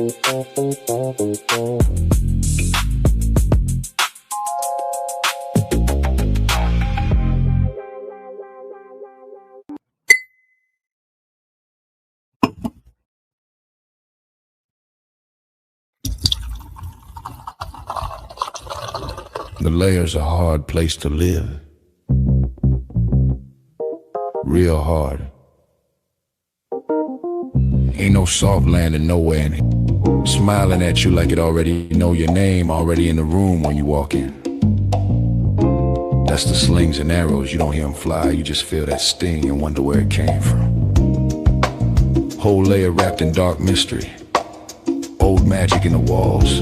The Layer's a hard place to live. Real hard. Ain't no soft landing nowhere in here. Smiling at you like it already know your name, already in the room when you walk in. That's the slings and arrows, you don't hear them fly, you just feel that sting and wonder where it came from. Whole layer wrapped in dark mystery. Old magic in the walls.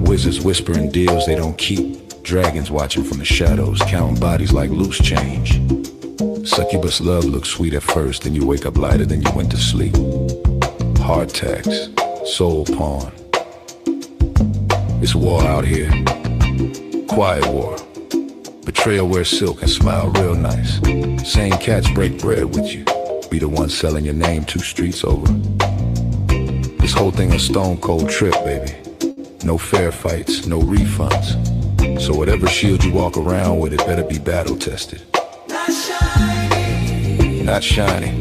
Wizards whispering deals they don't keep. Dragons watching from the shadows, counting bodies like loose change. Succubus love looks sweet at first, then you wake up lighter than you went to sleep. Hard tax, soul pawn. It's war out here. Quiet war. Betrayal wears silk and smile real nice. Same cats break bread with you. Be the one selling your name 2 streets over. This whole thing a stone cold trip, baby. No fair fights, no refunds. So whatever shield you walk around with, it better be battle tested. Not shiny. Not shiny.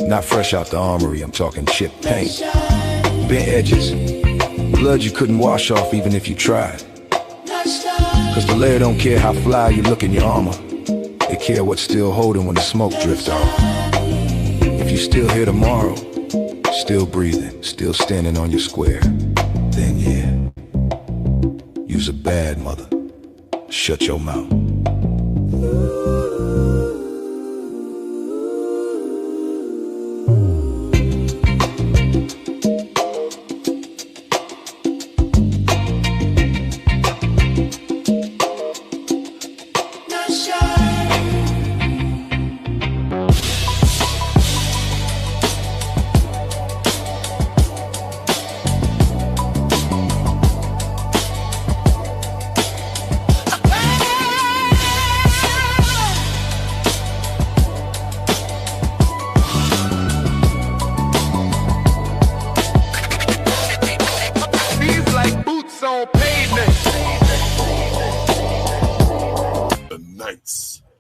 Not fresh out the armory, I'm talking chipped paint. Bent edges. Blood you couldn't wash off even if you tried. Cause the Layer don't care how fly you look in your armor. They care what's still holding when the smoke drifts off. If you still here tomorrow, still breathing, still standing on your square, then yeah, you's a bad mother. Shut your mouth.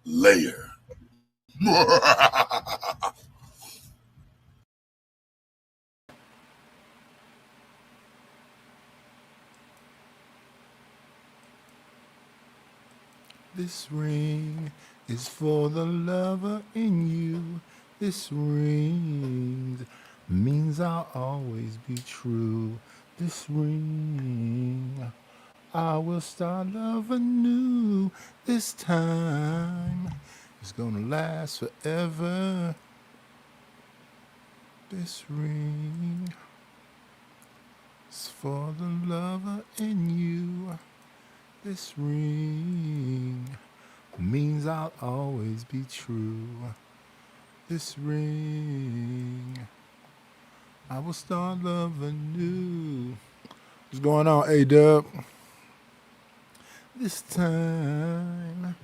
Layer. This ring is for the lover in you. This ring means I'll always be true. This ring, I will start loving new. This time it's gonna last forever. This ring is for the lover in you. This ring means I'll always be true. This ring, I will start loving new. What's going on, A-Dub? This time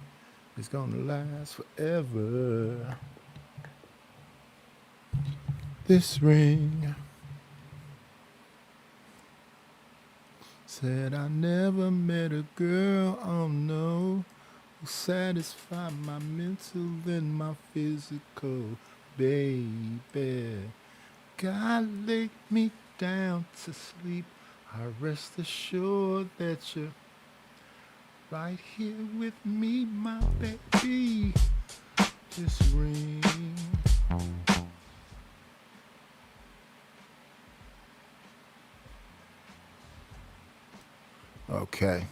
it's gonna last forever. This ring said I never met a girl, oh no, who satisfied my mental and my physical, baby. God laid me down to sleep. I rest assured that you're right here with me, my baby. This ring. Okay.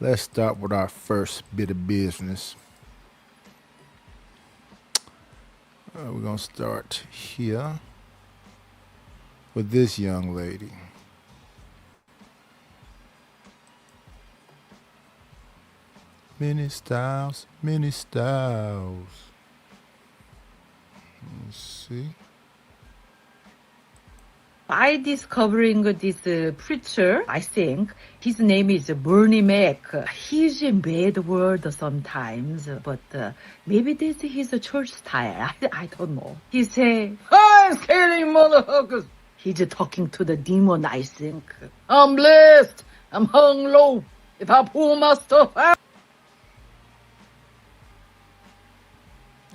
Let's start with our first bit of business. We're going to start here with this young lady. Many styles, many styles. Let's see. By discovering this preacher, I think his name is Bernie Mac. He's a bad word sometimes, but maybe this is his church style. I don't know. He say, I'm scaring motherfuckers. He's talking to the demon, I think. I'm blessed. I'm hung low. If I pull my stuff out.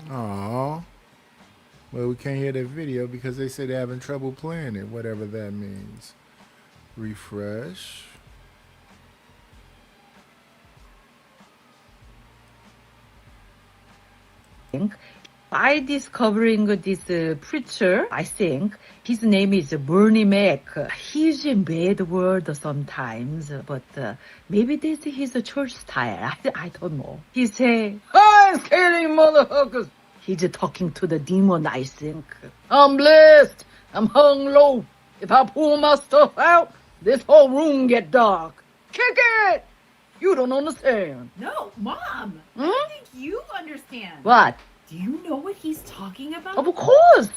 Aw. Well, we can't hear that video because they said they're having trouble playing it, whatever that means. Refresh. By discovering this preacher, I think his name is Bernie Mac. He's in bad word sometimes, but maybe this is his church style. I don't know. He say, "I'm scaring motherfuckers." He's talking to the demon, I think. I'm blessed. I'm hung low. If I pull my stuff out, this whole room get dark. Kick it! You don't understand. No, Mom. Hmm? I think you understand. What? Do you know what he's talking about? Of course.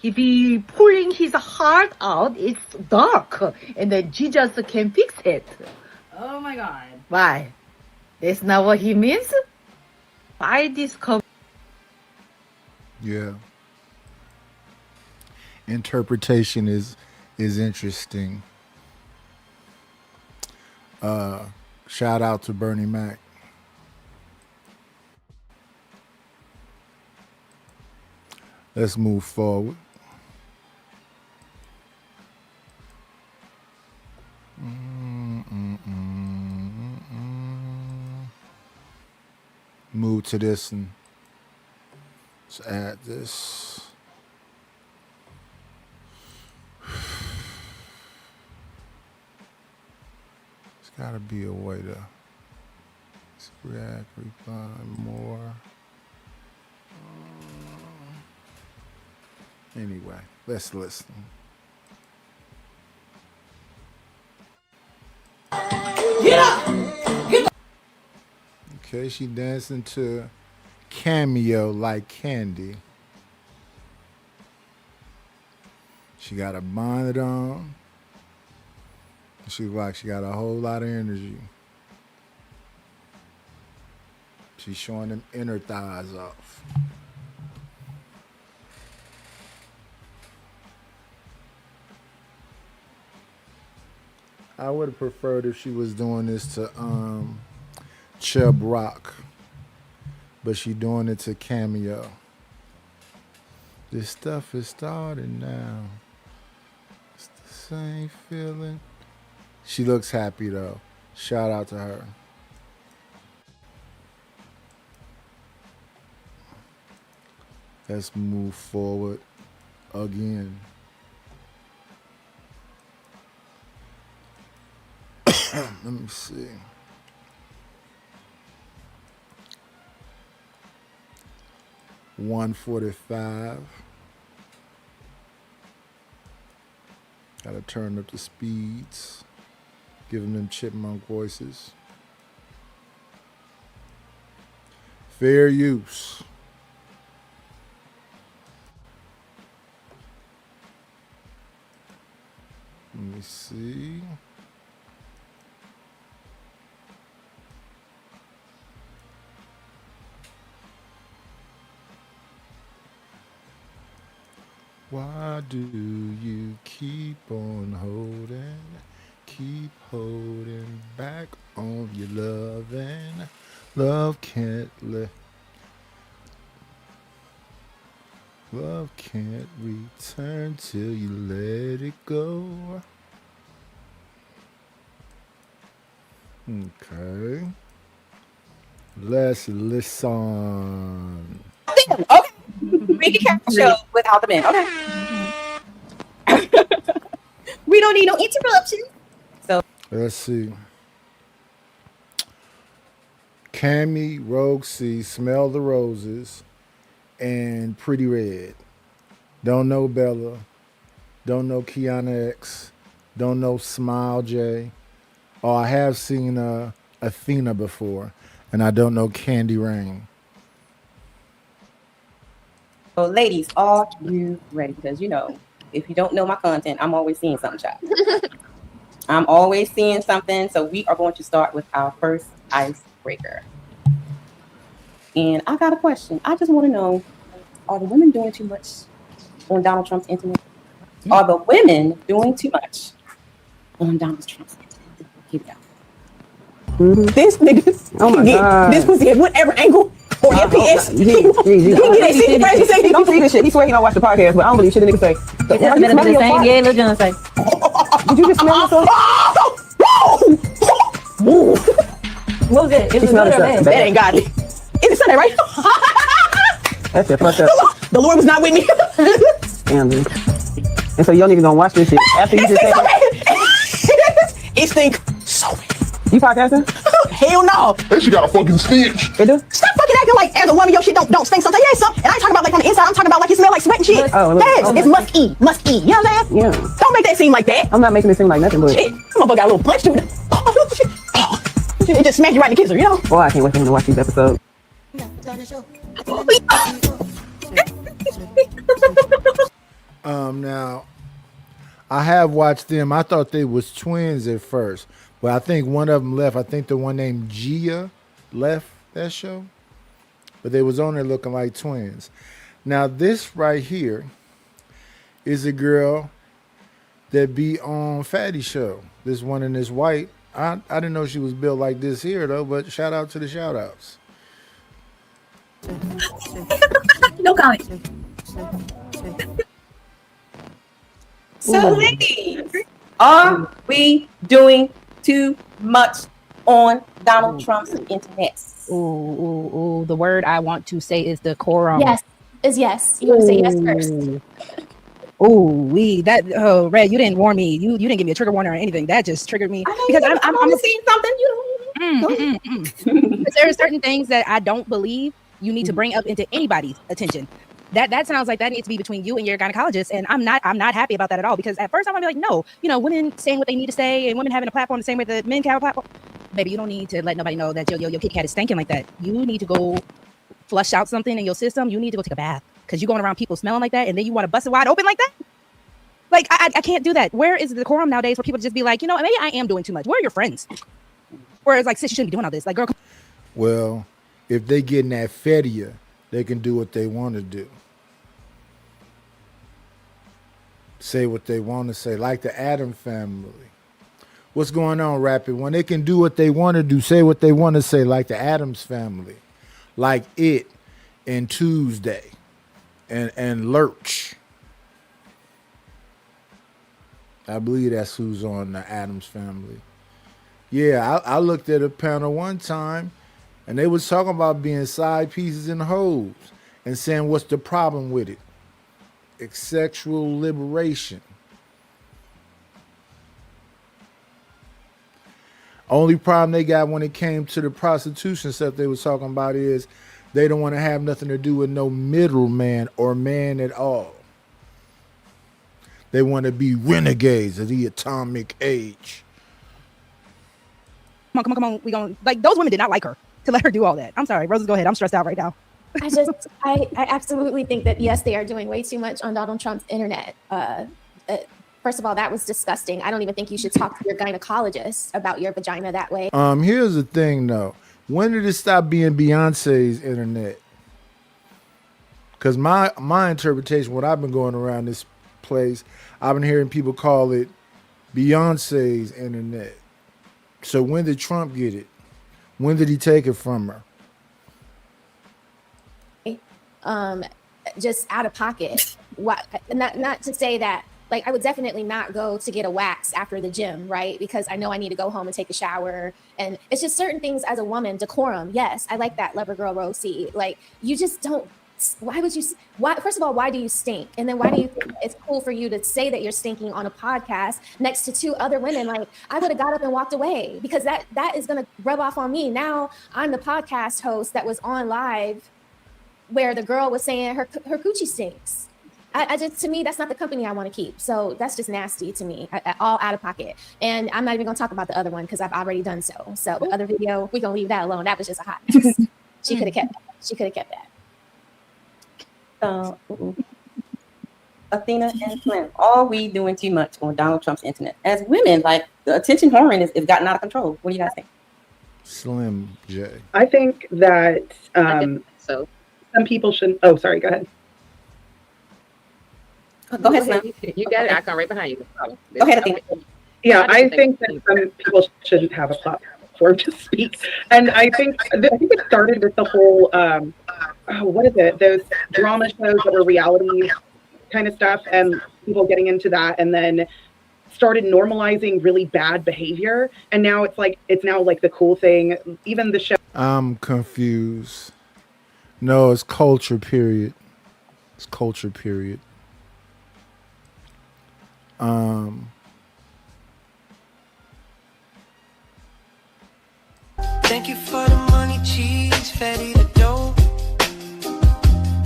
If he pulling his heart out, it's dark, and then Jesus can fix it. Oh my God. Why? That's not what he means? By discover. Yeah. Interpretation is interesting. Shout out to Bernie Mac. Let's move forward. Move to this and let's add this. There's gotta be a way to react, reply more. Anyway, let's listen. Get up! Okay, she dancing to Cameo like Candy. She got a bonnet on. She look like she got a whole lot of energy. She's showing them inner thighs off. I would have preferred if she was doing this to Chubb Rock, but she doing it to Cameo. This stuff is starting now. It's the same feeling. She looks happy though. Shout out to her. Let's move forward again. Let me see. $145. Gotta turn up the speeds. Giving them chipmunk voices. Fair use. Let me see. Why do you keep on holding back on your loving? Love can't return till you let it go. Okay. Let's listen. Okay. We can catch the show without the men. Okay. We don't need no interruption. So Let's see. Cammy, Rogue C, Smell the Roses, and Pretty Red. Don't know Bella. Don't know Kiana X. Don't know Smile J. Oh, I have seen Athena before, and I don't know Candy Rain. ladies, are you ready? Because you know, if you don't know my content, I'm always seeing something, child. I'm always seeing something. So we are going to start with our first icebreaker. And I got a question. I just want to know, are the women doing too much on Donald Trump's internet? Are the women doing too much on Donald Trump's internet? Here we go. This nigga, Oh my God. this pussy at whatever angle or FPS. He He get a secret phrase. He say he don't read this shit. He swear he don't watch the podcast, but I don't believe shit the nigga say. So, That's better than saying, yeah, Lil Jon say. Did you just smell this? What was it? It was smelled good or it, bad? That ain't godly. Is it Sunday, right? That's it. Fucked up. The Lord was not with me. Damn, dude. And so you don't even gonna watch this shit after you just say It stink so bad. you podcasting? Hell no. That shit got a fucking stench. It do? Stop fucking acting like as a woman your shit don't stink sometimes. Yeah, some, and I ain't talking about like from the inside. I'm talking about like you smell like sweat and shit. Oh, look. Yes, Oh. it's musky. You know what I'm saying? Yeah. Don't make that seem like that. I'm not making it seem like nothing, but Shit, motherfucker got a little punch to it. It just smacked you right in the kisser, you know? boy, I can't wait for him to watch these episodes. Now, I have watched them. I thought they was twins at first, but I think one of them left. I think the one named Gia left that show, but they was on there looking like twins. Now, this right here is a girl that be on Fatty Show. This one in this white. I didn't know she was built like this here though, but shout out to the shout outs. No comment. So, ladies, are we doing too much on Donald Trump's internet? Ooh, the word I want to say is decorum. Yes, is yes. You want to say yes first. Red, you didn't warn me. You didn't give me a trigger warning or anything. That just triggered me because I'm seeing something. You know. But there are certain things that I don't believe you need to bring up into anybody's attention. That sounds like that needs to be between you and your gynecologist, and I'm not happy about that at all. Because at first I want to be like, no, women saying what they need to say and women having a platform the same way that men can have a platform. Baby, you don't need to let nobody know that your kitty cat is stinking like that. You need to go flush out something in your system. You need to go take a bath because you're going around people smelling like that, and then you want to bust it wide open like that. Like I can't do that. Where is the decorum nowadays where people just be like, maybe I am doing too much. Where are your friends? Whereas like, sis, you shouldn't be doing all this. Like, girl. Well, if they getting that fedia, they can do what they want to do. Say what they want to say, like the Adam family. What's going on, Rapid? When they can do what they want to do, say what they want to say, like the Adams family, like It and Tuesday and Lurch. I believe that's who's on the Adams family. Yeah, I looked at a panel one time, and they was talking about being side pieces and hoes and saying what's the problem with it? It's sexual liberation. Only problem they got when it came to the prostitution stuff they was talking about is they don't want to have nothing to do with no middleman or man at all. They want to be renegades of the atomic age. Come on. We going like those women did not like her to let her do all that. I'm sorry, Roses, go ahead. I'm stressed out right now. I absolutely think that yes, they are doing way too much on Donald Trump's internet. First of all, that was disgusting. I don't even think you should talk to your gynecologist about your vagina that way. Here's the thing though. When did it stop being Beyonce's internet? Because my interpretation, what I've been going around this place, I've been hearing people call it Beyonce's internet. So when did Trump get it? When did he take it from her? Just out of pocket. Not to say that, like, I would definitely not go to get a wax after the gym, right? Because I know I need to go home and take a shower. And it's just certain things as a woman, decorum. Yes, I like that, Lover Girl Rosie. Like, you just don't. First of all, why do you stink? And then why do you think it's cool for you to say that you're stinking on a podcast next to two other women? Like, I would have got up and walked away because that is going to rub off on me. Now I'm the podcast host that was on live where the girl was saying her coochie stinks. To me, that's not the company I want to keep. So that's just nasty to me, all out of pocket. And I'm not even going to talk about the other one because I've already done so. So the other video, we're going to leave that alone. That was just a hot mess. She could have kept that. She could have kept that. Athena and Slim, are we doing too much on Donald Trump's internet? As women, like, the attention whoring is gotten out of control. What do you guys think? Slim J. I think that So some people shouldn't. Oh, sorry. Go ahead. Go ahead, Slim. You got it. I come right behind you. No problem. Go ahead, Athena. Yeah, I I just think that some people shouldn't have a platform to speak, and I think it started with the whole what is it? Those drama shows that were reality kind of stuff, and people getting into that, and then started normalizing really bad behavior, and now it's now like the cool thing. Even the show. I'm confused. No, it's culture, period. It's culture, period. Thank you for the money, cheese, fatty the dough.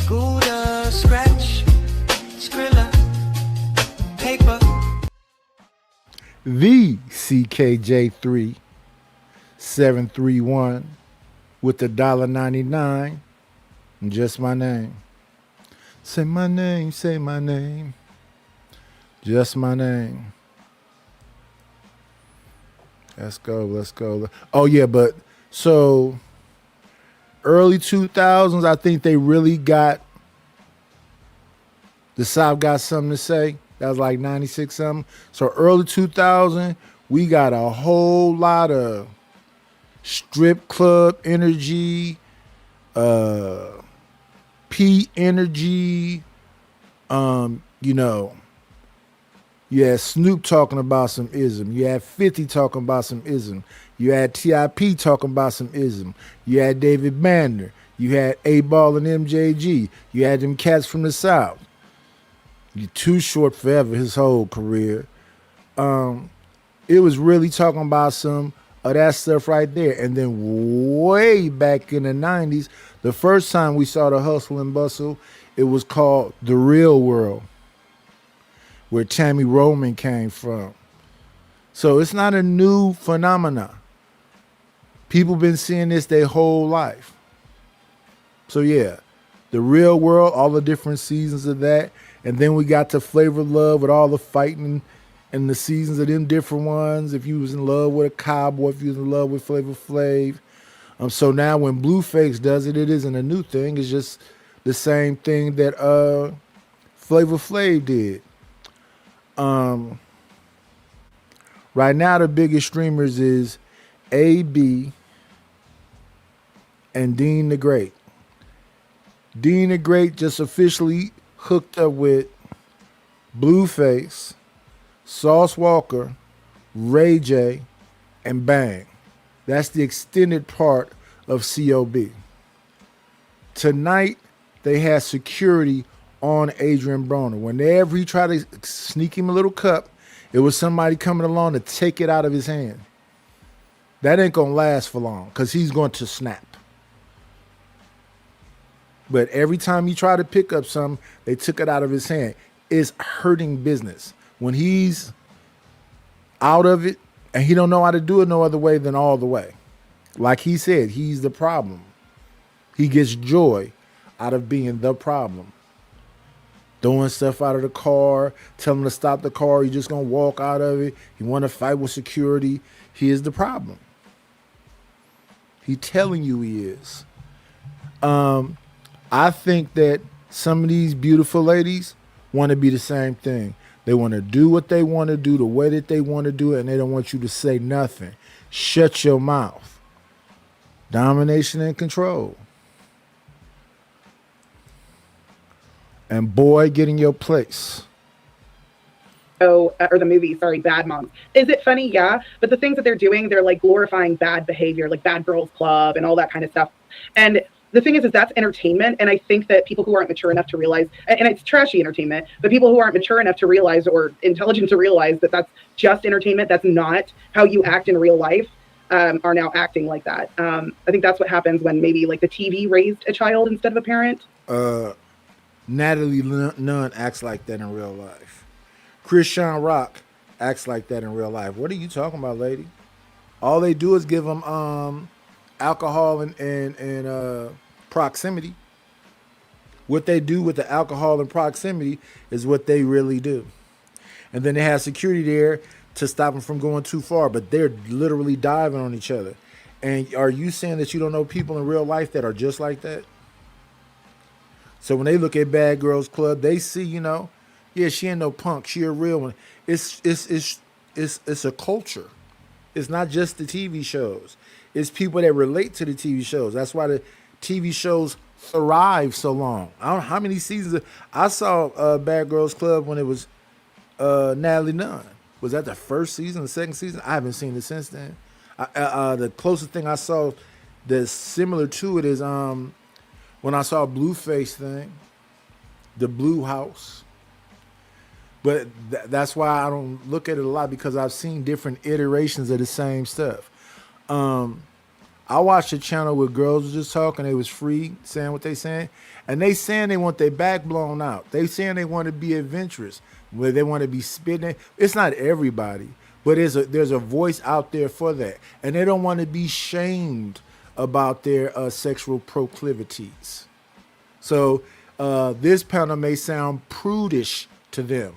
Gouda, scratch, Skrilla, paper. The CKJ3 731 with the $1.99 and just my name. Say my name, say my name. Just my name. Let's go, let's go. Oh yeah, but so early 2000s, I think they really got, the South got something to say. That was like 96 something. So early 2000, we got a whole lot of strip club energy, P energy, you know, you had Snoop talking about some ism. You had 50 talking about some ism. You had TIP talking about some ism. You had David Banner. You had A-Ball and MJG. You had them cats from the South. You Too Short forever, his whole career. It was really talking about some of that stuff right there. And then way back in the 90s, the first time we saw the hustle and bustle, it was called The Real World, where Tammy Roman came from. So it's not a new phenomenon. People been seeing this their whole life. So yeah, The Real World, all the different seasons of that. And then we got to Flavor Love with all the fighting and the seasons of them different ones. If you was in love with a cowboy, if you was in love with Flavor Flav. So now when Blueface does it, it isn't a new thing. It's just the same thing that Flavor Flav did. Right now the biggest streamers is AB and Dean the Great. Dean the Great just officially hooked up with Blueface, Sauce Walker, Ray J, and Bang. That's the extended part of COB. Tonight, they had security on Adrian Broner. Whenever he tried to sneak him a little cup, it was somebody coming along to take it out of his hand. That ain't gonna last for long because he's going to snap. But every time he tried to pick up something, they took it out of his hand. It's hurting business. When he's out of it and he don't know how to do it no other way than all the way. Like he said, he's the problem. He gets joy out of being the problem. Throwing stuff out of the car, telling him to stop the car, he's just gonna walk out of it. He wanna fight with security. He is the problem. He telling you he is. I think that some of these beautiful ladies want to be the same thing. They want to do what they want to do the way that they want to do it, and they don't want you to say nothing. Shut your mouth. Domination and control. And boy, get in your place. Or the movie, sorry, Bad Moms. Is it funny? Yeah. But the things that they're doing, they're like glorifying bad behavior, like Bad Girls Club and all that kind of stuff. And the thing is that's entertainment. And I think that people who aren't mature enough to realize, and it's trashy entertainment, but people who aren't mature enough to realize or intelligent to realize that that's just entertainment, that's not how you act in real life, are now acting like that. I think that's what happens when maybe like the TV raised a child instead of a parent. Natalie Nunn acts like that in real life. Christian Rock acts like that in real life. What are you talking about, lady? All they do is give them alcohol and proximity. What they do with the alcohol and proximity is what they really do. And then they have security there to stop them from going too far, but they're literally diving on each other. And are you saying that you don't know people in real life that are just like that? So when they look at Bad Girls Club, they see, Yeah, she ain't no punk. She a real one. It's a culture. It's not just the TV shows. It's people that relate to the TV shows. That's why the TV shows thrive so long. I don't know how many seasons. I saw Bad Girls Club when it was Natalie Nunn. Was that the first season, the second season? I haven't seen it since then. The closest thing I saw that's similar to it is when I saw Blueface thing, the Blue House. But that's why I don't look at it a lot, because I've seen different iterations of the same stuff. I watched a channel where girls were just talking. They was free saying what they saying. And they saying they want their back blown out. They saying they want to be adventurous, where they want to be spitting. It's not everybody, but there's a voice out there for that. And they don't want to be shamed about their sexual proclivities. So this panel may sound prudish to them.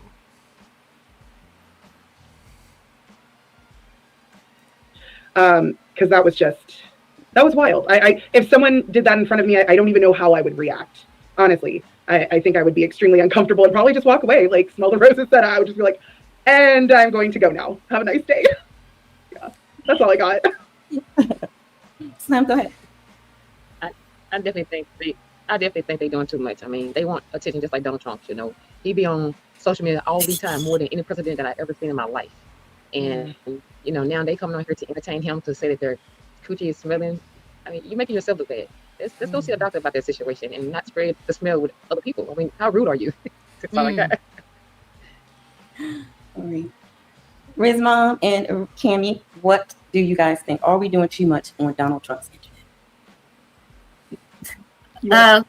Because that was wild. I if someone did that in front of me, I don't even know how I would react. Honestly, I think I would be extremely uncomfortable and probably just walk away. Like Smell the Roses said, I would just be like, and I'm going to go now. Have a nice day. Yeah, that's all I got. Slim, go ahead. I definitely think they're doing too much. I mean, they want attention just like Donald Trump. You know, he be on social media all the time, more than any president that I ever seen in my life. And you know, now they coming on here to entertain him, to say that their coochie is smelling. I mean, you're making yourself look bad. Let's go see a doctor about that situation and not spread the smell with other people. I mean, how rude are you? That's all I got. All right. Riz Mom and Cammy, what do you guys think? Are we doing too much on Donald Trump's internet?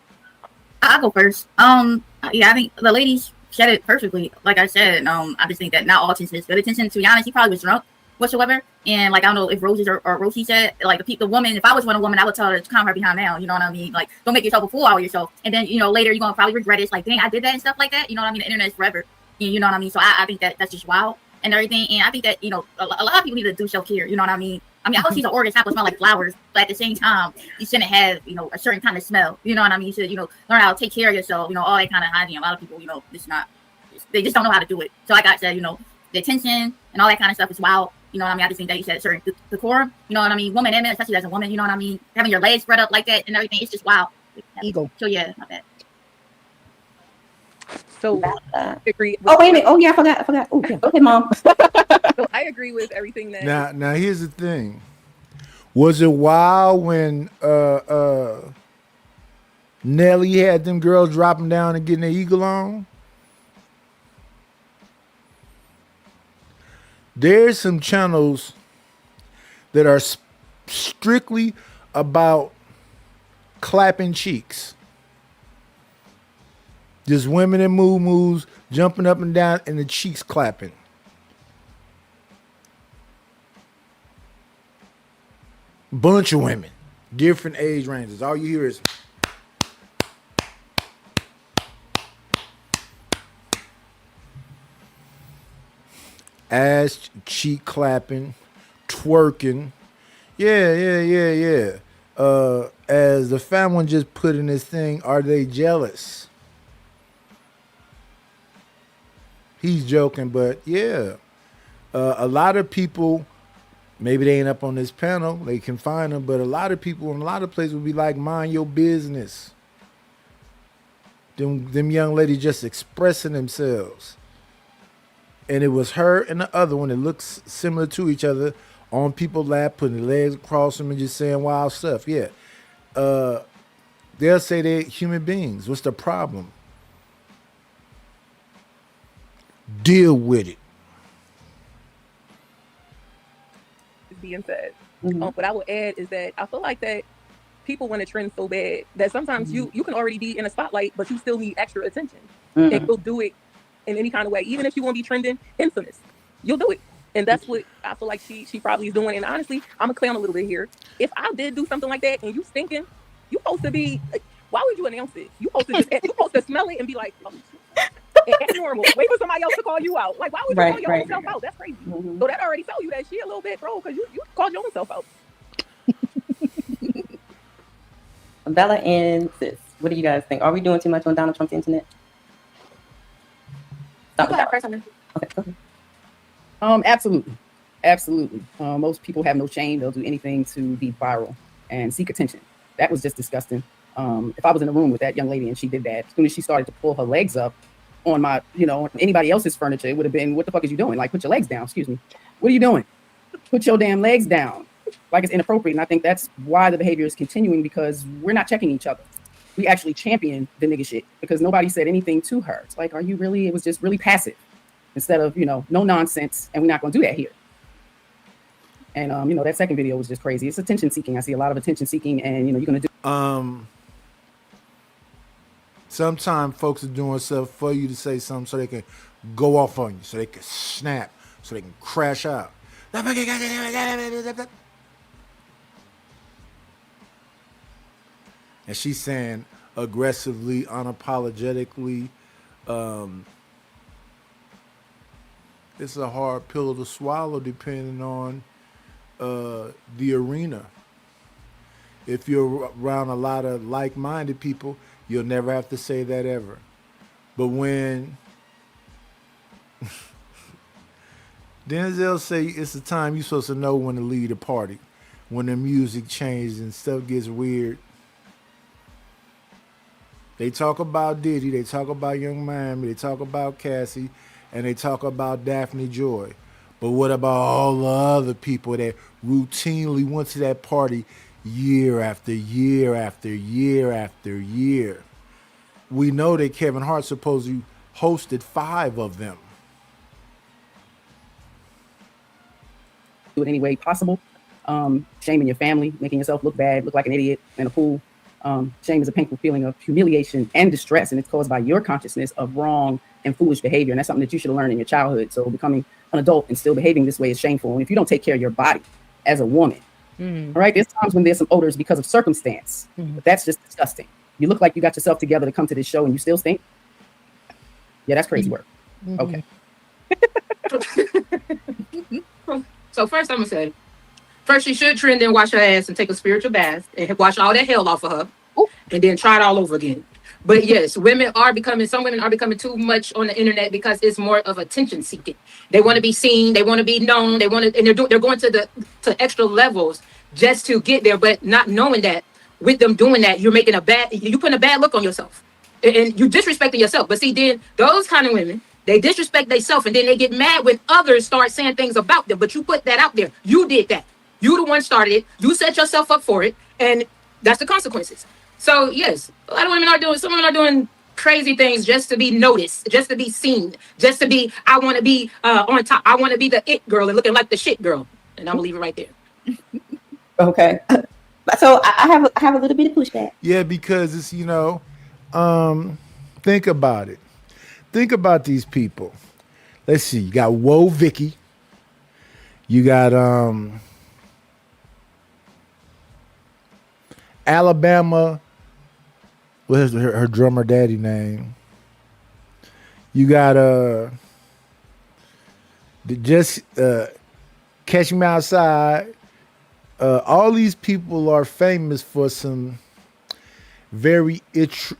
I'll go first. Yeah, I think the ladies said it perfectly. Like I said, I just think that not all attention is good attention. To be honest, he probably was drunk whatsoever. And like, I don't know if Roses or Rosie said, like the woman, if I was one woman, I would tell her to calm her behind down. You know what I mean? Like, don't make yourself a fool out of yourself. And then, you know, later you're going to probably regret it. It's like, dang, I did that and stuff like that. You know what I mean? The internet is forever. You know what I mean? So I think that's just wild and everything. And I think that, you know, a lot of people need to do self-care. You know what I mean? I know she's an organ, it's not gonna smell like flowers, but at the same time, you shouldn't have, you know, a certain kind of smell. You know what I mean? You should, you know, learn how to take care of yourself. You know, all that kind of hygiene. A lot of people, you know, they just don't know how to do it. So like I said, you know, the attention and all that kind of stuff is wild. You know what I mean? I just think that you said certain decorum. You know what I mean? Woman and man, especially as a woman. You know what I mean? Having your legs spread up like that and everything, it's just wild. Ego. So yeah, not bad. So I agree. Oh, wait a minute. Oh, yeah, I forgot. Oh, yeah. Okay, Mom. So I agree with everything that. Now here's the thing. Was it wild when Nelly had them girls dropping down and getting their eagle on? There's some channels that are strictly about clapping cheeks. Just women in moo-moos jumping up and down and the cheeks clapping. Bunch of women, different age ranges. All you hear is ass cheek clapping, twerking. Yeah. As the fat one just put in this thing, are they jealous? He's joking, but yeah. A lot of people, maybe they ain't up on this panel, they can find them, but a lot of people in a lot of places would be like, mind your business. Them young ladies just expressing themselves. And it was her and the other one that looks similar to each other on people's lap, putting their legs across them and just saying wild stuff. Yeah. They'll say they're human beings. What's the problem? Deal with it. Being said, what I will add is that I feel like that people want to trend so bad that sometimes you can already be in a spotlight, but you still need extra attention. And you'll do it in any kind of way, even if you won't be trending infamous, you'll do it. And that's what I feel like she probably is doing. And honestly, I'm gonna clown a little bit here. If I did do something like that and you stinking, you supposed to be. Why would you announce it? You supposed to smell it and be like, oh, it's normal. Wait for somebody else to call you out. Like, why would you call your own self out? That's crazy. So that already tell you that she a little bit bro, because you called your own self out. Bella and Sis, what do you guys think? Are we doing too much on Donald Trump's internet? Dr. got Barr. it. Okay, go ahead. Absolutely. Absolutely. Most people have no shame. They'll do anything to be viral and seek attention. That was just disgusting. If I was in a room with that young lady and she did that, as soon as she started to pull her legs up on my, on anybody else's furniture, it would have been, what the fuck is you doing? Like, put your legs down. Excuse me. What are you doing? Put your damn legs down. Like, it's inappropriate. And I think that's why the behavior is continuing, because we're not checking each other. We actually champion the nigga shit because nobody said anything to her. It's like, are you really? It was just really passive instead of, no nonsense. And we're not going to do that here. And, that second video was just crazy. It's attention seeking. I see a lot of attention seeking, and, you're going to do. Sometimes folks are doing stuff for you to say something so they can go off on you, so they can snap, so they can crash out. And she's saying aggressively, unapologetically, it's a hard pill to swallow depending on the arena. If you're around a lot of like-minded people, you'll never have to say that ever. But when Denzel say it's the time you're supposed to know when to leave the party, when the music changes and stuff gets weird. They talk about Diddy, they talk about Young Miami, they talk about Cassie, and they talk about Daphne Joy. But what about all the other people that routinely went to that party year after year after year after year? We know that Kevin Hart supposedly hosted 5 of them. Do it any way possible. Shaming your family, making yourself look bad, look like an idiot in a pool. Shame is a painful feeling of humiliation and distress, and it's caused by your consciousness of wrong and foolish behavior. And that's something that you should have learned in your childhood. So becoming an adult and still behaving this way is shameful. And if you don't take care of your body as a woman, all right, there's times when there's some odors because of circumstance, but that's just disgusting. You look like you got yourself together to come to this show and you still stink. Yeah, that's crazy work. Okay. So first I'm gonna say, first you should trend and wash her ass and take a spiritual bath and wash all that hell off of her, and then try it all over again. But yes, some women are becoming too much on the internet because it's more of attention seeking. They want to be seen, they want to be known, they're going to extra levels just to get there, but not knowing that with them doing that, you're putting a bad look on yourself, and you disrespecting yourself. But see, then those kind of women, they disrespect themselves, and then they get mad when others start saying things about them. But you put that out there. You did that. You the one started it. You set yourself up for it, and that's the consequences. So yes, some women are doing crazy things just to be noticed, just to be seen, just to be, I want to be on top. I want to be the it girl and looking like the shit girl. And I'm gonna leave it right there. Okay. So I have a little bit of pushback. Yeah, because it's, think about it. Think about these people. Let's see. You got Woe Vicky. You got Alabama. What's her drummer daddy name? You got Catch Me Outside. All these people are famous for some very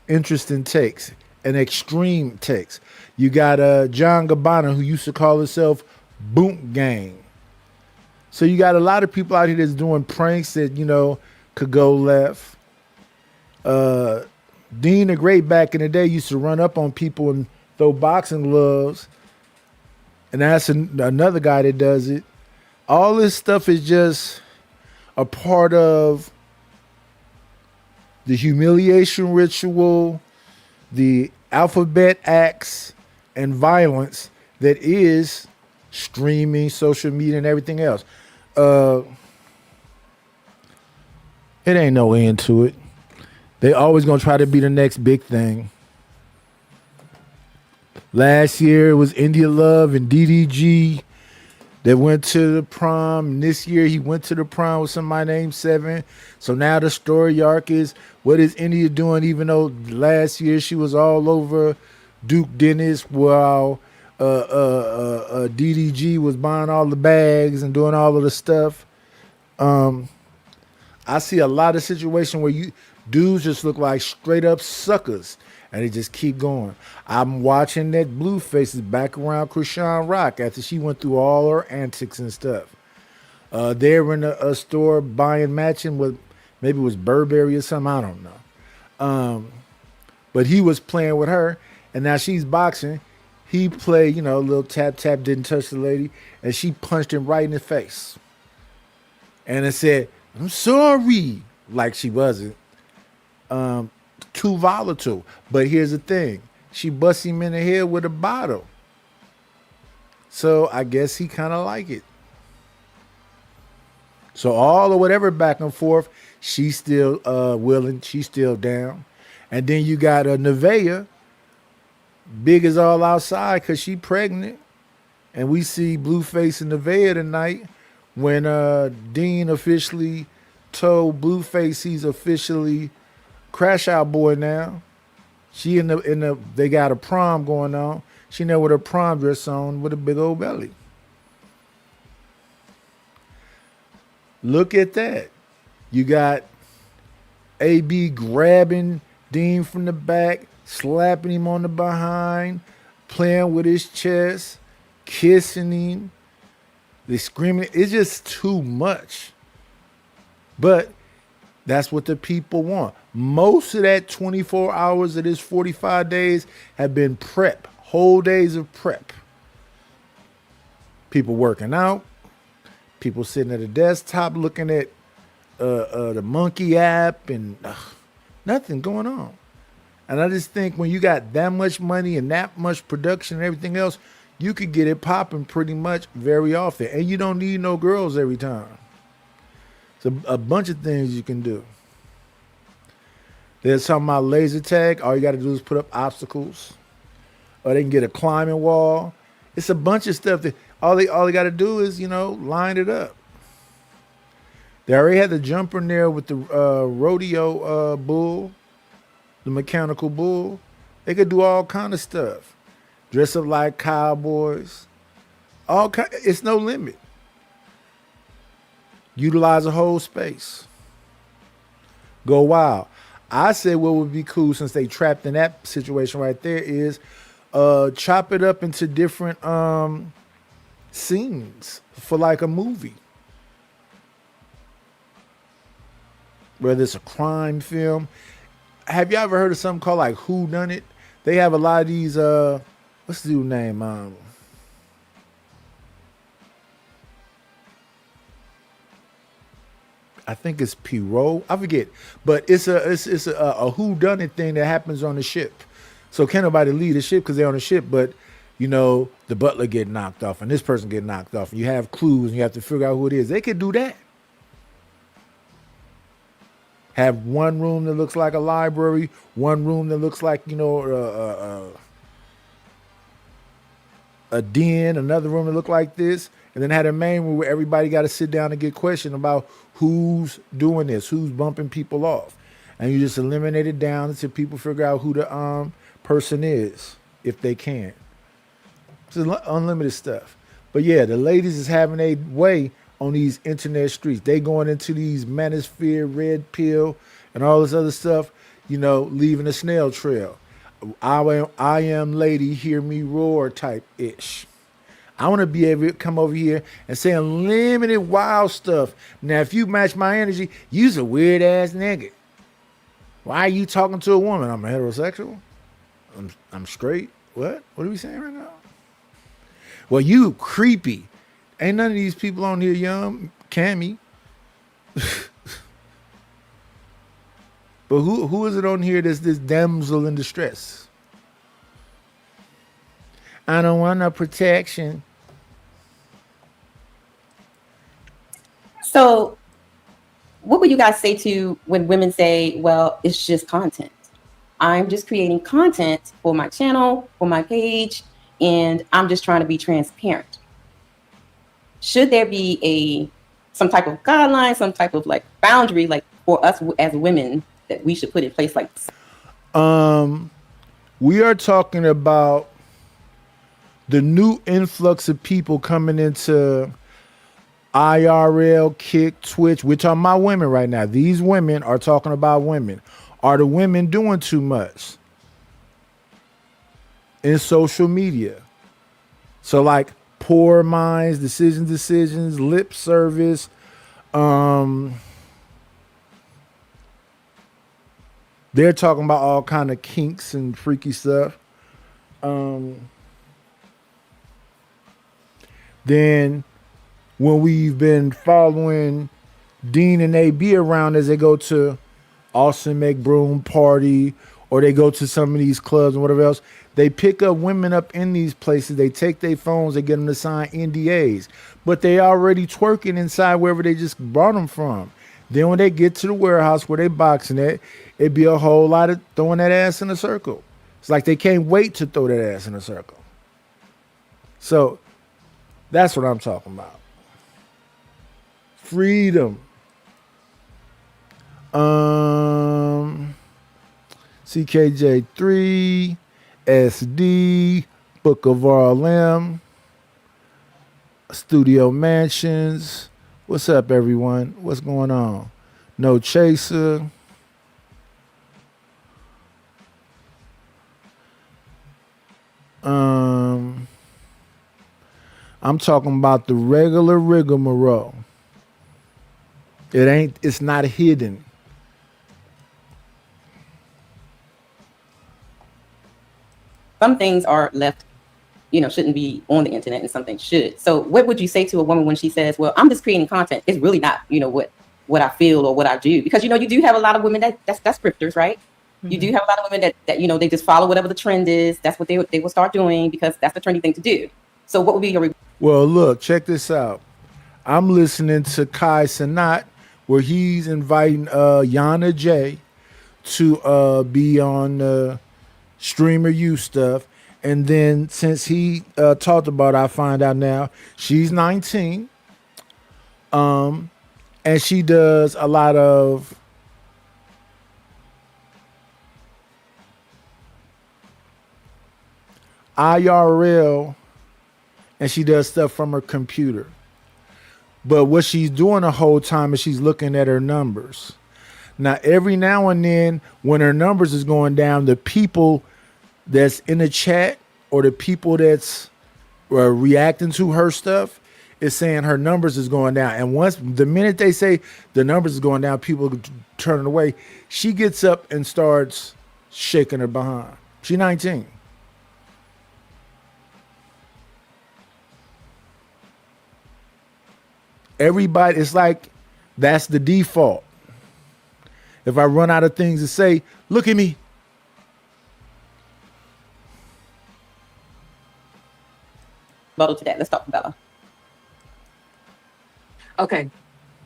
interesting takes and extreme takes. You got John Gabbana, who used to call himself Boom Gang. So you got a lot of people out here that's doing pranks that, could go left. Dean the Great back in the day used to run up on people and throw boxing gloves. And that's another guy that does it. All this stuff is just a part of the humiliation ritual, the alphabet acts and violence that is streaming, social media, and everything else. It ain't no end to it. They always gonna try to be the next big thing. Last year it was India Love and DDG that went to the prom. And this year he went to the prom with somebody named Seven. So now the story arc is, what is India doing? Even though last year she was all over Duke Dennis while DDG was buying all the bags and doing all of the stuff. I see a lot of situations where dudes just look like straight up suckers. And they just keep going. I'm watching that Blueface is back around Krishan Rock after she went through all her antics and stuff. They were in a store buying matching with, maybe it was Burberry or something, I don't know. But he was playing with her, and now she's boxing. He played, a little tap, didn't touch the lady, and she punched him right in the face. And it said, I'm sorry, like she wasn't. Too volatile. But here's the thing. She busts him in the head with a bottle. So I guess he kind of like it. So all or whatever back and forth, she's still willing. She's still down. And then you got Nevaeh, big as all outside because she pregnant. And we see Blueface and Nevaeh tonight when Dean officially told Blueface he's officially Crash Out Boy now. She they got a prom going on. She there with her prom dress on with a big old belly. Look at that. You got AB grabbing Dean from the back, slapping him on the behind, playing with his chest, kissing him. They screaming. It's just too much. But that's what the people want. Most of that 24 hours of this 45 days have been prep, whole days of prep. People working out, people sitting at a desktop looking at the Monkey app and nothing going on. And I just think when you got that much money and that much production and everything else, you could get it popping pretty much very often. And you don't need no girls every time. It's a bunch of things you can do. There's talking about laser tag. All you got to do is put up obstacles. Or they can get a climbing wall. It's a bunch of stuff that all they got to do is, line it up. They already had the jumper in there with the rodeo bull, the mechanical bull. They could do all kind of stuff. Dress up like cowboys. It's no limit. Utilize a whole space. Go wild. I said what would be cool since they trapped in that situation right there is chop it up into different scenes for like a movie. Whether it's a crime film. Have you ever heard of something called like Who Done It? They have a lot of these what's the dude's name? I think it's Pirot. I forget, but it's a whodunit thing that happens on the ship. So can't nobody lead the ship because they're on the ship, but the butler get knocked off and this person get knocked off. And you have clues and you have to figure out who it is. They could do that. Have one room that looks like a library, one room that looks like a den, another room that look like this, and then had a main room where everybody got to sit down and get questioned about who's doing this, who's bumping people off. And you just eliminate it down until people figure out who the person is, if they can. It's unlimited stuff. But yeah, the ladies is having a way on these internet streets. They going into these Manosphere, Red Pill, and all this other stuff, leaving a snail trail. I am lady, hear me roar type ish. I want to be able to come over here and say unlimited wild stuff. Now, if you match my energy, you's a weird ass nigga. Why are you talking to a woman? I'm a heterosexual. I'm straight. What? What are we saying right now? Well, you creepy. Ain't none of these people on here young, Cammy. But who is it on here that's this damsel in distress? I don't want no protection. So what would you guys say to when women say, well, it's just content? I'm just creating content for my channel, for my page, and I'm just trying to be transparent. Should there be some type of guideline, some type of boundary, for us as women that we should put in place like this? We are talking about the new influx of people coming into IRL, Kick, Twitch. We're talking about women right now. These women are talking about women. Are the women doing too much? in social media. So like poor minds, decisions, lip service, they're talking about all kind of kinks and freaky stuff. Then when we've been following Dean and AB around as they go to Austin McBroom party or they go to some of these clubs and whatever else, they pick up women up in these places. They take their phones, they get them to sign NDAs, but they already twerking inside wherever they just brought them from. Then when they get to the warehouse where they boxing it, it'd be a whole lot of throwing that ass in a circle. It's like they can't wait to throw that ass in a circle. So that's what I'm talking about. Freedom. CKJ3, SD, Book of RLM, Studio Mansions. What's up, everyone? What's going on? No Chaser. I'm talking about the regular rigmarole. It's not hidden. Some things are left, shouldn't be on the internet, and some things should. So what would you say to a woman when she says, well, I'm just creating content? It's really not, what I feel or what I do. Because, you do have a lot of women that's scripters, right? Mm-hmm. You do have a lot of women that they just follow whatever the trend is. That's what they will start doing because that's the trendy thing to do. So what would be your... Well, look, check this out. I'm listening to Kai Cenat where he's inviting Yana J to be on Streamer U stuff. And then since he talked about it, I find out now she's 19. And she does a lot of IRL and she does stuff from her computer. But what she's doing the whole time is she's looking at her numbers. Now, every now and then when her numbers is going down, the people that's in the chat or the people that's reacting to her stuff is saying her numbers is going down. And the minute they say the numbers is going down, people are turning away. She gets up and starts shaking her behind. She's 19. Everybody, it's like that's the default. If I run out of things to say, look at me. Bottle to that. Let's talk about Bella. Okay.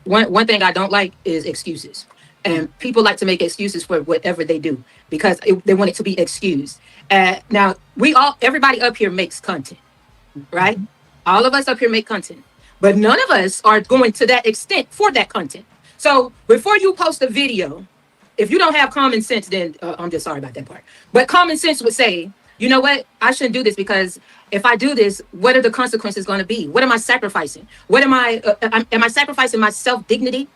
One thing I don't like is excuses. And people like to make excuses for whatever they do because they want it to be excused. Now, everybody up here makes content, right? All of us up here make content. But none of us are going to that extent for that content. So before you post a video, if you don't have common sense, then I'm just sorry about that part. But common sense would say, you know what? I shouldn't do this because if I do this, what are the consequences going to be? What am I sacrificing? What am I sacrificing my self-dignity?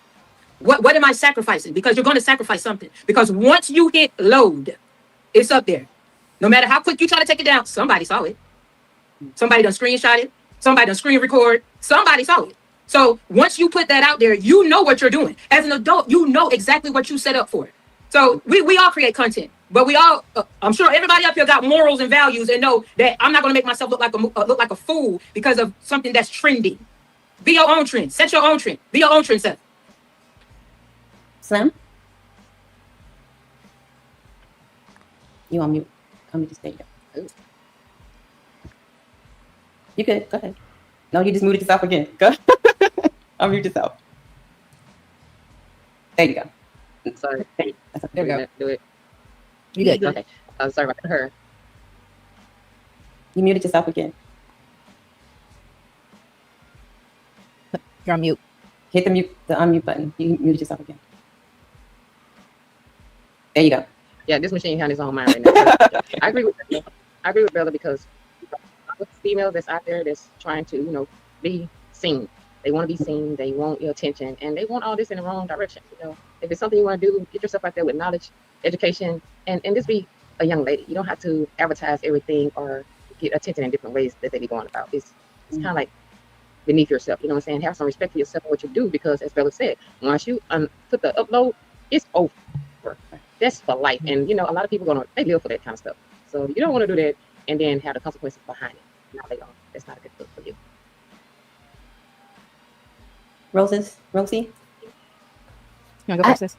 What am I sacrificing? Because you're going to sacrifice something. Because once you hit load, it's up there. No matter how quick you try to take it down, somebody saw it. Somebody done screenshot it. Somebody done screen record. Somebody saw it. So once you put that out there, you know what you're doing. As an adult, you know exactly what you set up for. So we all create content, but we all, I'm sure everybody up here got morals and values and know that I'm not going to make myself look like a fool because of something that's trendy. Be your own trend. Set your own trend. Be your own trend set. Slim? You on mute. Come me to stay there. You could. Go ahead. No, you just muted yourself again. Go. Unmute yourself. There you go. Sorry. There we go. Do it. You did. Okay. I'm sorry about her. You muted yourself again. You're on mute. Hit the unmute button. You muted yourself again. There you go. Yeah, this machine has its own mind right now. I agree with Bella because with females that's out there that's trying to, be seen. They want to be seen. They want your attention, and they want all this in the wrong direction. If it's something you want to do, get yourself out there with knowledge, education, and just be a young lady. You don't have to advertise everything or get attention in different ways that they be going about. It's kind of like beneath yourself. You know what I'm saying? Have some respect for yourself and what you do, because as Bella said, once you put the upload, it's over. That's for life. And you know, a lot of people they live for that kind of stuff. So you don't want to do that and then have the consequences behind it. Now they don't. That's not a good look for you. Rosie? You want to go first, sis?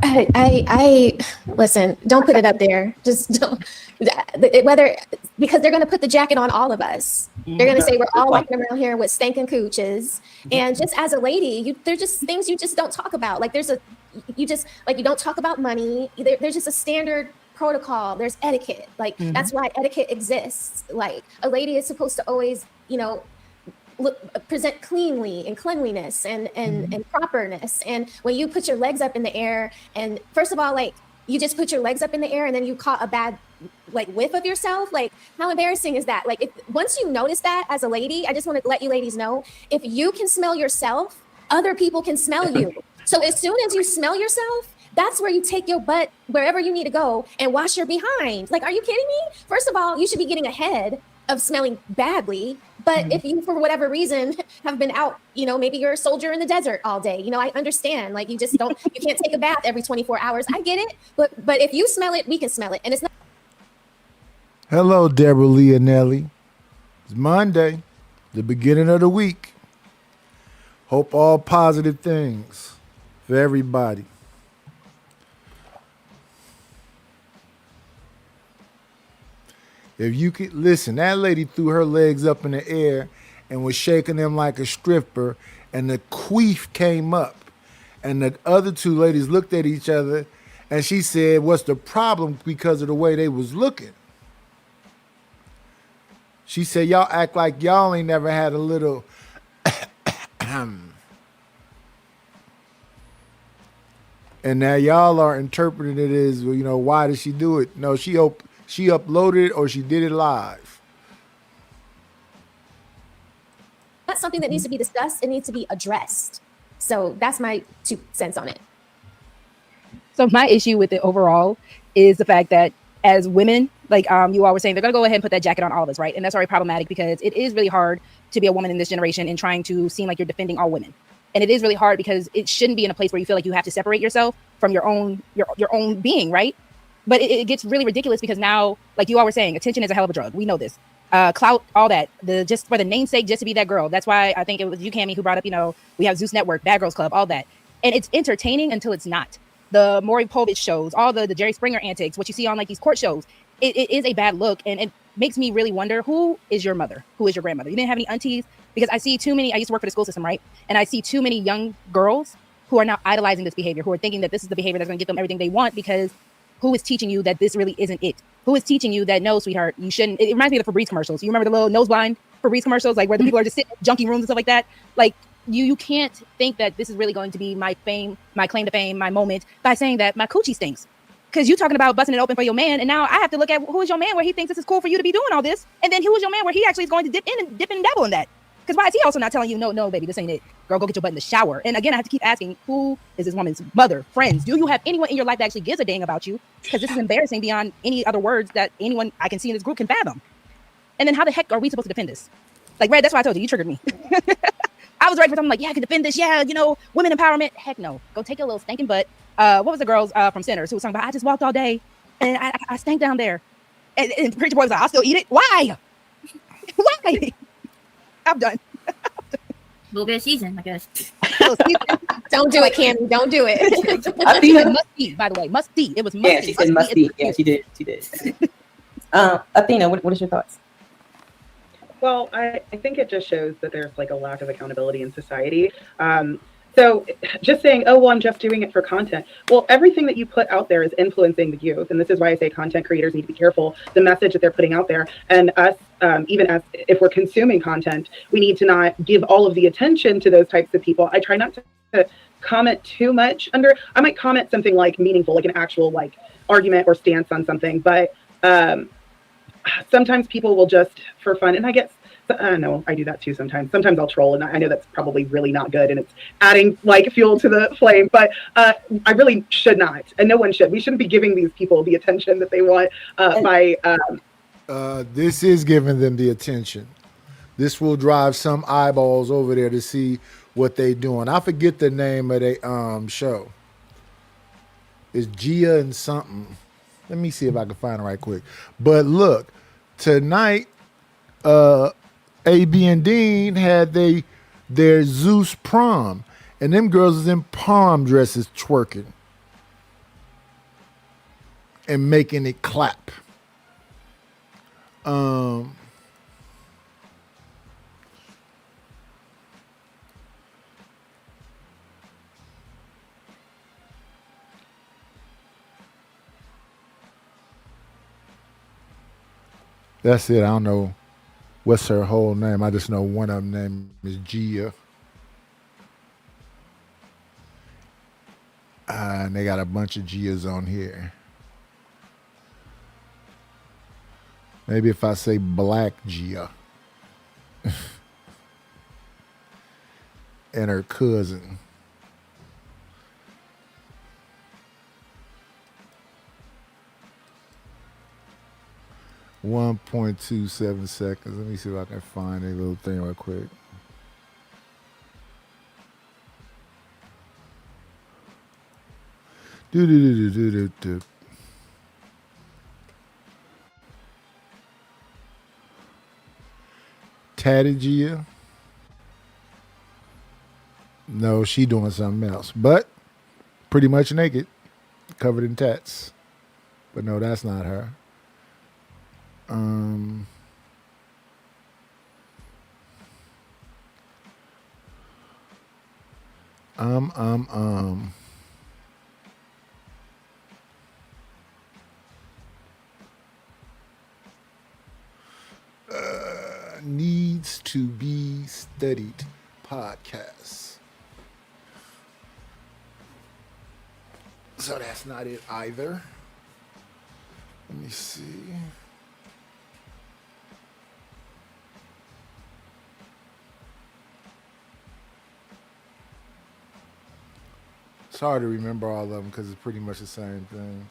I listen, don't put it up there. Just don't, because they're going to put the jacket on all of us. They're going to say we're all walking around here with stinking cooches. And just as a lady, there's just things you just don't talk about. Like you don't talk about money. There's just a standard protocol. There's etiquette. Like that's why etiquette exists. Like a lady is supposed to always, present cleanly and cleanliness and properness. And when you put your legs up in the air, and first of all, like you just put your legs up in the air and then you caught a bad whiff of yourself, like how embarrassing is that? Like once you notice that as a lady, I just want to let you ladies know, if you can smell yourself, other people can smell you. So as soon as you smell yourself, that's where you take your butt wherever you need to go and wash your behind. Like, are you kidding me? First of all, you should be getting ahead of smelling badly. But if you, for whatever reason, have been out, maybe you're a soldier in the desert all day. I understand. Like, you can't take a bath every 24 hours. I get it. But if you smell it, we can smell it. And it's not. Hello, Deborah Leonelli. It's Monday, the beginning of the week. Hope all positive things for everybody. If you could listen, that lady threw her legs up in the air and was shaking them like a stripper, and the queef came up. And the other two ladies looked at each other, and she said, "What's the problem?" Because of the way they was looking. She said, "Y'all act like y'all ain't never had a little and now y'all are interpreting it as, why did she do it? No, she uploaded it or she did it live. That's something that needs to be discussed. It needs to be addressed. So that's my 2 cents on it. So my issue with it overall is the fact that as women, like you all were saying, they're going to go ahead and put that jacket on all of us, right? And that's already problematic because it is really hard to be a woman in this generation and trying to seem like you're defending all women. And it is really hard because it shouldn't be in a place where you feel like you have to separate yourself from your own being, right? But it gets really ridiculous because now, like you all were saying, attention is a hell of a drug. We know this. Clout, all that. Just for the namesake, just to be that girl. That's why I think it was you, Cammie, who brought up, we have Zeus Network, Bad Girls Club, all that. And it's entertaining until it's not. The Maury Povich shows, all the Jerry Springer antics, what you see on like these court shows, it is a bad look. And it makes me really wonder, who is your mother? Who is your grandmother? You didn't have any aunties? Because I see too many, I used to work for the school system, right? And I see too many young girls who are now idolizing this behavior, who are thinking that this is the behavior that's going to get them everything they want, because who is teaching you that this really isn't it? Who is teaching you that, no, sweetheart, you shouldn't? It reminds me of the Febreze commercials. You remember the little nose blind Febreze commercials, like where the people are just sitting in junkie rooms and stuff like that? Like, you can't think that this is really going to be my fame, my claim to fame, my moment, by saying that my coochie stinks. Because you're talking about busting it open for your man, and now I have to look at who is your man where he thinks this is cool for you to be doing all this, and then who is your man where he actually is going to dip in and dabble in that? Because why is he also not telling you, no, baby, this ain't it. Girl, go get your butt in the shower. And again, I have to keep asking, who is this woman's mother, friends? Do you have anyone in your life that actually gives a dang about you? Because this is embarrassing beyond any other words that anyone I can see in this group can fathom. And then how the heck are we supposed to defend this? Like, Red, that's why I told you triggered me. I was ready for something like, yeah, I can defend this. Yeah, women empowerment. Heck no. Go take your little stinking butt. What was the girls from Sinners who was talking about, I just walked all day and I stank down there. And Preacher Boy was like, I'll still eat it. Why? Why? I'm done. A little bit of season, I guess. Don't do it, Cammie. Don't do it. Athena, musty, by the way. Musty. It was musty. Yeah, she said musty. Yeah, she did. Athena, what is your thoughts? Well, I think it just shows that there's like a lack of accountability in society. So just saying, oh, well, I'm just doing it for content. Well, everything that you put out there is influencing the youth. And this is why I say content creators need to be careful, the message that they're putting out there. And us, even as if we're consuming content, we need to not give all of the attention to those types of people. I try not to comment too much under, I might comment something like meaningful, like an actual like argument or stance on something. But sometimes people will just for fun, and I get I know I do that too sometimes. Sometimes I'll troll, and I know that's probably really not good, and it's adding like fuel to the flame. But I really should not, and no one should. We shouldn't be giving these people the attention that they want by. This is giving them the attention. This will drive some eyeballs over there to see what they doing. I forget the name of the show. It's Gia and something. Let me see if I can find it right quick. But look, tonight, AB and Dean had their Zeus prom, and them girls is in prom dresses twerking and making it clap. That's it. I don't know what's her whole name. I just know one of them name is Gia. And they got a bunch of Gias on here. Maybe if I say Black Gia. And her cousin. .27 seconds. Let me see if I can find a little thing real quick. Do. Tatty Gia. No, she doing something else. But pretty much naked. Covered in tats. But no, that's not her. Needs to be studied podcast. So that's not it either. Let me see. It's hard to remember all of them because it's pretty much the same thing.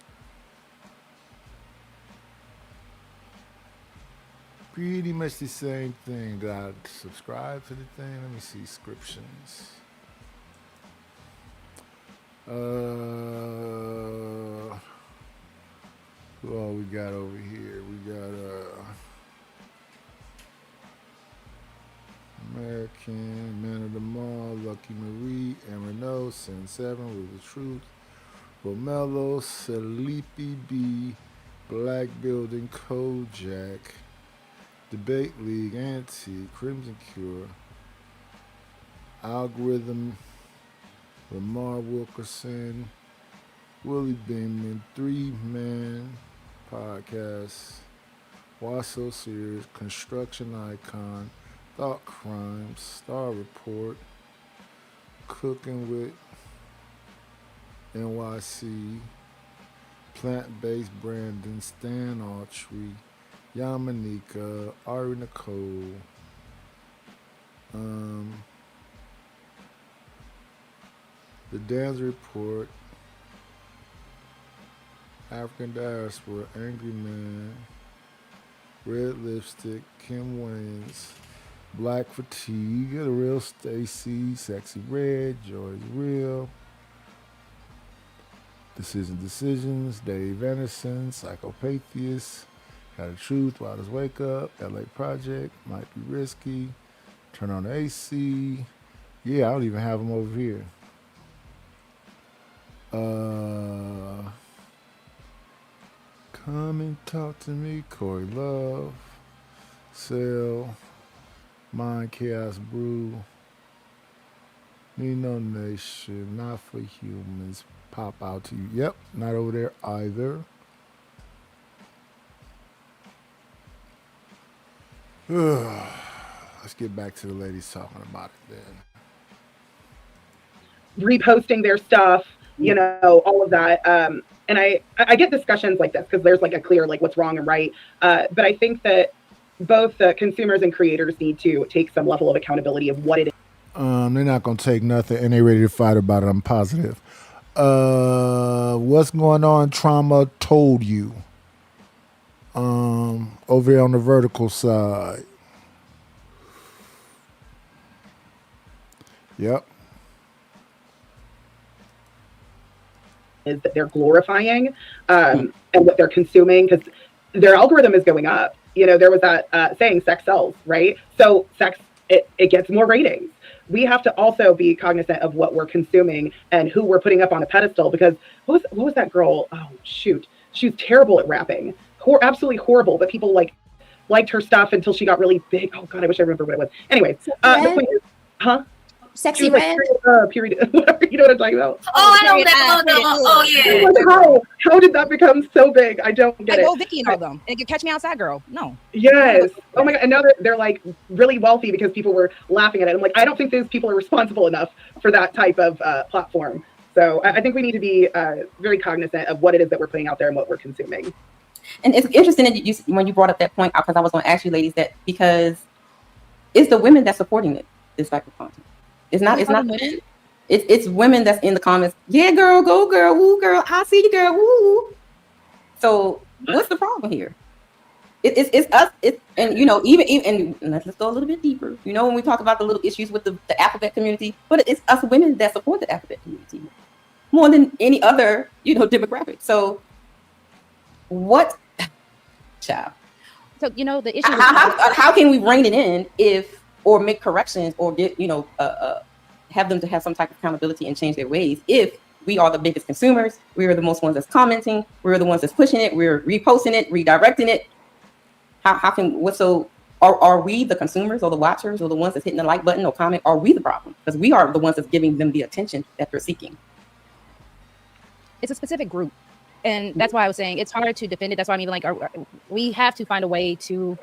Pretty much the same thing. Do I subscribe to the thing? Let me see. Descriptions. Who all we got over here? We got American, Man of the Mall, Lucky Marie, and Renault, Sin 7, Rule of Truth, Romelo, Sleepy B, Black Building, Kojak, Debate League, Anti, Crimson Cure, Algorithm, Lamar Wilkerson, Willie Beeman, 3-Man Podcast, Wasso Series, Construction Icon, Thought Crimes, Star Report, Cooking with NYC, Plant-Based Brandon, Stan Autry, Yamanika, Ari Nicole, The Dance Report, African Diaspora, Angry Man, Red Lipstick, Kim Wayans, Black Fatigue, The Real Stacy, Sexy Red, Joy's Real, Decisions, Dave Anderson, Psychopatheist, Got a Truth, Wildest Wake Up, LA Project, Might Be Risky, Turn on the AC. Yeah, I don't even have them over here. Come and Talk to Me, Corey Love, Cell, Mind Chaos Brew, Nino Nation, Not for Humans, Pop Out to You. Yep, not over there either. Let's get back to the ladies talking about it then. Reposting their stuff, you know, all of that. And I get discussions like this because there's like a clear, like what's wrong and right. But I think that both the consumers and creators need to take some level of accountability of what it is. They're not gonna take nothing, and they ready to fight about it. I'm positive. What's going on? Trauma told you. Over here on the vertical side. Yep. Is that they're glorifying and what they're consuming, because their algorithm is going up. You know, there was that saying, sex sells, right? So sex, it gets more ratings. We have to also be cognizant of what we're consuming and who we're putting up on a pedestal, because what was that girl? Oh, shoot. She was terrible at rapping. Absolutely horrible, but people liked her stuff until she got really big. Oh God, I wish I remember what it was. Anyway, the point is, huh? Sexy Red. Period. Whatever, you know what I'm talking about? Oh, I know that. Oh, yeah. How did that become so big? I don't get Like, it. oh, Vicky and all them. And Catch Me Outside Girl. No. Yes. Oh my God. And now they're like really wealthy because people were laughing at it. I'm like, I don't think those people are responsible enough for that type of platform. So I think we need to be very cognizant of what it is that we're putting out there and what we're consuming. And it's interesting that when you brought up that point, because I was going to ask you ladies that, because it's the women that's supporting this type of content. It's not women. It's women that's in the comments. Yeah, girl, go girl, woo girl, I see you, girl, woo. So what's the problem here? It's us. And you know, even and let's go a little bit deeper. You know, when we talk about the little issues with the alphabet community, but it's us women that support the alphabet community more than any other, you know, demographic. So what, child? So you know the issue. How can we rein it in or make corrections or get, you know, have them to have some type of accountability and change their ways if we are the biggest consumers, we are the most ones that's commenting, we're the ones that's pushing it, we're reposting it, redirecting it. Are we the consumers or the watchers or the ones that's hitting the like button or comment? Are we the problem? Because we are the ones that's giving them the attention that they're seeking. It's a specific group. And that's why I was saying it's hard to defend it. That's why I'm even like, we have to find a way to,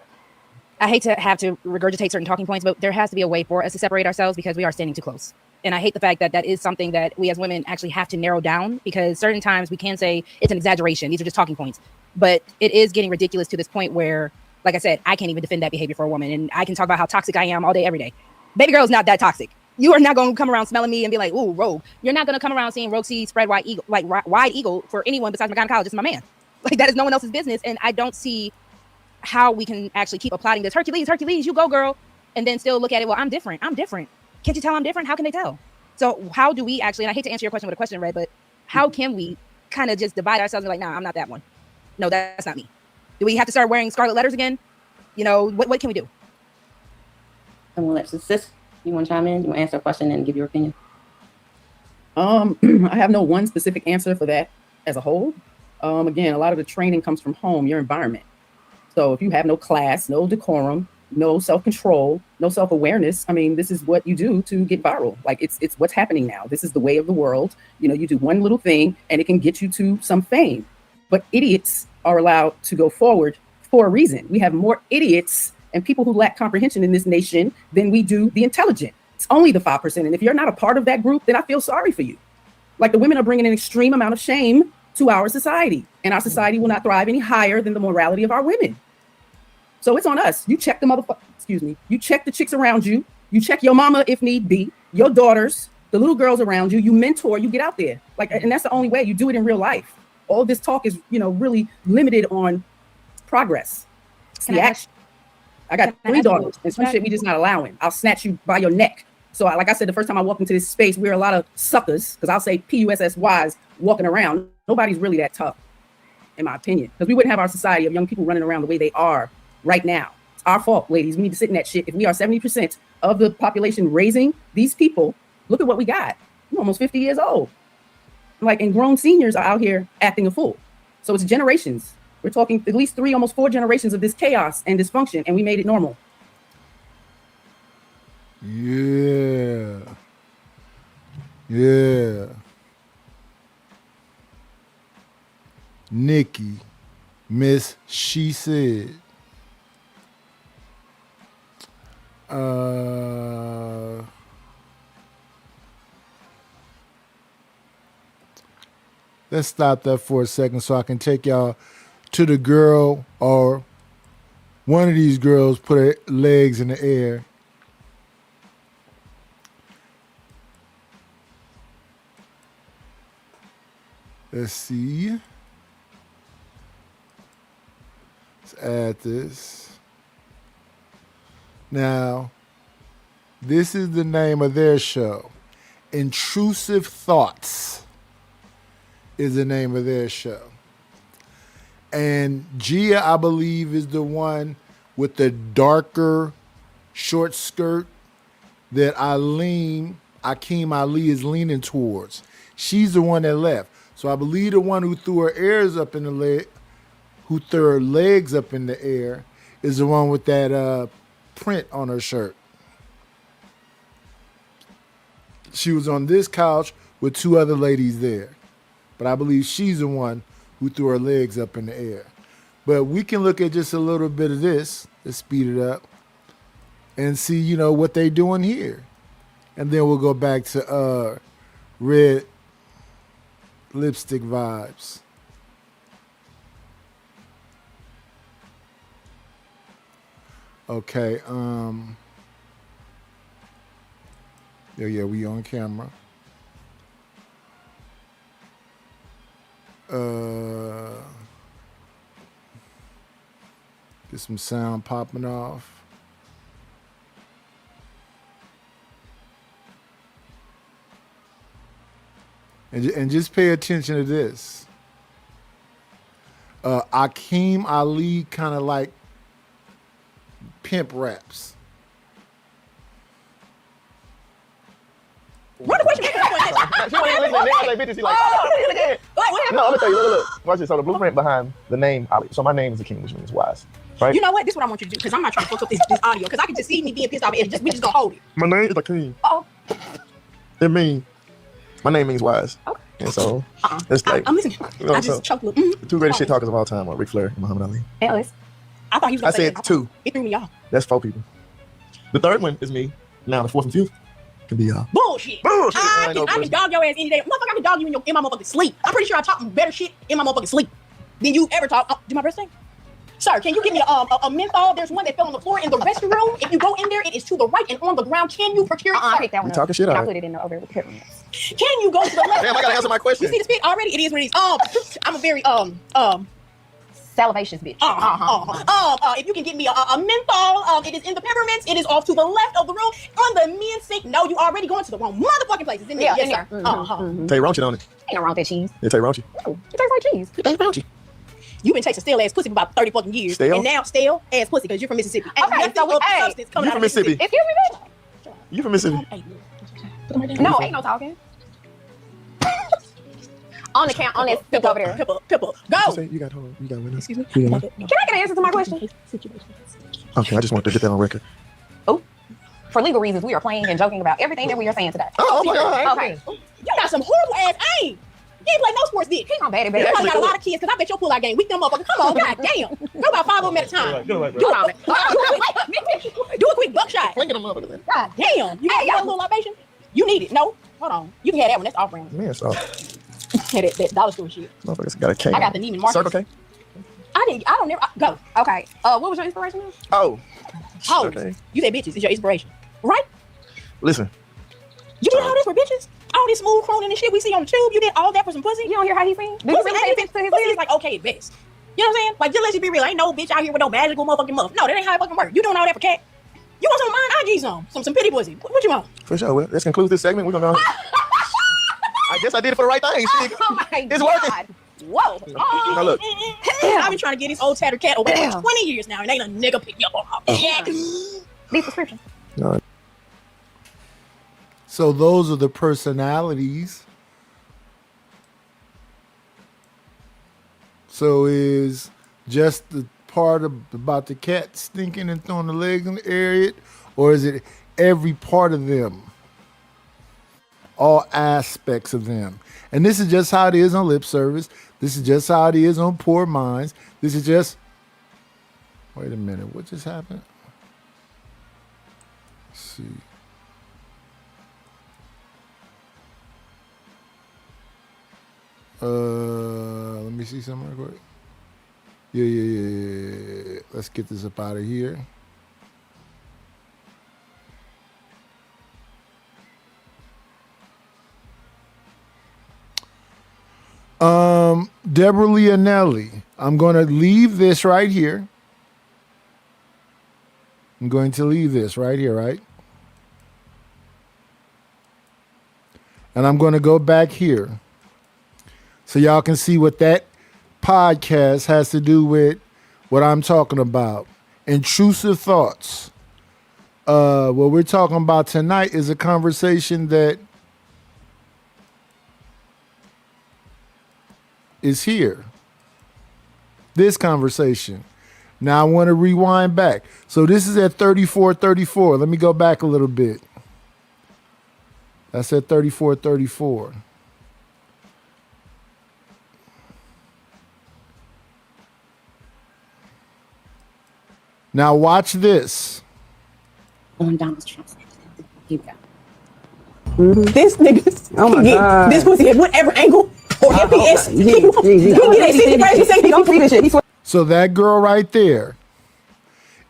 I hate to have to regurgitate certain talking points, but there has to be a way for us to separate ourselves because we are standing too close. And I hate the fact that that is something that we as women actually have to narrow down, because certain times we can say it's an exaggeration. These are just talking points, but it is getting ridiculous to this point where, like I said, I can't even defend that behavior for a woman. And I can talk about how toxic I am all day, every day. Baby girl is not that toxic. You are not going to come around smelling me and be like, ooh, Rogue. You're not going to come around seeing Rogue C spread wide eagle for anyone besides my gynecologist, my man. Like, that is no one else's business. And I don't see how we can actually keep applauding this. Hercules, you go, girl. And then still look at it, well, I'm different. Can't you tell I'm different? How can they tell? So how do we actually, and I hate to answer your question with a question, Red, but how can we kind of just divide ourselves and be like, nah, I'm not that one. No, that's not me. Do we have to start wearing scarlet letters again? You know, what can we do? I'm gonna let sis, you want to chime in? You want to answer a question and give your opinion? I have no one specific answer for that as a whole. Again, a lot of the training comes from home, your environment. So if you have no class, no decorum, no self-control, no self-awareness, I mean, this is what you do to get viral. Like, it's what's happening now. This is the way of the world. You know, you do one little thing and it can get you to some fame. But idiots are allowed to go forward for a reason. We have more idiots and people who lack comprehension in this nation than we do the intelligent. It's only the 5%. And if you're not a part of that group, then I feel sorry for you. Like, the women are bringing an extreme amount of shame to our society, and our society will not thrive any higher than the morality of our women. So it's on us. You check you check the chicks around you. You check your mama if need be, your daughters, the little girls around you. You mentor, you get out there. Like, and that's the only way you do it in real life. All this talk is, you know, really limited on progress. It's the action. I got 3 daughters, and some shit we just not allowing. I'll snatch you by your neck. So like I said, the first time I walked into this space, we're a lot of suckers, because I'll say PUSSYs walking around. Nobody's really that tough, in my opinion, because we wouldn't have our society of young people running around the way they are right now. It's our fault, ladies. We need to sit in that shit. If we are 70% of the population raising these people, look at what we got. We're almost 50 years old. Like, and grown seniors are out here acting a fool. So it's generations. We're talking at least 3, almost 4 generations of this chaos and dysfunction, and we made it normal. Yeah. Nikki, Miss She Said. Let's stop that for a second so I can take y'all to the girl or One of these girls put her legs in the air. Let's see. Let's add this. Now, this is the name of their show. Intrusive Thoughts is the name of their show. And Gia, I believe, is the one with the darker short skirt that Akeem Ali is leaning towards. She's the one that left. So I believe the one who threw her legs up in the air is the one with that print on her shirt. She was on this couch with two other ladies there. But I believe she's the one who threw her legs up in the air. But we can look at just a little bit of this. Let's speed it up and see, what they doing here. And then we'll go back to red lipstick vibes. Okay, yeah, we on camera. Get some sound popping off. And just pay attention to this. Akeem Ali kind of like pimp raps. What the question? She wasn't listening. They was like, bitches. She like, no, I'm gonna tell you. Look. Watch this. So the blueprint behind the name Ali. So my name is Akeem, which means wise, right? You know what? This is what I want you to do because I'm not trying to fuck up this audio because I can just see me being pissed off and we just gonna hold it. My name is Akeem. Oh. It means my name means wise. Okay. And so it's like I'm listening. You know, I just choked. the two greatest shit talkers of all time are Ric Flair and Muhammad Ali. Ellis. I thought he was. I said two. It threw me off. That's 4 people. The third one is me. Now the fourth and fifth can be y'all. Bullshit. I can dog your ass any day. Motherfucker, I can dog you in my motherfucking sleep. I'm pretty sure I talk better shit in my motherfucking sleep than you ever talk. Do my breast thing? Sir, can you give me a menthol? There's one that fell on the floor in the restroom. If you go in there, it is to the right and on the ground. Can you procure it? I picked that one You up. talking shit, And I alright. put it in the over with peppermints. Can you go to the left? Damn, I gotta answer my question. You see the spit already? It is what it is. I'm a very Salivacious bitch. If you can get me a menthol, it is in the peppermints. It is off to the left of the room on the men's sink. No, you already going to the wrong motherfucking place. It's in there. Yeah, Yes, in sir. there. Tay raunchy on it. Ain't no wrong with that cheese. Yeah, Tay raunchy. It tastes like cheese. It tastes raunchy. You've been chasing stale ass pussy for about 30 fucking years. Stale? And now stale ass pussy because you're from Mississippi. And Okay, nothing so of hey, substance coming You out from of Mississippi? Excuse me, bitch. You from Mississippi? No, ain't no talking. On the count, on that stick over there. Pippa, You go. say you got with us. Excuse me. You got Can I get an answer to my question? Okay, I just want to get that on record. For legal reasons, we are playing and joking about everything that we are saying today. Oh my God. Okay. You got some horrible ass aim. You ain't play no sports, bitch. Come on, baby, You baby. probably got a lot of kids because I bet your pull-out game weak them motherfuckers. Come on, god damn. Go about 5 of them at a time. Go right, Do a quick buckshot. Flinging them up again. God damn. You got a little libation? You need it. No. Hold on. You can have that one. That's off brand. Man, so Yeah, that dollar store shit. motherfuckers got a K. I got the Neiman Marcus. Circle K. I don't never go. Okay. What was your inspiration? Oh. Hoes. Okay. You said bitches is your inspiration. Right? Listen. You did all this for bitches? All this smooth crooning and shit we see on the tube, you did all that for some pussy? You don't hear how he sings? Do you Pussy really pay ain't attention to his pussy is lyrics? like okay at best. You know what I'm saying? Like, just let's just be real. Ain't no bitch out here with no magical motherfucking muff. No, that ain't how it fucking work. You doing all that for cat. You want some of mine? IG some pity pussy. What you want? For sure. Well, let's conclude this segment. We're gonna go. I guess I did it for the right thing. Shit. Oh my It's God. working. Whoa. Now look. I've been trying to get this old tattered cat away for 20 years now, and ain't a nigga pick me up on cat. These prescriptions. No. So those are the personalities. So is just the part about the cat stinking and throwing the legs in the air, or is it every part of them? All aspects of them. And this is just how it is on Lip Service. This is just how it is on Poor Minds. This is just... Wait a minute. What just happened? Let's see. Let me see something real quick. Yeah. let's get this up out of here. Deborah Leonelli, I'm going to leave this right here. I'm going to leave this right here, right? And I'm going to go back here so y'all can see what that podcast has to do with what I'm talking about. Intrusive thoughts. What we're talking about tonight is a conversation that is here. This conversation. Now I want to rewind back. So this is at 34:34. Let me go back a little bit. That's at 34:34. Now watch this. On Donald Trump. Keep going. This nigga, Oh my get God. this pussy at whatever angle or FPS. He get that 60 frames per second. Don't tweet this shit. So that girl right there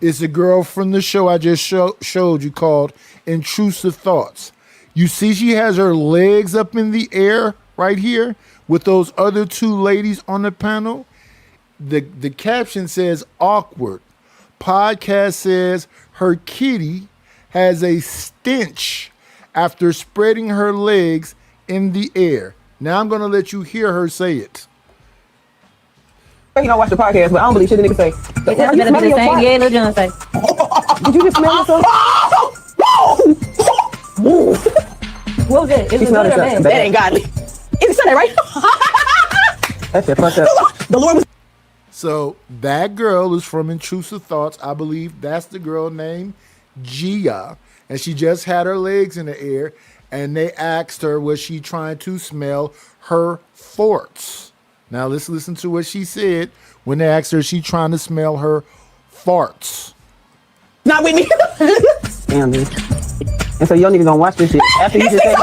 is the girl from the show I just showed you called Intrusive Thoughts. You see she has her legs up in the air right here with those other two ladies on the panel. The caption says awkward. Podcast says her kitty has a stench after spreading her legs in the air. Now I'm going to let you hear her say it. You don't watch the podcast, but I don't believe shit the nigga say. Yeah, Lil Jon say. Did you just smell yourself? What was it? Is it good or bad? That ain't godly. It's Sunday, right? That's it. Fucked up. The Lord was. So that girl is from Intrusive Thoughts. I believe that's the girl named Gia. And she just had her legs in the air. And they asked her, was she trying to smell her farts? Now let's listen to what she said when they asked her, is she trying to smell her farts? Not with me. Damn, dude. And so you don't even gonna watch this shit after you just said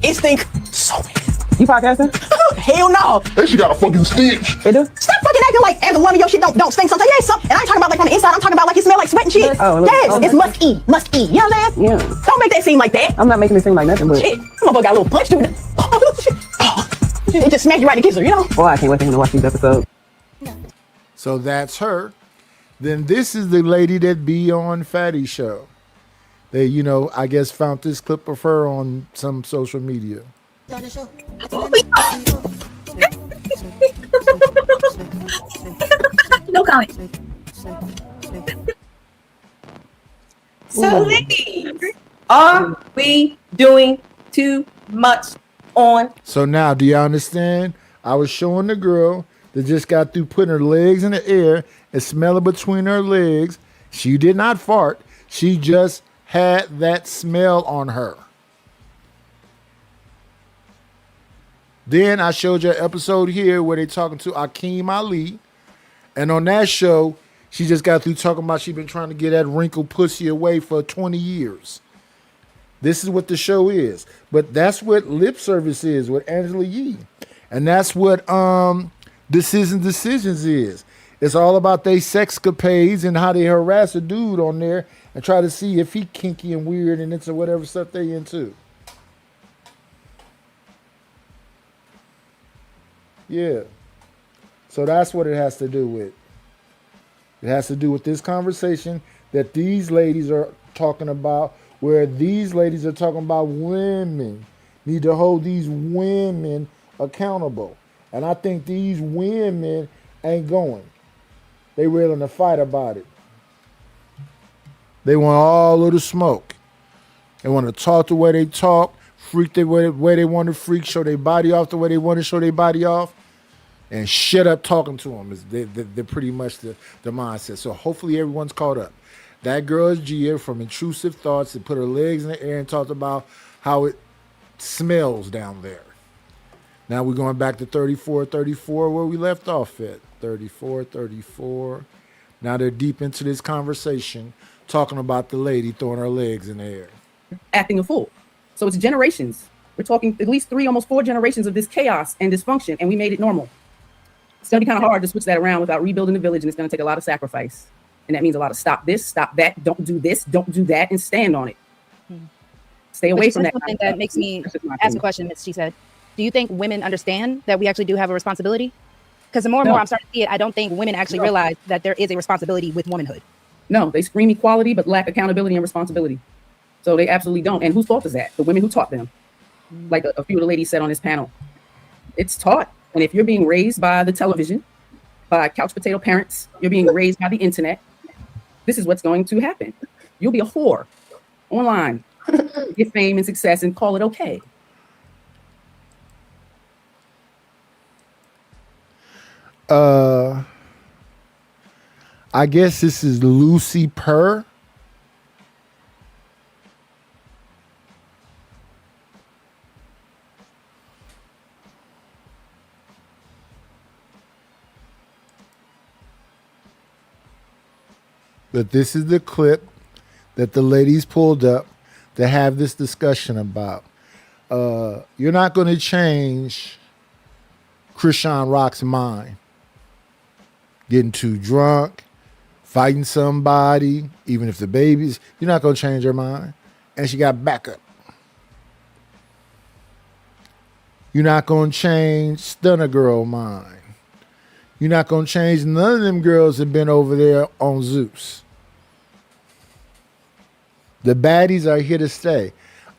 it stink so bad. You podcasting? Hell no. That shit got a fucking stench. It do? Stop fucking acting like every one of your shit don't stink sometimes. Yeah, some, and I ain't talking about like on the inside. I'm talking about like it smell like sweat and shit. Oh, yes, okay. it's must-eat. Must-eat. You know what I'm saying? Yeah. Don't make that seem like that. I'm not making it seem like nothing, but Shit. Motherfucker got a little punch to it. It just smacked you right in the kisser, you know? boy, I can't wait for him to watch these episodes. So that's her. Then this is the lady that be on Fatty Show. They, you know, I guess found this clip of her on some social media. No comment. So, ladies, are we doing too much on? So now, do y'all understand? I was showing the girl that just got through putting her legs in the air and smelling between her legs. She did not fart. She just had that smell on her. Then I showed you an episode here where they talking to Akeem Ali. And on that show, she just got through talking about she been trying to get that wrinkled pussy away for 20 years. This is what the show is. But that's what lip service is with Angela Yee. And that's what Decisions is. It's all about they sexcapades and how they harass a dude on there and try to see if he kinky and weird and into whatever stuff they into. Yeah. So that's what it has to do with. It has to do with this conversation that these ladies are talking about, where these ladies are talking about women need to hold these women accountable. And I think these women ain't going. They willing to fight about it. They want all of the smoke. They want to talk the way they talk, freak the way they want to freak, show their body off the way they want to show their body off, and shut up talking to them. They're pretty much the mindset. So hopefully everyone's caught up. That girl is Gia from Intrusive Thoughts that put her legs in the air and talked about how it smells down there. Now we're going back to 34 where we left off at. 34. Now they're deep into this conversation, talking about the lady throwing her legs in the air. Acting a fool. So it's generations. We're talking at least 3, almost 4 generations of this chaos and dysfunction, and we made it normal. It's going to be kind of hard to switch that around without rebuilding the village, and it's going to take a lot of sacrifice. And that means a lot of stop this, stop that, don't do this, don't do that, and stand on it. Stay away from that. Something that makes me ask a question, Miss. She said, do you think women understand that we actually do have a responsibility? Because the more and more I'm starting to see it, I don't think women actually realize that there is a responsibility with womanhood. No, they scream equality, but lack accountability and responsibility. So they absolutely don't. And whose fault is that? The women who taught them. Like a few of the ladies said on this panel. It's taught. And if you're being raised by the television, by couch potato parents, you're being raised by the internet, this is what's going to happen. You'll be a whore online, get fame and success and call it okay. I guess this is Lucy Purr. But this is the clip that the ladies pulled up to have this discussion about. You're not going to change Krishan Rock's mind. Getting too drunk, fighting somebody, even if the baby's, you're not going to change her mind. And she got backup. You're not going to change Stunner Girl mind. You're not going to change none of them girls that have been over there on Zeus. The baddies are here to stay.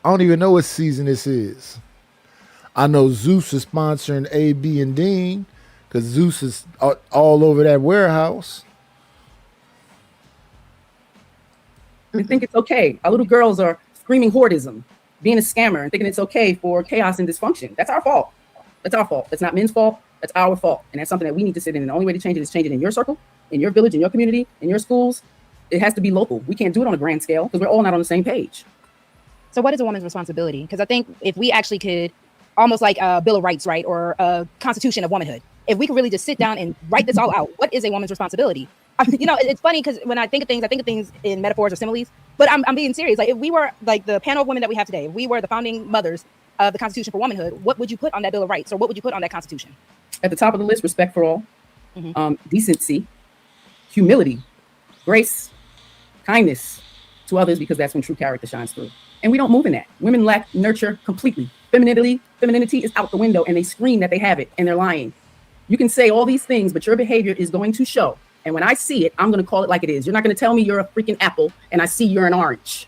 I don't even know what season this is. I know Zeus is sponsoring A.B. and Dean because Zeus is all over that warehouse. I think it's okay. Our little girls are screaming hoardism, being a scammer, and thinking it's okay for chaos and dysfunction. That's our fault. That's our fault. That's not men's fault. That's our fault. And that's something that we need to sit in. And the only way to change it is change it in your circle, in your village, in your community, in your schools. It has to be local. We can't do it on a grand scale because we're all not on the same page. So what is a woman's responsibility? Because I think if we actually could, almost like a Bill of Rights, right? Or a Constitution of womanhood, if we could really just sit down and write this all out, what is a woman's responsibility? I mean, it's funny because when I think of things in metaphors or similes, but I'm being serious. Like if we were like the panel of women that we have today, if we were the founding mothers of the Constitution for womanhood, what would you put on that Bill of Rights? Or what would you put on that Constitution? At the top of the list, respect for all, decency, humility, grace, kindness to others, because that's when true character shines through. And we don't move in that. Women lack nurture completely. Femininity is out the window, and they scream that they have it, and they're lying. You can say all these things, but your behavior is going to show. And when I see it, I'm going to call it like it is. You're not going to tell me you're a freaking apple, and I see you're an orange.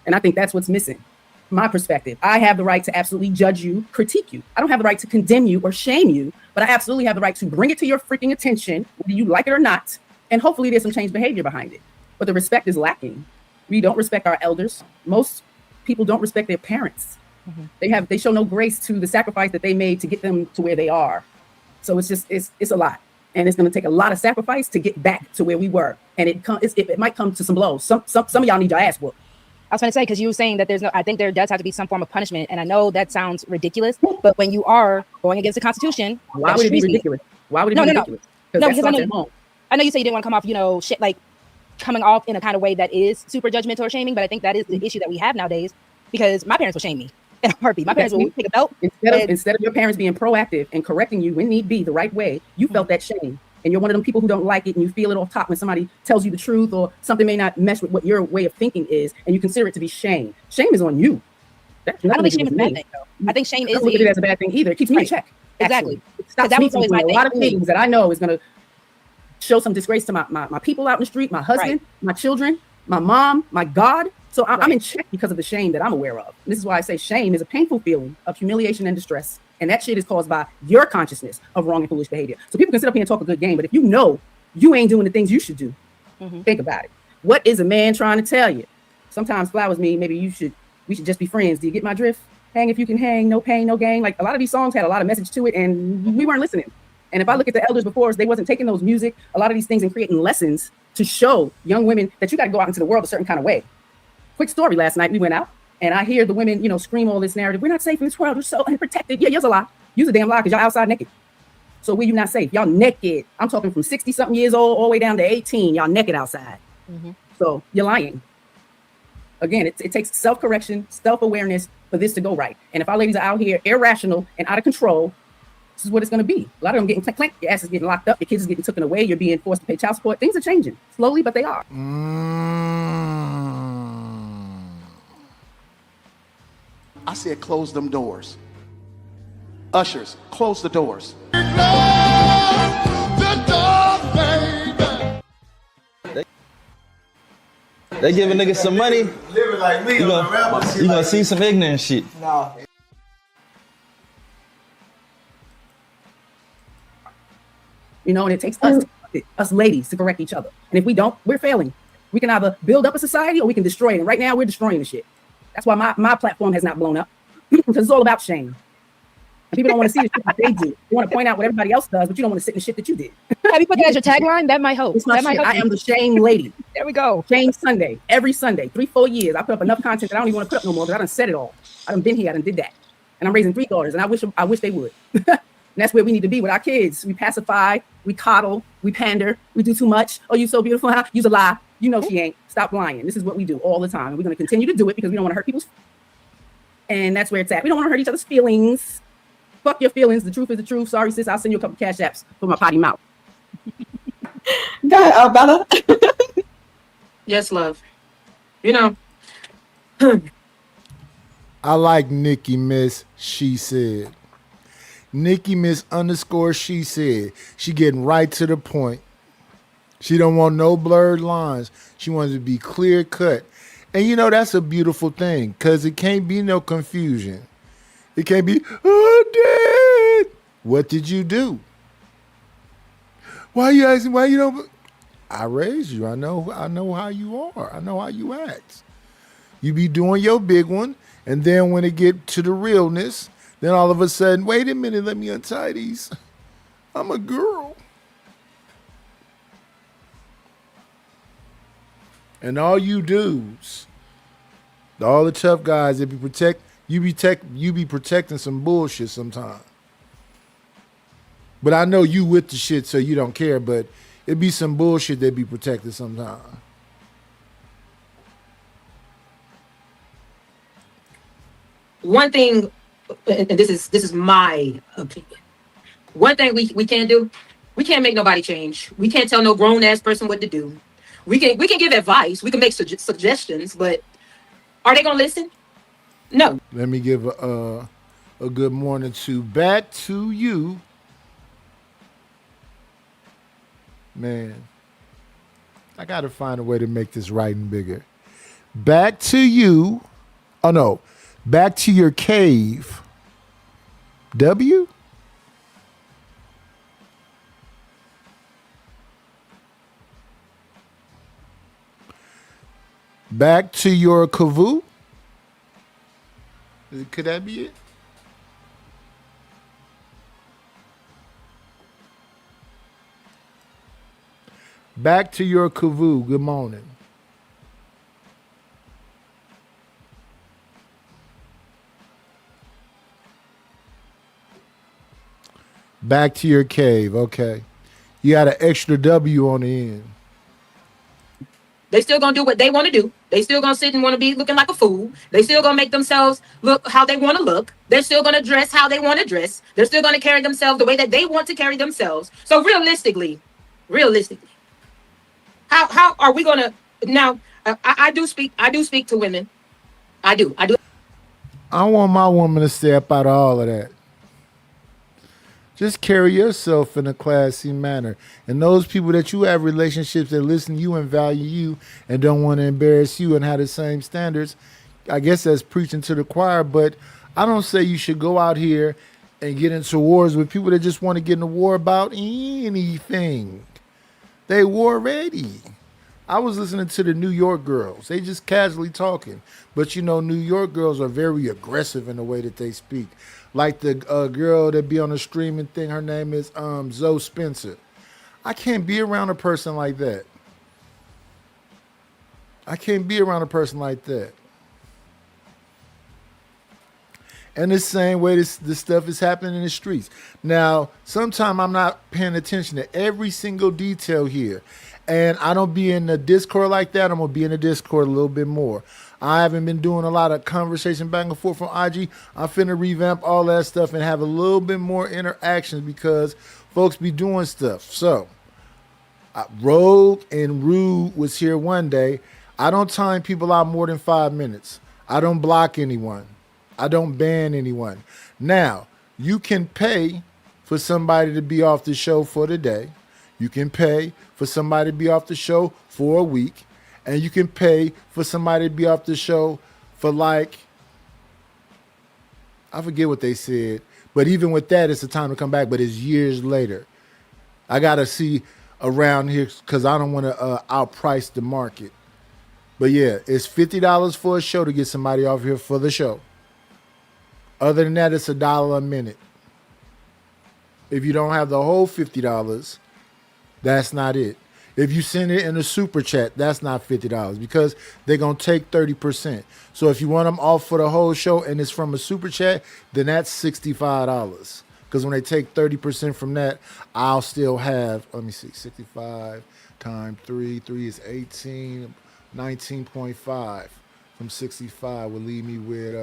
And I think that's what's missing. From my perspective, I have the right to absolutely judge you, critique you. I don't have the right to condemn you or shame you, but I absolutely have the right to bring it to your freaking attention, whether you like it or not. And hopefully there's some changed behavior behind it. But the respect is lacking. We don't respect our elders. Most people don't respect their parents. They show no grace to the sacrifice that they made to get them to where they are. So it's a lot. And it's going to take a lot of sacrifice to get back to where we were. And it might come to some blows. Some of y'all need your ass whooped. I was going to say, because you were saying that I think there does have to be some form of punishment. And I know that sounds ridiculous, but when you are going against the Constitution. Why would it be ridiculous? Why would it be ridiculous? Because I know you say you didn't want to come off, shit, like coming off in a kind of way that is super judgmental or shaming, but I think that is the issue that we have nowadays, because my parents will shame me in a heartbeat. My parents will pick a belt. Instead of your parents being proactive and correcting you when need be the right way, you felt that shame. And you're one of them people who don't like it, and you feel it off top when somebody tells you the truth or something may not mesh with what your way of thinking is, and you consider it to be shame. Shame is on you. I don't think shame is a bad thing, though. I think shame is. I don't look at it as a bad thing either. It keeps me in check. Exactly. It stops me from doing a lot of things that I know is going to show some disgrace to my people out in the street, my husband, my children, my mom, my God. So I'm in check because of the shame that I'm aware of. This is why I say shame is a painful feeling of humiliation and distress. And that shit is caused by your consciousness of wrong and foolish behavior. So people can sit up here and talk a good game, but if you know you ain't doing the things you should do, think about it. What is a man trying to tell you? Sometimes flowers mean maybe we should just be friends. Do you get my drift? Hang if you can hang, no pain, no gain. Like a lot of these songs had a lot of message to it, and we weren't listening. And if I look at the elders before us, they wasn't taking those music, a lot of these things, and creating lessons to show young women that you got to go out into the world a certain kind of way. Quick story, last night we went out, and I hear the women, scream all this narrative. We're not safe in this world. We're so unprotected. Yeah, you're a lie. You're a damn lie because y'all outside naked. So where you not safe? Y'all naked. I'm talking from 60-something years old all the way down to 18. Y'all naked outside. So you're lying. Again, it takes self-correction, self-awareness for this to go right. And if our ladies are out here irrational and out of control, This is what it's going to be. A lot of them getting clank, your ass is getting locked up, your kids is getting taken away, you're being forced to pay child support. Things are changing slowly, but they are. I said, close them doors. Ushers, close the doors. They give a nigga some money. Living like me, You gonna see some ignorant shit. No. You know, and it takes us ladies to correct each other. And if we don't, we're failing. We can either build up a society or we can destroy it. And right now we're destroying the shit. That's why my platform has not blown up. Because it's all about shame. And people don't want to see the shit that they do. They want to point out what everybody else does, but you don't want to sit in the shit that you did. Have you put that as your tagline? That might help. That might help I am the shame lady. There we go. Shame Sunday. Every Sunday. 3-4 years. I put up enough content that I don't even want to put up no more because I done said it all. I done been here. I done did that. And I'm raising 3 daughters, and I wish they would. And that's where we need to be with our kids. We pacify, we coddle, we pander, we do too much. Oh, you so beautiful, huh? You's a lie. You know she ain't. Stop lying. This is what we do all the time. And we're going to continue to do it because we don't want to hurt people's. And that's where it's at. We don't want to hurt each other's feelings. Fuck your feelings. The truth is the truth. Sorry, sis. I'll send you a couple cash apps for my potty mouth. Go ahead, Bella. Yes, love. You know. I like Nikki Miss She Said. Nikki Miss _ She Said. She getting right to the point. She don't want no blurred lines. She wants to be clear cut. And you know, that's a beautiful thing because it can't be no confusion. It can't be, oh, Dad, what did you do? Why you asking? Why you don't? I raised you. I know how you are. I know how you act. You be doing your big one, and then when it get to the realness, then all of a sudden, wait a minute, let me untie these. I'm a girl. And all you dudes, all the tough guys that you be protecting some bullshit sometimes. But I know you with the shit, so you don't care, but it be some bullshit that be protected sometimes. One thing, and this is my opinion. One thing we can't do, we can't make nobody change. We can't tell no grown ass person what to do. We can give advice. We can make suggestions, but are they gonna listen? No. Let me give a good morning to Back to You. Man, I got to find a way to make this writing bigger. Back to you. Oh, no. Back to your cave. W? Back to your kavoo. Could that be it? Back to your kavoo. Good morning. Back to your cave. Okay. You got an extra W on the end. They still gonna do what they want to do. They still gonna sit and want to be looking like a fool. They still gonna make themselves look how they want to look. They're still gonna dress how they want to dress. They're still gonna carry themselves the way that they want to carry themselves. So realistically, how are we gonna now? I do speak to women. I do. I want my woman to stay up out of all of that. Just carry yourself in a classy manner. And those people that you have relationships that listen to you and value you and don't want to embarrass you and have the same standards, I guess that's preaching to the choir. But I don't say you should go out here and get into wars with people that just want to get in a war about anything. They war ready. I was listening to the New York girls. They just casually talking. But you know, New York girls are very aggressive in the way that they speak. Like the girl that be on the streaming thing, her name is Zoe Spencer. I can't be around a person like that. I can't be around a person like that. And the same way this stuff is happening in the streets. Now, sometimes I'm not paying attention to every single detail here. And I don't be in the Discord like that. I'm going to be in the Discord a little bit more. I haven't been doing a lot of conversation back and forth on IG. I'm finna revamp all that stuff and have a little bit more interactions because folks be doing stuff. So, Rogue and Rude was here one day. I don't time people out more than 5 minutes. I don't block anyone. I don't ban anyone. Now, you can pay for somebody to be off the show for the day. You can pay for somebody to be off the show for a week. And you can pay for somebody to be off the show for like, I forget what they said. But even with that, it's a time to come back, but it's years later. I got to see around here because I don't want to outprice the market. But yeah, it's $50 for a show to get somebody off here for the show. Other than that, it's $1 a minute. If you don't have the whole $50, that's not it. If you send it in a super chat, that's not $50 because they're going to take 30%. So if you want them off for the whole show and it's from a super chat, then that's $65. Because when they take 30% from that, I'll still have, let me see, 65 times 3. 3 is 18, 19.5 from 65 will leave me with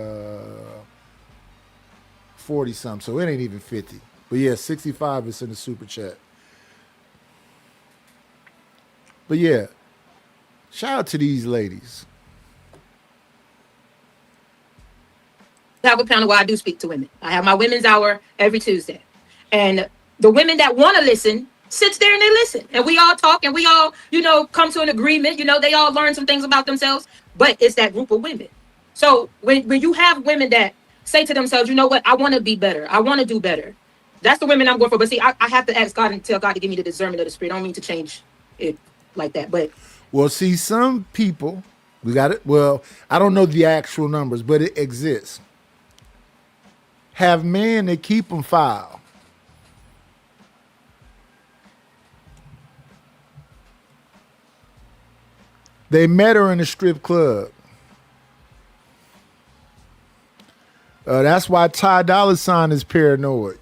40 something. So it ain't even 50. But yeah, 65 is in the super chat. But yeah, shout out to these ladies. I have a panel where I do speak to women. I have my women's hour every Tuesday. And the women that want to listen sits there and they listen. And we all talk and we all, come to an agreement. They all learn some things about themselves. But it's that group of women. So when you have women that say to themselves, you know what, I want to be better. I want to do better. That's the women I'm going for. But see, I have to ask God and tell God to give me the discernment of the spirit. I don't mean to change it like that. But well, see, some people, we got it. Well, I don't know the actual numbers, but it exists. Have men that keep them foul. They met her in a strip club. That's why Ty Dolla $ign is paranoid.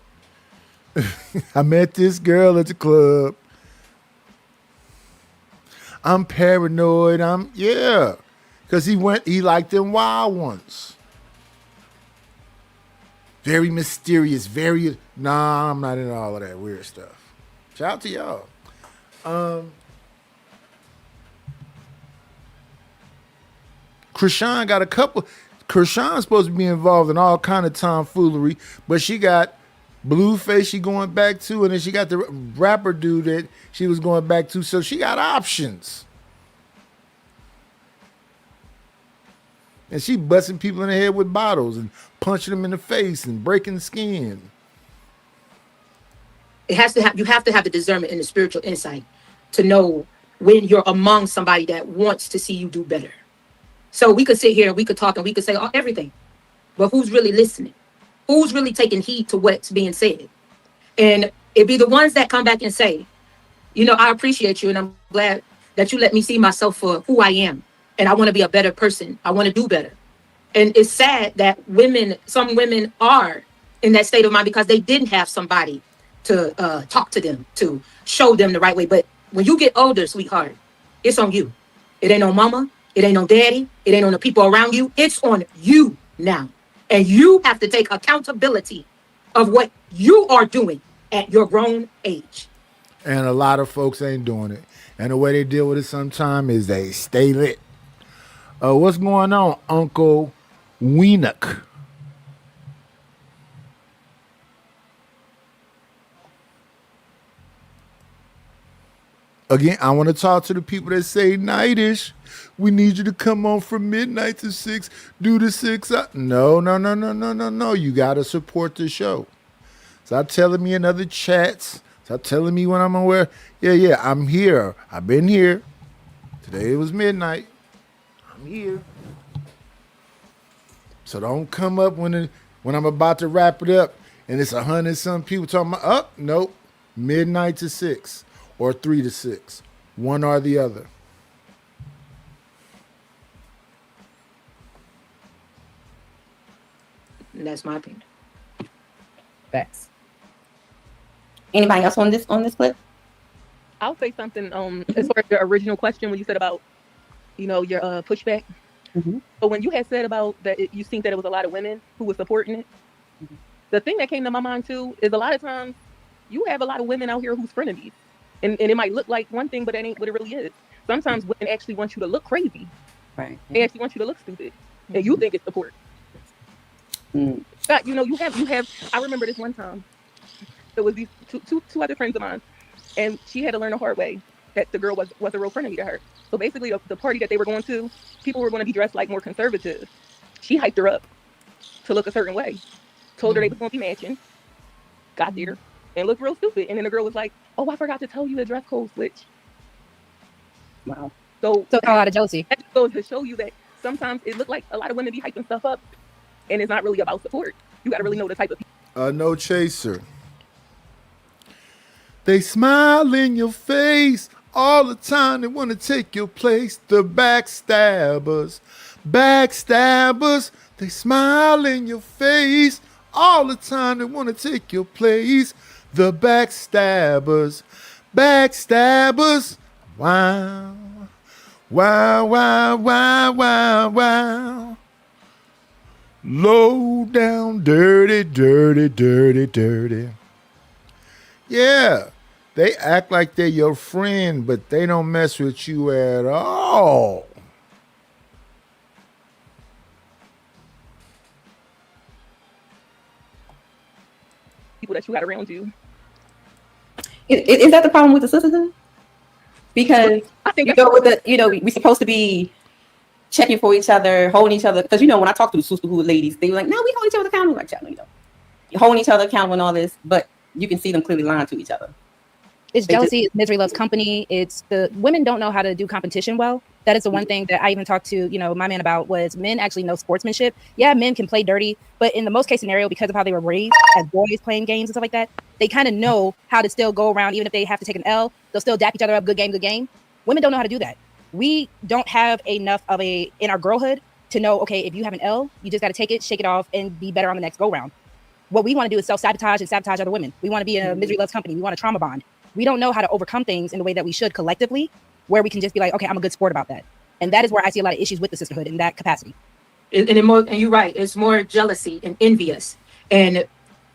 I met this girl at the club. I'm paranoid. Because he liked them wild ones. Very mysterious, nah, I'm not into all of that weird stuff. Shout out to y'all. Krishan got a couple. Krishan's supposed to be involved in all kind of tomfoolery, but she got Blueface she going back to, and then she got the rapper dude that she was going back to, so she got options. And she busting people in the head with bottles and punching them in the face and breaking skin. you have to have the discernment and the spiritual insight to know when you're among somebody that wants to see you do better. So we could sit here, we could talk, and we could say everything, but who's really listening? Who's really taking heed to what's being said? And it'd be the ones that come back and say, I appreciate you, and I'm glad that you let me see myself for who I am, and I want to be a better person. I want to do better. And it's sad that some women are in that state of mind because they didn't have somebody to talk to them, to show them the right way. But when you get older, sweetheart, it's on you. It ain't on mama. It ain't on daddy. It ain't on the people around you. It's on you now. And you have to take accountability of what you are doing at your grown age. And a lot of folks ain't doing it. And the way they deal with it sometimes is they stay lit. What's going on, Uncle Wienuck? Again, I want to talk to the people that say nightish. We need you to come on from midnight to 6. Do the 6. No. You got to support the show. Stop telling me in other chats. Stop telling me when I'm aware. Yeah, I'm here. I've been here. Today it was midnight. I'm here. So don't come up when I'm about to wrap it up and it's 100-some people talking about, nope, midnight to 6 or 3 to 6, one or the other. And that's my opinion. Facts. Anybody else on this clip? I'll say something as far as your original question when you said about, your pushback. But when you had said about that, you think that it was a lot of women who were supporting it. The thing that came to my mind too is a lot of times you have a lot of women out here who's frenemies, and it might look like one thing, but that ain't what it really is. Sometimes women actually want you to look crazy. Right. They actually want you to look stupid, and you think it's support. But you have. I remember this one time. There was these two other friends of mine, and she had to learn the hard way that the girl was a real frenemy to her. So basically, the party that they were going to, people were going to be dressed like more conservative. She hyped her up to look a certain way. Told her they was going to be matching. Got there and looked real stupid. And then the girl was like, "Oh, I forgot to tell you the dress code switch." Wow. So it's a lot of jealousy. That just goes to show you that sometimes it looked like a lot of women be hyping stuff up, and it's not really about support. You got to really know the type of people. No chaser. They smile in your face all the time. They want to take your place. The backstabbers. Backstabbers. They smile in your face all the time. They want to take your place. The backstabbers. Backstabbers. Wow. Wow, wow, wow, wow, wow. Low down, dirty, dirty, dirty, dirty. Yeah, they act like they're your friend, but they don't mess with you at all. People that you got around you. Is that the problem with the sisterhood? Because I think we're supposed to be checking for each other, holding each other. Because when I talk to the sisterhood ladies, they were like, "No, we hold each other accountable." Like, you're holding each other accountable and all this, but you can see them clearly lying to each other. It's jealousy. It's misery loves company. It's the women don't know how to do competition well. That is the one thing that I even talked to, my man about was men actually know sportsmanship. Yeah, men can play dirty, but in the most case scenario, because of how they were raised as boys playing games and stuff like that, they kind of know how to still go around. Even if they have to take an L, they'll still dap each other up. Good game, good game. Women don't know how to do that. We don't have enough of in our girlhood to know, okay, if you have an L, you just got to take it, shake it off, and be better on the next go round. What we want to do is self-sabotage and sabotage other women. We want to be in a misery loves company. We want a trauma bond. We don't know how to overcome things in the way that we should collectively, where we can just be like, okay, I'm a good sport about that. And that is where I see a lot of issues with the sisterhood in that capacity. And you're right, it's more jealousy and envious. And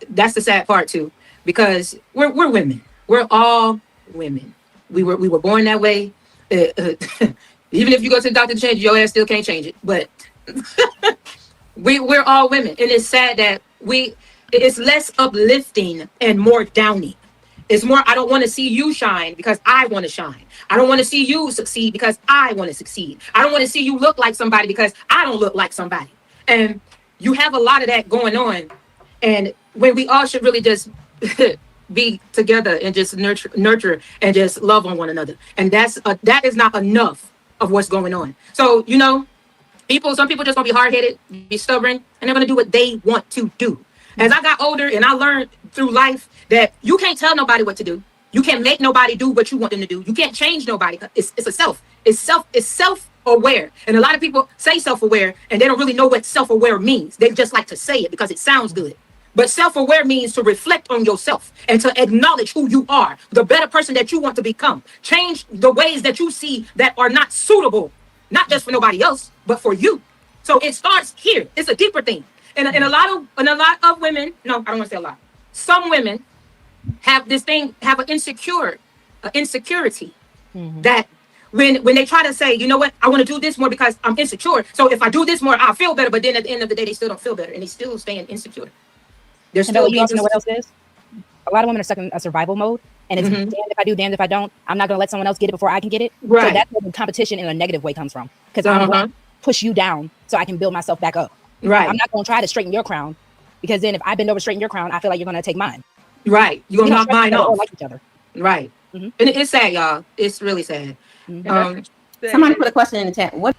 that's the sad part too, because we're women. We're all women. We were born that way. Even if you go to the doctor to change it, your ass still can't change it. But we're all women. And it's sad that it's less uplifting and more downy. It's more, I don't want to see you shine because I want to shine. I don't want to see you succeed because I want to succeed. I don't want to see you look like somebody because I don't look like somebody. And you have a lot of that going on. And when we all should really just be together and just nurture and just love on one another. And that is not enough of what's going on. So, some people just gonna be hard-headed, be stubborn, and they're gonna do what they want to do. As I got older and I learned through life that you can't tell nobody what to do. You can't make nobody do what you want them to do. You can't change nobody. It's self-aware. And a lot of people say self-aware and they don't really know what self-aware means. They just like to say it because it sounds good. But self-aware means to reflect on yourself and to acknowledge who you are, the better person that you want to become. Change the ways that you see that are not suitable, not just for nobody else, but for you. So it starts here. It's a deeper thing. And a lot of women, no, I don't want to say a lot. Some women have an insecurity that when they try to say, you know what, I want to do this more because I'm insecure. So if I do this more, I'll feel better. But then at the end of the day, they still don't feel better and they still staying insecure. They're still you also know what else is? A lot of women are stuck in a survival mode. And it's damned if I do, damned if I don't. I'm not going to let someone else get it before I can get it. Right. So that's where the competition in a negative way comes from. Because I'm going to push you down so I can build myself back up. Right. I'm not going to try to straighten your crown because then if I bend over to straighten your crown, I feel like you're going to take mine. Right. You're going to knock mine off. Like each other. Right. And it's sad, y'all. It's really sad. Somebody put a question in the chat. What?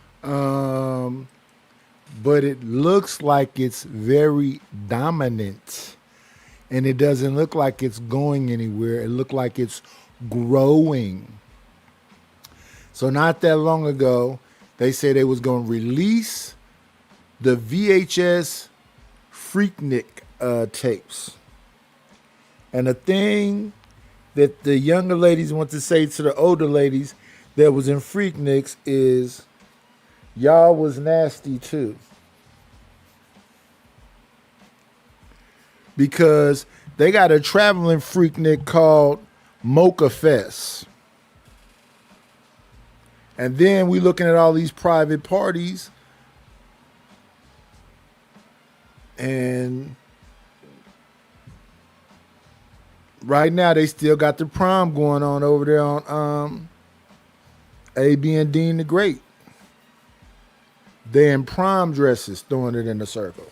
But it looks like it's very dominant. And it doesn't look like it's going anywhere. It looked like it's growing. So not that long ago, they said they was going to release the VHS Freaknik tapes. And the thing that the younger ladies want to say to the older ladies that was in Freakniks is, y'all was nasty too. Because they got a traveling freaknik called Mocha Fest. And then we looking at all these private parties. And right now they still got the prom going on over there on AB and Dean the Great. They in prom dresses throwing it in a circle.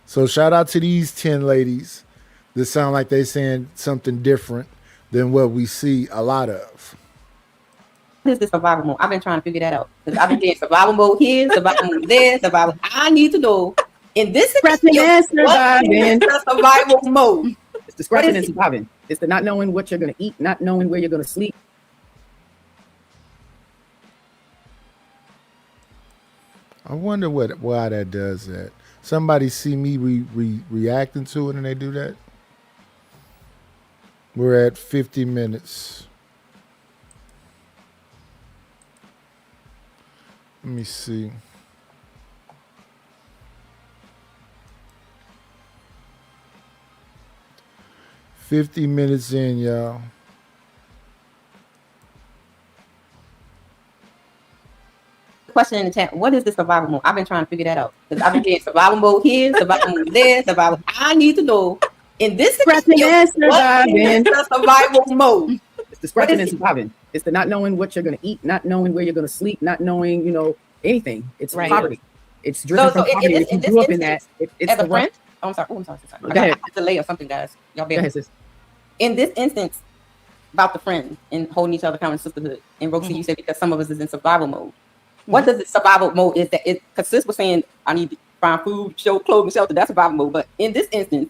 So shout out to these 10 ladies that sound like they saying something different than what we see a lot of. What is the survival mode? I've been trying to figure that out. Because I've been getting survival mode here, survival mode there, survival. I need to know in this Scratching and surviving. What is the survival mode? It's the scratching and surviving. It's the not knowing what you're going to eat, not knowing where you're going to sleep. I wonder why that does that. Somebody see me reacting to it and they do that. We're at 50 minutes. Let me see. $50 minutes in, y'all. Question in the chat: what is the survival mode? I've been trying to figure that out because I've been getting survival mode here, survival mode there, survival. I need to know in this Scratching and surviving. What is the survival mode? It's the scratching and surviving. It's the not knowing what you're going to eat, not knowing where you're going to sleep, not knowing, anything. It's poverty. It's driven from poverty. If you grew up in that, it's as a the friend. Oh, I'm sorry. I got a delay or something, guys. Y'all bear with me. In this instance, about the friend and holding each other accountable in sisterhood. And Roxy, you said because some of us is in survival mode. What does the survival mode is that? Because Sis was saying I need to find food, clothing, shelter. That's survival mode. But in this instance,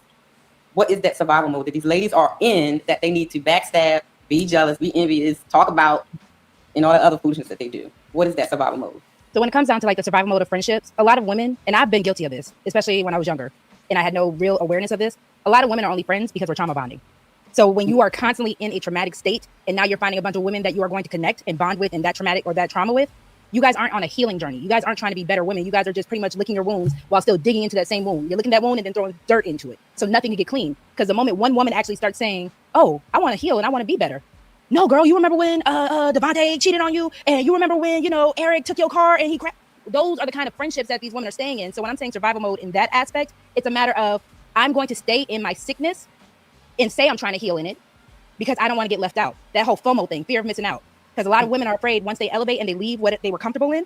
what is that survival mode that these ladies are in that they need to backstab, be jealous, be envious, talk about, and all the other foolishness that they do? What is that survival mode? So when it comes down to like the survival mode of friendships, a lot of women, and I've been guilty of this, especially when I was younger, and I had no real awareness of this. A lot of women are only friends because we're trauma bonding. So when you are constantly in a traumatic state, and now you're finding a bunch of women that you are going to connect and bond with in that traumatic or that trauma with, you guys aren't on a healing journey. You guys aren't trying to be better women. You guys are just pretty much licking your wounds while still digging into that same wound. You're licking that wound and then throwing dirt into it. So nothing can get clean. Because the moment one woman actually starts saying, oh, I want to heal and I want to be better. No, girl, you remember when Devontae cheated on you? And you remember when, Eric took your car and he crashed? Those are the kind of friendships that these women are staying in. So when I'm saying survival mode in that aspect, it's a matter of I'm going to stay in my sickness and say I'm trying to heal in it because I don't want to get left out. That whole FOMO thing, fear of missing out. Because a lot of women are afraid once they elevate and they leave what they were comfortable in,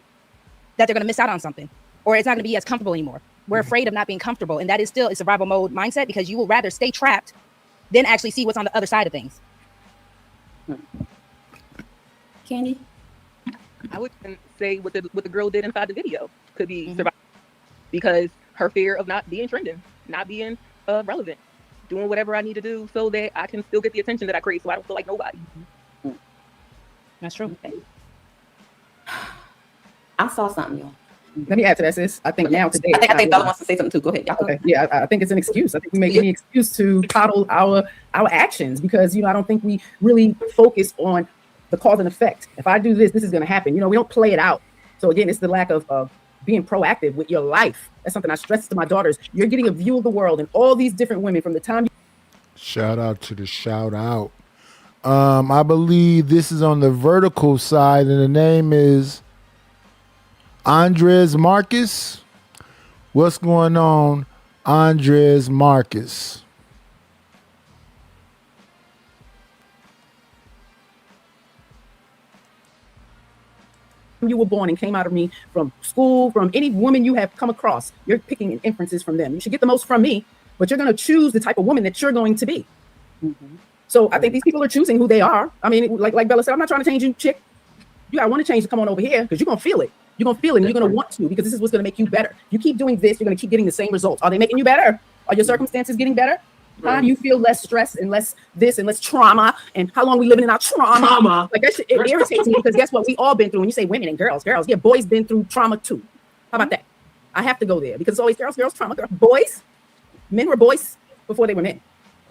that they're going to miss out on something or it's not going to be as comfortable anymore. We're afraid of not being comfortable. And that is still a survival mode mindset because you will rather stay trapped than actually see what's on the other side of things. Candy? I would say what the girl did inside the video could be survival because her fear of not being trending, not being relevant, doing whatever I need to do so that I can still get the attention that I crave so I don't feel like nobody. That's true. Okay. I saw something, y'all. Let me add to that, sis. I think now today. I think Bella wants to say something too. Go ahead. Okay. Yeah, I think it's an excuse. I think we make any excuse to coddle our actions because I don't think we really focus on the cause and effect. If I do this, this is going to happen. We don't play it out. So again, it's the lack of being proactive with your life. That's something I stress to my daughters. You're getting a view of the world and all these different women from the time. Shout out to the shout out. I believe this is on the vertical side, and the name is Andres Marcus. What's going on, Andres Marcus? You were born and came out of me from school, from any woman you have come across. You're picking inferences from them. You should get the most from me, but you're going to choose the type of woman that you're going to be. Mm-hmm. So I think these people are choosing who they are. I mean, like Bella said, I'm not trying to change you, chick. You got to want to change to come on over here because you're going to feel it. You're going to feel it and you're going to want to because this is what's going to make you better. You keep doing this, you're going to keep getting the same results. Are they making you better? Are your circumstances getting better? Right. You feel less stress and less this and less trauma. And how long we living in our trauma? Like that shit, it irritates me because guess what? We all been through. When you say women and girls, yeah, boys been through trauma too. How about that? I have to go there because it's always girls, trauma, girls. Boys, men were boys before they were men.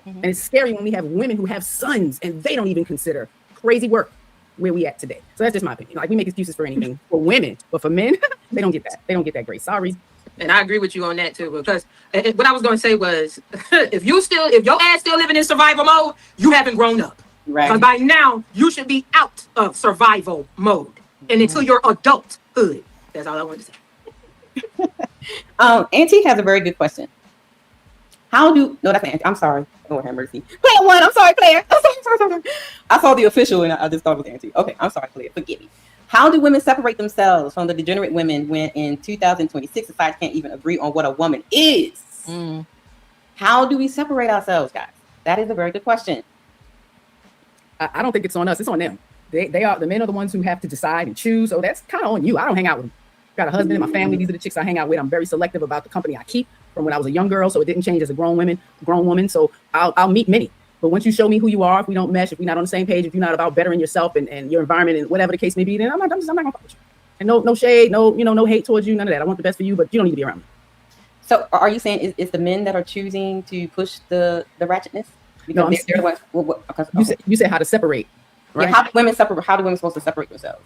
Mm-hmm. And it's scary when we have women who have sons and they don't even consider crazy work where we at today. So that's just my opinion. Like, we make excuses for anything for women, but for men, they don't get that. They don't get that grace. Sorry. And I agree with you on that too, because what I was going to say was, if your ass still living in survival mode, you haven't grown up. Right. Because by now you should be out of survival mode and into your adulthood. That's all I wanted to say. Auntie has a very good question. No, that's Auntie. I'm sorry. Lord have mercy. Player one. I'm sorry, Claire. Sorry. I saw the official and I just thought it was Auntie. Okay, I'm sorry, Claire. Forgive me. How do women separate themselves from the degenerate women when in 2026 society can't even agree on what a woman is? How do we separate ourselves, guys? That is a very good question. I don't think it's on us. It's on them. They are, the men are the ones who have to decide and choose. So that's kind of on you. I don't hang out with them. Got a husband and my family. These are the chicks I hang out with. I'm very selective about the company I keep from when I was a young girl. So it didn't change as a grown woman. So I'll meet many. But once you show me who you are, if we don't mesh, if we're not on the same page, if you're not about bettering yourself and your environment and whatever the case may be, then I'm not gonna fuck with you. And no shade, no hate towards you, none of that. I want the best for you, but you don't need to be around me. So are you saying it's the men that are choosing to push the ratchetness? Because No, they're the ones. You said how to separate, right? Yeah, how do women supposed to separate themselves?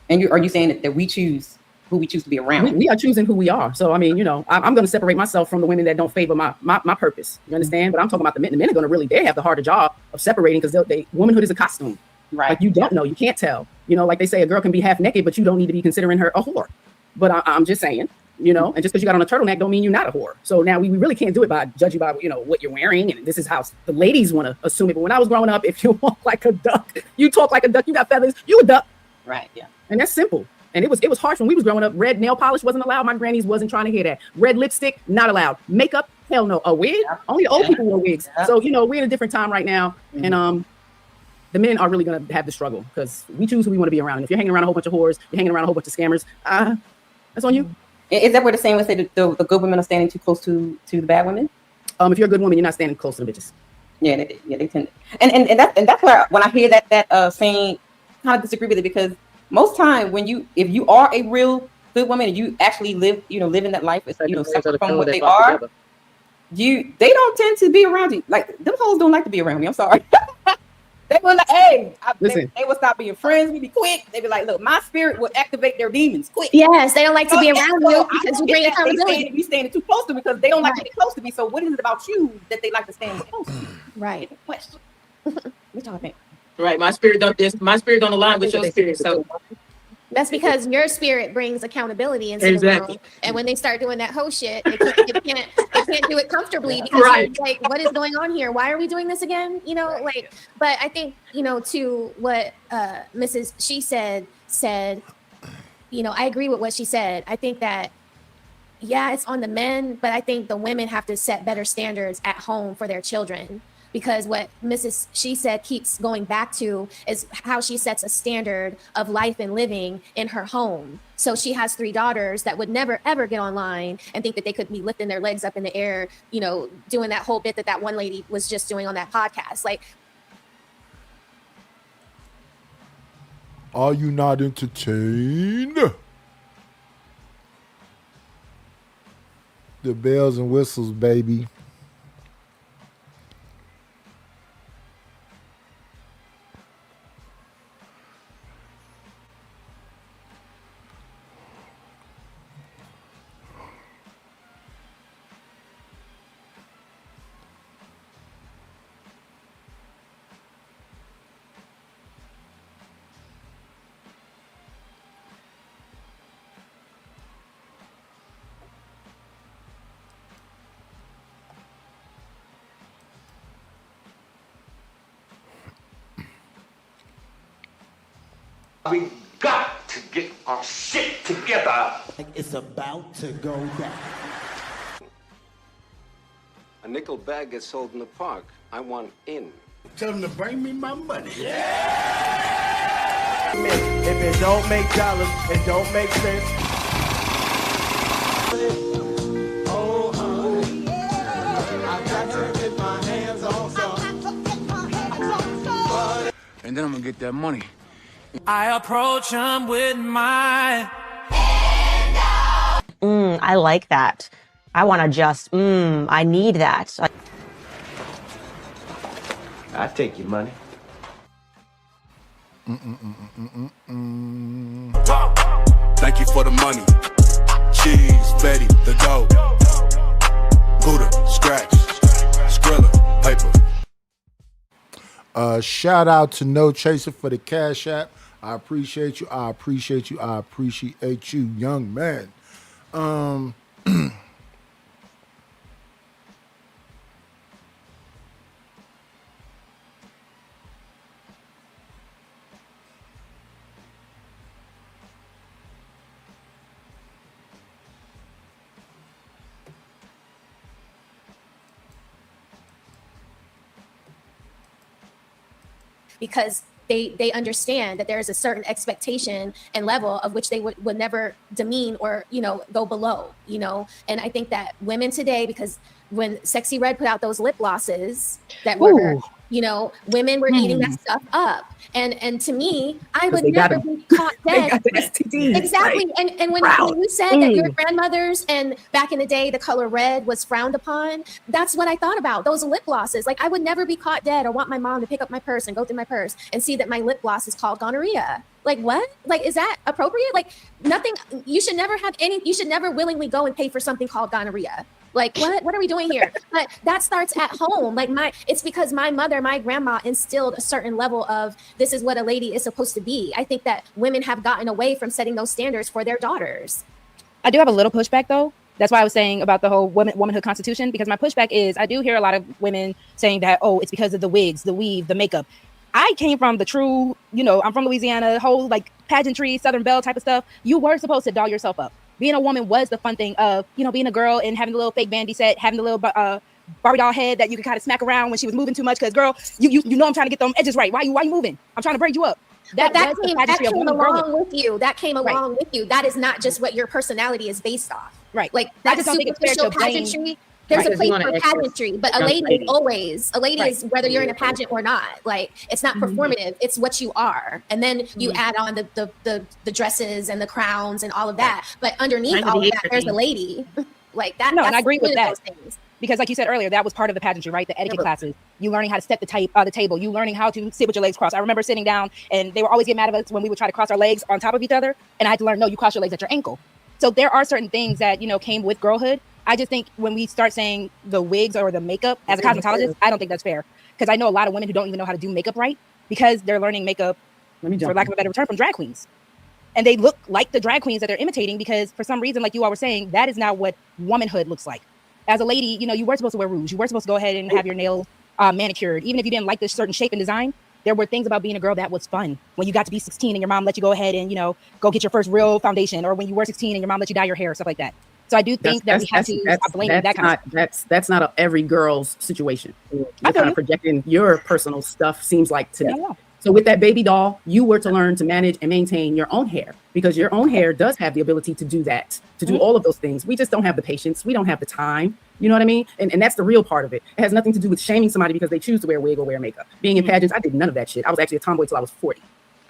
And are you saying that we choose who we choose to be around? We are choosing who we are. So I mean, I'm going to separate myself from the women that don't favor my purpose. You understand? But I'm talking about the men. The men are going to they have the harder job of separating because womanhood is a costume. Right. Like, you don't know, you can't tell. Like they say, a girl can be half naked, but you don't need to be considering her a whore. But I'm just saying, and just because you got on a turtleneck don't mean you're not a whore. So now we really can't do it by judge you by what you're wearing, and this is how the ladies want to assume it. But when I was growing up, if you walk like a duck, you talk like a duck, you got feathers, you a duck. Right. Yeah. And that's simple. And it was harsh when we was growing up. Red nail polish wasn't allowed. My grannies wasn't trying to hear that. Red lipstick, not allowed. Makeup, hell no. A wig? Only old people wear wigs. Yeah. So, we're in a different time right now. And the men are really going to have the struggle because we choose who we want to be around. And if you're hanging around a whole bunch of whores, you're hanging around a whole bunch of scammers, that's on you. Is that what the saying would say that the good women are standing too close to the bad women? If you're a good woman, you're not standing close to the bitches. Yeah, they tend to. And that's where when I hear that saying, kind of disagree with it, because most time if you are a real good woman and you actually live in that life, separate from what they are, they don't tend to be around you. Like, them hoes don't like to be around me. I'm sorry. They will like, hey, they will stop being friends with me quick. They be like, look, my spirit will activate their demons quick. Yes, they don't like to be around you because you bring accountability. They standing too close to me because they don't like to get close to me. So what is it about you that they like to stand close to me? Right. Question. What y'all think? Right. My spirit don't align with your spirit. So that's because your spirit brings accountability into the room. And when they start doing that whole shit, they can't do it comfortably because you're like, what is going on here? Why are we doing this again? But I think, to what Mrs. She said, I agree with what she said. I think that, yeah, it's on the men, but I think the women have to set better standards at home for their children. Because what Mrs. She said keeps going back to is how she sets a standard of life and living in her home. So she has 3 daughters that would never, ever get online and think that they could be lifting their legs up in the air, doing that whole bit that one lady was just doing on that podcast. Like, are you not entertained? The bells and whistles, baby. We got to get our shit together. It's about to go down. A nickel bag gets sold in the park. I want in. Tell them to bring me my money. If it don't make dollars, it don't make sense. Oh, honey, I got to get my hands on some. And then I'm gonna get that money. I approach him with my I like that. I want to just, I need that. I take your money. Thank you for the money. Cheese, Betty, the dough. Buddha, scratch, Skrilla, paper. Shout out to No Chaser for the Cash App. I appreciate you. I appreciate you. I appreciate you, young man. because they understand that there is a certain expectation and level of which they would never demean or, you know, go below, you know. And I think that women today, because when Sexy Red put out those lip glosses that were, you know, women were eating that stuff up. And to me, I would never be caught dead. Exactly. Right. And when you said that your grandmothers and back in the day, the color red was frowned upon, that's what I thought about. Those lip glosses. Like, I would never be caught dead or want my mom to pick up my purse and go through my purse and see that my lip gloss is called gonorrhea. Like, what? Like, is that appropriate? Like, nothing. You should never have any, you should never willingly go and pay for something called gonorrhea. Like, what are we doing here? But that starts at home. Like, it's because my mother, my grandma instilled a certain level of this is what a lady is supposed to be. I think that women have gotten away from setting those standards for their daughters. I do have a little pushback though. That's why I was saying about the whole womanhood constitution, because my pushback is I do hear a lot of women saying that, oh, it's because of the wigs, the weave, the makeup. I came from the true, you know, I'm from Louisiana, whole like pageantry, Southern Belle type of stuff. You were supposed to doll yourself up. Being a woman was the fun thing of, you know, being a girl and having the little fake bandy set, having the little Barbie doll head that you could kind of smack around when she was moving too much. Because, girl, you know I'm trying to get them edges right. Why you moving? I'm trying to braid you up. That came along with you. That came along with you. That is not just what your personality is based off. Right. Like, I that's just don't think it's fair superficial to blame. pageantry. There's a place for pageantry, but a lady is always a lady is whether you're in a pageant or not. Like, it's not performative; it's what you are, and then you add on the dresses and the crowns and all of that. But underneath all of that, there's a lady. Like that. No, and I agree with that. Those things. Because, like you said earlier, that was part of the pageantry, right? The etiquette classes. You learning how to set the table. You learning how to sit with your legs crossed. I remember sitting down, and they were always getting mad at us when we would try to cross our legs on top of each other, and I had to learn, no, you cross your legs at your ankle. So there are certain things that, you know, came with girlhood. I just think when we start saying the wigs or the makeup as a cosmetologist, I don't think that's fair. Because I know a lot of women who don't even know how to do makeup right because they're learning makeup, for lack of a better term, from drag queens. And they look like the drag queens that they're imitating because for some reason, like you all were saying, that is not what womanhood looks like. As a lady, you know, you were supposed to wear rouge. You were supposed to go ahead and have your nails manicured. Even if you didn't like this certain shape and design, there were things about being a girl that was fun. When you got to be 16 and your mom let you go ahead and, you know, go get your first real foundation, or when you were 16 and your mom let you dye your hair, stuff like that. So I do think that we have to stop blaming that kind of stuff. That's not every girl's situation. You're kind of projecting your personal stuff, seems like to me. So with that baby doll, you were to learn to manage and maintain your own hair because your own hair does have the ability to do that, to do all of those things. We just don't have the patience. We don't have the time. You know what I mean? And that's the real part of it. It has nothing to do with shaming somebody because they choose to wear a wig or wear makeup. Being in pageants, I did none of that shit. I was actually a tomboy till I was 40.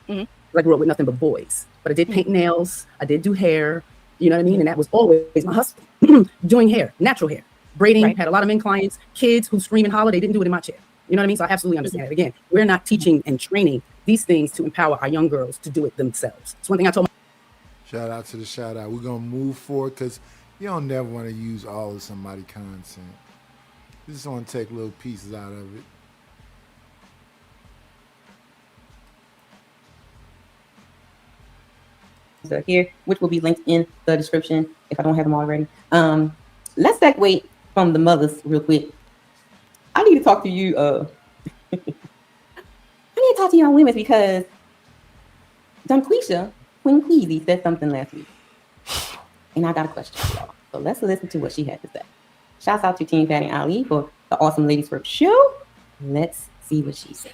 I grew up with nothing but boys. But I did paint nails. I did do hair. You know what I mean? And that was always my hustle. Doing hair, natural hair. Braiding, had a lot of men clients, kids who scream and holler. They didn't do it in my chair. You know what I mean? So I absolutely understand it. Again, we're not teaching and training these things to empower our young girls to do it themselves. It's one thing I told my Shout out to the shout out. We're going to move forward because you don't never want to use all of somebody's content. You just want to take little pieces out of it. So here, which will be linked in the description if I don't have them already. Let's segue from the mothers real quick. I need to talk to you. I need to talk to young women because Dunquisha, Queen Queasy, said something last week. And I got a question for y'all. So let's listen to what she had to say. Shouts out to Team Fatty Ali for the Awesome Ladies Work show. Let's see what she said.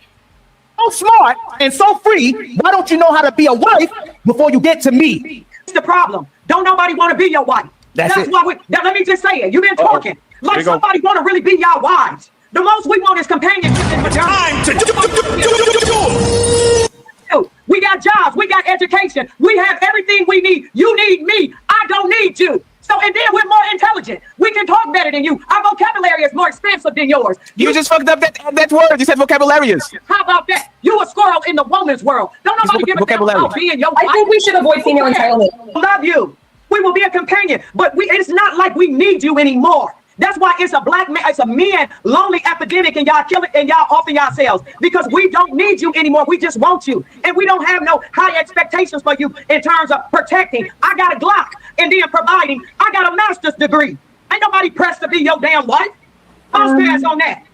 So smart and so free, why don't you know how to be a wife before you get to me? It's the problem. Don't nobody want to be your wife. That's why let me just say it. You've been talking like somebody want to really be your wives. The most we want is companionship and time to do. We got jobs, we got education, we have everything we need. You need me, I don't need you. So So, and then we're more intelligent. We can talk better than you. Our vocabulary is more expensive than yours. You just fucked up that word. You said vocabularious. How about that? You a squirrel in the woman's world. Don't nobody give a damn vocabulary. about being your I think we should avoid female entitlement. Love you. We will be a companion, but it's not like we need you anymore. That's why it's a black man, it's a men lonely epidemic, and y'all kill it and y'all offing yourselves because we don't need you anymore. We just want you, and we don't have no high expectations for you in terms of protecting. I got a Glock, and then providing. I got a master's degree. Ain't nobody pressed to be your damn wife. Bounce pass on that.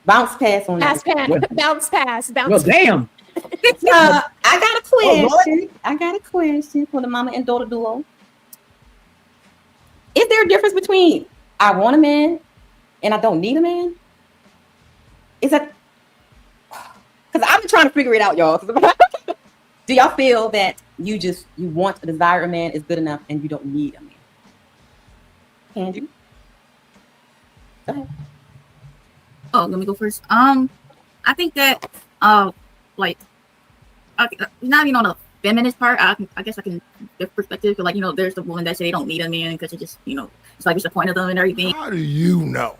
Bounce pass on Pass, that. pass, bounce pass, bounce. Well, damn. I got a Oh, question. I got a question for the mama and daughter duo. Is there a difference between I want a man and I don't need a man? Is that because I've been trying to figure it out, y'all? Do y'all feel that you want to desire a man is good enough and you don't need a man? Can you? Go ahead. Oh, let me go first. I think that like not even on the feminist part. I guess I can give perspective. But like, you know, there's the woman that say they don't need a man because it just, you know, it's like it's the point of them and everything. How do you know?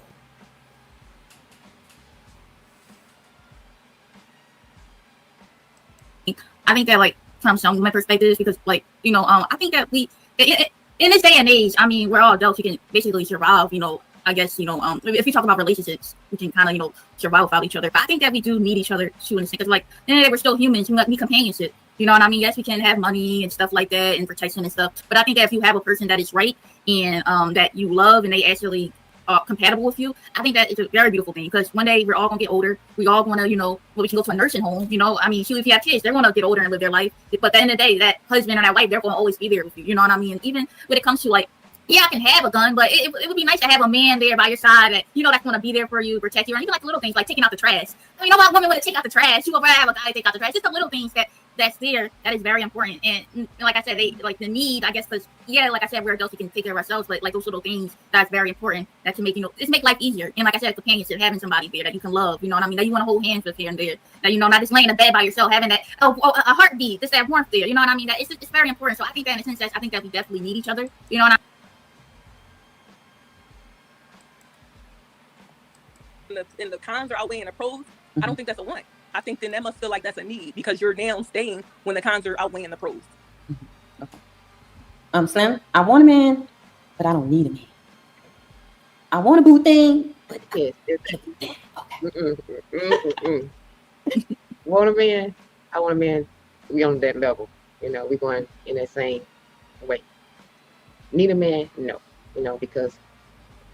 I think that like from some women perspectives, because like, you know, I think that we in this day and age, I mean, we're all adults. We can basically survive, you know. I guess, you know, if you talk about relationships, we can kind of, you know, survive without each other. But I think that we do need each other too, in a sense, because like, we're still humans. We need companionship. You know what I mean? Yes, we can have money and stuff like that and protection and stuff. But I think that if you have a person that is right and that you love and they actually are compatible with you, I think that it's a very beautiful thing, because one day we're all gonna get older. We all want to, you know, we can go to a nursing home. You know, I mean, if you have kids, they're gonna get older and live their life. But at the end of the day, that husband or that wife, they're gonna always be there with you. You know what I mean? And even when it comes to like, yeah, I can have a gun, but it would be nice to have a man there by your side that, you know, that's going to be there for you, protect you. And even like the little things like taking out the trash. I mean, you know what, women want to take out the trash. You would rather have a guy take out the trash. Just the little things that's there that is very important. And like I said, they like the need, I guess, because yeah, like I said, we're adults, we can take care of ourselves, but like those little things that's very important that can make, you know, just make life easier. And like I said, companionship, having somebody there that you can love, you know what I mean, that you want to hold hands with here and there, that, you know, not just laying in bed by yourself, having that a heartbeat, just that warmth there, you know what I mean, that it's very important. So I think that in a sense, that I think that we definitely need each other, you know what I mean. In the cons are outweighing the pros, I don't think that's a want. I think then that must feel like that's a need, because you're now staying when the cons are outweighing the pros. Slim, I want a man, but I don't need a man. I want a boo thing, but yes, want a man, I want a man, we on that level. You know, we going in that same way. Need a man? No. You know, because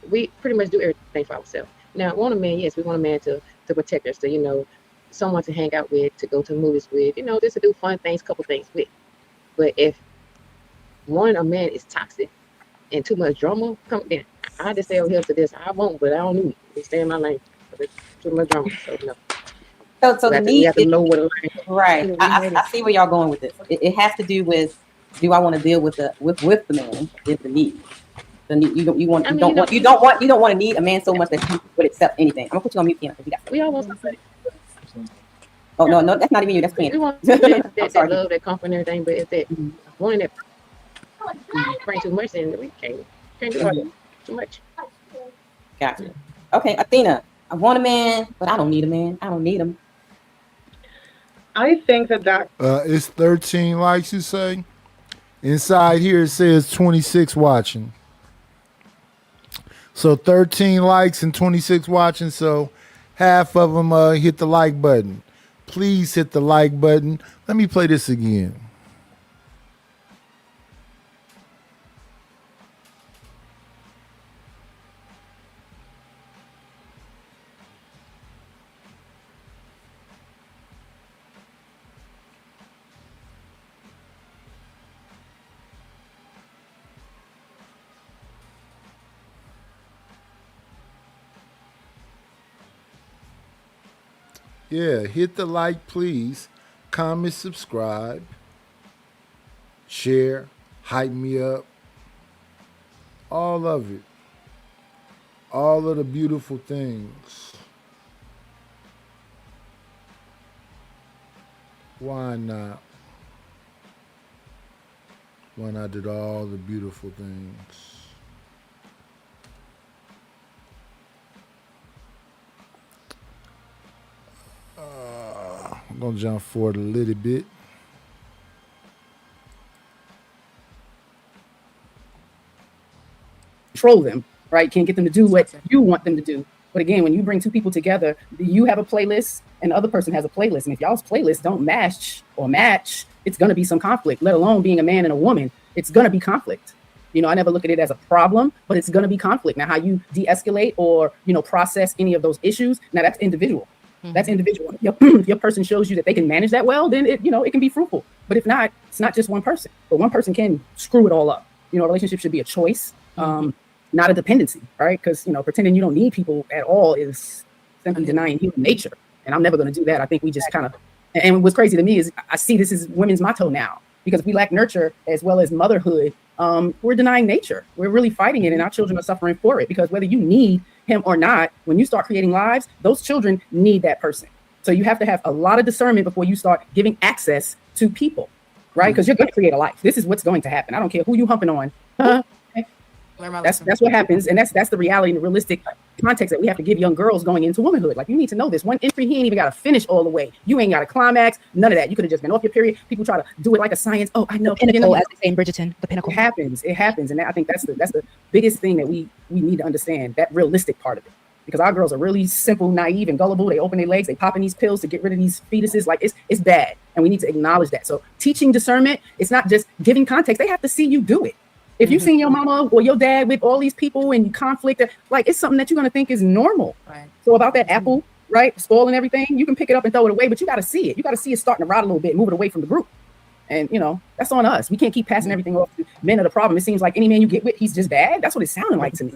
we pretty much do everything for ourselves. Now, want a man, yes, we want a man to protect us, to, you know, someone to hang out with, to go to movies with, you know, just to do fun things, couple things with. But if wanting a man is toxic and too much drama, come in. I just say over here to this, I won't, but I don't need it. Stay in my lane. But it's too much drama, so no. So the need, you have to know what it is. Right. I see where y'all going with this. It has to do with, do I want to deal with the man is the need. The need, you don't want to need a man so much that you would accept anything. I'm gonna put you on mute, Kiana, because We all want something. Oh no, that's not even you. That's We Kiana. want that love, that comfort, and everything. But if that wanting that bring too much, then we can't do it too much. Gotcha. Okay, Athena. I want a man, but I don't need a man. I don't need him. I think that It's 13 likes, you say? Inside here it says 26 watching. So 13 likes and 26 watching. So half of them hit the like button. Please hit the like button. Let me play this again. Yeah, hit the like, please. Comment, subscribe, share, hype me up. All of it. All of the beautiful things. Why not? when I did all the beautiful things. I'm gonna jump forward a little bit. Control them, right? Can't get them to do what you want them to do. But again, when you bring two people together, you have a playlist and the other person has a playlist. And if y'all's playlists don't match, it's going to be some conflict, let alone being a man and a woman. It's going to be conflict. You know, I never look at it as a problem, but it's going to be conflict. Now, how you de-escalate or, you know, process any of those issues, now that's individual. That's individual. If your person shows you that they can manage that well, then it, you know, it can be fruitful. But if not, it's not just one person. But one person can screw it all up. You know, a relationship should be a choice, not a dependency, right? Because, you know, pretending you don't need people at all is simply denying human nature. And I'm never going to do that. I think we just kind of, and what's crazy to me is I see this as women's motto now, because if we lack nurture as well as motherhood, we're denying nature. We're really fighting it, and our children are suffering for it, because whether you need him or not, when you start creating lives, those children need that person. So you have to have a lot of discernment before you start giving access to people, right? Because you're going to create a life. This is what's going to happen. I don't care who you humping on. That's what happens, and that's the reality and the realistic context that we have to give young girls going into womanhood. Like, you need to know this. One entry, he ain't even got to finish all the way. You ain't got to climax, none of that. You could have just been off your period. People try to do it like a science. Oh, I know. The pinnacle, as they say in Bridgerton, the pinnacle. It happens, and I think that's the biggest thing that we need to understand, that realistic part of it. Because our girls are really simple, naive, and gullible. They open their legs, they pop in these pills to get rid of these fetuses. Like, it's bad, and we need to acknowledge that. So teaching discernment, it's not just giving context. They have to see you do it. If you've seen your mama or your dad with all these people and you conflict, like, it's something that you're going to think is normal. Right. So about that apple, right, spoiling everything, you can pick it up and throw it away, but you got to see it. You got to see it starting to rot a little bit, move it away from the group. And, you know, that's on us. We can't keep passing everything off to men are the problem. It seems like any man you get with, he's just bad. That's what it's sounding like to me.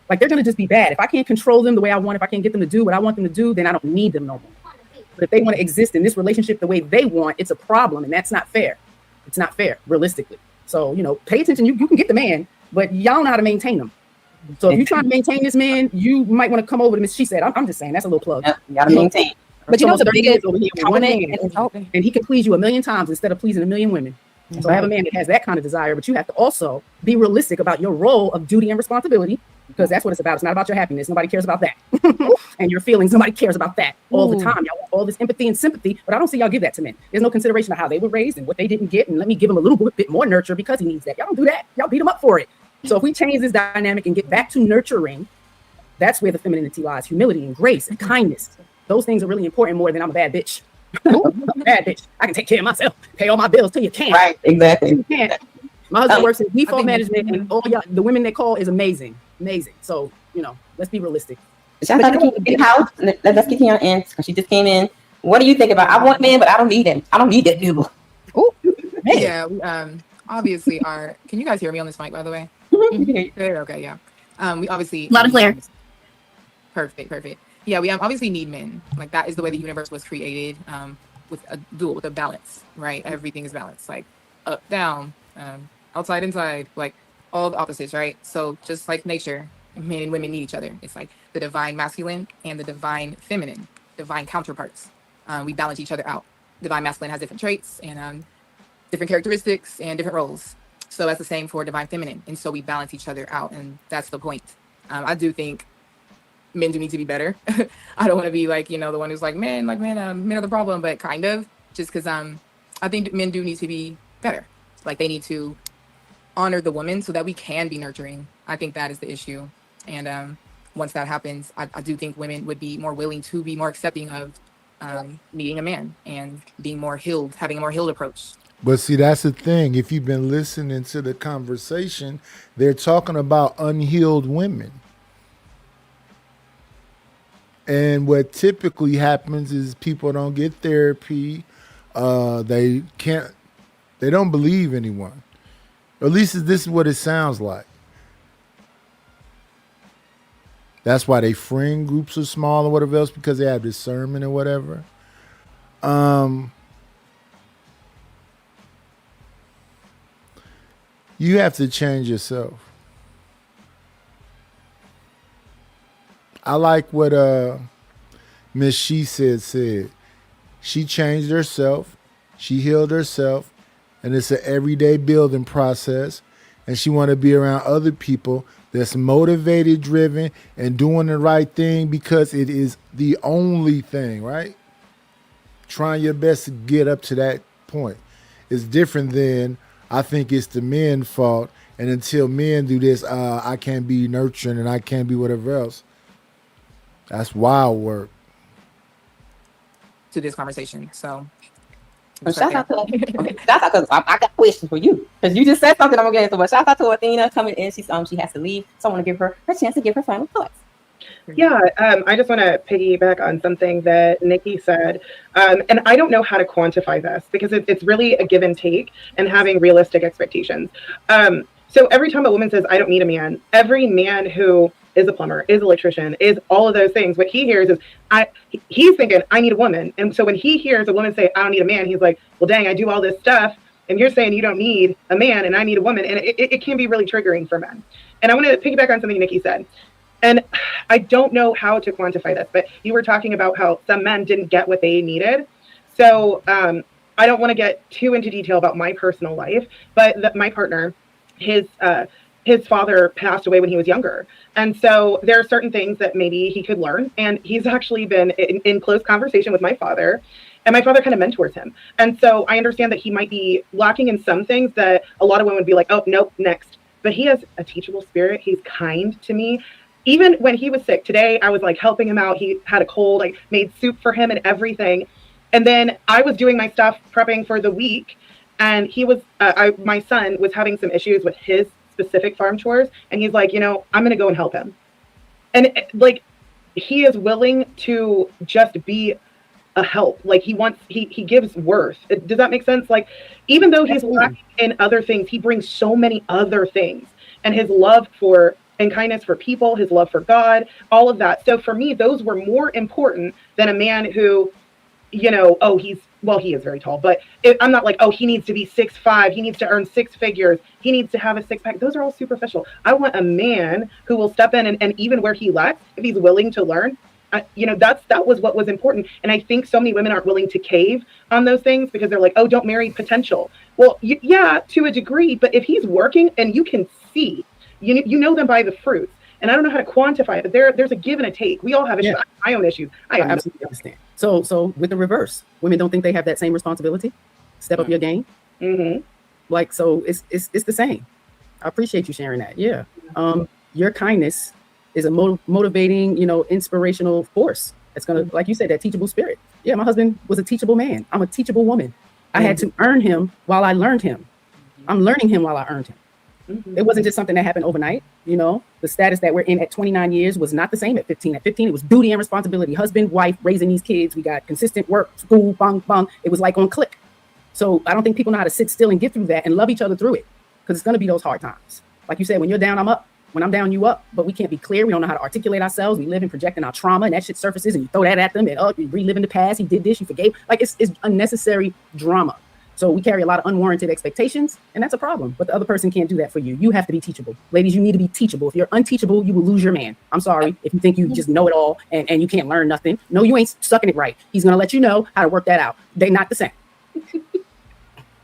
Like, they're going to just be bad. If I can't control them the way I want, if I can't get them to do what I want them to do, then I don't need them no more. But if they want to exist in this relationship the way they want, it's a problem. And that's not fair. It's not fair, realistically. So, you know, pay attention. You can get the man, but y'all know how to maintain them. So if you're trying to maintain this man, you might want to come over to Miss She Said. I'm just saying, that's a little plug. You gotta maintain. But you know, the biggest over here, one man, and he can please you 1,000,000 times instead of pleasing 1,000,000 women. So I have a man that has that kind of desire, but you have to also be realistic about your role of duty and responsibility, because that's what it's about. It's not about your happiness. Nobody cares about that. And your feelings, nobody cares about that all the time. Y'all want all this empathy and sympathy, but I don't see y'all give that to men. There's no consideration of how they were raised and what they didn't get, and let me give him a little bit more nurture because he needs that. Y'all don't do that. Y'all beat him up for it. So if we change this dynamic and get back to nurturing, that's where the femininity lies. Humility and grace and kindness. Those things are really important, more than I'm a bad bitch. I'm a bad bitch. I can take care of myself, pay all my bills till you can't. Right, exactly. You can't. My husband works in default management, and all y'all, the women they call is amazing. So, you know, let's be realistic. Shout out to Keith in the house. Let's get here in. She just came in. What do you think about? I want men, but I don't need him. I don't need that dude. Oh, yeah. We, obviously are. Can you guys hear me on this mic, by the way? Okay, yeah. We obviously loud and clear. Perfect. Yeah, we obviously need men. Like, that is the way the universe was created. With a balance, right? Everything is balanced. Like, up, down, outside, inside, like all the opposites, right? So just like nature, men and women need each other. It's like the divine masculine and the divine feminine, divine counterparts. We balance each other out. Divine masculine has different traits and different characteristics and different roles. So that's the same for divine feminine. And so we balance each other out, and that's the point. I do think men do need to be better. I don't want to be like, you know, the one who's like, men are the problem, but kind of, just because I think men do need to be better. Like, they need to honor the woman so that we can be nurturing. I think that is the issue. And once that happens, I do think women would be more willing to be more accepting of meeting a man and being more healed, having a more healed approach. But see, that's the thing. If you've been listening to the conversation, they're talking about unhealed women. And what typically happens is people don't get therapy. They don't believe anyone. Or at least this is what it sounds like. That's why they friend groups are small or whatever else, because they have discernment or whatever. You have to change yourself. I like what Miss She Said. She changed herself, she healed herself, and it's an everyday building process. And she want to be around other people that's motivated, driven, and doing the right thing because it is the only thing, right? Trying your best to get up to that point. It's different than I think it's the men's fault. And until men do this, I can't be nurturing and I can't be whatever else. That's wild work. To this conversation. So Well, shout out to because I got questions for you because you just said something I'm gonna get into. But shout out to Athena coming in. She has to leave, so I want to give her chance to give her final thoughts. Yeah, I just want to piggyback on something that Nikki said, and I don't know how to quantify this because it's really a give and take and having realistic expectations. So every time a woman says, "I don't need a man," every man who is a plumber, is an electrician, is all of those things, what he hears is, he's thinking, I need a woman. And so when he hears a woman say, I don't need a man, he's like, well, dang, I do all this stuff. And you're saying you don't need a man and I need a woman. And it can be really triggering for men. And I want to piggyback on something Nikki said. And I don't know how to quantify this, but you were talking about how some men didn't get what they needed. So I don't want to get too into detail about my personal life, but my partner, his father passed away when he was younger. And so there are certain things that maybe he could learn. And he's actually been in close conversation with my father. And my father kind of mentors him. And so I understand that he might be lacking in some things that a lot of women would be like, oh, nope, next. But he has a teachable spirit. He's kind to me. Even when he was sick today, I was like helping him out. He had a cold. I made soup for him and everything. And then I was doing my stuff, prepping for the week. And he was, my son was having some issues with his specific farm chores. And he's like, I'm going to go and help him. And like, he is willing to just be a help. Like he gives worth. Does that make sense? Like, even though he's lacking in other things, he brings so many other things. And his love for and kindness for people, his love for God, all of that. So for me, those were more important than a man who, he is very tall, but I'm not like, oh, he needs to be 6'5", he needs to earn 6 figures, he needs to have a 6-pack. Those are all superficial. I want a man who will step in and even where he lacks, if he's willing to learn, that was what was important. And I think so many women aren't willing to cave on those things because they're like, oh, don't marry potential. Well, yeah, to a degree, but if he's working and you can see, you know them by the fruits. And I don't know how to quantify it, but there's a give and a take. We all have issues. I own issues. I absolutely understand. So with the reverse, women don't think they have that same responsibility. Step up your game. Mm-hmm. Like, so it's the same. I appreciate you sharing that. Yeah. Your kindness is a motivating, inspirational force. It's going to, like you said, that teachable spirit. Yeah. My husband was a teachable man. I'm a teachable woman. I had to earn him while I learned him. I'm learning him while I earned him. It wasn't just something that happened overnight. The status that we're in at 29 years was not the same at 15. At 15, it was duty and responsibility, husband, wife, raising these kids. We got consistent work, school, bang, bang. It was like on click. So I don't think people know how to sit still and get through that and love each other through it, because it's going to be those hard times. Like you said, when you're down, I'm up. When I'm down, you up. But we can't be clear. We don't know how to articulate ourselves. We live in projecting our trauma, and that shit surfaces, and you throw that at them, and you reliving the past. He did this, you forgave. Like it's unnecessary drama. So we carry a lot of unwarranted expectations, and that's a problem. But the other person can't do that for you. You have to be teachable. Ladies, you need to be teachable. If you're unteachable, you will lose your man. I'm sorry if you think you just know it all and you can't learn nothing. No, you ain't sucking it right. He's going to let you know how to work that out. They're not the same.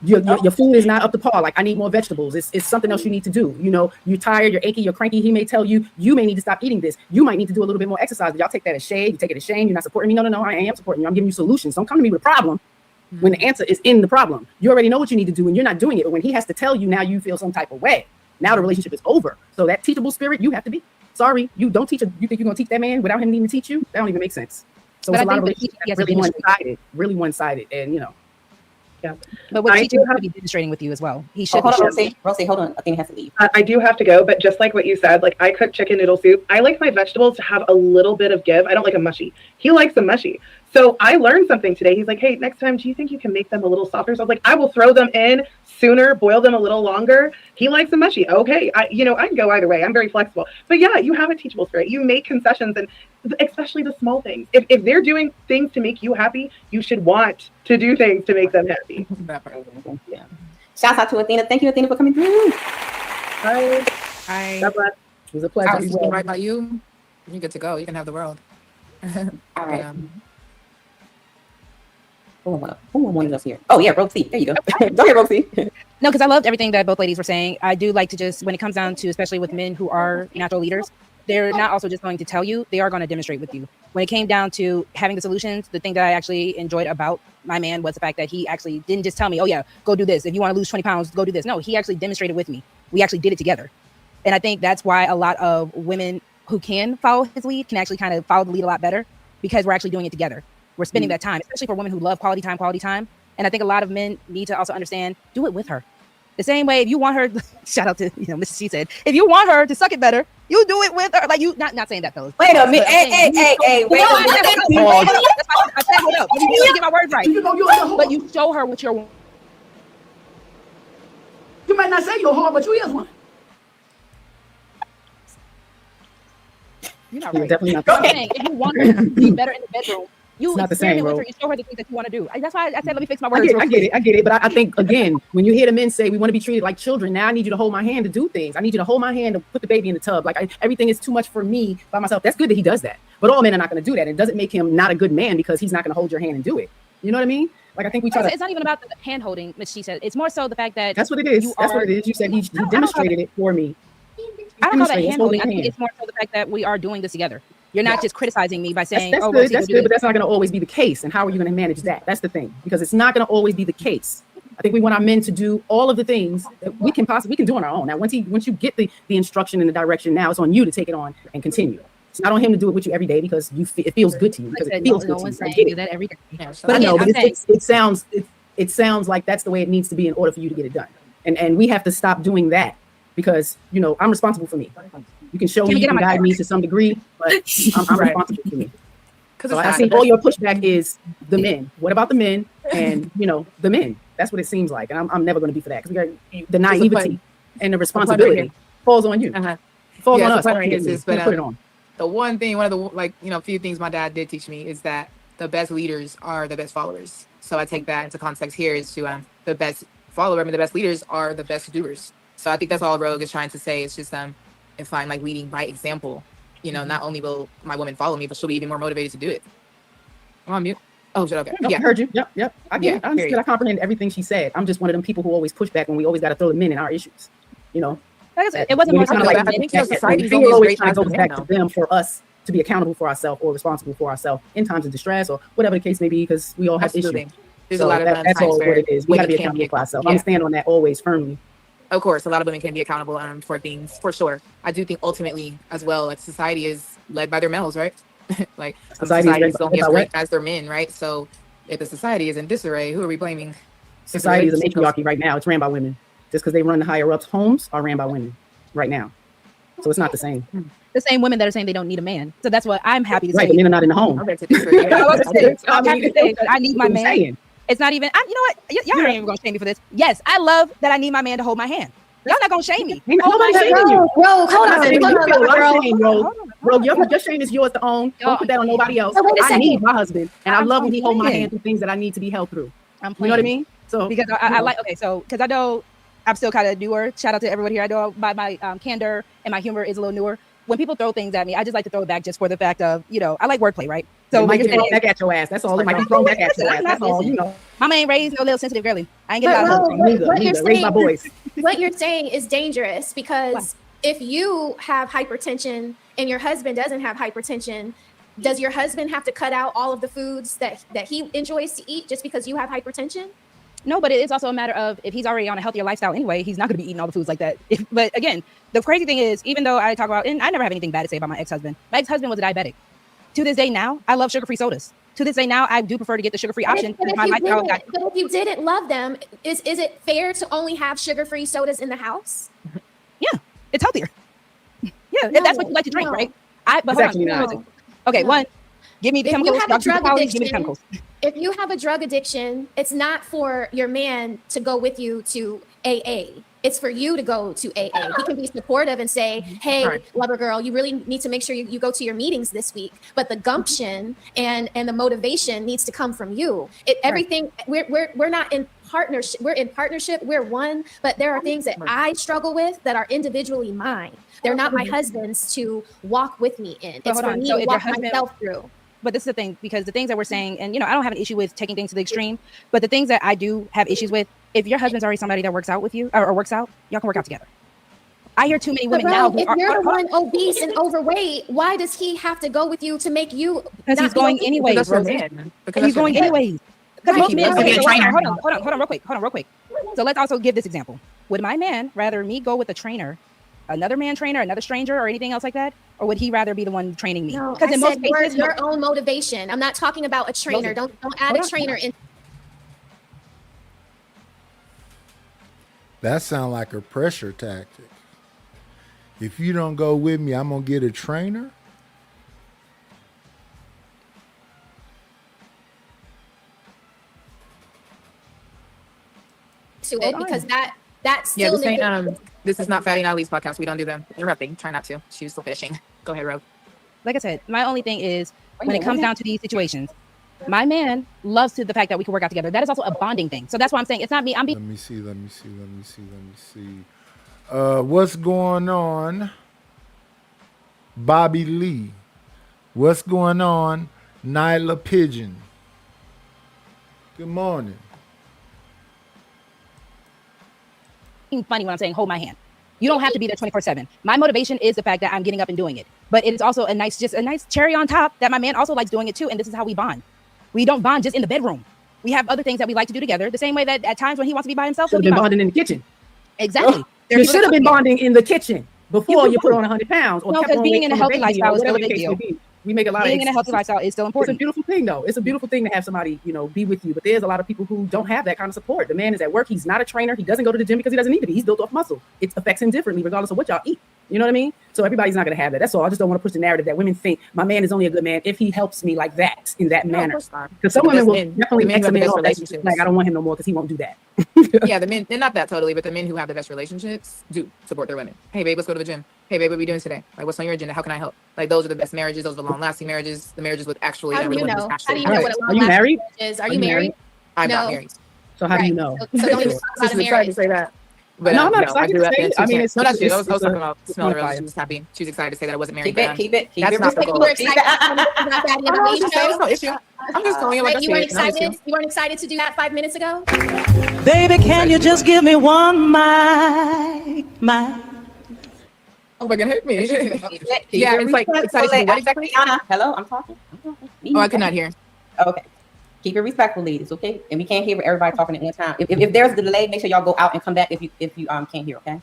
Your food is not up to par. Like, I need more vegetables. It's something else you need to do. You're tired, you're achy, you're cranky. He may tell you, you may need to stop eating this. You might need to do a little bit more exercise. But y'all take that as shade. You take it as shame. You're not supporting me. No, I am supporting you. I'm giving you solutions. Don't come to me with a problem when the answer is in the problem. You already know what you need to do and you're not doing it. But when he has to tell you, now you feel some type of way. Now the relationship is over. So that teachable spirit, you have to be. Sorry, you don't teach. You think you're going to teach that man without him needing to teach you? That don't even make sense. So But it's a I lot of think that relationships really one-sided. And, Yeah. But what I he do should have- be demonstrating with you as well. He Oh, should. hold be on, showing- Rosie, hold on. I think I have to leave. I do have to go, but just like what you said, like I cook chicken noodle soup. I like my vegetables to have a little bit of give. I don't like them mushy. He likes them mushy. So I learned something today. He's like, hey, next time, do you think you can make them a little softer? So I was like, I will throw them in sooner, boil them a little longer. He likes them mushy. Okay. I can go either way. I'm very flexible. But yeah, you have a teachable spirit. You make concessions, and especially the small things. If they're doing things to make you happy, you should want to do things to make them happy. Yeah. Shout out to Athena. Thank you, Athena, for coming through. Bye. Hi. God bless. It was a I pleasure. was doing right by you. You're good to go. You can have the world. All right. Who wanted us here? Oh yeah, Roxy. There you go. Go ahead, Roxy. No, because I loved everything that both ladies were saying. I do like to just, when it comes down to, especially with men who are natural leaders, they're not also just going to tell you, they are going to demonstrate with you. When it came down to having the solutions, the thing that I actually enjoyed about my man was the fact that he actually didn't just tell me, oh yeah, go do this. If you want to lose 20 pounds, go do this. No, he actually demonstrated with me. We actually did it together. And I think that's why a lot of women who can follow his lead can actually kind of follow the lead a lot better, because we're actually doing it together. We're spending that time, especially for women who love quality time. And I think a lot of men need to also understand, do it with her. The same way, if you want her, shout out to, Mrs. She said, if you want her to suck it better, you do it with her. Like, you, not saying that, fellas. Wait a minute. Hey, wait a minute. I said, hold up. Let me get my words right. But you show her what you're. You might not say you're hard, but you is one. You're not right. Definitely not. I'm saying, if you want her to be better in the bedroom, you not the same, experiment with bro. her. You show her the things that you want to do. That's why I said, let me fix my words. I get it. But I think, again, when you hear the men say we want to be treated like children, now I need you to hold my hand to do things. I need you to hold my hand to put the baby in the tub. Like, everything is too much for me by myself. That's good that he does that. But all men are not going to do that. It doesn't make him not a good man because he's not going to hold your hand and do it. You know what I mean? Like, I think we try to. It's not even about the hand holding, Miss She said. It's more so the fact that that's what it is. That's what it is. You said he demonstrated it for me. I don't call that hand holding. I think it's more so the fact that we are doing this together. You're not just criticizing me by saying, that's good, but that's not going to always be the case. And how are you going to manage that? That's the thing, because it's not going to always be the case. I think we want our men to do all of the things that we can do on our own. Now, once you get the instruction and the direction, now it's on you to take it on and continue. It's not on him to do it with you every day because it feels good to you. Because it feels good to you. Do that every day. But no, but it sounds like that's the way it needs to be in order for you to get it done. And we have to stop doing that because I'm responsible for me. You can show me, you can guide me to some degree, but I'm responsible for me. So I think all your pushback is the men. What about the men? And the men. That's what it seems like, and I'm never going to be for that because the naivety and the responsibility falls on you. Falls on us. Put it on. The one thing, one of the few things my dad did teach me is that the best leaders are the best followers. So I take that into context here is to the best follower. I mean, the best leaders are the best doers. So I think that's all Rogue is trying to say. It's just if I'm leading by example, not only will my woman follow me, but she'll be even more motivated to do it. I'm on mute. Oh, shit, okay. No, I heard you. Yep. I get it. I understood. I comprehend everything she said. I'm just one of them people who always push back when we always got to throw the men in our issues. Like I said, it wasn't more so I think society's always trying to go back to them for us to be accountable for ourselves or responsible for ourselves in times of distress or whatever the case may be, because we all have issues. There's a lot of that's all what it is. We got to be accountable for ourselves. I'm stand on that always firmly. Of course, a lot of women can be accountable for things, for sure. I do think ultimately, as well, society is led by their males, right? Society is only as great as their men, right? So if the society is in disarray, who are we blaming? Society is a matriarchy right now. It's ran by women. Just because they run the higher ups, homes are ran by women right now. So it's not the same. The same women that are saying they don't need a man. So that's what I'm happy to say. Right, the men are not in the home. I'm happy to say that I need my man. It's not even, you know what? Y'all ain't even going to shame me for this. Yes, I love that I need my man to hold my hand. Y'all not going to shame me. Nobody's shaming you. Bro, hold on. Bro, your shame is yours to own. Don't put that on nobody else. I need my husband. And I love when he hold my hand through things that I need to be held through. You know what I mean? So because I like, because I know I'm still kind of newer. Shout out to everybody here. I know my candor and my humor is a little newer. When people throw things at me, I just like to throw it back just for the fact of, I like wordplay, right? So it might get thrown back at your ass. That's all. It might be thrown back at your ass. That's all. Mama ain't raised no little sensitive girly. I ain't getting out of neither. Raise my boys. What you're saying is dangerous because if you have hypertension and your husband doesn't have hypertension, does your husband have to cut out all of the foods that he enjoys to eat just because you have hypertension? No, but it is also a matter of if he's already on a healthier lifestyle anyway, he's not going to be eating all the foods like that. But again, the crazy thing is, even though I talk about, and I never have anything bad to say about my ex-husband. My ex-husband was a diabetic. To this day now, I love sugar-free sodas. To this day now, I do prefer to get the sugar-free option. But if you didn't love them, is it fair to only have sugar-free sodas in the house? Yeah, it's healthier. Yeah, if that's what you like to drink, right? But hold on. Okay, one, give me the chemicals. Give me the chemicals. If you have a drug addiction, it's not for your man to go with you to AA. It's for you to go to AA. He can be supportive and say, hey, lover girl, you really need to make sure you go to your meetings this week. But the gumption and the motivation needs to come from you. Everything, we're not in partnership. We're in partnership. We're one. But there are things that I struggle with that are individually mine. They're not my husband's to walk with me in. It's for me to walk myself through. but this is the thing, because the things that we're saying, and I don't have an issue with taking things to the extreme, but the things that I do have issues with, if your husband's already somebody that works out with you or works out, y'all can work out together. I hear too many women now. If you're the one obese and overweight, why does he have to go with you to make you? Because he's going anyways. He's going anyways. Because most men. Hold on, real quick. So let's also give this example. Would my man rather me go with a trainer, another man trainer, another stranger, or anything else like that, or would he rather be the one training me? No, I said your own motivation. I'm not talking about a trainer. Don't add a trainer in. That sounds like a pressure tactic. If you don't go with me, I'm gonna get a trainer. To it because that's Yeah, still this is not Fatty and Ali's podcast. We don't do them interrupting. Try not to. She was still fishing. Go ahead, Ro. Like I said, my only thing is when it comes down to these situations, my man loves the fact that we can work out together. That is also a bonding thing. So that's why I'm saying it's not me. I'm being. Let me see. What's going on? Bobby Lee. What's going on? Nyla Pigeon. Good morning. Funny when I'm saying hold my hand. You don't have to be there 24/7. My motivation is the fact that I'm getting up and doing it. But it's also a nice cherry on top that my man also likes doing it too. And this is how we bond. We don't bond just in the bedroom. We have other things that we like to do together. The same way that at times when he wants to be by himself, should have been bonding in the kitchen. Exactly. You should have been bonding in the kitchen before you put on 100 pounds. No, because being in a healthy lifestyle is still a big deal. We make a lot being of in a healthy lifestyle is still important. It's a beautiful thing, though. It's a beautiful thing to have somebody, be with you. But there's a lot of people who don't have that kind of support. The man is at work. He's not a trainer. He doesn't go to the gym because he doesn't need to be. He's built off muscle. It affects him differently, regardless of what y'all eat. You know what I mean? So everybody's not going to have that. That's all. I just don't want to push the narrative that women think my man is only a good man if he helps me like that, in that manner. Because some women will definitely X a man off. Like, I don't want him no more because he won't do that. Yeah, the men, and not that totally, but the men who have the best relationships do support their women. Hey, babe, let's go to the gym. Hey, babe, what are we doing today? Like, what's on your agenda? How can I help? Like, those are the best marriages. Those are the long-lasting marriages. The marriages with actually everyone who's actually. How do you know what a Are you married? is? Are you married? I'm not married. So how do you know? So don't even talk about a marriage. To say that. But no, I'm not excited to say it. I mean, it's not you. I was talking about Smell Rose. She was happy. She was excited to say that I wasn't married. Keep it. That's not the goal. You were excited about that in the There's no issue. I'm just telling you what I You weren't excited. You weren't excited to do that 5 minutes ago. Baby, can you just give me one mic? Oh my God, hurt me. Yeah, it's like excited to do what exactly? Anna, hello, I'm talking. Oh, I could not hear. Okay. Keep it respectful, ladies, okay? And we can't hear everybody talking at one time. If there's a delay, make sure y'all go out and come back if you can't hear, okay?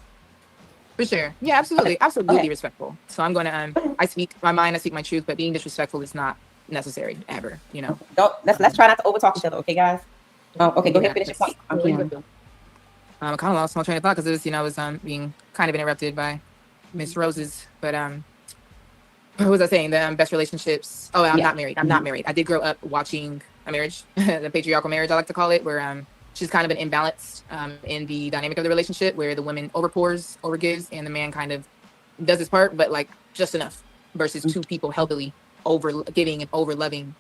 For sure. Yeah, absolutely. Absolutely respectful. So I'm going to, I speak my mind, I speak my truth, but being disrespectful is not necessary ever, Let's try not to overtalk each other, okay, guys? Okay, go ahead, finish your point. I kind of lost my train of thought because it was, I was being kind of interrupted by Miss Rose's, but what was I saying? The best relationships. Oh, I'm not married. I'm not married. I did grow up watching a marriage, the patriarchal marriage, I like to call it, where she's kind of been imbalanced in the dynamic of the relationship, where the woman overgives, and the man kind of does his part, but like just enough, versus two people healthily over giving and over loving,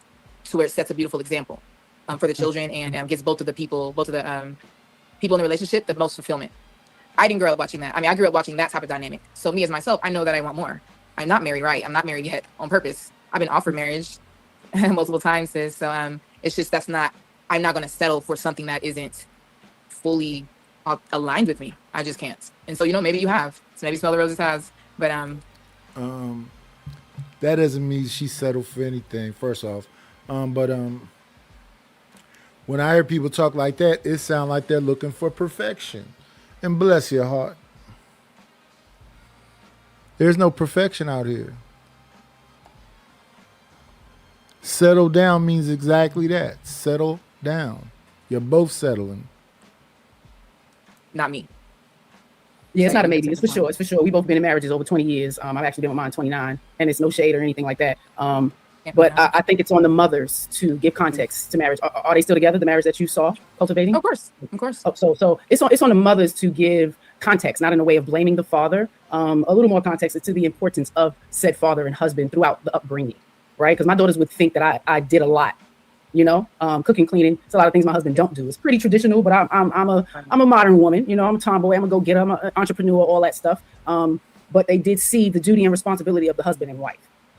to where it sets a beautiful example for the children and gives both of the people in the relationship the most fulfillment. I didn't grow up watching that. I mean, I grew up watching that type of dynamic. So me as myself, I know that I want more. I'm not married, right? I'm not married yet on purpose. I've been offered marriage multiple times, sis. So it's just I'm not going to settle for something that isn't fully aligned with me. I just can't. And so, maybe you have. So maybe Smell the Roses has. But that doesn't mean she settled for anything, first off. But when I hear people talk like that, it sounds like they're looking for perfection. And bless your heart. There's no perfection out here. Settle down means exactly that. Settle down. You're both settling. Not me. Yeah, it's not a maybe. It's for sure. It's for sure. We both been in marriages over 20 years. I've actually been with mine 29, and it's no shade or anything like that. But I think it's on the mothers to give context to marriage. Are they still together? The marriage that you saw cultivating? Of course. So it's on the mothers to give context, not in a way of blaming the father. A little more context to the importance of said father and husband throughout the upbringing, right? Because my daughters would think that I did a lot, cooking, cleaning. It's a lot of things my husband don't do. It's pretty traditional, but I'm a modern woman. I'm a tomboy. I'm a go-getter. I'm an entrepreneur. All that stuff. But they did see the duty and responsibility of the husband and wife.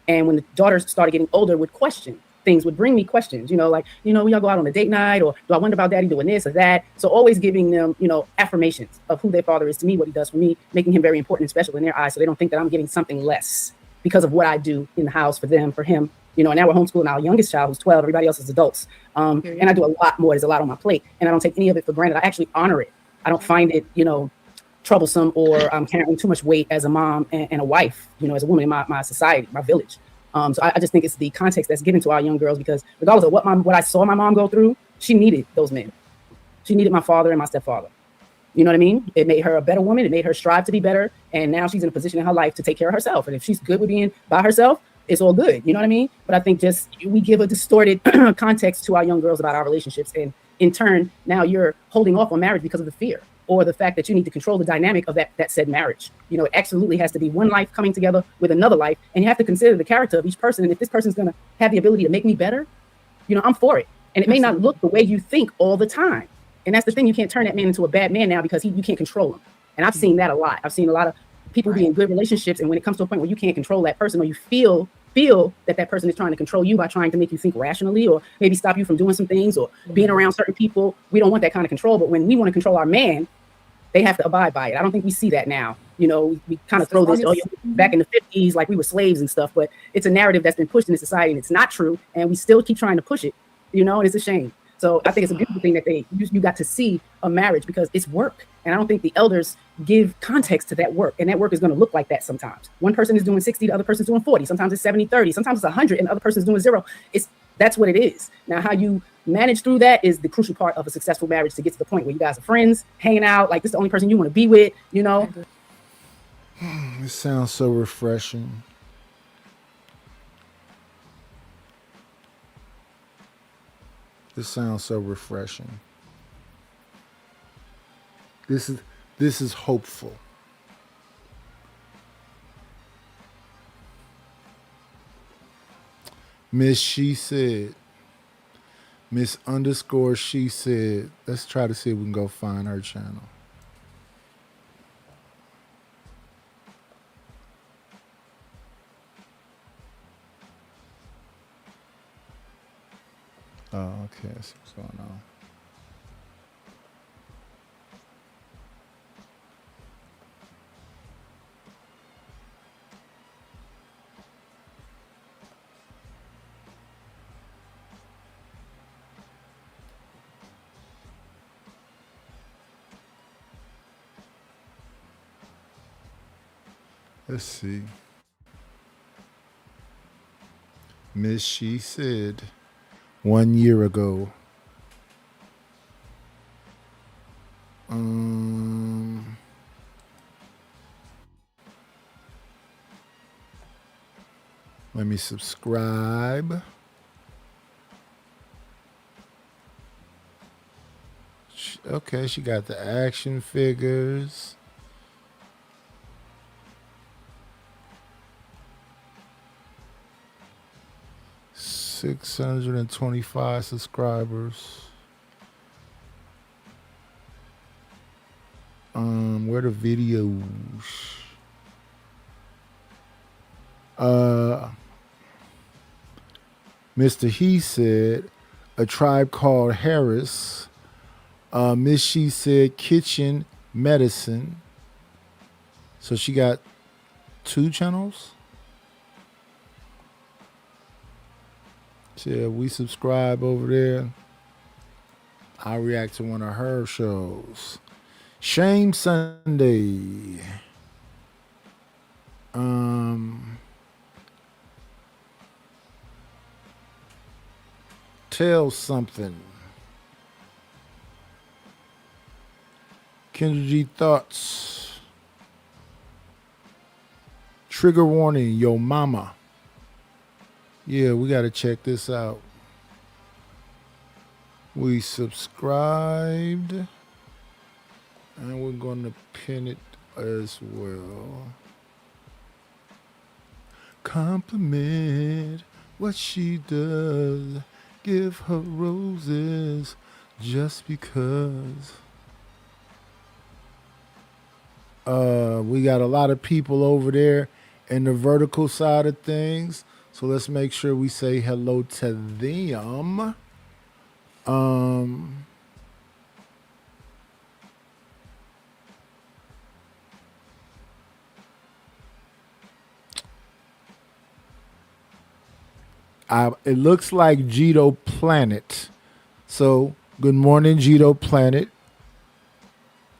And when the daughters started getting older, would question, things would bring me questions, like, when y'all go out on a date night, or do I wonder about daddy doing this or that? So always giving them, affirmations of who their father is to me, what he does for me, making him very important and special in their eyes, so they don't think that I'm getting something less because of what I do in the house for them, for him. And now we're homeschooling our youngest child, who's 12. Everybody else is adults. And I do a lot more. There's a lot on my plate, and I don't take any of it for granted. I actually honor it. I don't find it, troublesome, or I'm carrying too much weight as a mom and a wife, as a woman in my society, my village. So I just think it's the context that's given to our young girls, because regardless of what I saw my mom go through, she needed those men. She needed my father and my stepfather. You know what I mean? It made her a better woman. It made her strive to be better. And now she's in a position in her life to take care of herself. And if she's good with being by herself, it's all good. You know what I mean? But I think just we give a distorted context to our young girls about our relationships. And in turn, now you're holding off on marriage because of the fear, or the fact that you need to control the dynamic of that said marriage. It absolutely has to be one life coming together with another life. And you have to consider the character of each person. And if this person's going to have the ability to make me better, I'm for it. And it may not look the way you think all the time. And that's the thing. You can't turn that man into a bad man now, because you can't control him. And I've seen that a lot. I've seen a lot of people be in good relationships, and when it comes to a point where you can't control that person, or you feel that person is trying to control you by trying to make you think rationally, or maybe stop you from doing some things, or being around certain people. We don't want that kind of control. But when we want to control our man, they have to abide by it. I don't think we see that now. We kind of throw this back in the 50s like we were slaves and stuff, but it's a narrative that's been pushed in society, and it's not true. And we still keep trying to push it, and it's a shame. So I think it's a beautiful thing that you got to see a marriage, because it's work. And I don't think the elders give context to that work. And that work is going to look like that sometimes. One person is doing 60, the other person's doing 40. Sometimes it's 70-30. Sometimes it's 100, and the other person's doing 0. That's what it is. Now, how you manage through that is the crucial part of a successful marriage, to get to the point where you guys are friends, hanging out, like this is the only person you want to be with, It sounds so refreshing. This sounds so refreshing. This is hopeful. Miss She Said. Miss _ She Said. Let's try to see if we can go find her channel. Oh, okay. Let's see what's going on. Let's see. Miss She Said 1 year ago. Let me subscribe. Okay, she got the action figures. $625 subscribers. Where the videos? Mr. He Said, A Tribe Called Harris. Miss She Said, Kitchen Medicine. So she got 2 channels. So yeah, we subscribe over there. I react to one of her shows. Shame Sunday. Tell Something. Kendra G Thoughts. Trigger Warning, Yo Mama. Yeah, we got to check this out. We subscribed, and we're going to pin it as well. Compliment what she does. Give her roses just because. We got a lot of people over there in the vertical side of things. So let's make sure we say hello to them. It looks like Jito Planet. So good morning, Jito Planet.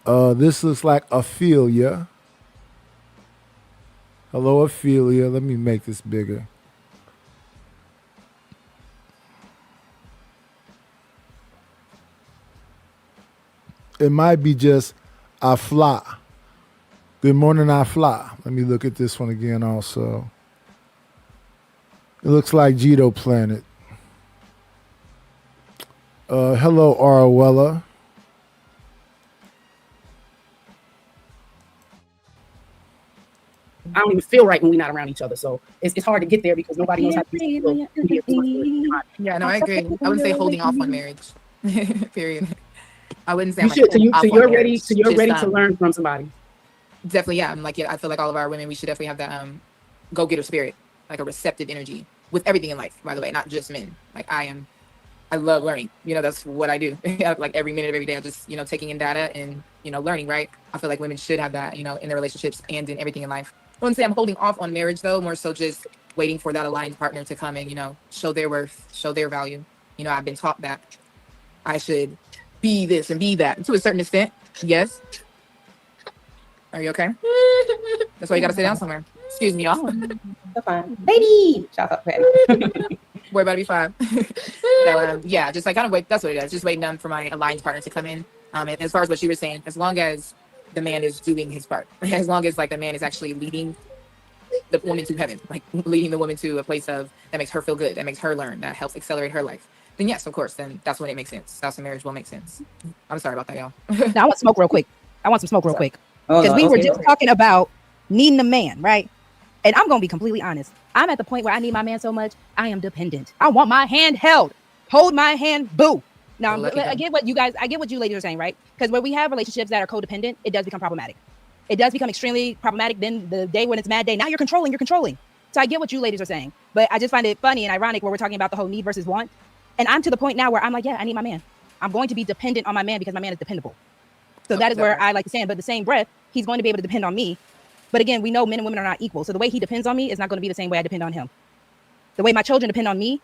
This looks like Ophelia. Hello, Ophelia. Let me make this bigger. It might be just Afla. Good morning, Afla. Let me look at this one again also. It looks like Jito Planet. Hello, Arwella. I don't even feel right when we're not around each other. So it's hard to get there because nobody knows how to Yeah, no, I agree. I wouldn't say holding off on marriage. Period. I wouldn't say You I'm should, like, holding off on you're ready. marriage. So you're Just, ready to learn from somebody. Definitely, yeah. I'm like, yeah, I feel like all of our women, we should definitely have that go-getter spirit, like a receptive energy with everything in life, by the way, not just men. Like I love learning. You know, that's what I do. Like every minute of every day, I'm just, taking in data and, learning, right? I feel like women should have that, in their relationships and in everything in life. I wouldn't say I'm holding off on marriage though, more so just waiting for that aligned partner to come and, show their worth, show their value. I've been taught that I should be this and be that to a certain extent. Yes. Are you okay? That's why you gotta sit down somewhere. Excuse me, y'all. That's fine. Baby! Shout out to Patty. We're about to be fine. So, yeah, just like kind of wait. That's what it is. Just waiting for my aligned partner to come in. And as far as what you were saying, as long as the man is doing his part, as long as like the man is actually leading the woman to heaven, like leading the woman to a place of that makes her feel good, that makes her learn, that helps accelerate her life, then yes, of course, then that's when it makes sense. That's when marriage will make sense. I'm sorry about that, y'all. Now I want smoke real quick. I want some smoke real quick. Because we were just talking about needing a man, right? And I'm going to be completely honest. I'm at the point where I need my man so much, I am dependent. I want my hand held. Hold my hand, boo. Now, I get what you ladies are saying, right? Because when we have relationships that are codependent, it does become problematic. It does become extremely problematic. Then the day when it's mad day, now you're controlling. So I get what you ladies are saying. But I just find it funny and ironic where we're talking about the whole need versus want. And I'm to the point now where I'm like, yeah, I need my man. I'm going to be dependent on my man because my man is dependable. So that is where I like to stand. But the same breath, he's going to be able to depend on me. But again, we know men and women are not equal. So the way he depends on me is not going to be the same way I depend on him. The way my children depend on me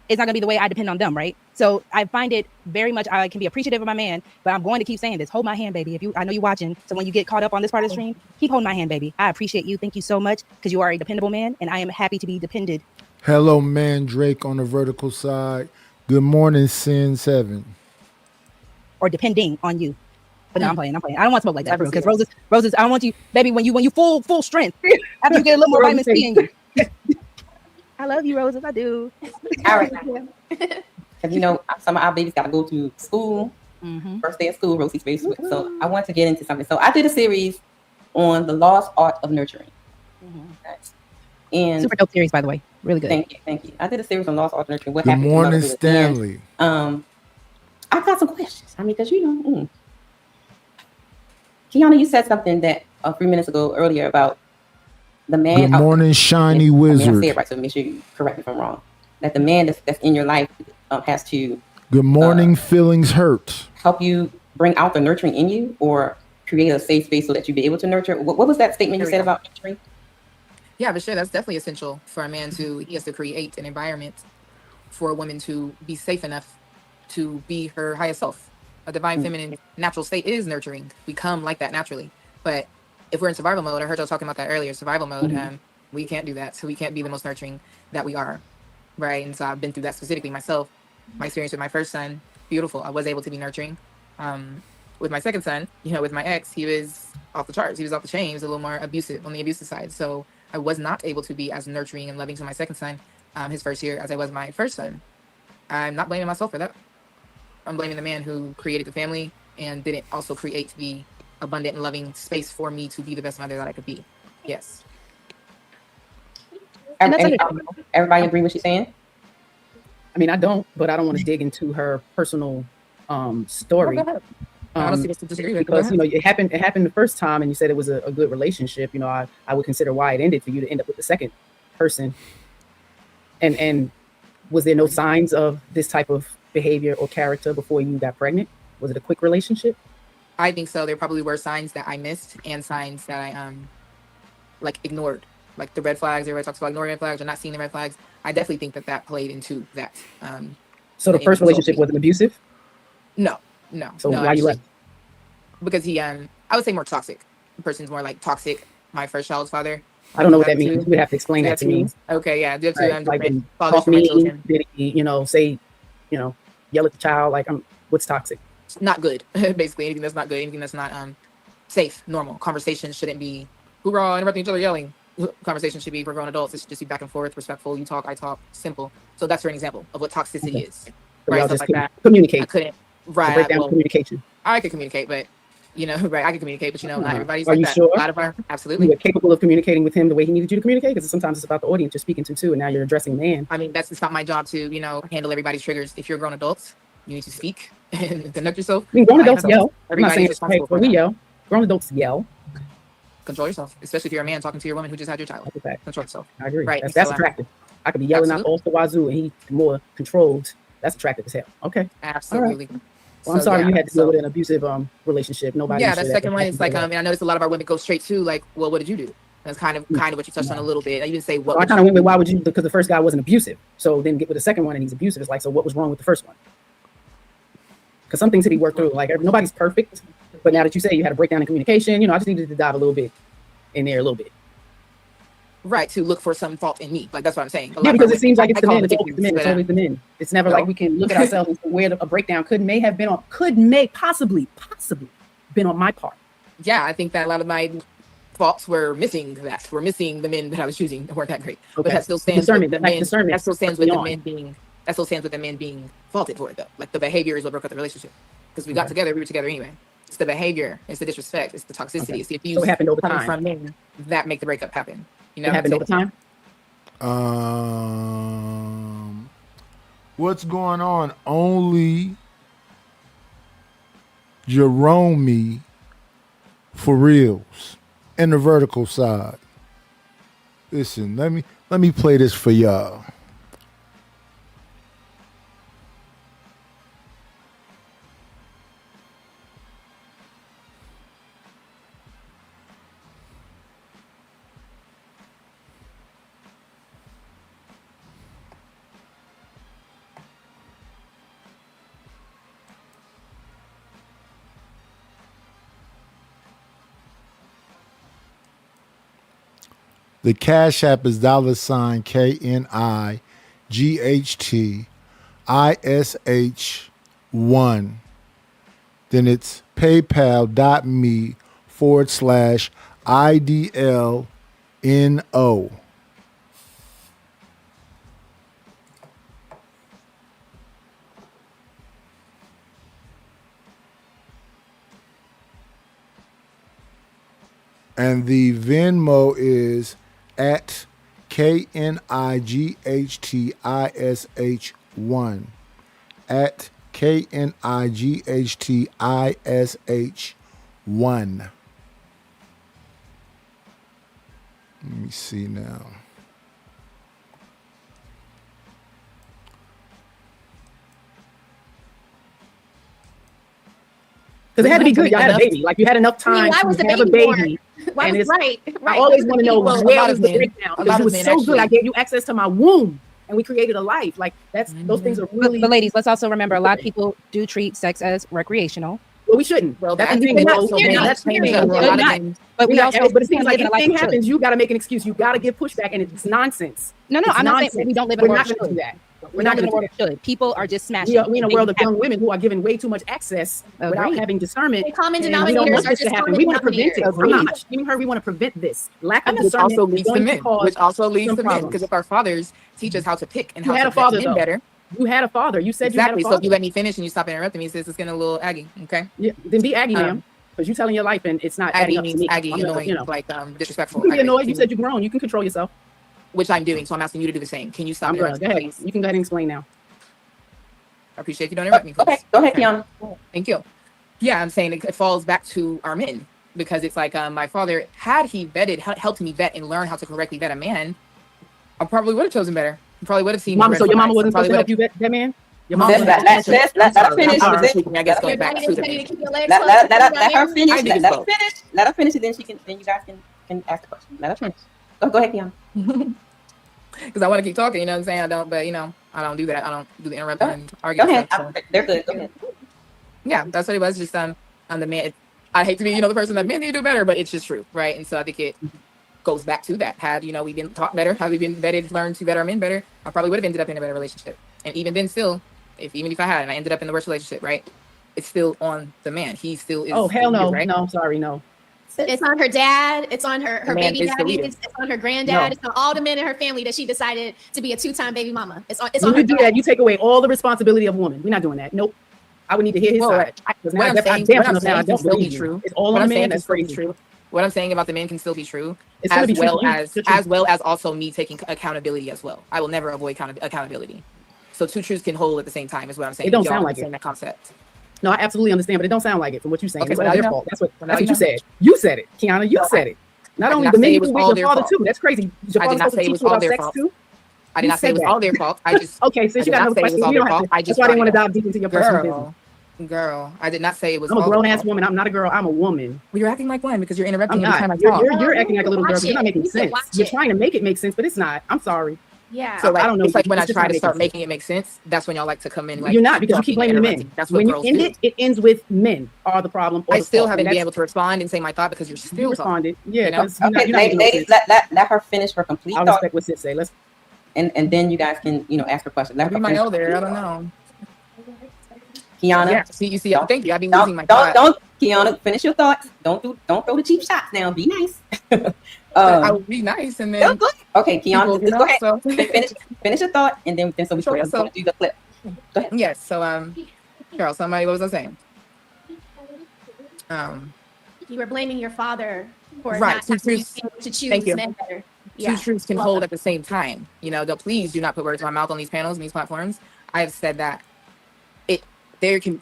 is not going to be the way I depend on them, right? So I find it very much, I can be appreciative of my man, but I'm going to keep saying this. Hold my hand, baby. I know you're watching. So when you get caught up on this part of the stream, keep holding my hand, baby. I appreciate you. Thank you so much because you are a dependable man and I am happy to be depended. Hello, man, Drake on the vertical side. Good morning, Sin 7. Or depending on you. But no, I'm playing. I don't want to smoke like that, bro. Because roses, I don't want you, baby, when you full strength, after you get a little more vitamin C in you. I love you, Roses. I do. All right. Because some of our babies got to go to school. First day of school, Rosie's face. So I want to get into something. So I did a series on the lost art of nurturing. And super dope series, by the way. Really good. Thank you. I did a series on lost art of nurturing. What Good happened? morning, Stanley. I've got some questions. I mean, because Kiana, you said something that a few minutes ago earlier about the man. Good morning, shiny wizard. I say it right, so make sure you correct me if I'm wrong. That the man that's in your life has to. Good morning, feelings hurt. Help you bring out the nurturing in you, or create a safe space so that you be able to nurture. What was that statement you said about nurturing? Yeah, for sure. That's definitely essential for a man he has to create an environment for a woman to be safe enough to be her highest self. A divine feminine natural state is nurturing. We come like that naturally. But if we're in survival mode, I heard y'all talking about that earlier, survival mode, we can't do that. So we can't be the most nurturing that we are, right? And so I've been through that specifically myself. My experience with my first son, beautiful. I was able to be nurturing. With my second son, with my ex, he was off the charts. He was off the chain. He was a little more abusive, on the abusive side. So I was not able to be as nurturing and loving to my second son, his first year, as I was my first son. I'm not blaming myself for that. I'm blaming the man who created the family and didn't also create the abundant and loving space for me to be the best mother that I could be. Yes. Everybody agree what she's saying? I mean, I don't, but I don't want to dig into her personal story. I don't see what's to disagree with. Because it happened the first time, and you said it was a good relationship. I would consider why it ended for you to end up with the second person. And was there no signs of this type of behavior or character before you got pregnant? Was it a quick relationship? I think so. There probably were signs that I missed and signs that I like ignored, like the red flags. Everybody talks about ignoring red flags or not seeing the red flags. I definitely think that played into that. So the first relationship wasn't abusive? No. So no, why you left? Because he, I would say more toxic. The person's more like toxic. My first child's father. I don't know what that means. You would have to explain that to me. Okay, yeah. Do you have Right, to like different talk fathers for my mean, children? did he, say, yell at the child? Like, what's toxic? Not good. Basically, anything that's not good, anything that's not safe, normal. Conversations shouldn't be hoorah, interrupting each other, yelling. Conversation should be for grown adults. It should just be back and forth, respectful. You talk, I talk, simple. So that's for an example of what toxicity is. So Right, y'all stuff just like couldn't that. communicate. I couldn't. So Right. break down well, communication. I could communicate, but right, I could communicate, but not everybody's Are like you that. sure? A lot of our You absolutely. were capable of communicating with him the way he needed you to communicate? Because sometimes it's about the audience you're speaking to too, and now you're addressing man. I mean, it's not my job to handle everybody's triggers. If you're grown adults, you need to speak and conduct yourself. I mean, grown like adults yell. I'm not Everybody's saying it's responsible but for we that. yell. Grown adults yell. Control yourself, especially if you're a man talking to your woman who just had your child. Okay. Control yourself. I agree. Right. That's so, attractive. I could be yelling out absolutely. all the wazoo, and he more controlled. That's attractive as hell. Okay. Absolutely. Well, I'm So, sorry yeah, you had to deal so- with an abusive relationship. Nobody. Yeah, should the ever second one have is to like deal with I noticed a lot of our women go straight to like, well, what did you do? That's kind of what you touched on a little bit. You didn't say what. So I would kind you of went with do? why would you? Because the first guy wasn't abusive. So then get with the second one and he's abusive. It's like, so what was wrong with the first one? Because some things to be worked through. Like nobody's perfect, but now that you say you had a breakdown in communication, I just needed to dive a little bit in there a little bit. Right, to look for some fault in me. Like that's what I'm saying. A lot Yeah, of our because it women- seems like it's I the call men. them It's always the men. victims, It's but, always the men. It's never No. like we can look at ourselves and say where a breakdown may have been on, possibly been on my part. yeah, I think that a lot of my faults were missing that. We're missing the men that I was choosing that weren't that great. But Okay. that still stands Discernment, with the like men. discernment That still stands with the beyond. men being. That still stands with the men being faulted for it though. Like the behavior is what broke up the relationship. Because we got together, we were together anyway. It's the behavior, it's the disrespect, it's the toxicity, Okay. it's the abuse So it happened over coming time. from men that make the breakup happen. You It know, happened over time. What's going on? Only Jerome for reals in the vertical side. Listen, let me play this for y'all. The Cash App is $KNIGHTISH1. Then it's paypal.me/IDLNO. And the Venmo is at KNIGHTISH1. At KNIGHTISH1. Let me see now. Because it had to be good. You had a baby. Like you had enough I mean, time why was to the have a baby born? baby. Why And was it's, right? I always want to know Well, a where lot was of the men- breakdown. a lot Because it of was men so good. I actually- gave you access to my womb, and we created a life. Like those things are really. But ladies, let's also remember a lot of people do treat sex as recreational. Well, we shouldn't. Well, That's that- the thing. and Well, also that's men- that's men period. that were a lot of Not- men- But we We're also not- but it seems like live in a life anything of should. happens, you got to make an excuse. You got to get pushback, and it's nonsense. No, It's I'm not saying nonsense. we don't live in a We're world not of going to do should. that. We're We're not not in a going world to of do that. should. People are just smashing. We are in a They world of have- young women who are given way too much access without Agreed. having discernment. The common and we don't denominators want are this just to happen. common We want to prevent it. denominators. I'm not Agreed. shaming her. We want to prevent this. Lack of Which discernment also is leads to going to men. cause Which also leads some to men. problems. Because if our fathers teach us how to pick and You how had to a father, vet men though. better. You had a father. You said Exactly. you had So a if you father. let me finish and you stop interrupting me, sis, it's getting a little aggy. Okay. Yeah, then be Aggie, Um, ma'am, because you're telling your life and it's not Aggie adding up to means me. aggy, I'm not- annoying, you know. like disrespectful. You can be aggravating. annoyed. You said you're grown. You can control yourself. Which I'm doing. So I'm asking you to do the same. Can you stop I'm good. interrupting Go me, ahead. please? You can go ahead and explain now. I appreciate if you don't interrupt me. Please. Okay, go ahead, Kiana. Thank you. Yeah, I'm saying it falls back to our men because it's like my father, had he vetted, helped me vet and learn how to correctly vet a man, I probably would have chosen better. You probably would have seen Mama, red so your mama flags. wasn't supposed Probably to help would've- you that man? Your Mom, mama Let her finish. I'm Let speaking, I guess, going back to the man. let her finish. I think it's Let her both. finish. Let her finish, and then you guys can ask the question. Let her finish. Go ahead, Kiana. Because I want to keep talking, you know what I'm saying? I don't, but I don't do that. I don't do the interrupting and Go arguing. ahead. Stuff, so. They're good. Go ahead. Yeah, that's what it was. Just on the man. I hate to be, the person that men need to do better, but it's just true, right? And so I think it goes back to that. Had we been taught better, had we been vetted, learned to vet our men better, I probably would have ended up in a better relationship. And even then, still, even if I had, and I ended up in the worst relationship, right? It's still on the man. He still is. Oh hell no, right? no, sorry, no. It's on her dad. It's on her The man baby is the daddy. leader. It's on her granddad. No. It's on all the men in her family that she decided to be a 2-time baby mama. It's on When her you do dad. that, you take away all the responsibility of a woman. We're not doing that. Nope. I would need to hear his Well, side. what I'm saying can still be true. It's all What on I'm the saying man. can That's still be crazy. true. What I'm saying about the men can still be true, It's gonna as be true well for you. as It's true. also me taking accountability as well. I will never avoid accountability. So two truths can hold at the same time. Is what I'm saying. It don't If y'all sound like understand it. that concept. No, I absolutely understand, but it don't sound like it from what you're saying. Okay, It's well, all now you their know. fault. That's what Well, now you you know. said. You said it, Kiana. You said it. Not I only did the not men say you it was do with all your their father fault. too. That's crazy. Your I did father's not supposed say to it was teach you all about their sex fault. too. I did You not say it said was that. all their fault. I just Okay, since you I did got not another say it was question, all you their don't have fault. to. I just That's why I didn't want brought to it up. dive deep into your personal business. Girl, I did not say it was I'm a all their grown ass fault. woman. I'm not a girl. I'm a woman. Well, you're acting like one because you're I'm interrupting every not. time I talk. You're acting like a little girl. Watch But you're not it. making You can sense. watch You're it. trying to make it make sense, but it's not. I'm sorry. Yeah. So I don't know. it's like when I It's just try not to making start sense. making it make sense, that's when y'all like to come in. Like You're not because you talking keep and blaming the interrupting. men. That's what When you girls end do. it ends with men are the problem. Or I the still fault. haven't And been that's able to respond and say my thought because you're you still talking. responded. Yeah, You know? because you're Okay, not making no ladies, sense. let her finish her complete I thought, respect what sis say. Let's. and then you guys can ask her question. Let Maybe her my finish. elder. I don't know. Kiana, Yeah. See, you see. don't Thank you. I've been losing my don't thought. don't Kiana, finish your thoughts. Don't throw the cheap shots now. Be nice. I would be nice and then. Okay, Kiana, people, just go ahead. So. Finish your thought, and then so we Sure, going so- to do the clip. Go ahead. Yes. So Carol, somebody. What was I saying? You were blaming your father for Right, not two having truths. been able to Thank choose you. men better. Two truths can hold at the same time. Please do not put words in my mouth on these panels and these platforms. I have said that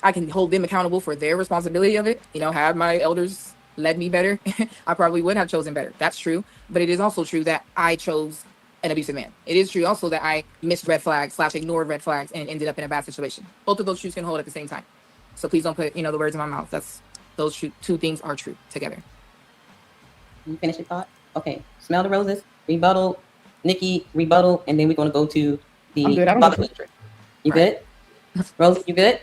I can hold them accountable for their responsibility of it. Have my elders led me better, I probably would have chosen better. That's true. But it is also true that I chose an abusive man. It is true also that I missed red flags / ignored red flags and ended up in a bad situation. Both of those truths can hold at the same time. So please don't put, the words in my mouth. Those two things are true together. You finish your thought? Okay. Smell the roses. Rebuttal. Nikki, rebuttal. And then we're going to go to the I'm good. I don't mother know. history. You good? Rose, you good?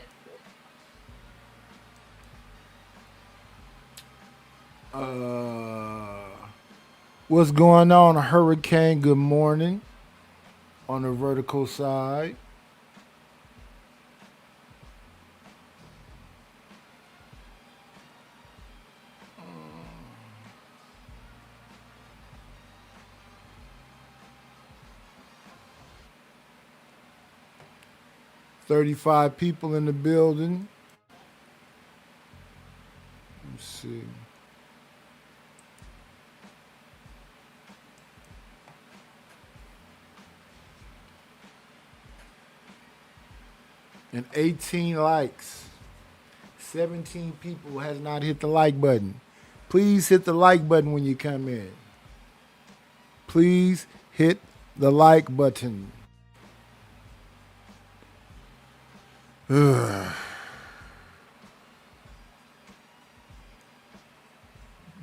What's going on, Hurricane? Good morning. On the vertical side. $35 people in the building. Let's see. And 18 likes. 17 people has not hit the like button. Please hit the like button when you come in. Please hit the like button.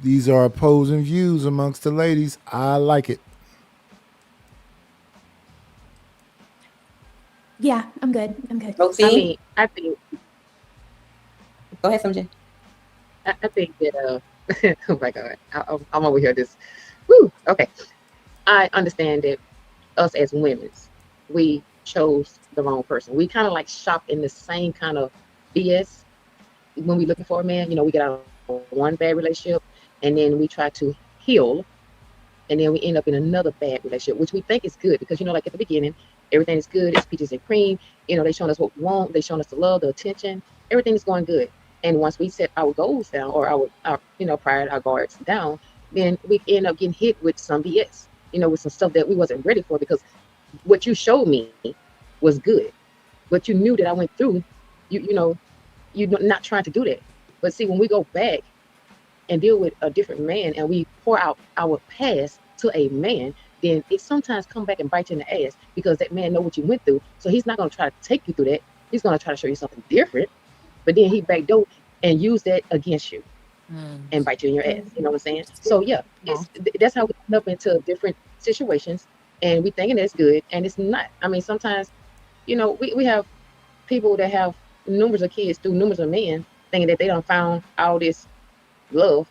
These are opposing views amongst the ladies. I like it. Yeah, I'm good. I'm good. Rosie? I think. Go ahead, Samjay. I think that. Oh my God, I'm over here. Woo. Okay. I understand that us as women, we chose the wrong person. We kind of like shop in the same kind of BS when we looking for a man. We get out of one bad relationship and then we try to heal, and then we end up in another bad relationship, which we think is good because like at the beginning, everything is good. It's peaches and cream. They showing us what we want. They showing us the love, the attention. Everything is going good. And once we set our goals down or our prior our guards down, then we end up getting hit with some BS. With some stuff that we wasn't ready for, because what you showed me was good, but you knew that I went through. You're not trying to do that. But see, when we go back and deal with a different man and we pour out our past to a man, then it sometimes come back and bite you in the ass because that man know what you went through. So he's not going to try to take you through that. He's going to try to show you something different, but then he backdoor and use that against you and bite you in your ass. You know what I'm saying? So yeah, that's how we end up into different situations, and we thinking that's good, and it's not. I mean, sometimes, you know, we have people that have numbers of kids through numbers of men, thinking that they done found all this love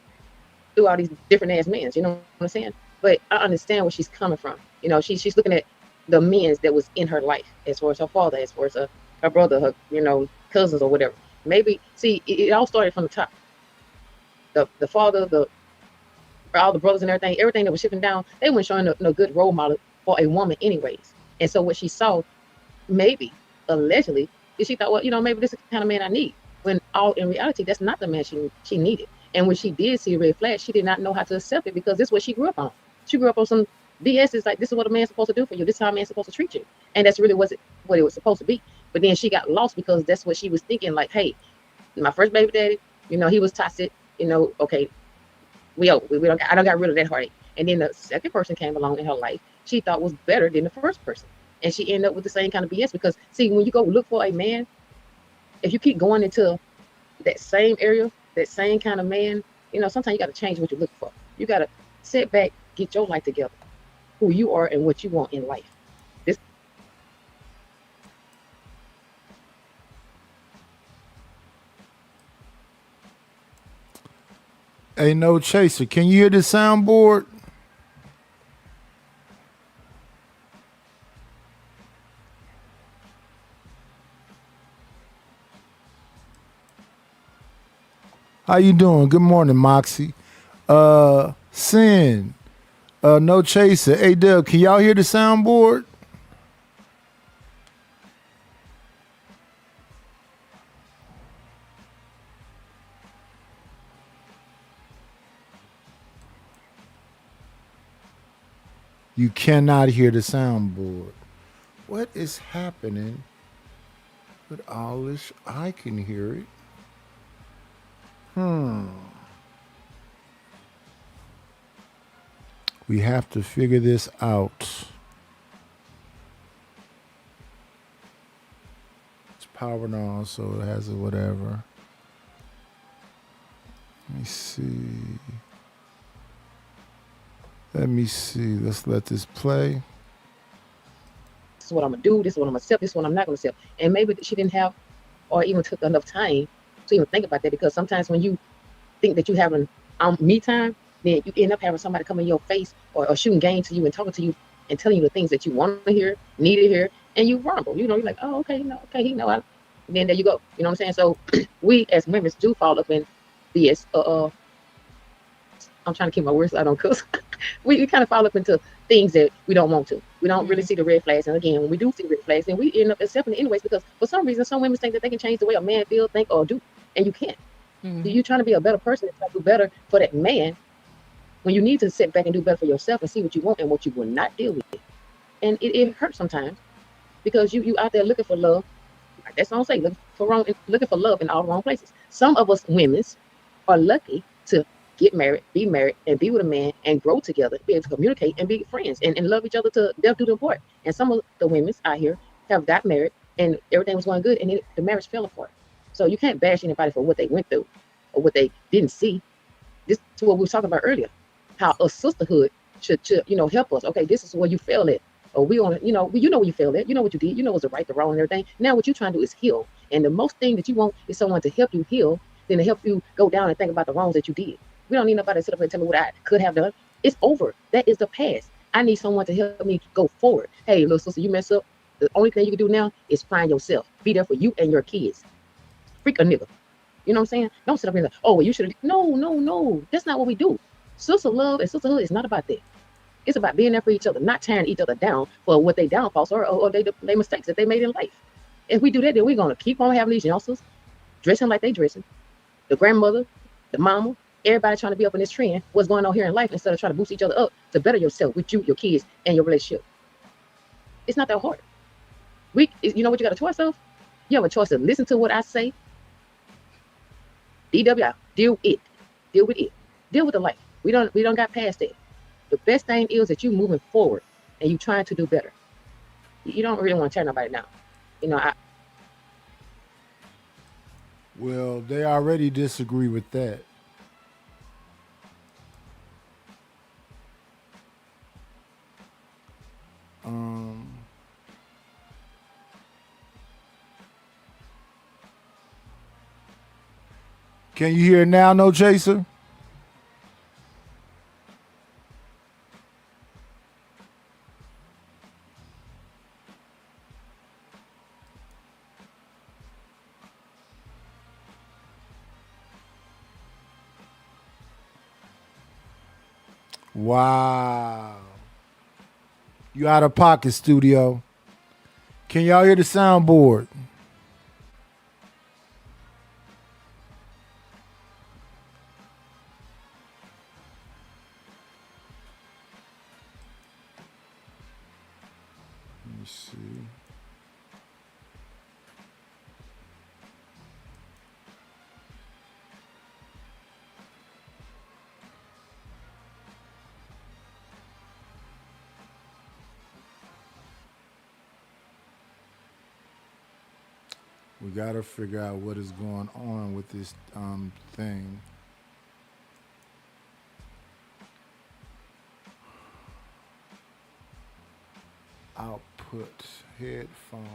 through all these different ass men. You know what I'm saying? But I understand where she's coming from. You know, she's looking at the men that was in her life, as far as her father, as far as her brother, her, you know, cousins or whatever. Maybe, see, it all started from the top. The father, all the brothers and everything that was shipping down, they weren't showing no good role model for a woman anyways. And so what she saw, maybe, allegedly, is she thought, well, you know, maybe this is the kind of man I need. When all in reality, that's not the man she needed. And when she did see a red flag, she did not know how to accept it because this is what she grew up on. She grew up on some BS. It's like, this is what a man's supposed to do for you. This is how a man's supposed to treat you. And that's really what it was supposed to be. But then she got lost because that's what she was thinking, like, hey, my first baby daddy, you know, he was toxic, you know, okay, I don't got rid of that heartache. And then the second person came along in her life, she thought was better than the first person. And she ended up with the same kind of BS because, see, when you go look for a man, if you keep going into that same area, that same kind of man, you know, sometimes you got to change what you look for. You got to sit back, get your life together, who you are and what you want in life. Hey, No Chaser, can you hear the soundboard? How you doing? Good morning, Moxie. Sin, No Chaser. Hey, Dub, can y'all hear the soundboard? You cannot hear the soundboard. What is happening with all this? I can hear it. We have to figure this out. It's powered on, so it has a whatever. Let me see. Let's let this play. This is what I'm gonna do. This is what I'm gonna accept. This is what I'm not gonna accept. And maybe she didn't have, or even took enough time to even think about that. Because sometimes when you think that you having me time, then you end up having somebody come in your face or shooting game to you and talking to you and telling you the things that you want to hear, need to hear, and you rumble. You know, you're like, oh, okay, no, okay, he know. And then there you go. You know what I'm saying? So we as women do fall up in BS. I'm trying to keep my words so I don't cuss. we kind of fall up into things that we don't want to. We don't really see the red flags. And again, when we do see red flags, then we end up accepting it anyways, because for some reason, some women think that they can change the way a man feel, think, or do, and you can't. You're trying to be a better person and try to do better for that man when you need to sit back and do better for yourself and see what you want and what you will not deal with. And it hurts sometimes because you out there looking for love. That's what I'm saying, looking for love in all the wrong places. Some of us women are lucky to get married, and be with a man and grow together, be able to communicate and be friends and love each other to death do them part. And some of the women out here have got married and everything was going good and the marriage fell apart. So you can't bash anybody for what they went through or what they didn't see. This is what we were talking about earlier, how a sisterhood should help us. Okay, this is where you failed at. Or we want to, you know where you failed at, you know what you did, you know what's the right, the wrong, and everything. Now what you're trying to do is heal. And the most thing that you want is someone to help you heal than to help you go down and think about the wrongs that you did. We don't need nobody to sit up and tell me what I could have done. It's over. That is the past. I need someone to help me go forward. Hey, little sister, you messed up. The only thing you can do now is find yourself. Be there for you and your kids. Freak a nigga. You know what I'm saying? Don't sit up here like, oh, well, you should have. No. That's not what we do. Sister love and sisterhood is not about that. It's about being there for each other, not tearing each other down for what they downfalls or they mistakes that they made in life. If we do that, then we're going to keep on having these youngsters dressing like they dressing. The grandmother, the mama, everybody trying to be up in this trend, what's going on here in life, instead of trying to boost each other up to better yourself with you, your kids, and your relationship. It's not that hard. You know what you got a choice of? You have a choice to listen to what I say. DWI, deal with it. Deal with the life. We don't got past that. the best thing is that you moving forward and you trying to do better. You don't really want to tear nobody down. You know, Well, they already disagree with that. Can you hear it now, No Chaser? Wow. You out of pocket, studio. Can y'all hear the soundboard? Let me see. We gotta figure out what is going on with this thing. Output headphones.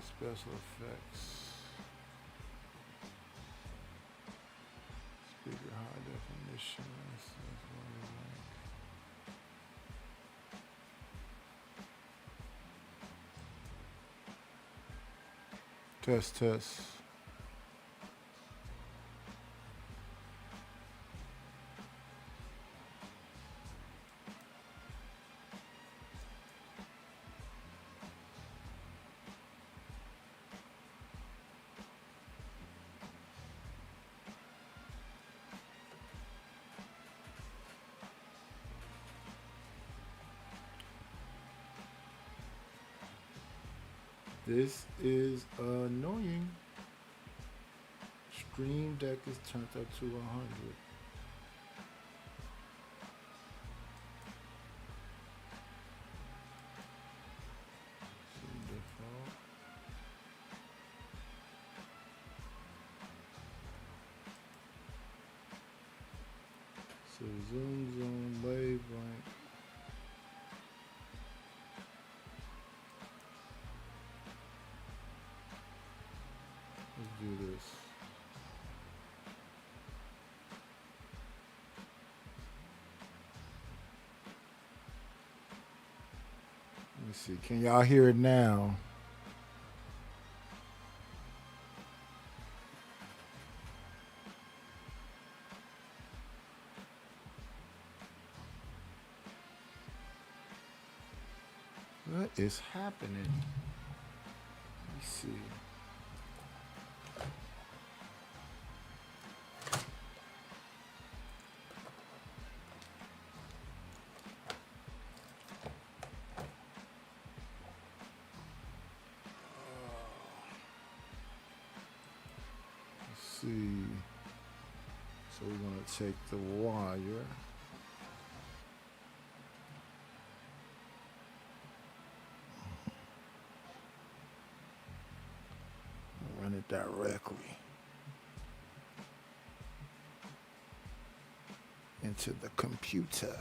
Special effects. Speaker high definition. Test. This is annoying. Stream Deck is turned up to 100. Default. So zoom, wavelength. Let's do this. Let me see. Can y'all hear it now? What is happening? Let me see. See, so we're going to take the wire, run it directly into the computer.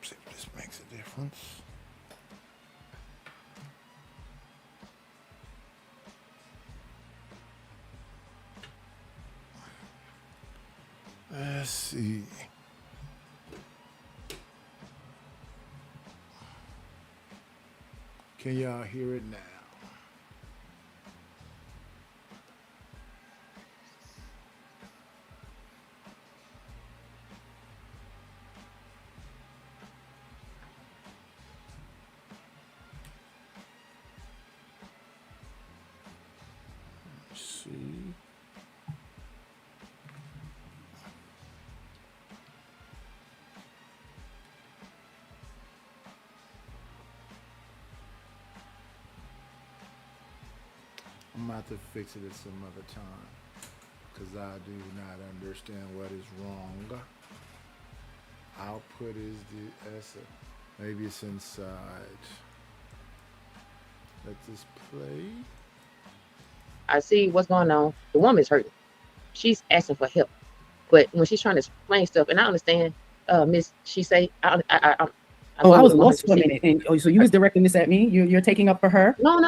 See if this makes a difference. Let's see. Can y'all hear it now? Let's see. I'm about to fix it at some other time because I do not understand what is wrong. Output is the essence. Maybe it's inside. Let this play. I see what's going on. The woman's hurting. She's asking for help, but when she's trying to explain stuff, and I understand, Miss, she say, I was lost for a minute. And so you was directing this at me. You're taking up for her. No.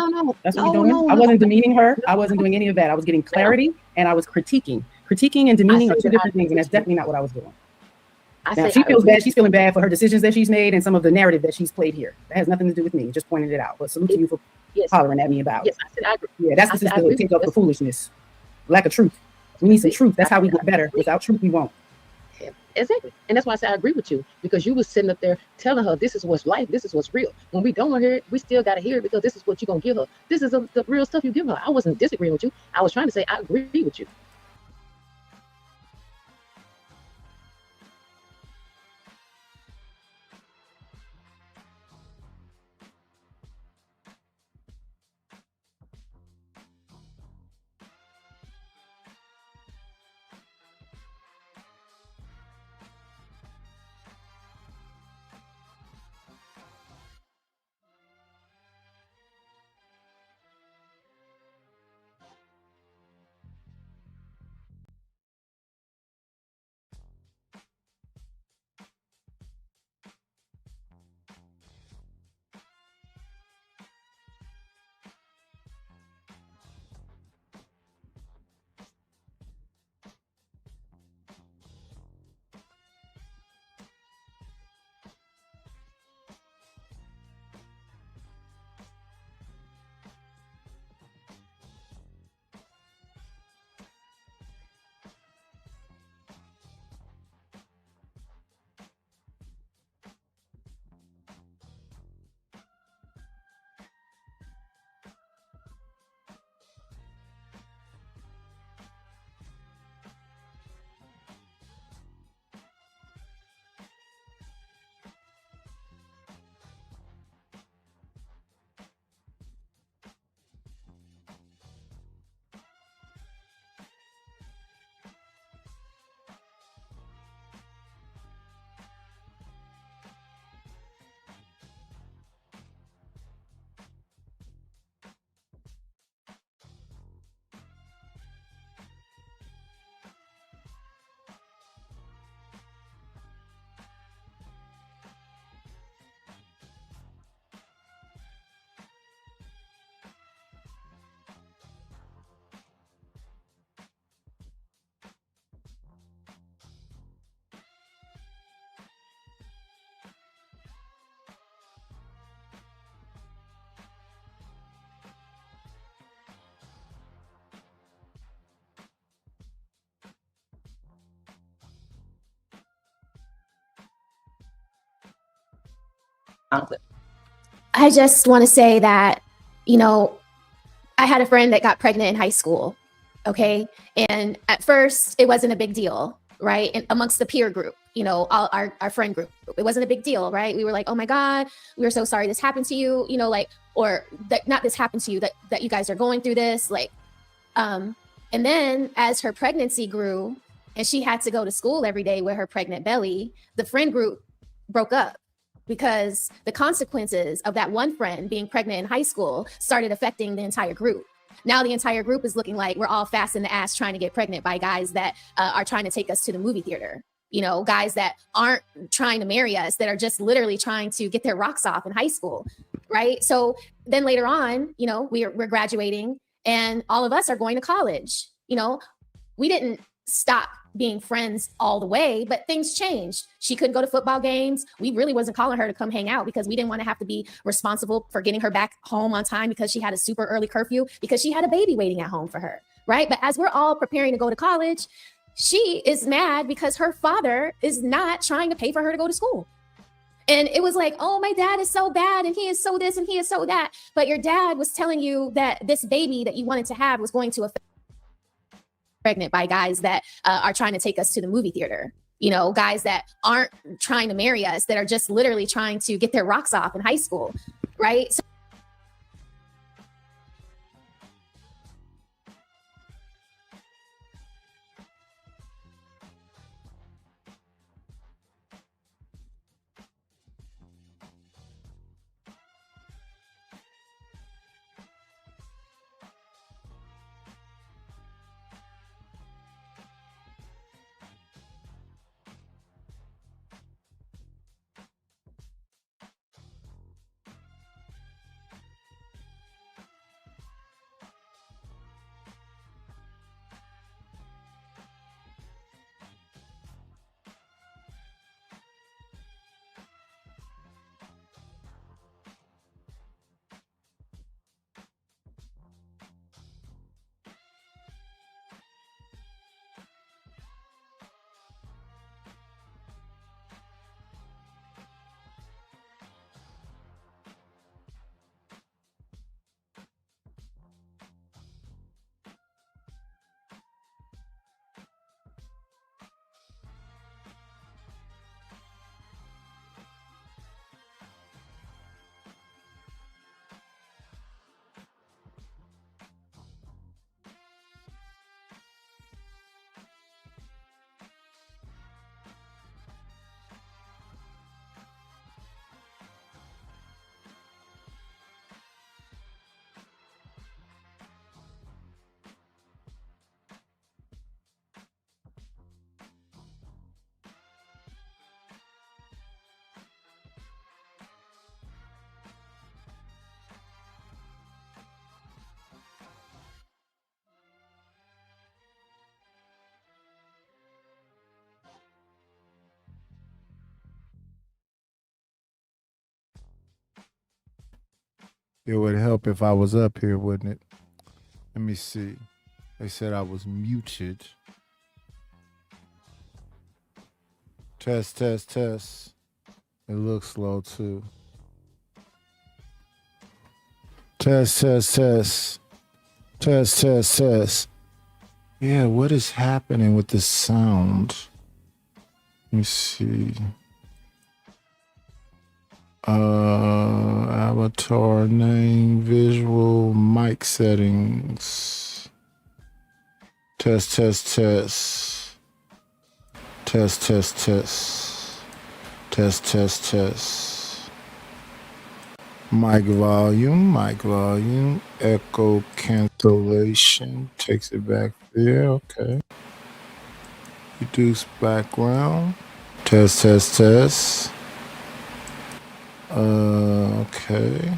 That's what you're doing. I wasn't demeaning her. I wasn't doing any of that. I was getting clarity, and I was critiquing. Critiquing and demeaning are two different things, and that's definitely not what I was doing. Now, she feels bad. She's feeling bad for her decisions that she's made and some of the narrative that she's played here. That has nothing to do with me. Just pointed it out. But salute to you for hollering at me about it. Yes, I said I agree. Yeah, that's the take up for foolishness. Lack of truth. We need some truth. That's how we get better. Without truth, we won't. Exactly. And that's why I said I agree with you, because you was sitting up there telling her this is what's life, this is what's real. When we don't want to hear it, we still got to hear it because this is what you're going to give her. This is the real stuff you give her. I wasn't disagreeing with you. I was trying to say I agree with you. I just want to say that, you know, I had a friend that got pregnant in high school. Okay. And at first it wasn't a big deal, right? And amongst the peer group, you know, our friend group, it wasn't a big deal, right? We were like, oh my God, we were so sorry this happened to you, you know, like, or that not this happened to you, that you guys are going through this, like, and then as her pregnancy grew and she had to go to school every day with her pregnant belly, the friend group broke up because the consequences of that one friend being pregnant in high school started affecting the entire group. Now the entire group is looking like we're all fast in the ass trying to get pregnant by guys that are trying to take us to the movie theater. You know, guys that aren't trying to marry us, that are just literally trying to get their rocks off in high school, right? So then later on, you know, we're graduating and all of us are going to college. You know, we didn't stop being friends all the way, but things changed. She couldn't go to football games. We really wasn't calling her to come hang out because we didn't want to have to be responsible for getting her back home on time because she had a super early curfew because she had a baby waiting at home for her, right? But as we're all preparing to go to college, she is mad because her father is not trying to pay for her to go to school. And it was like, oh, my dad is so bad and he is so this and he is so that. But your dad was telling you that this baby that you wanted to have was going to affect pregnant by guys that are trying to take us to the movie theater. You know, guys that aren't trying to marry us, that are just literally trying to get their rocks off in high school, right? So It would help if I was up here, wouldn't it? Let me see. They said I was muted. Test, test, test. It looks slow too. Test, test, test. Test, test, test. Yeah, what is happening with the sound? Let me see. Avatar name, visual, mic settings. Test, test, test. Test, test, test. Test, test, test. Mic volume, echo cancellation. Takes it back there, okay. Reduce background. Test, test, test. Okay.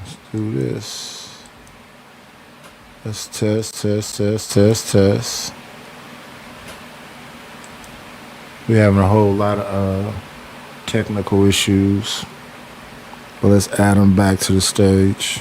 Let's do this. Let's test, test, test, test, test. We're having a whole lot of technical issues. But let's add them back to the stage.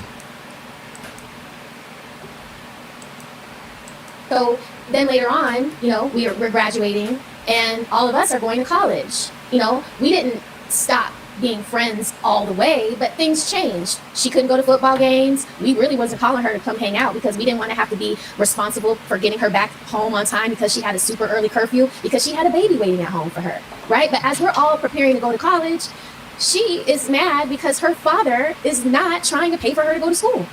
So then later on, you know, we're graduating and all of us are going to college. You know, we didn't stop being friends all the way, but things changed. She couldn't go to football games. We really wasn't calling her to come hang out because we didn't want to have to be responsible for getting her back home on time because she had a super early curfew because she had a baby waiting at home for her, right? But as we're all preparing to go to college, she is mad because her father is not trying to pay for her to go to school.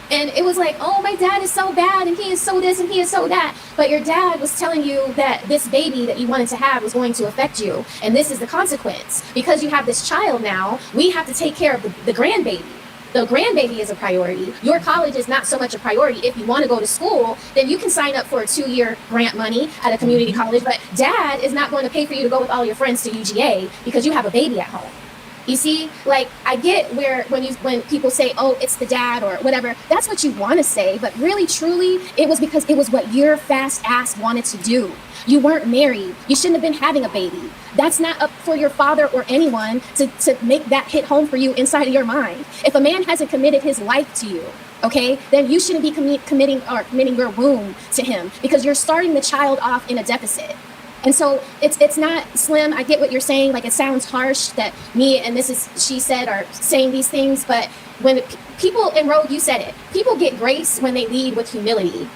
And it was like, oh, my dad is so bad and he is so this and he is so that. But your dad was telling you that this baby that you wanted to have was going to affect you. And this is the consequence. Because you have this child now, we have to take care of the grandbaby. The grandbaby is a priority. Your college is not so much a priority. If you want to go to school, then you can sign up for a 2-year grant money at a community college. But dad is not going to pay for you to go with all your friends to UGA because you have a baby at home. You see, like, I get where when people say, oh, it's the dad or whatever, that's what you want to say. But really, truly, it was because it was what your fast ass wanted to do. You weren't married. You shouldn't have been having a baby. That's not up for your father or anyone to make that hit home for you inside of your mind. If a man hasn't committed his life to you, okay, then you shouldn't be committing your womb to him because you're starting the child off in a deficit. And so it's not, Slim, I get what you're saying. Like, it sounds harsh that me and she said are saying these things, but when people, and Rogue, you said it, people get grace when they lead with humility.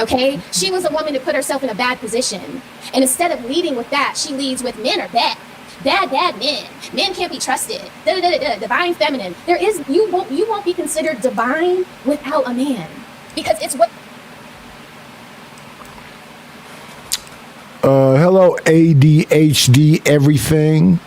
Okay? She was a woman who put herself in a bad position. And instead of leading with that, she leads with men are bad. Bad men. Men can't be trusted. Divine feminine. You won't be considered divine without a man. Because it's what. Hello, ADHD everything.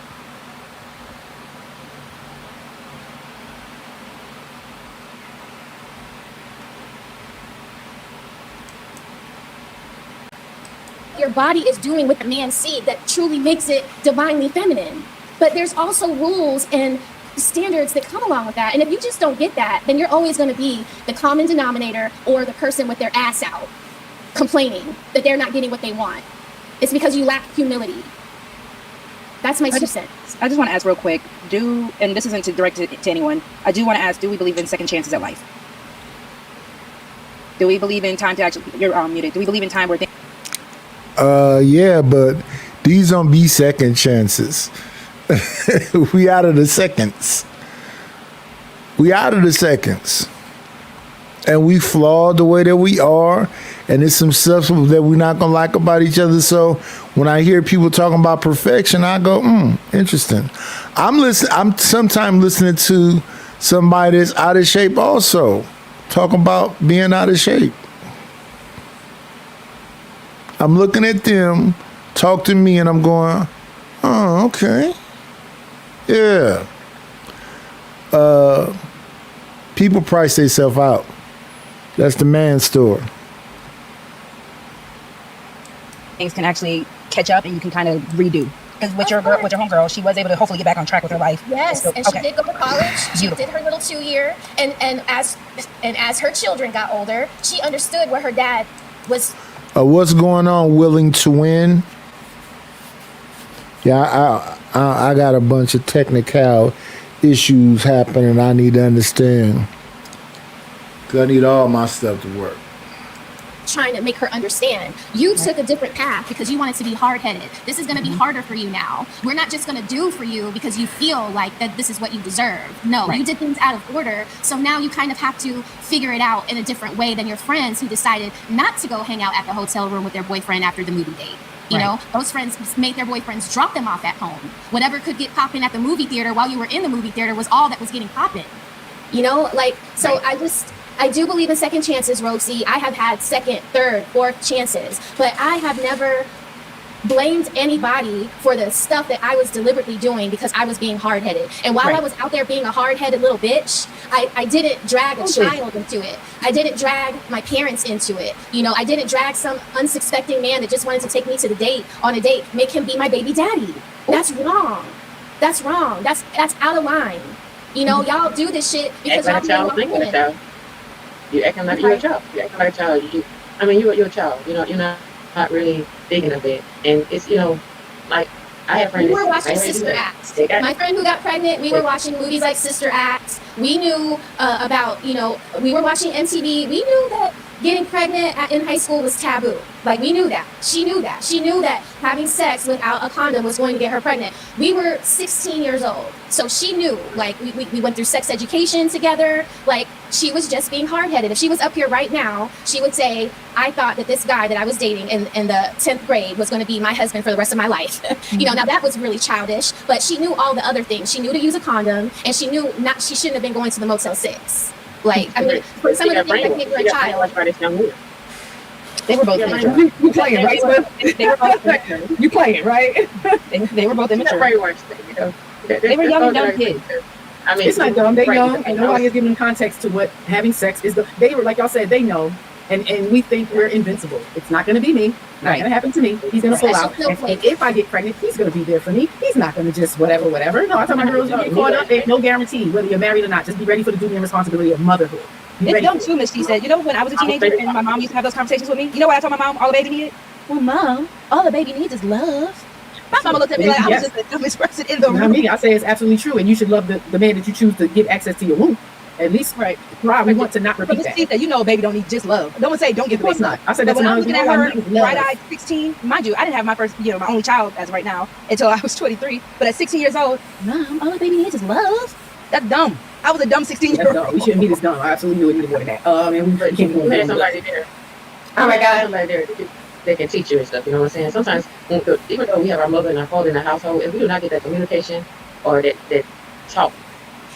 Your body is doing with the man's seed that truly makes it divinely feminine. But there's also rules and standards that come along with that. And if you just don't get that, then you're always going to be the common denominator or the person with their ass out complaining that they're not getting what they want. It's because you lack humility. That's my 2 cents. I just want to ask real quick, and this isn't directed to anyone, I do want to ask, do we believe in second chances at life? Do we believe in time to actually, you're muted, do we believe in time where Yeah, but these don't be second chances. We out of the seconds. And we flawed the way that we are. And it's some stuff that we're not going to like about each other. So when I hear people talking about perfection, I go, interesting. I'm sometimes listening to somebody that's out of shape also, talking about being out of shape. I'm looking at them, talk to me, and I'm going, oh, okay. Yeah. People price themselves out. That's the man's store. things can actually catch up and you can kind of redo? Because with your homegirl, she was able to hopefully get back on track with her life. Yes, so, and she did go to college. She did her little 2-year, and as her children got older, she understood where her dad was. What's going on, Willing to Win? Yeah, I got a bunch of technical issues happen, and I need to understand. 'Cause I need all my stuff to work. Trying to make her understand. You took a different path because you wanted to be hard-headed. This is going to be harder for you now. We're not just going to do for you because you feel like that this is what you deserve. No, you did things out of order. So now you kind of have to figure it out in a different way than your friends who decided not to go hang out at the hotel room with their boyfriend after the movie date. You know, those friends made their boyfriends drop them off at home. Whatever could get popping at the movie theater while you were in the movie theater was all that was getting popping. You know, like, so I do believe in second chances, Rosie. I have had second, third, fourth chances, but I have never blamed anybody for the stuff that I was deliberately doing because I was being hard-headed. And while I was out there being a hard-headed little bitch, I didn't drag a child into it. I didn't drag my parents into it. You know, I didn't drag some unsuspecting man that just wanted to take me to the date on a date, make him be my baby daddy. That's wrong. That's wrong. That's out of line. You know, y'all do this shit because y'all being women. You acting like you're a child. You acting like a child. You're a child. You know, you're not really thinking of it. And it's, you know, like, I have friends. We were watching Sister Act. My friend who got pregnant, we were watching movies like Sister Act. We knew about, you know, we were watching MTV. We knew that getting pregnant in high school was taboo. Like, we knew that. She knew that. She knew that having sex without a condom was going to get her pregnant. We were 16 years old. So she knew, like, we went through sex education together. Like, she was just being hard-headed. If she was up here right now, she would say, I thought that this guy that I was dating in the 10th grade was going to be my husband for the rest of my life. You know, now that was really childish, but she knew all the other things. She knew to use a condom, and she knew she shouldn't have been going to the Motel 6. Like, I mean, for some of the things that made her a child. They were both immature. You playing, right? They were both you playing, right? They were both immature. They were young and dumb kids. I mean, It's not dumb. They're young, and nobody is giving them context to what having sex is. They were, like y'all said, they know, and we think we're invincible. It's not going to be me. Not going to happen to me. He's going to pull out. And if I get pregnant, he's going to be there for me. He's not going to just whatever. No, I tell my girls, you get caught up. There's no guarantee whether you're married or not. Just be ready for the duty and responsibility of motherhood. It's dumb too, Miss T said. You know, when I was a teenager and my mom used to have those conversations with me, you know what I told my mom all the baby needed? Well, Mom, all the baby needs is love. My mama looked at me like I was just the dumbest person in the room. I say it's absolutely true, and you should love the man that you choose to give access to your womb. At least, right? We want to not repeat that. That you know, a baby don't need just love. No one say don't give the baby not. I said that's when I'm looking at her, bright-eyed, 16. Mind you, I didn't have my first, my only child as of right now until I was 23. But at 16 years old, Mom, all the baby needs is love. That's dumb. I was a dumb 16-year-old. We shouldn't be this dumb. I absolutely knew it needed more than that. And we can't do there's somebody there. Oh my God, somebody there. They can teach you and stuff. You know what I'm saying? Sometimes, even though we have our mother and our father in the household, if we do not get that communication or that talk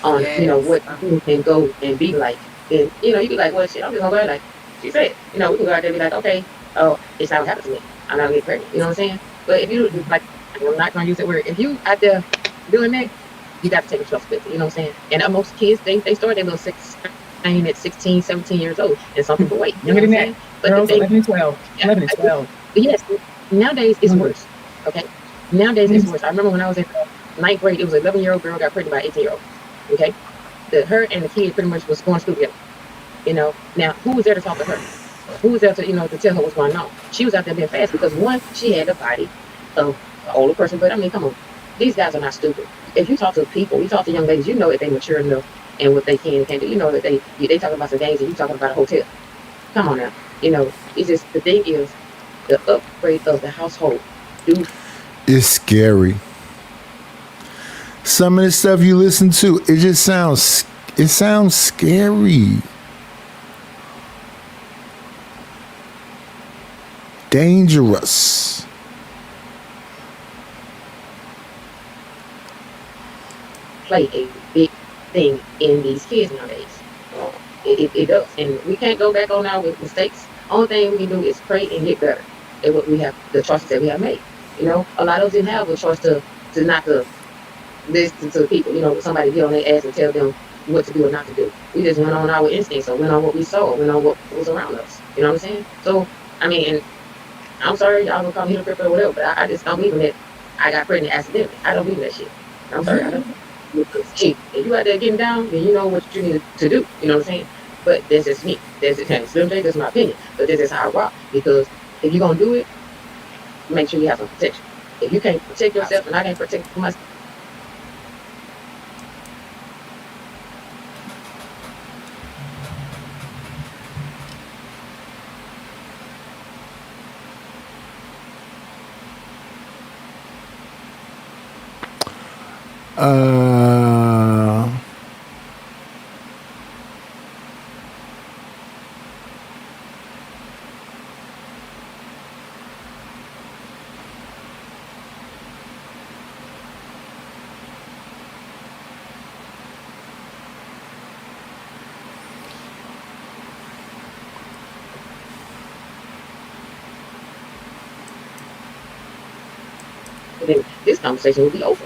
on, what you can go and be like, then, you be like, well, shit, I'm just gonna learn like she said. We can go out there and be like, okay, oh, it's not what happened to me. I'm not gonna get pregnant. You know what I'm saying? But if you, like, I'm not gonna use that word. If you out there doing that, you got to take responsibility. You know what I'm saying? And most kids, they start their little 16 at 16, 17 years old. And some people wait. You know what I'm saying? But girls 11 and 12. 11 and 12. But yes, nowadays it's worse. Okay? Nowadays it's worse. I remember when I was in 9th grade, it was an 11-year-old girl got pregnant by an 18-year-old. Okay? Her and the kid pretty much was going to school together. Now, who was there to talk to her? Who was there to, to tell her what's going on? She was out there being fast because, one, she had the body of an older person. But, I mean, come on. These guys are not stupid. If you talk to people, you talk to young ladies, you know if they mature enough and what they can and can't do. You know that they talking about some things and you talking about a hotel. Come on now. It's just, the thing is, the upgrade of the household. It's scary. Some of the stuff you listen to, it sounds scary. Dangerous. Play a big thing in these kids nowadays. It does. And we can't go back on our mistakes. Only thing we can do is pray and get better at what we have, the choices that we have made. A lot of us didn't have a choice to not to listen to people, somebody get on their ass and tell them what to do or not to do. We just went on our instincts or went on what we saw, went on what was around us. You know what I'm saying? So, I mean, and I'm sorry, y'all gonna call me hypocrite or whatever, but I just don't believe in that I got pregnant accidentally. I don't believe in that shit. I'm sorry, I don't. It's cheap. If you out there getting down, then you know what you need to do. You know what I'm saying? But that's just me. That's just Slim J, that's my opinion. But this is how I rock. Because if you're gonna do it, make sure you have some protection. If you can't protect yourself and I can't protect myself. Then this conversation will be over.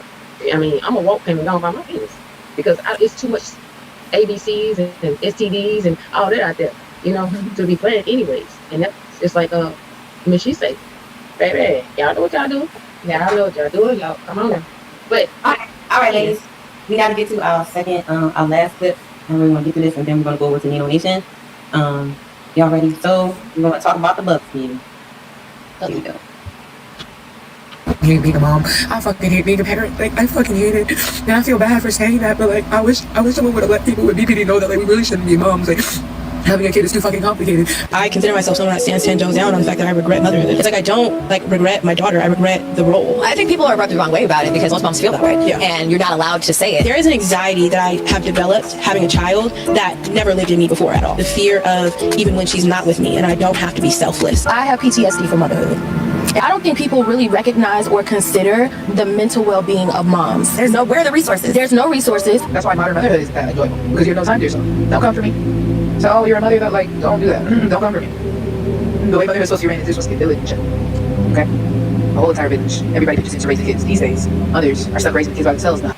I mean, I'm gonna walk him and go by my penis because it's too much ABCs and STDs and all that out there, you know, to be playing anyways. And that's just like I mean, she say, baby, y'all know what y'all do. Y'all know what y'all do. Y'all come on now. But all right, ladies, we got to get to our second, our last clip, and we're gonna get to this, and then we're gonna go over to Nino Nation. Y'all ready? So we're gonna talk about the Bucks-Team. Here we go. I hate being a mom. I fucking hate being a parent. Like, I fucking hate it. And I feel bad for saying that, but like, I wish someone would have let people with BPD know that like we really shouldn't be moms. Like, having a kid is too fucking complicated. I consider myself someone that stands 10 toes down on the fact that I regret motherhood. It's like I don't like regret my daughter. I regret the role. I think people are rubbed the wrong way about it because most moms feel that way. Yeah. And you're not allowed to say it. There is an anxiety that I have developed having a child that never lived in me before at all. The fear of even when she's not with me and I don't have to be selfless. I have PTSD from motherhood. I don't think people really recognize or consider the mental well-being of moms. Where are the resources? There's no resources. That's why modern motherhood is that enjoyable because you have no time to yourself. Don't come for me. So you're a mother that like don't do that. Don't come for me. The way motherhood is supposed to be ran is supposed to be a village. Okay, a whole entire village. Everybody pitches in to raise the kids. These days, mothers are stuck raising the kids by themselves now.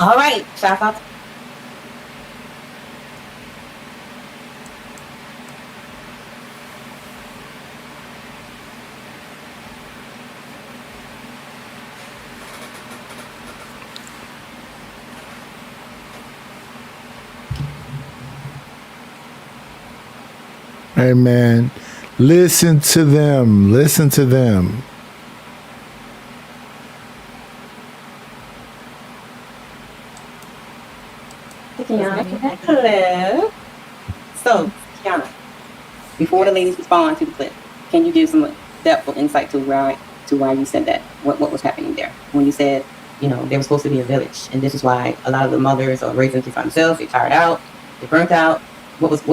All right, shout out. Hey man, listen to them. Listen to them. Kiana, hello. So, Kiana, before the ladies respond to the clip, can you give some depth or insight to why you said that? What was happening there when you said, you know, there was supposed to be a village, and this is why a lot of the mothers are raising kids by themselves. They're tired out. They're burnt out. What was the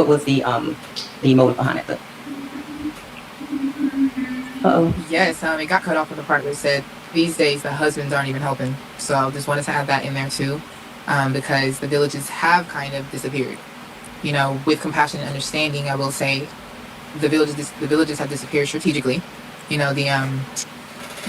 motive behind it? Yes, it got cut off in the part where it said these days the husbands aren't even helping. So I just wanted to add that in there too, because the villages have kind of disappeared. You know, with compassion and understanding, I will say the villages have disappeared strategically. You know, the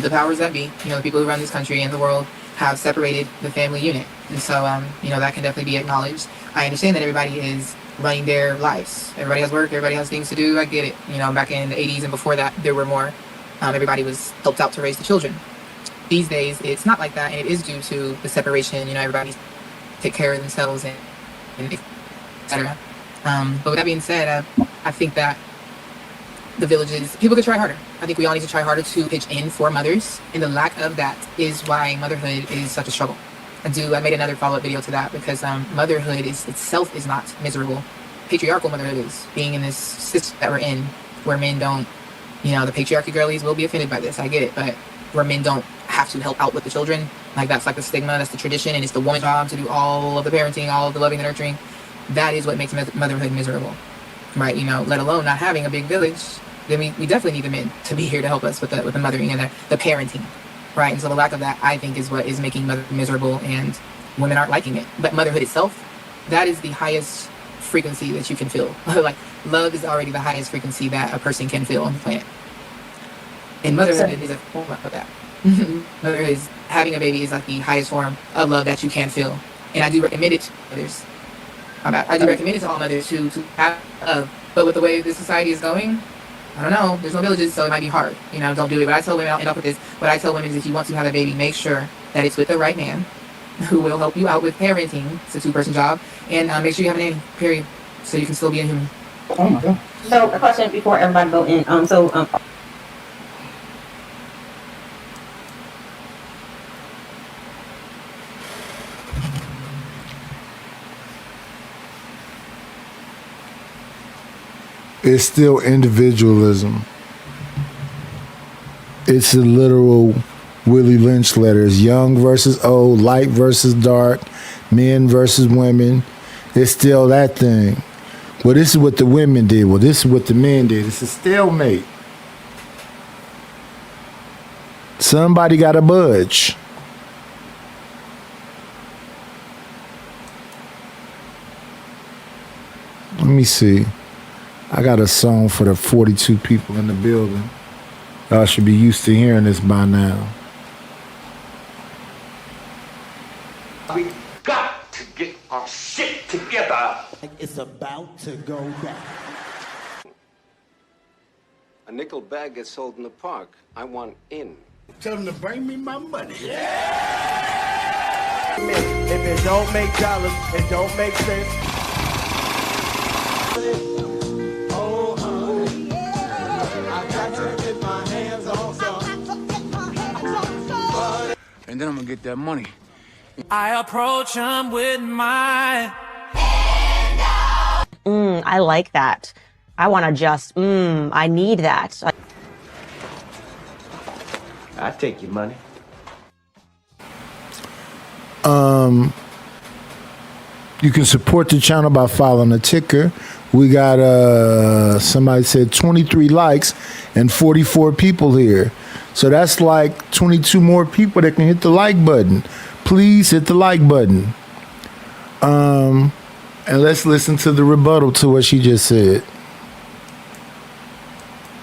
powers that be, you know, the people who run this country and the world have separated the family unit, and so you know, that can definitely be acknowledged. I understand that everybody is running their lives. Everybody has work. Everybody has things to do. I get it. You know, back in the 80s and before that, there were more. Everybody was helped out to raise the children. These days, it's not like that, and it is due to the separation. You know, everybody take care of themselves and etc. But with that being said, I think that the villages, people could try harder. I think we all need to try harder to pitch in for mothers, and the lack of that is why motherhood is such a struggle. I made another follow-up video to that because motherhood itself is not miserable. Patriarchal motherhood is being in this system that we're in where men don't, you know, the patriarchy girlies will be offended by this. I get it, but where men don't have to help out with the children. Like that's like the stigma, that's the tradition, and it's the woman's job to do all of the parenting, all of the loving and nurturing. That is what makes motherhood miserable, right? You know, let alone not having a big village. Then we definitely need the men to be here to help us with the mothering and the parenting. Right, and so the lack of that, I think, is what is making motherhood miserable, and women aren't liking it. But motherhood itself, that is the highest frequency that you can feel. Like, love is already the highest frequency that a person can feel on the planet. And motherhood is a form of that. Motherhood is, having a baby is like the highest form of love that you can feel. And I do recommend it to others. I do recommend it to all mothers to have love. But with the way this society is going, I don't know, there's no villages, so it might be hard. You know, don't do it. But I tell women, I'll end up with this, what I tell women is if you want to have a baby, make sure that it's with the right man who will help you out with parenting. It's a two-person job. And make sure you have a nanny, period, so you can still be a human. Oh my God. So a question before everybody go in. It's still individualism. It's a literal Willie Lynch letters, young versus old, light versus dark, men versus women. It's still that thing. Well, this is what the women did. Well, this is what the men did. It's a stalemate. Somebody got to budge. Let me see. I got a song for the 42 people in the building. Y'all should be used to hearing this by now. We got to get our shit together. It's about to go down. A nickel bag gets sold in the park. I want in. Tell them to bring me my money. If it don't make dollars, it don't make sense. Oh, honey, I got to get my hands on some. And then I'm gonna get that money. I approach him with my I like that. I want to just, I need that. I take your money. You can support the channel by following the ticker. We got somebody said 23 likes and 44 people here. So that's like 22 more people that can hit the like button. Please hit the like button. And let's listen to the rebuttal to what she just said.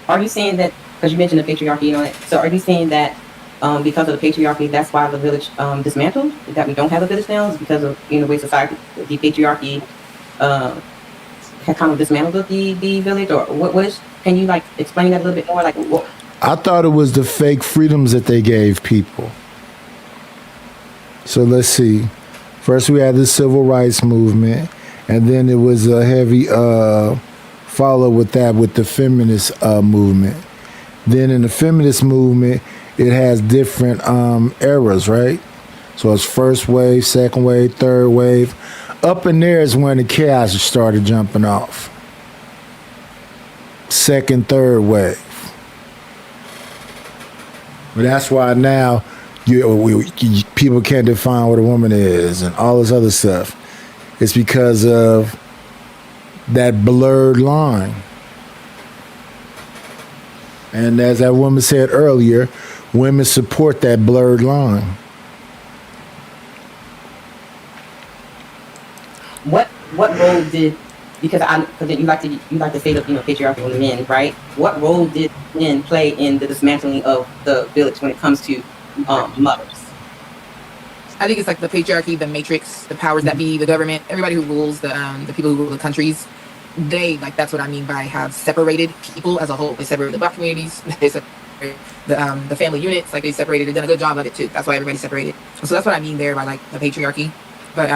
Are you saying that, because you mentioned the patriarchy and all that, so are you saying that because of the patriarchy, that's why the village dismantled? That we don't have a village now? Is because of, the way society, the patriarchy had kind of dismantled the village? Or what is, can you like explain that a little bit more? Like, what? I thought it was the fake freedoms that they gave people. So let's see. First we had the civil rights movement, and then it was a heavy follow with that with the feminist movement. Then in the feminist movement, it has different eras, right? So it's first wave, second wave, third wave. Up in there is when the chaos started jumping off. Second, third wave. But that's why now people can't define what a woman is and all this other stuff. It's because of that blurred line. And as that woman said earlier, women support that blurred line. What role did, because you like to say that patriarchy on the men, right? What role did men play in the dismantling of the village when it comes to mothers? I think it's like the patriarchy, the matrix, the powers that be, the government, everybody who rules, the people who rule the countries. They, like, that's what I mean by have separated people as a whole. They separated the black communities. They separated the family units. Like, they separated. They've done a good job of it too. That's why everybody's separated. So that's what I mean there by like the patriarchy. But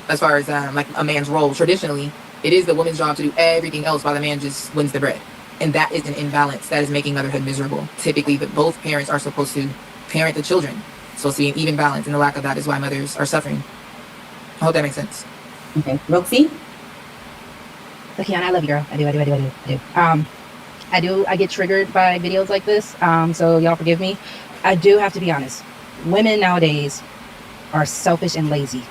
as far as like a man's role, traditionally, it is the woman's job to do everything else while the man just wins the bread, and that is an imbalance that is making motherhood miserable. Typically, both parents are supposed to parent the children. So see an even balance, and the lack of that is why mothers are suffering. I hope that makes sense. Okay, Roxy. So Kiana, I love you, girl. I do. I get triggered by videos like this. So y'all forgive me. I do have to be honest. Women nowadays are selfish and lazy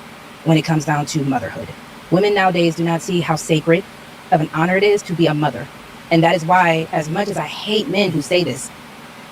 when it comes down to motherhood. Women nowadays do not see how sacred of an honor it is to be a mother. And that is why, as much as I hate men who say this,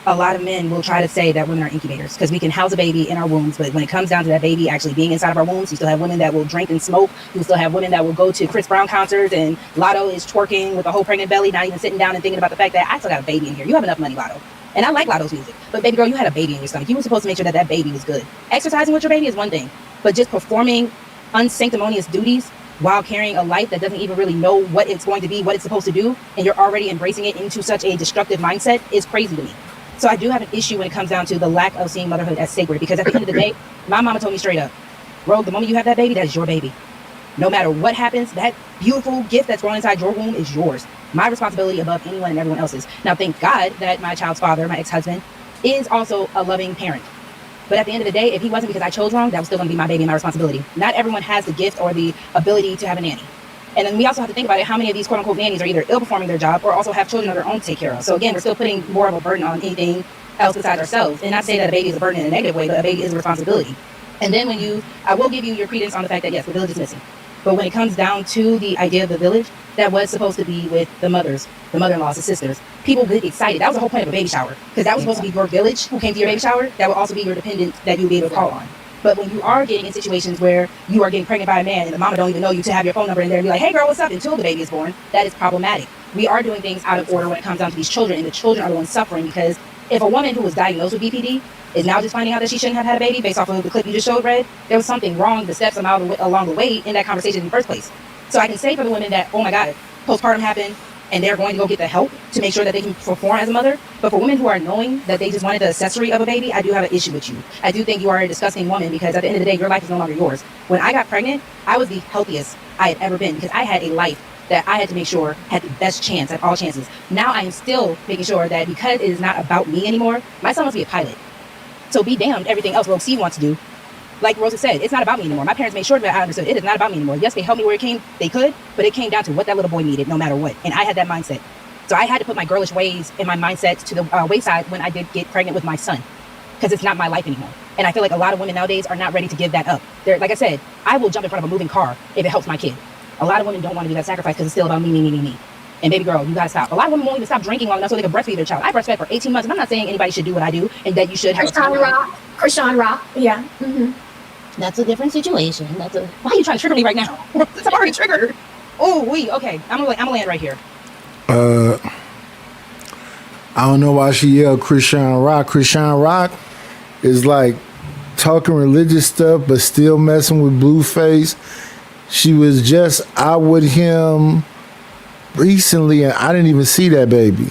a lot of men will try to say that women are incubators because we can house a baby in our wombs, but when it comes down to that baby actually being inside of our wombs, you still have women that will drink and smoke. You still have women that will go to Chris Brown concerts, and Lotto is twerking with a whole pregnant belly, not even sitting down and thinking about the fact that I still got a baby in here. You have enough money, Lotto. And I like Lotto's music, but baby girl, you had a baby in your stomach. You were supposed to make sure that that baby was good. Exercising with your baby is one thing, but just performing unsanctimonious duties while carrying a life that doesn't even really know what it's going to be, what it's supposed to do, and you're already embracing it into such a destructive mindset is crazy to me. So I do have an issue when it comes down to the lack of seeing motherhood as sacred, because at the end of the day, my mama told me straight up, Rogue, the moment you have that baby, that is your baby. No matter what happens, that beautiful gift that's growing inside your womb is yours. My responsibility above anyone and everyone else's. Now, thank God that my child's father, my ex-husband, is also a loving parent. But at the end of the day, if he wasn't because I chose wrong, that was still going to be my baby and my responsibility. Not everyone has the gift or the ability to have a nanny. And then we also have to think about it, how many of these quote-unquote nannies are either ill-performing their job or also have children of their own to take care of. So again, we're still putting more of a burden on anything else besides ourselves. And not say that a baby is a burden in a negative way, but a baby is a responsibility. And then I will give you your credence on the fact that yes, the village is missing. But when it comes down to the idea of the village, that was supposed to be with the mothers, the mother-in-laws, the sisters. People get excited. That was the whole point of a baby shower. Because that was supposed to be your village who came to your baby shower. That would also be your dependents that you'll be able to call on. But when you are getting in situations where you are getting pregnant by a man and the mama don't even know you to have your phone number in there and be like, hey girl, what's up? Until the baby is born, that is problematic. We are doing things out of order when it comes down to these children, and the children are the ones suffering because if a woman who was diagnosed with BPD is now just finding out that she shouldn't have had a baby based off of the clip you just showed, Red, there was something wrong, the steps along the way in that conversation in the first place. So I can say for the women that, oh my God, postpartum happened and they're going to go get the help to make sure that they can perform as a mother. But for women who are knowing that they just wanted the accessory of a baby, I do have an issue with you. I do think you are a disgusting woman because at the end of the day, your life is no longer yours. When I got pregnant, I was the healthiest I had ever been because I had a life that I had to make sure had the best chance at all chances. Now I am still making sure that because it is not about me anymore, my son wants to be a pilot. So be damned everything else Rosie C wants to do. Like Rosa said, it's not about me anymore. My parents made sure that I understood it is not about me anymore. Yes, they helped me where they could, but it came down to what that little boy needed, no matter what. And I had that mindset. So I had to put my girlish ways and my mindset to the wayside when I did get pregnant with my son, because it's not my life anymore. And I feel like a lot of women nowadays are not ready to give that up. They're, like I said, I will jump in front of a moving car if it helps my kid. A lot of women don't want to do that sacrifice because it's still about me. And baby girl, you gotta stop. A lot of women won't even stop drinking long enough so they can breastfeed their child. I breastfed for 18 months, and I'm not saying anybody should do what I do and that you should have Krishan Rock. Yeah. Mm-hmm. That's a different situation. Why are you trying to trigger me right now? I'm already triggered. Oh, okay. I'm gonna land right here. I don't know why she yelled Krishan Rock. Krishan Rock is like talking religious stuff, but still messing with Blueface. She was just out with him recently, and I didn't even see that baby.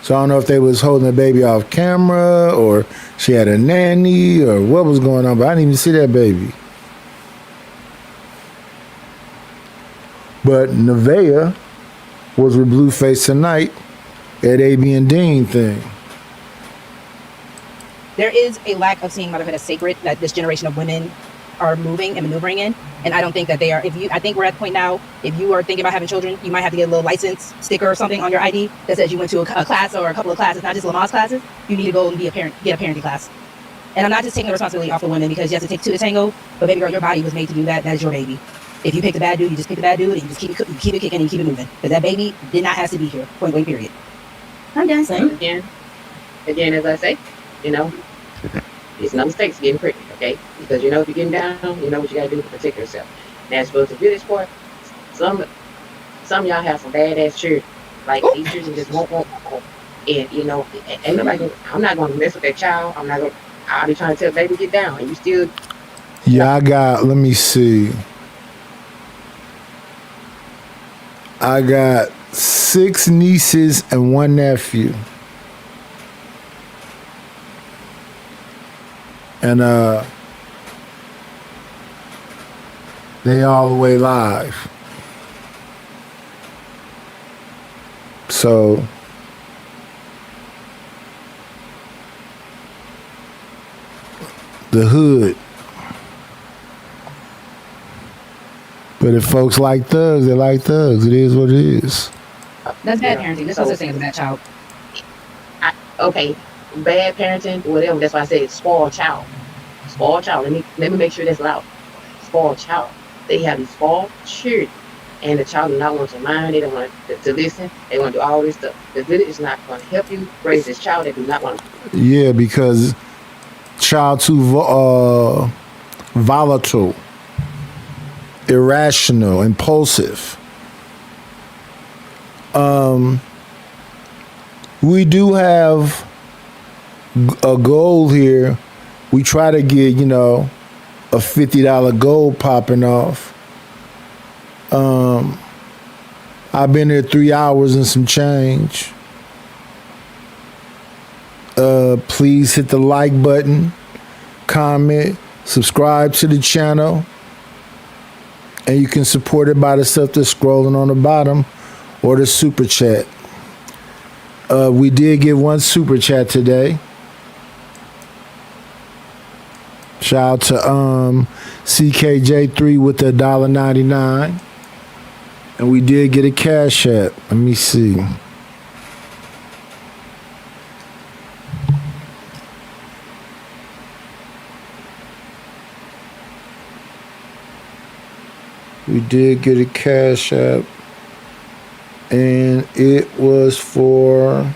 So I don't know if they was holding the baby off camera or she had a nanny or what was going on, but I didn't even see that baby. But Nevaeh was with Blueface tonight at AB and Dean thing. There is a lack of seeing motherhood as sacred that this generation of women are moving and maneuvering in, and I don't think that they are. I think we're at the point now, if you are thinking about having children, you might have to get a little license sticker or something on your ID that says you went to a class or a couple of classes, not just Lamaze classes. You need to go and get a parenting class. And I'm not just taking the responsibility off the women because yes, it takes two to tango, but baby girl, your body was made to do that. That is your baby. If you pick a bad dude, you just pick a bad dude and you just keep it kicking and you keep it moving. Because that baby did not have to be here, point blank period. I'm done saying. Again, as I say, it's no mistakes getting pregnant, okay? Because if you're getting down, you know what you gotta do to protect yourself. Now, as far as the village part, some of y'all have some badass children. Like these children just won't. And ain't nobody. I'm not gonna mess with that child. I'll be trying to tell the baby get down, and you still. Yeah, let me see. I got 6 nieces and 1 nephew. And they all the way live. So the hood. But if folks like thugs, they like thugs. It is what it is. That's bad parenting. There's no such thing as a bad child. Okay, bad parenting, whatever. That's why I say it's spoiled child. Spoiled child. Let me make sure that's loud. Spoiled child. They have these spoiled children, and the child do not want to learn. They don't want to listen. They want to do all this stuff. The village is not going to help you raise this child. They do not want to. Yeah, because child too volatile, irrational, impulsive. We do have a goal here. We try to get, a $50 goal popping off. I've been there 3 hours and some change. Please hit the like button, comment, subscribe to the channel, and you can support it by the stuff that's scrolling on the bottom or the super chat. We did get 1 super chat today. Shout out to CKJ3 with the $1.99. And we did get a cash app. Let me see. We did get a Cash App, and it was for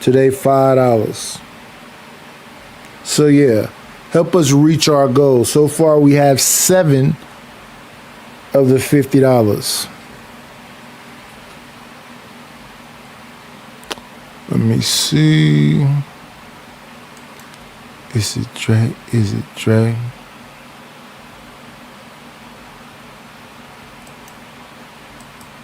today $5. So yeah, help us reach our goal. So far we have 7 of the $50. Let me see. Is it Dre? Is it Dre?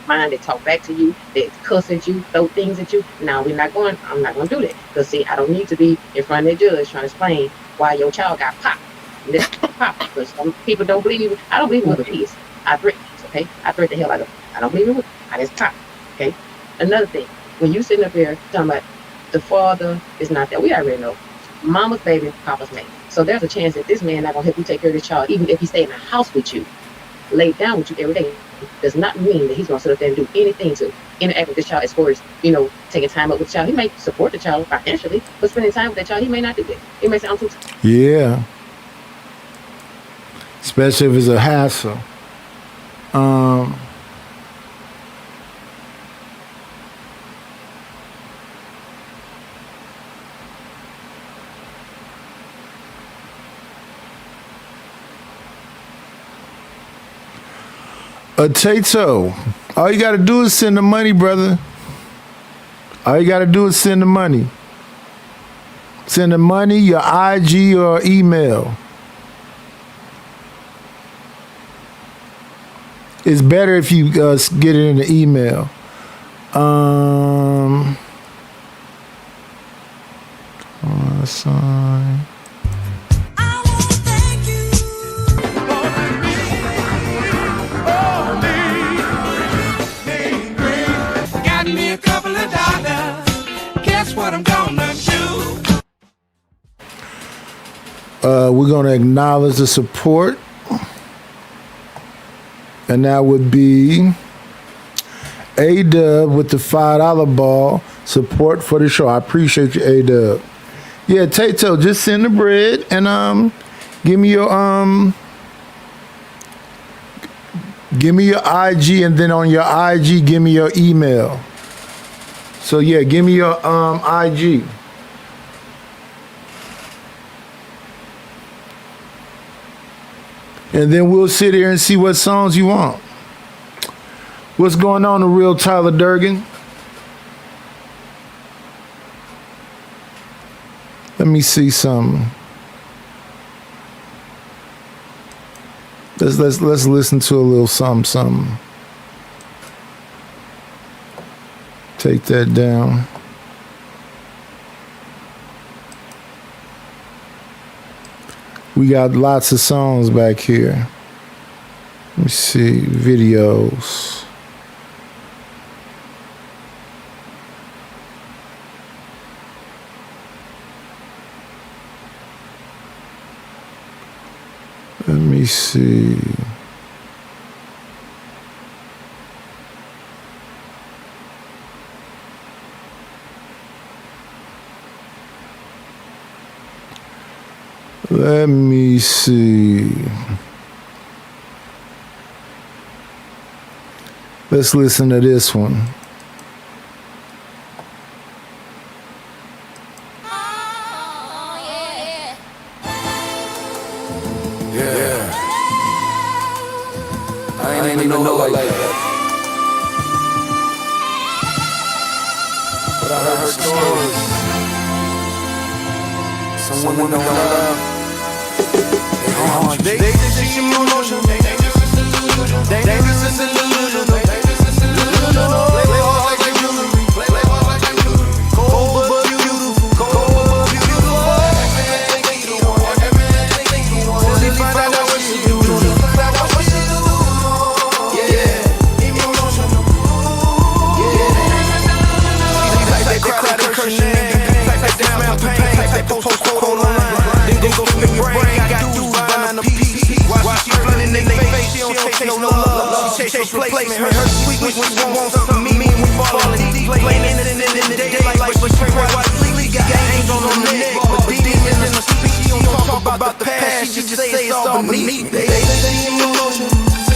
Mind, they talk back to you, they cuss at you, throw things at you. Now I'm not going to do that. Because see, I don't need to be in front of the judge trying to explain why your child got popped. This popped. Because some people don't believe you. I don't believe in with peace. I threaten peace, okay? I threaten the hell out of them. I don't believe in with I just pop. Okay? Another thing, when you sitting up here talking about the father is not there, we already know. Mama's baby, papa's man. So there's a chance that this man not gonna help you take care of this child, even if he stay in the house with you, lay down with you every day. Does not mean that he's gonna sit up there and do anything to interact with this child as far as, taking time up with the child. He may support the child financially, but spending time with that child, he may not do that. He may say, I'm too tired. Yeah. Especially if it's a hassle. Tato, all you gotta do is send the money, brother. All you gotta do is send the money. Send the money, your IG or email. It's better if you get it in the email. Sign. Got me a couple of dollars. Guess what I'm gonna do? We're gonna acknowledge the support. And that would be A-Dub with the $5 ball support for the show. I appreciate you, A-Dub. Yeah, Tato, just send the bread and give me your IG, and then on your IG give me your email. So yeah, give me your IG. And then we'll sit here and see what songs you want. What's going on, the real Tyler Durgan? Let me see something. Let's listen to a little something. Take that down. We got lots of songs back here. Let me see, videos. Let me see. Let me see. Let's listen to this one. Yeah. I ain't even know her like that. But I heard stories. Some women don't love. They just emotional. Dangerous is illusional. Play hard like jewelry. Cold but beautiful. Till he find out what she do. Yeah, emotional. Yeah. Type that crowd and curse your name. Type that smile pain. Type that post quote online. Then go spin your brain. Got dudes buying a piece. While she running in their face, she don't chase no love. She chase replacement. Her sweet when she wants something mean. We falling deep, playing innocent in the daylight, but she pray white sleep. Got angels on the neck, but demons in the street. She don't talk about the past. She just say it's all beneath. They emotional.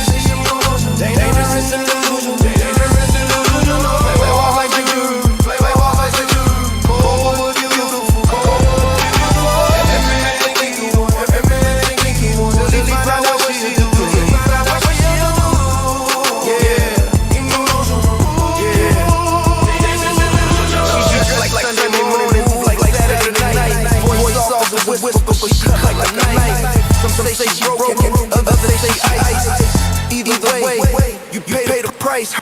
Dangerous and delusional. Dangerous and delusional. Play walk like you. Play walk like you. Cold, beautiful. Cold, beautiful. Every man think he wants. Every man think he wants. Till he find out what she do. Some say she broken, others say ice. Either way, you pay the price.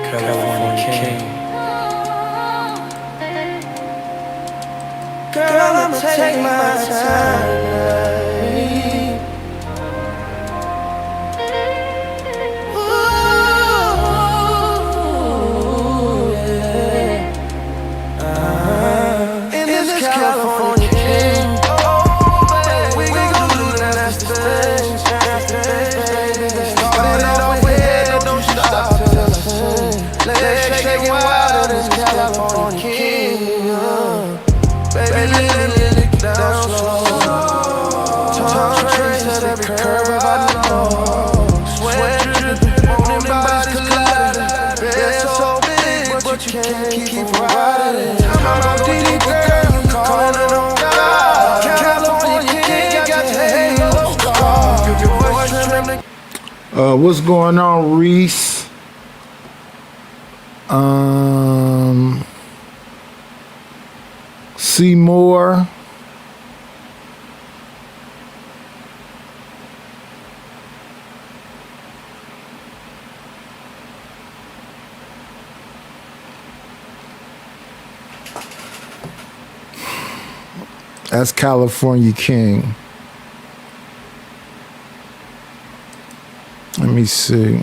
California King. Girl, I'ma take my time. California King. Oh, baby, we gon' do the nasty things. Start it off with head, don't stop till I sing. Legs shaking wild, this California King. Baby, let it down slow. Tongue trace at every curve I know. Sweat dripping, morning bodies colliding. Bed so big, but you can't keep riding. I'm on deep, girl. What's going on, Reese? Seymour. That's California King. Let me see.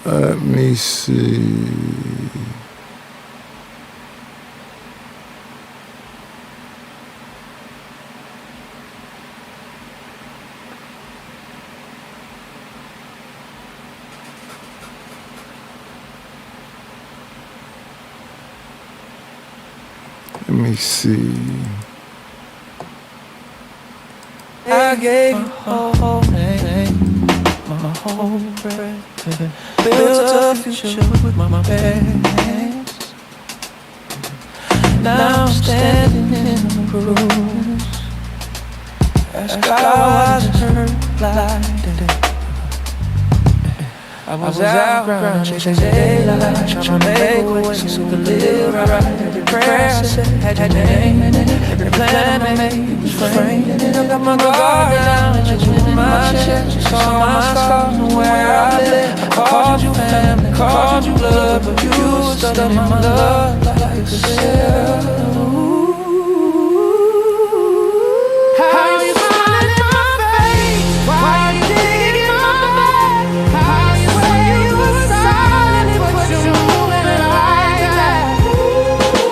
Let me see. Let me see. I gave you whole name, my whole breath, built a future with my past. Now I'm standing in the ruins. Ask God why it hurt like that. I was out ground chasing daylight, trying to make a way so we could live right. Every prayer I said had your name in it. Every plan I made was framed in it. I got my guard down and you in my chest. You saw my scars and where I lived. I called you family, called you blood, but you were stuck in my love like a cell. How you smiling in my face? Why you digging my back? How you say you were silent, but you're moving like that?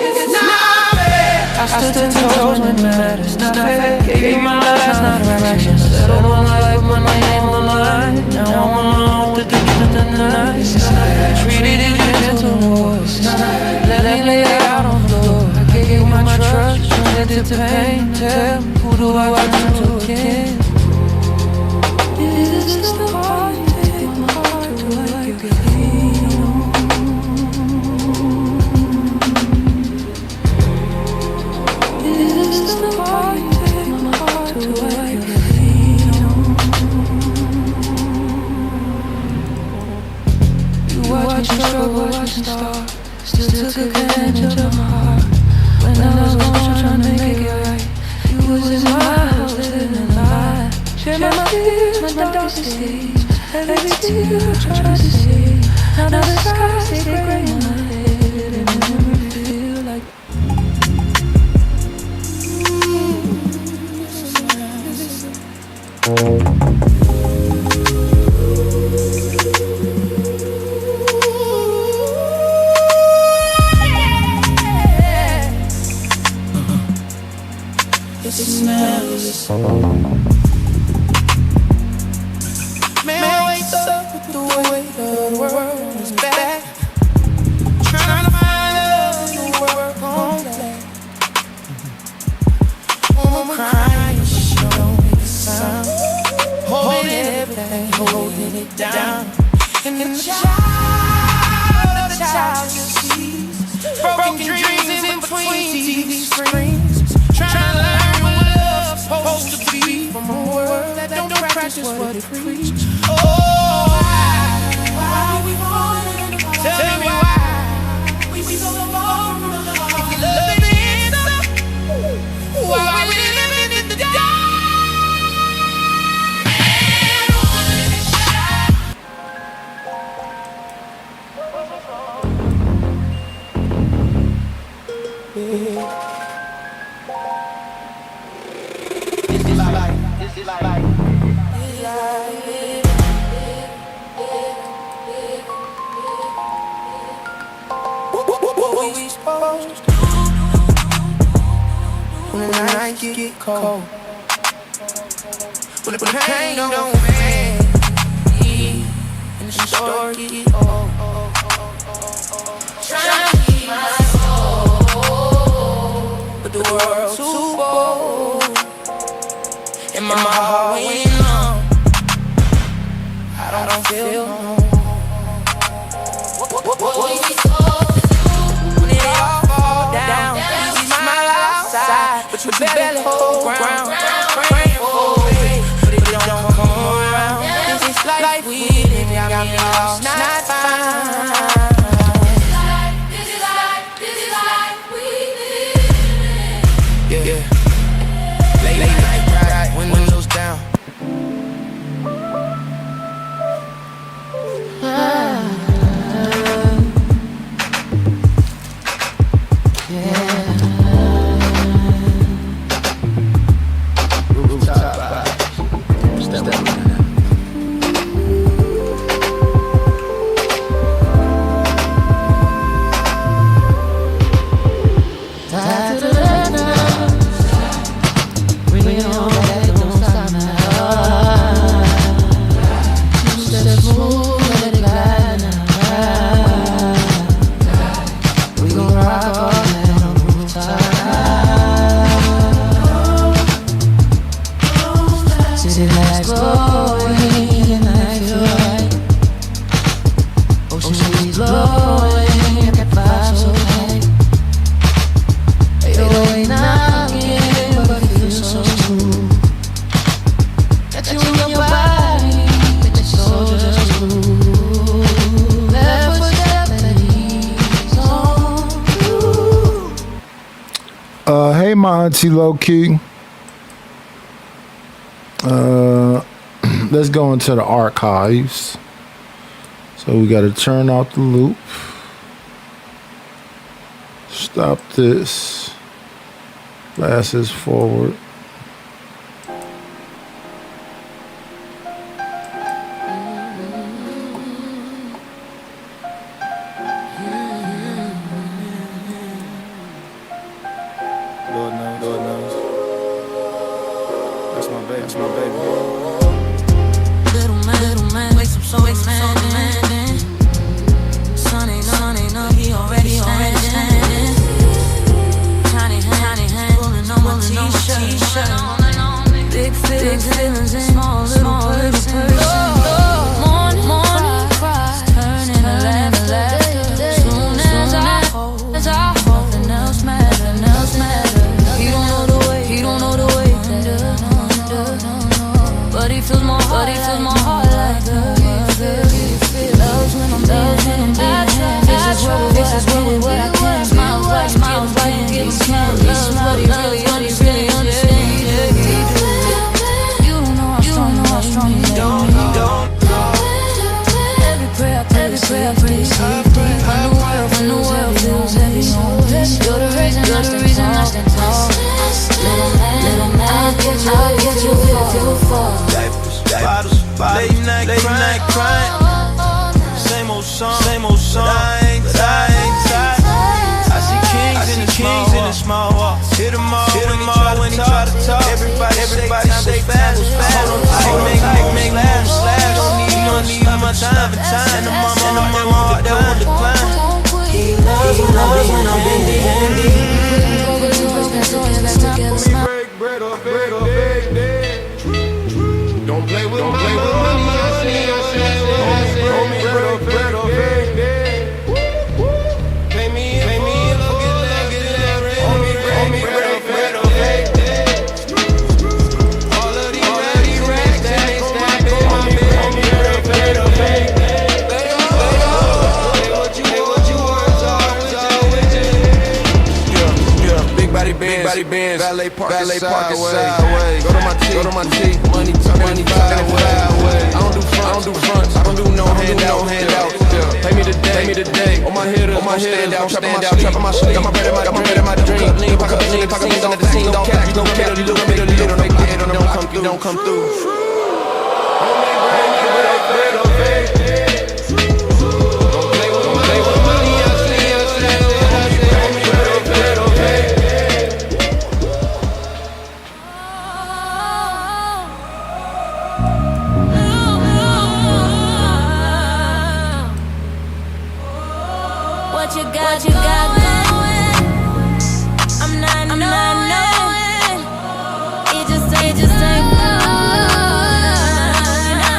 It's not fair. I stood 10 toes when it mattered. It's not fair. Gave you my last, not a fraction. Settled my life with my name on the line. Now I'm alone with the truth and the lies. Treated you gentle voice. Let me lay out on the floor. I gave you my trust, turned it to pain. Tell me, who do I turn to again? Is this the part you take my heart to like you can lean on? Is this the part you take my heart to like you can lean on? You watch me struggle, watch me starve. Still took advantage of my heart. When I was gone trying to make it right, you was in my house living a lie. Share my tears, my darkest days. Every tear I tried to see. Now the skies stay gray in my head and it never feel like. It's now. laying it down. And the child sees broken dreams in between TV screens, trying to learn what love's supposed to be from a world that don't practice what it preaches. Oh, why we falling apart? Tell me why we so far from love. If love ain't enough, why we living in the dark? When the night get cold, when the pain don't fade, and the story get old, trying to keep my soul, but the world's too bold, and my heart went numb. I don't feel home. What we supposed to do when it all fall down? You smile outside, but you barely hold ground. Praying for it, but it don't come around. This life we live, got me lost, not found. This is life we live. Yeah. Late night ride, windows down. Hey, my auntie low key. Let's go into the archives. So we got to turn off the loop. Stop this. Glasses forward. Lord knows. That's my baby. Little man, wakes up so expanding. Sun ain't up, he already standing. Tiny hand, pulling on my t-shirt. Big feelings in small little person. Morning cries, turning to laughter. Soon as I hold, nothing else matters. He don't know the way under. But he feels my heart like the loves when I'm beating. This is what we I can't smiles right, give him smiles. Loves what he really understands. You don't know how strong you don't know. Every prayer I pray, safety. When the world feels heavy on me, you're the reason I stand tall. Little man, I'll get you far. Bottles, late night crying. Same old song. But I ain't tired. I see kings in the small walk. Hit them all when he try to talk. Everybody say fast. Hold on tight, make moves last. Don't need my time. And the mama won't decline. He loves when I'm handy. Break bread or big day. Don't play with my money. Valet parking sideways. Go to my T, money talking sideways. I don't do fronts, I don't do no handouts. Pay me today, on my hitters, stand out, trap on my sleeve. Got my bread in my dream. Lean, pocket lean, on the scene. Don't catch, don't catch, you look middle, make it, don't come through. What you got going? I'm not knowing. It just ain't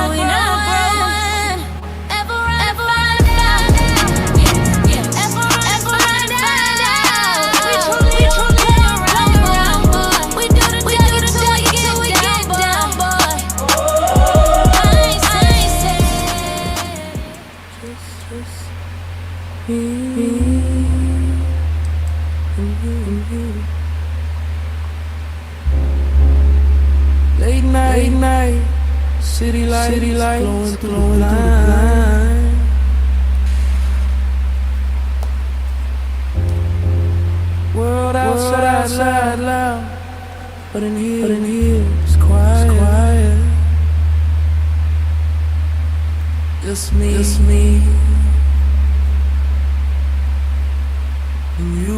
we not growing. Ever find out? We truly around. We do the devil till we get down, boy. I Late night, city lights glowing through the blind. World outside loud, but in here it's quiet. Just me, and you.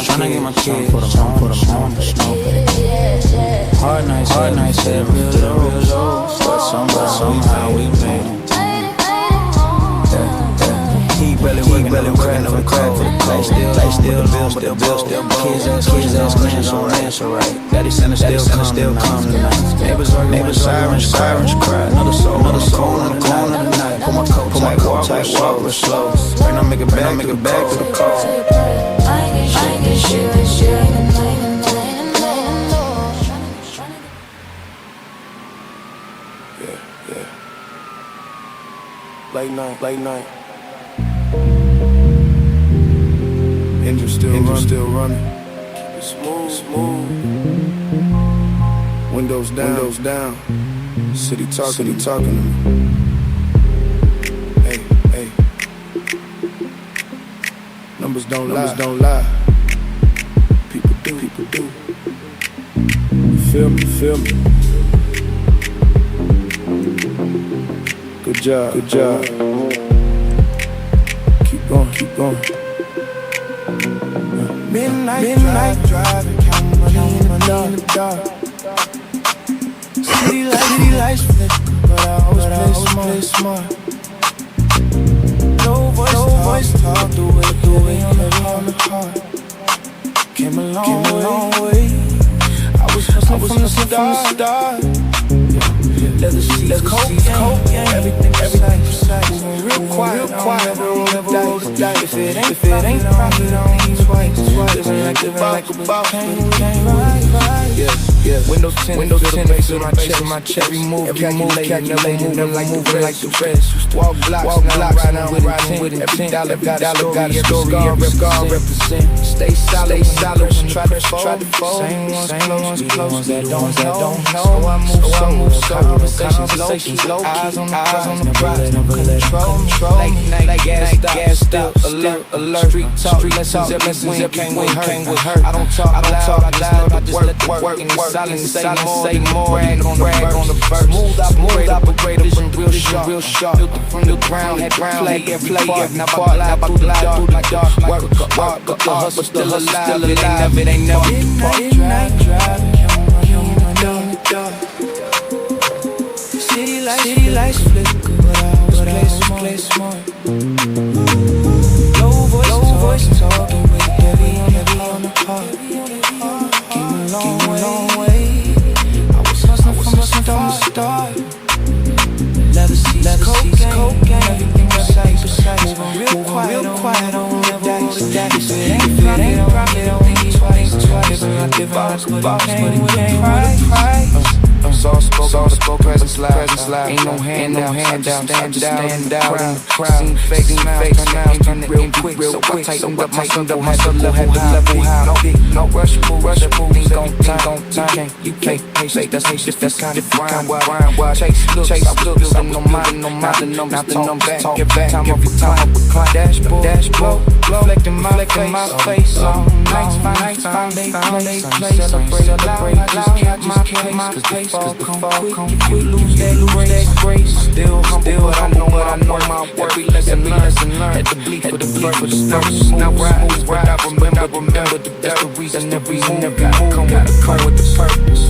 Tryna get my kids for the moment. Hard nights, said real low, but somehow we made it. He barely working, cracking over crack for the cold. They still build. Kids ask grandson, so right. Daddy center still come tonight. Neighbors sirens cry. Another soul on the corner tonight. Pull my coat tight, walk real slow. When I make it back to the call. Yeah. Late night. Engine still running. Keep it smooth. Windows down. City talking to me. Hey. Numbers don't lie. People do. You feel me? Good job. Keep going. Midnight driving, counting money in the dark. City lights flicker, but I always play smart. No voice talk, do it on the heart. Came a long way. I was hustling from the start. Leather seats, coke, everything precise. Real quiet, never roll the dice. If it ain't profit, I don't think twice. Living like a boss, can't right. Yeah. Window tint, feel the bass in my chest. Every move, calculated, never moving like the rest. Walk blocks, now riding with intent. Every dollar got a story, every scar represent. Stay solid, try to fold. Same ones close, that don't know. So I move slow, conversations low, eyes on the prize, no control. Late night, gas stop, alert. Street talk, lessons every came with hurt. I don't talk loud, I just let the work in the silence say more, brag on the verse. Moved operator, bring real sharp. Built from the ground, had play every part. Now I glide through the dark, work the hustle, still alive. It ain't never midnight driving, on the dark. City lights flicker, but I always play smart. Low voice talking with heavy on the heart. Came a long way. I was hustling from the start. Leather seats, cocaine, everything precise. Moving real quiet on the dice. If it ain't profit, I don't think twice. Giving out but it came with a price. Soft spoke, presence loud. Ain't no handout, stand down. Seen fake now, turn it real quick. So I tightened up my level high. No rush, move, ain't gon' time. You can't fake, that's kind of grind. Chase looks, I'm no mind, not the number, talk your back, time every time. Dashboard, reflecting my face. Nights, play, celebrate, just kept my pace. Cause the fall come quick, lose that grace. Still humble, but I know my work. Every lesson learned, had to bleed for the first. Now ride, I remember that's the reason every move come with the purpose.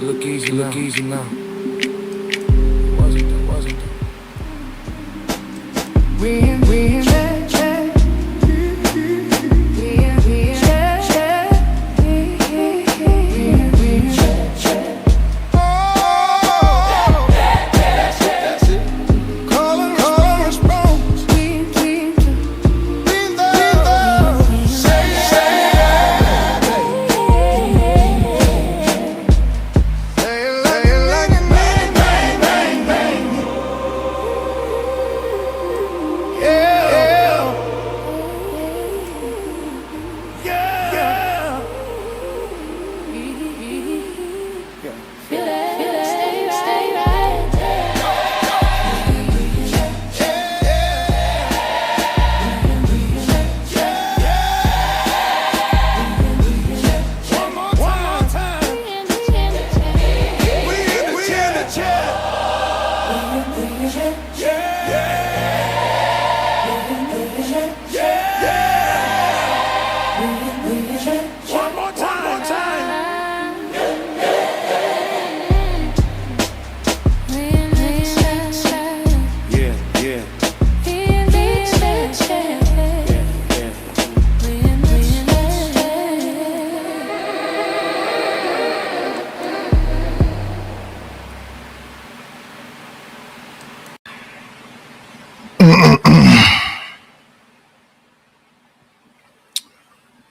Look easy now. Wasn't that? We in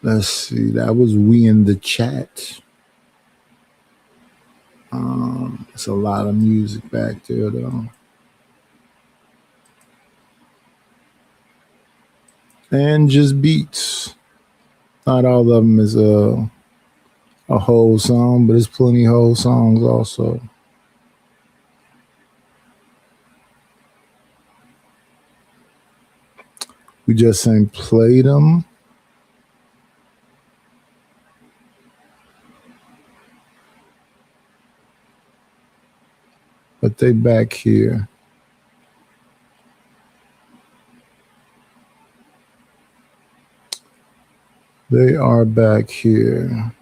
Let's see, that was We in the Chat. It's a lot of music back there though. And just beats. Not all of them is a whole song, but there's plenty of whole songs also. We just ain't played them. But they back here. They are back here.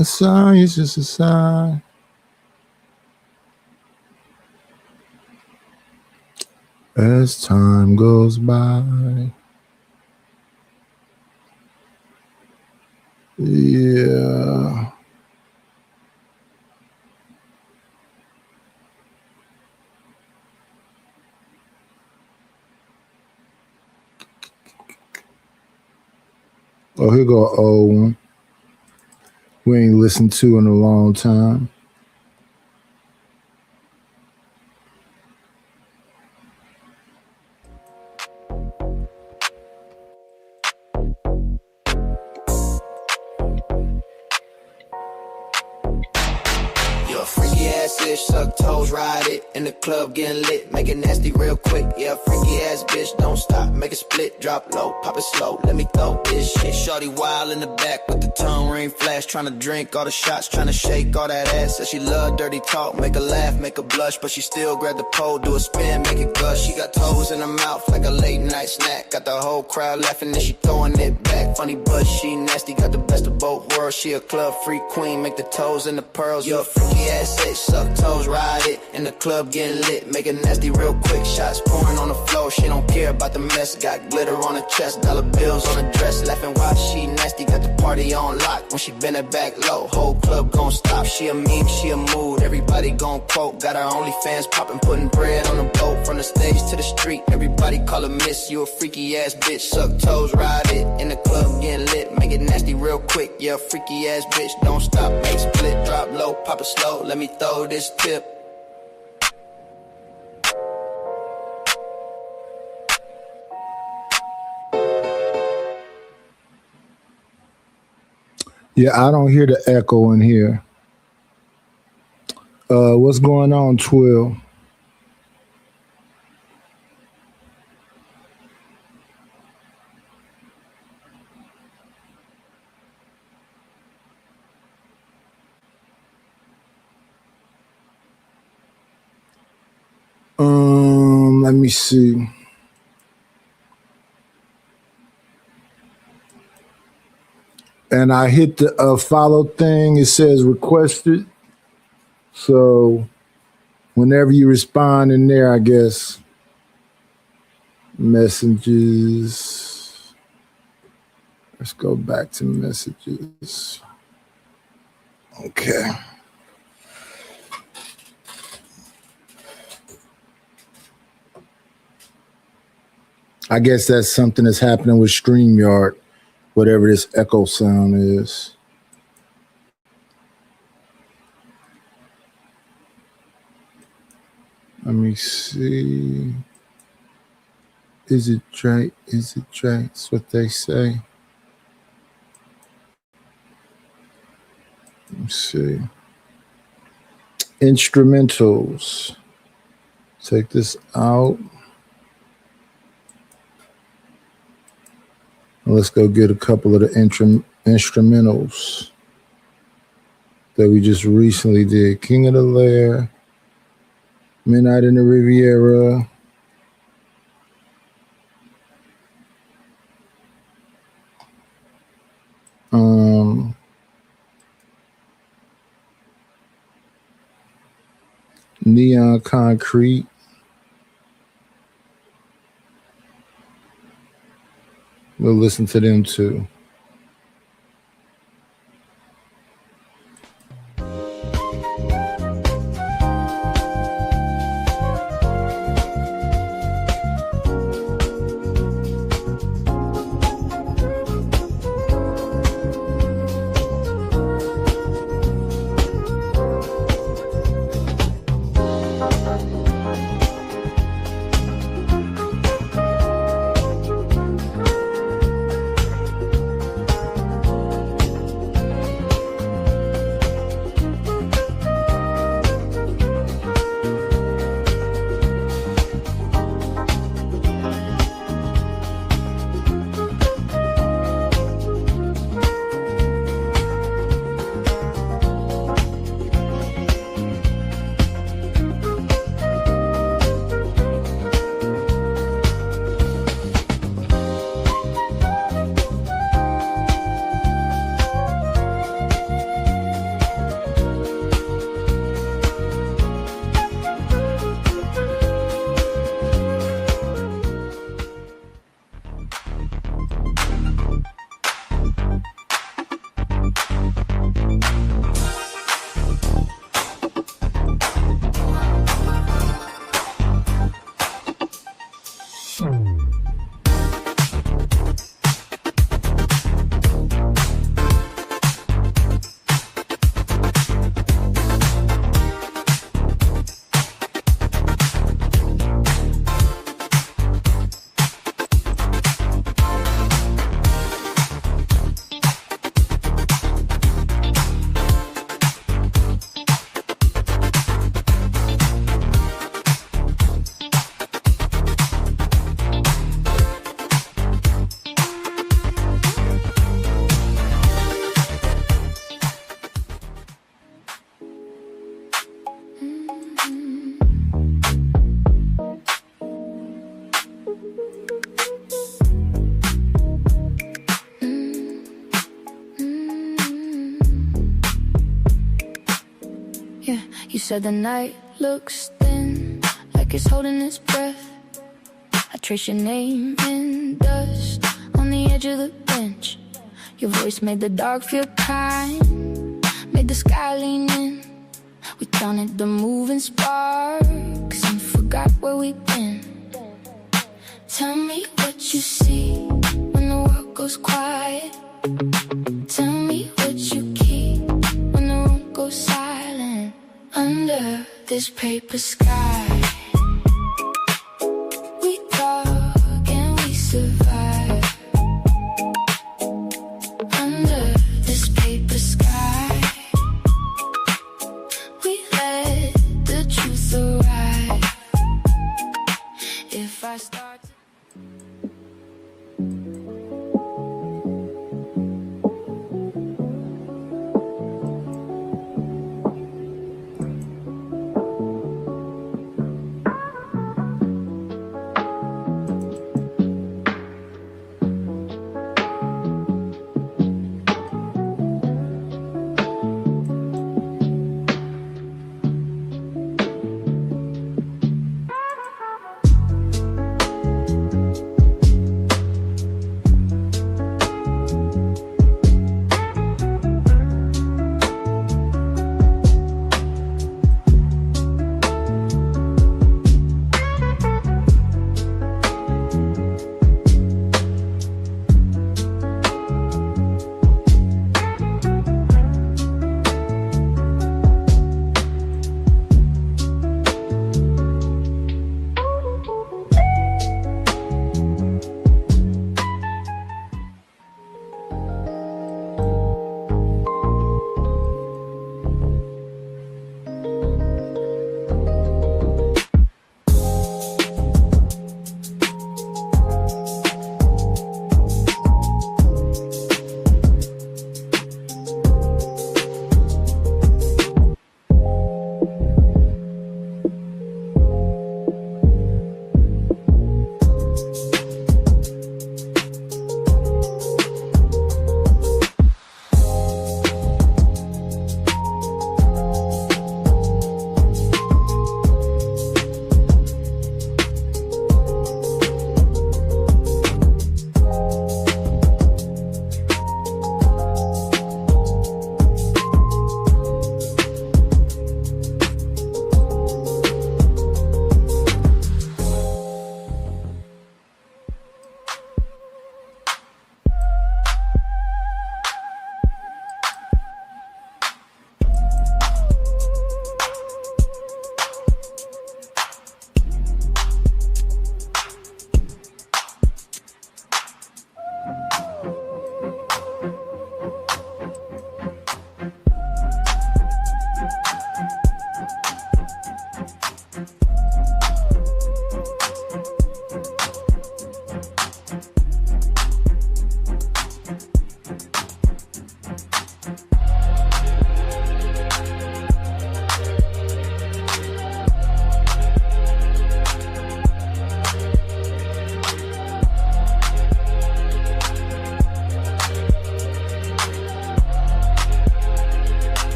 A sign is just a sign. As time goes by. Yeah. Oh, here go an old one. We ain't listened to in a long time. You're a freaky ass bitch, suck toes, ride it. In the club getting lit, make it nasty real quick. Yeah, freaky ass bitch, don't stop, make it split, drop low, pop it slow, let me throw this shit. Shorty wild in the back with the tongue ring flash, tryna drink all the shots, tryna shake all that ass. Said she love dirty talk, make her laugh, make her blush, but she still grab the pole, do a spin, make it gush. She got toes in her mouth like a late night snack, got the whole crowd laughing and she throwing it back. Funny but she nasty, got the best of both worlds. She a club freak queen, make the toes and the pearls. You're a freaky ass bitch, suck toes, ride it. In the club getting lit, make it nasty real quick. Shots pouring on the floor, she don't care about the mess. Got glitter on her chest, dollar bills on her dress. Laughing while she nasty, got the party on lock. When she bend it back low, whole club gon' stop. She a meme, she a mood, everybody gon' quote. Got her OnlyFans poppin', putting bread on the boat. From the stage to the street, everybody call her miss. You a freaky ass bitch, suck toes, ride it. In the club getting lit, make it nasty real quick. Yeah, freaky ass bitch, don't stop, make it split, drop low, pop it slow. Let me throw this tip. Yeah, I don't hear the echo in here. What's going on, Twill? Let me see. And I hit the follow thing. It says requested. So whenever you respond in there, I guess messages. Let's go back to messages. Okay. I guess that's something that's happening with StreamYard, whatever this echo sound is. Let me see. Is it Drake? Is it Drake? That's what they say. Let me see. Instrumentals. Take this out. Let's go get a couple of the instrumentals that we just recently did. King of the Lair, Midnight in the Riviera, Neon Concrete, we'll listen to them too. said the night looks thin, like it's holding its breath. I trace your name in dust on the edge of the bench. Your voice made the dark feel kind, made the sky lean in. We counted the moving sparks and forgot where we've been. Tell me what you see when the world goes quiet. Tell me what you keep when the room goes silent. Under this paper sky, we talk and we survive. Under this paper sky, we let the truth arrive. If I start to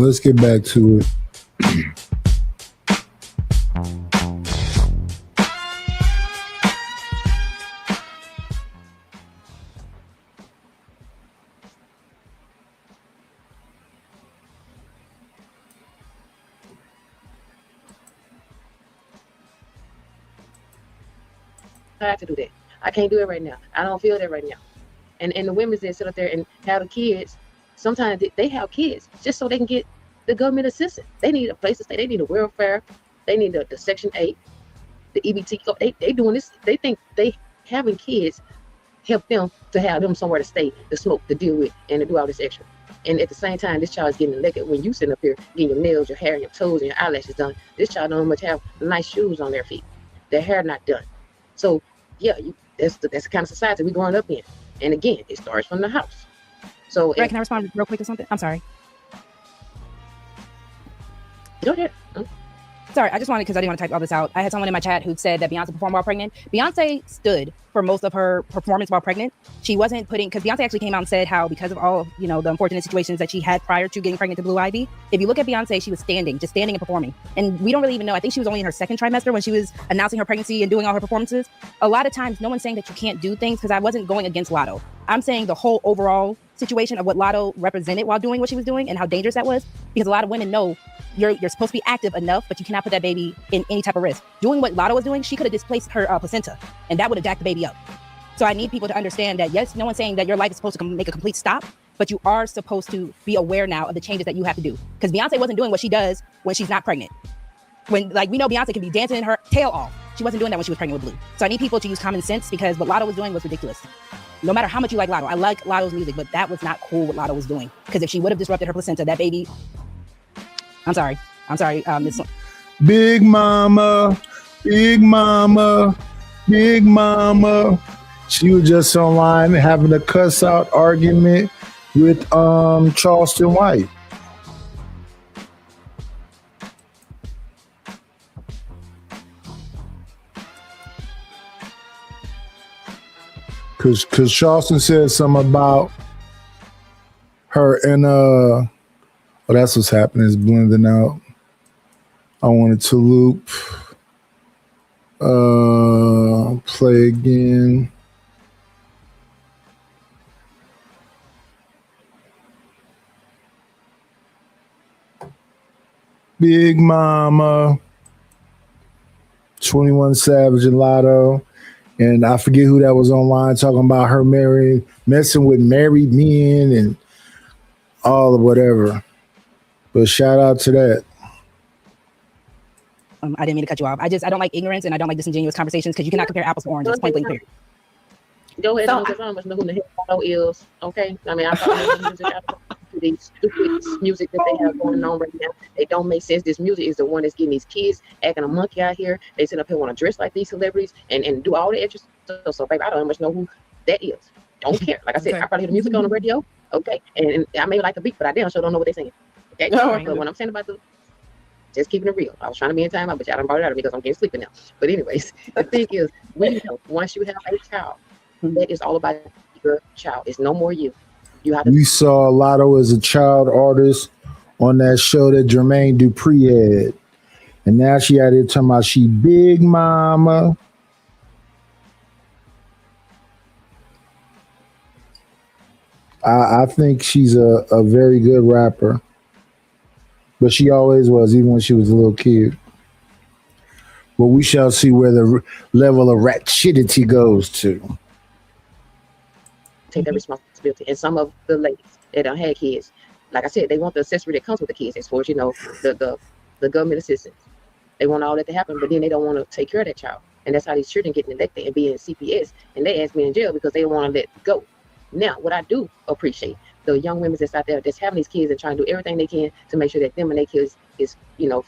let's get back to it. I have to do that. I can't do it right now. I don't feel that right now. And the women that sit up there and have the kids, sometimes they have kids just so they can get the government assistance. They need a place to stay. They need a welfare. They need the Section 8, the EBT. They doing this. They think they having kids help them to have them somewhere to stay, to smoke, to deal with, and to do all this extra. And at the same time, this child is getting elected. When you sitting up here getting your nails, your hair, and your toes, and your eyelashes done, this child don't much have nice shoes on their feet. Their hair not done. So yeah, that's the kind of society we growing up in. And again, it starts from the house. So Right, can I respond real quick to something? I'm sorry. Go ahead. Sorry, I just wanted, because I didn't want to type all this out. I had someone in my chat who said that Beyonce performed while pregnant. Beyonce stood for most of her performance while pregnant. She wasn't putting, because Beyonce actually came out and said how, because of all, the unfortunate situations that she had prior to getting pregnant to Blue Ivy, if you look at Beyonce, she was just standing and performing. And we don't really even know. I think she was only in her second trimester when she was announcing her pregnancy and doing all her performances. A lot of times, no one's saying that you can't do things, because I wasn't going against Lotto. I'm saying the whole overall situation of what Lotto represented while doing what she was doing and how dangerous that was, because a lot of women know you're supposed to be active enough, but you cannot put that baby in any type of risk. Doing what Lotto was doing, she could have displaced her placenta, and that would have jacked the baby up. So I need people to understand that, yes, no one's saying that your life is supposed to make a complete stop, but you are supposed to be aware now of the changes that you have to do. Because Beyonce wasn't doing what she does when she's not pregnant. When, we know Beyonce can be dancing her tail off. She wasn't doing that when she was pregnant with Blue. So I need people to use common sense, because what Lotto was doing was ridiculous. No matter how much you like Lotto, I like Lotto's music, but that was not cool what Lotto was doing. Because if she would have disrupted her placenta, that baby, I'm sorry, Miss Big Mama, Big Mama, Big Mama. She was just online having a cuss out argument with Charleston White. Cause Charleston said something about her and that's what's happening, is blending out. I wanted to loop. Play again. Big Mama, 21 Savage and Lotto. And I forget who that was online talking about her messing with married men and all of whatever. But shout out to that. I didn't mean to cut you off. I don't like ignorance, and I don't like disingenuous conversations, because you cannot compare apples to oranges. Point blank period. Go ahead, because I don't know who the hell Lotto is. Okay, I mean, I'm talking about these stupid music that they have going on right now. It don't make sense. This music is the one that's getting these kids acting a monkey out here. They sit up here want to dress like these celebrities and do all the extra stuff. So, baby, I don't much know who that is. Don't care. Like I said, I probably hear the music on the radio. Okay, and I may like the beat, but I damn sure don't know what they're saying. Okay, but when I'm saying about just keeping it real, I was trying to be in time out, but y'all done brought it out of me because I'm getting sleepy now. But anyways, the thing is, once you have a child, that is all about your child. It's no more you. You have to. We saw Lotto as a child artist on that show that Jermaine Dupri had, and now she out here talking about she Big Mama. I think she's a very good rapper, but she always was, even when she was a little kid. But we shall see where the level of ratchetity goes to. Take that responsibility. And some of the ladies that don't have kids, like I said, they want the accessory that comes with the kids, as far as the government assistance. They want all that to happen, but then they don't want to take care of that child. And that's how these children get elected and be in CPS, and they ask me in jail because they don't want to let go. Now, what I do appreciate, the young women that's out there that's having these kids and trying to do everything they can to make sure that them and their kids is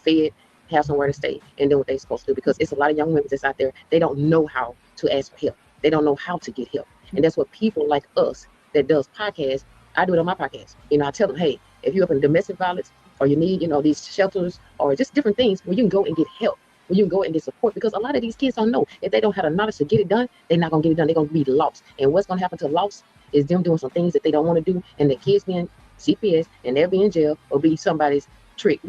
fed, have somewhere to stay, and do what they're supposed to do. Because it's a lot of young women that's out there, they don't know how to ask for help. They don't know how to get help. And that's what people like us that does podcasts, I do it on my podcast. I tell them, hey, if you're up in domestic violence or you need, these shelters or just different things where you can go and get help, where you can go and get support, because a lot of these kids don't know. If they don't have the knowledge to get it done, they're not going to get it done. They're going to be lost. And what's going to happen to lost is them doing some things that they don't want to do, and the kids being CPS, and they'll be in jail or be somebody's trick,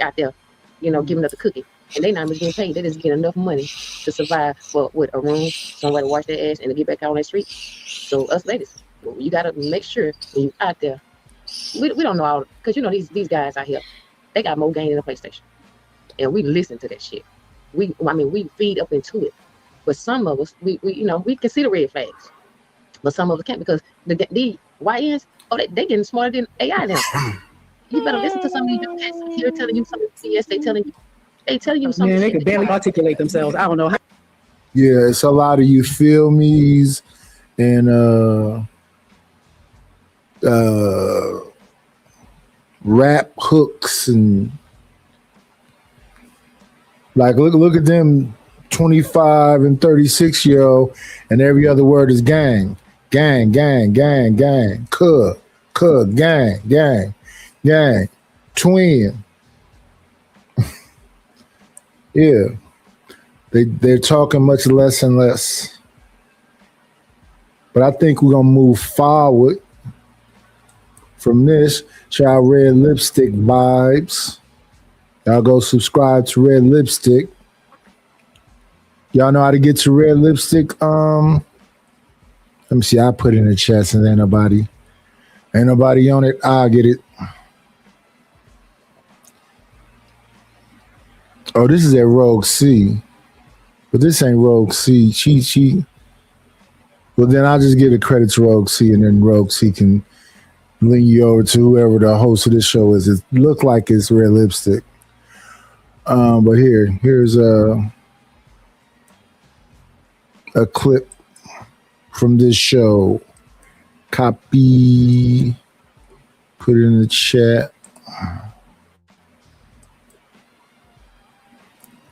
out there, giving up the cookie. And they not even getting paid. They just get enough money to survive for what, a room, somewhere to wash their ass, and to get back out on that street. So us ladies, you gotta make sure when you out there. We don't know all, because these guys out here, they got more game than a PlayStation, and we listen to that shit. We feed up into it. But some of us, we can see the red flags, but some of us can't, because the YNs, they getting smarter than AI now. You better listen to some of these guys here telling you something. Yes, they telling you something. Man, they can barely articulate themselves. I don't know how. Yeah, it's a lot of you feel me's and rap hooks, and like look at them 25 and 36-year-old, and every other word is gang, gang, gang, gang, gang, cub, gang, gang, gang, twin. Yeah, they're talking much less and less. But I think we're gonna move forward from this. Y'all Red Lipstick vibes. Y'all go subscribe to Red Lipstick. Y'all know how to get to Red Lipstick. Let me see. I put it in the chat since ain't nobody on it. I'll get it. Oh, this is at Rogue C, but this ain't Rogue C. She. Well, then I'll just give the credit to Rogue C, and then Rogue C can link you over to whoever the host of this show is. It look like it's Red Lipstick. But here's a clip from this show. Copy. Put it in the chat.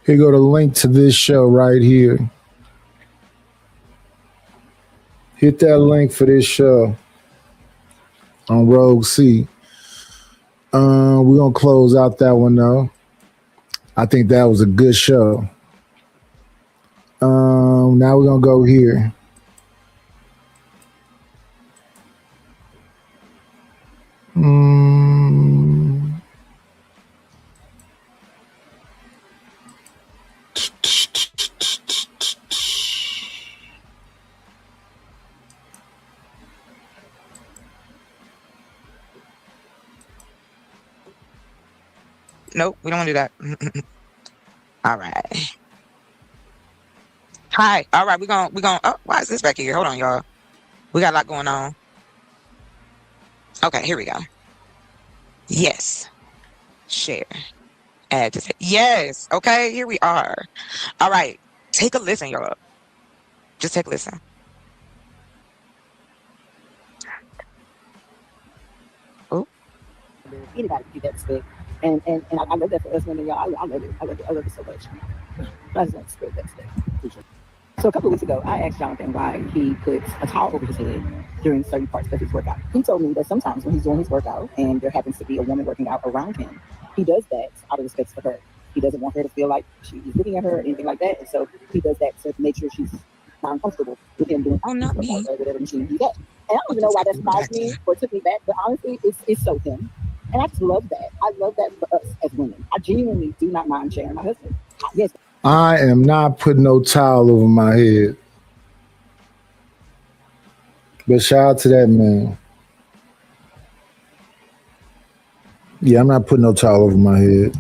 Here go the link to this show right here. Hit that link for this show on Rogue C. We're going to close out that one, though. I think that was a good show. Now we're going to go here. Nope, we don't want to do that. All right. Hi. All right, we're going. Oh, why is this back here? Hold on, y'all. We got a lot going on. Okay, here we go. Yes. Share. Add to say. Yes. Okay, here we are. All right. Take a listen, y'all. Just take a listen. Oh. Anybody can do that respect. And I love that for us women, y'all. I love it. I love it so much. I just like to spread that stuff. So a couple of weeks ago, I asked Jonathan why he puts a towel over his head during certain parts of his workout. He told me that sometimes when he's doing his workout and there happens to be a woman working out around him, he does that out of respect for her. He doesn't want her to feel like she's looking at her or anything like that. And so he does that to make sure she's not uncomfortable with him doing whatever machine he's at. And I don't even know why that surprised me or took me back, but honestly, it's so him. And I just love that. I love that for us as women. I genuinely do not mind sharing my husband. Yes. I am not putting no towel over my head. But shout out to that man. Yeah, I'm not putting no towel over my head.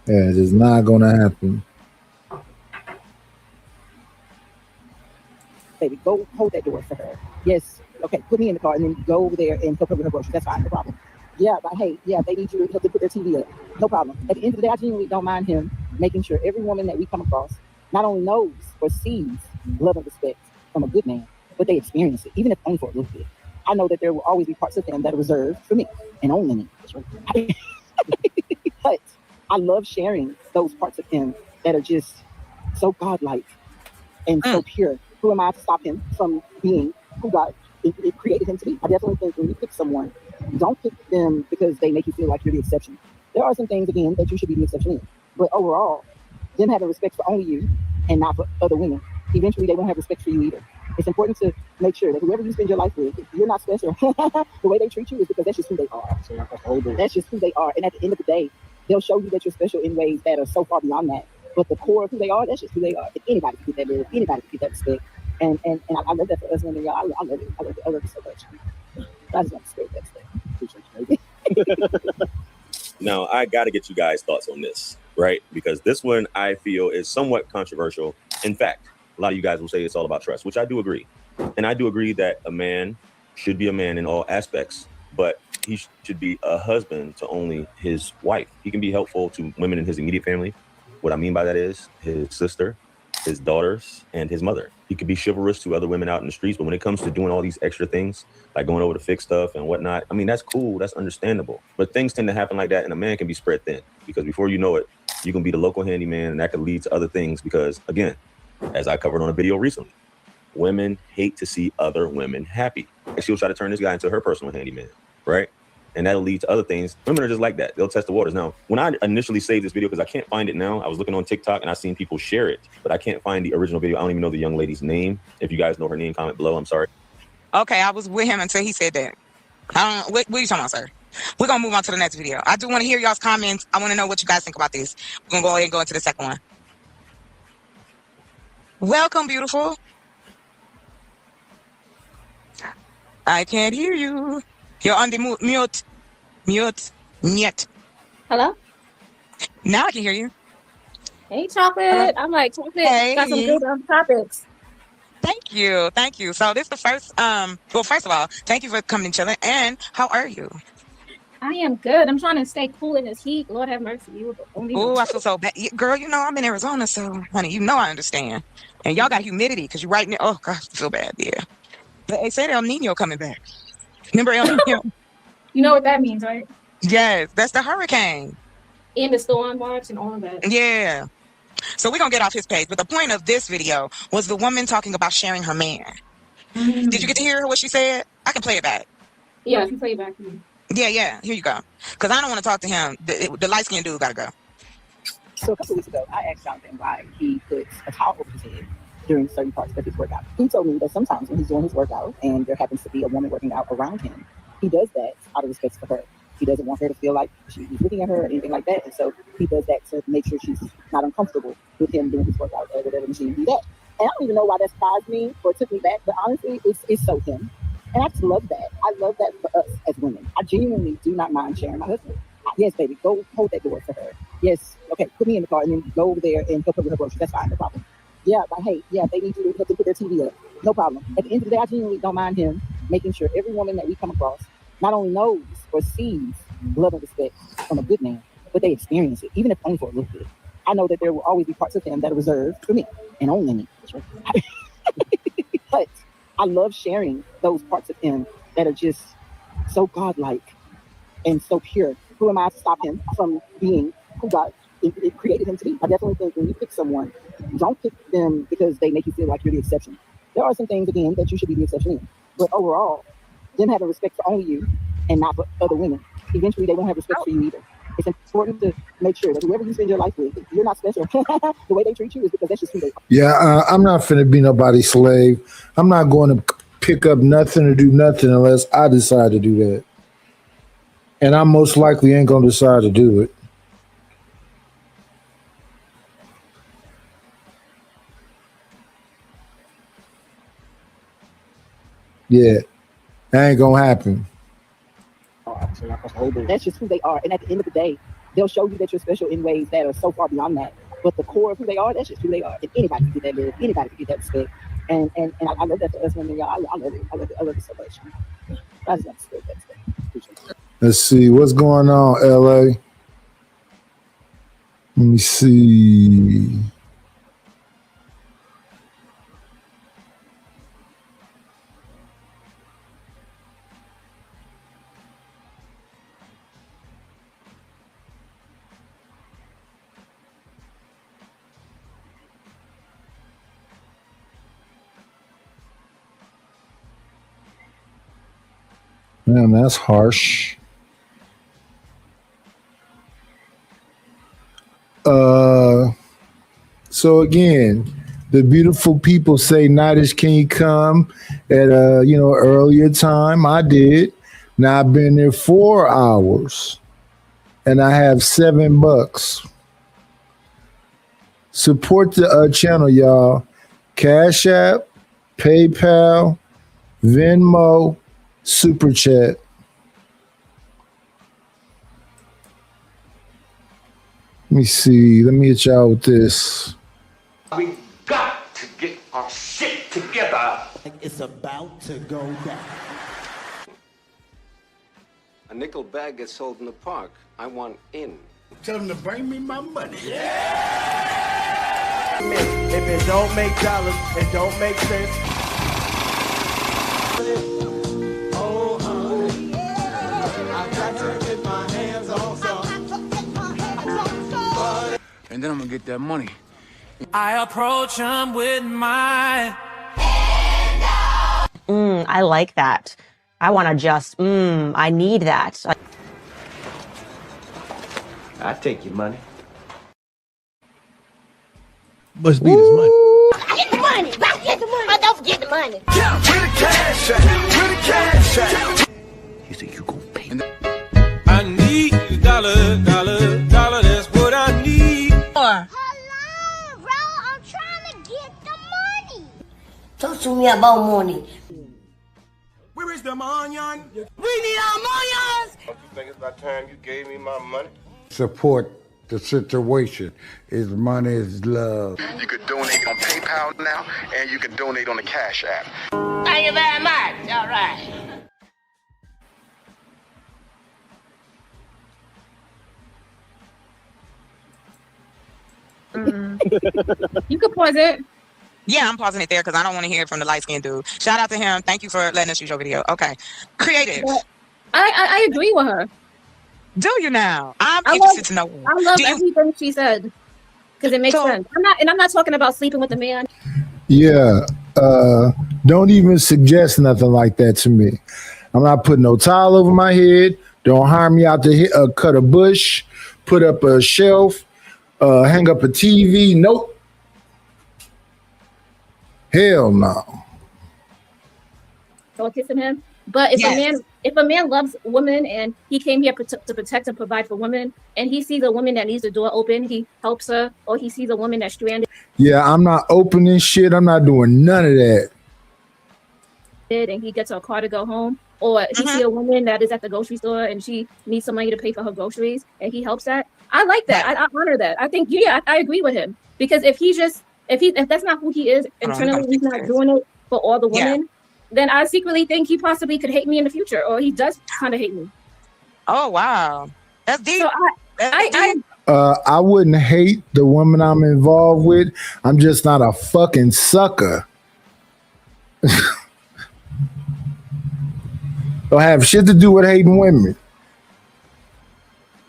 Yeah, it's not gonna happen. Baby, go hold that door for her. Yes. Okay, put me in the car and then go over there and help her with her groceries. That's fine, no problem. Yeah, but hey, yeah, they need you to help them put their TV up. No problem. At the end of the day, I genuinely don't mind him making sure every woman that we come across not only knows or sees love and respect from a good man, but they experience it, even if only for a little bit. I know that there will always be parts of him that are reserved for me and only me. But I love sharing those parts of him that are just so godlike and so pure. Who am I to stop him from being who God it created him to be? I definitely think when you pick someone, don't pick them because they make you feel like you're the exception. There are some things, again, that you should be the exception in. But overall, them having respect for only you and not for other women eventually they won't have respect for you either. It's important to make sure that whoever you spend your life with, you're not special. The way they treat you is because that's just who they are. That's just who they are. And at the end of the day, they'll show you that you're special in ways that are so far beyond that. But the core of who they are, that's just who they are. And anybody can get that love. Anybody can get that respect. And I love that for us women, y'all. I love it. I love it so much. I just want to spread that stuff. Now, I got to get you guys' thoughts on this, right? Because this one I feel is somewhat controversial. In fact, a lot of you guys will say it's all about trust, which I do agree. And I do agree that a man should be a man in all aspects, but he should be a husband to only his wife. He can be helpful to women in his immediate family. What I mean by that is his sister, his daughters, and his mother. He could be chivalrous to other women out in the streets, but when it comes to doing all these extra things, like going over to fix stuff and whatnot, I mean, that's cool, that's understandable. But things tend to happen like that, and a man can be spread thin, because before you know it, you can be the local handyman, and that could lead to other things, because again, as I covered on a video recently, women hate to see other women happy. And she'll try to turn this guy into her personal handyman, right? And that'll lead to other things. Women are just like that. They'll test the waters. Now, when I initially saved this video, because I can't find it now, I was looking on TikTok and I seen people share it, but I can't find the original video. I don't even know the young lady's name. If you guys know her name, comment below. I'm sorry. Okay, I was with him until he said that. I don't. What are you talking about, sir? We're gonna move on to the next video. I do want to hear y'all's comments. I want to know what you guys think about this. We're gonna go ahead and go into the second one. Welcome, beautiful. I can't hear you. You're on the mute. Niet. Hello? Now I can hear you. Hey, Chocolate. I'm like, Chocolate, Hey. got some good topics. Thank you. Thank you. So this is the first, well, first of all, thank you for coming and chilling. And how are you? I am good. I'm trying to stay cool in this heat. Lord have mercy. You were the only Oh, one. I feel so bad. Girl, you know, I'm in Arizona, so, honey, you know I understand. And y'all got humidity because you're right near, oh, gosh, I feel bad, yeah. But they said El Nino coming back. Remember El Nino? You know what that means, right? Yes, that's the hurricane. And the storm watch and all of that. Yeah. So we're going to get off his page. But the point of this video was the woman talking about sharing her man. Did you get to hear what she said? I can play it back. Yeah, if you play it back to me. Yeah. Here you go. Because I don't want to talk to him. The light-skinned dude got to go. So a couple weeks ago, I asked Jonathan why he puts a towel over his head during certain parts of his workout. He told me that sometimes when he's doing his workout and there happens to be a woman working out around him, he does that out of respect for her. He doesn't want her to feel like she's looking at her or anything like that. And so he does that to make sure she's not uncomfortable with him doing his workout or whatever machine he does. And I don't even know why that surprised me or took me back, but honestly, it's so him. And I just love that. I love that for us as women. I genuinely do not mind sharing my husband. Yes, baby, go hold that door for her. Yes, okay, put me in the car and then go over there and help her with her groceries. That's fine, no problem. Yeah, but hey, yeah, they need you to help them put their TV up. No problem. At the end of the day, I genuinely don't mind him making sure every woman that we come across not only knows or sees love and respect from a good man, but they experience it, even if only for a little bit. I know that there will always be parts of him that are reserved for me and only me. But I love sharing those parts of him that are just so godlike and so pure. Who am I to stop him from being who God it created him to be? I definitely think when you pick someone, don't pick them because they make you feel like you're the exception. There are some things, again, that you should be the exception in. But overall, them having respect for only you and not for other women, eventually they won't have respect for you either. It's important to make sure that whoever you spend your life with, you're not special. The way they treat you is because that's just who they are. Yeah, I'm not finna be nobody's slave. I'm not going to pick up nothing or do nothing unless I decide to do that. And I most likely ain't going to decide to do it. Yeah, that ain't going to happen. That's just who they are. And at the end of the day, they'll show you that you're special in ways that are so far beyond that. But the core of who they are, that's just who they are. And anybody can get that love. Anybody can get that respect. And I love that for us women, y'all. I love it. I love it so much. I just want to spread that stuff. Let's see what's going on, LA. Let me see. Man, that's harsh. So again, The beautiful people say, Nightish, can you come at a earlier time? I did. Now I've been there 4 hours and I have $7. Support the channel, y'all. Cash App, PayPal, Venmo, Super Chat. Let me see. Let me hit y'all with this. We got to get our shit together. It's about to go down. A nickel bag gets sold in the park. I want in. Tell them to bring me my money. If it don't make dollars, it don't make sense. Oh, honey, I got to get my hands on some. And then I'm gonna get that money. I approach him with my I like that. I want to just, I need that. I take your money. Must be this money. Get the money. Get the money. Oh, don't forget the money. Where the cash at? Where the cash at? You say you gon' pay. I need a dollar, that's what I need. Hello, bro. I'm trying to get the money. Talk to me about money. Where is the onion? We need our millions. Don't you think it's about time you gave me my money? Support the situation. Is money is love. You could donate on PayPal now, and you can donate on the Cash App. Thank you very much. All right. You could pause it. Yeah, I'm pausing it there because I don't want to hear it from the light skinned dude. Shout out to him. Thank you for letting us use your video. Okay. Creative. But I agree with her. Do you now? I'm I interested love, to know. I love Do you- everything she said because it makes sense. I'm not talking about sleeping with a man. Yeah. Don't even suggest nothing like that to me. I'm not putting no towel over my head. Don't hire me out to cut a bush, put up a shelf, hang up a TV. Nope. Hell no. So kissing him. But if a man loves women and he came here to protect and provide for women, and he sees a woman that needs the door open, he helps her, or he sees a woman that's stranded Yeah, I'm not opening shit. I'm not doing none of that. and he gets her a car to go home, or he see a woman that is at the grocery store and she needs some money to pay for her groceries and he helps that. I like that. I honor that. I think I agree with him because if that's not who he is internally, he's not doing it for all the women. Then I secretly think he possibly could hate me in the future, or he does kind of hate me. Oh wow, that's deep. So I wouldn't hate the woman I'm involved with. I'm just not a fucking sucker. Don't have shit to do with hating women.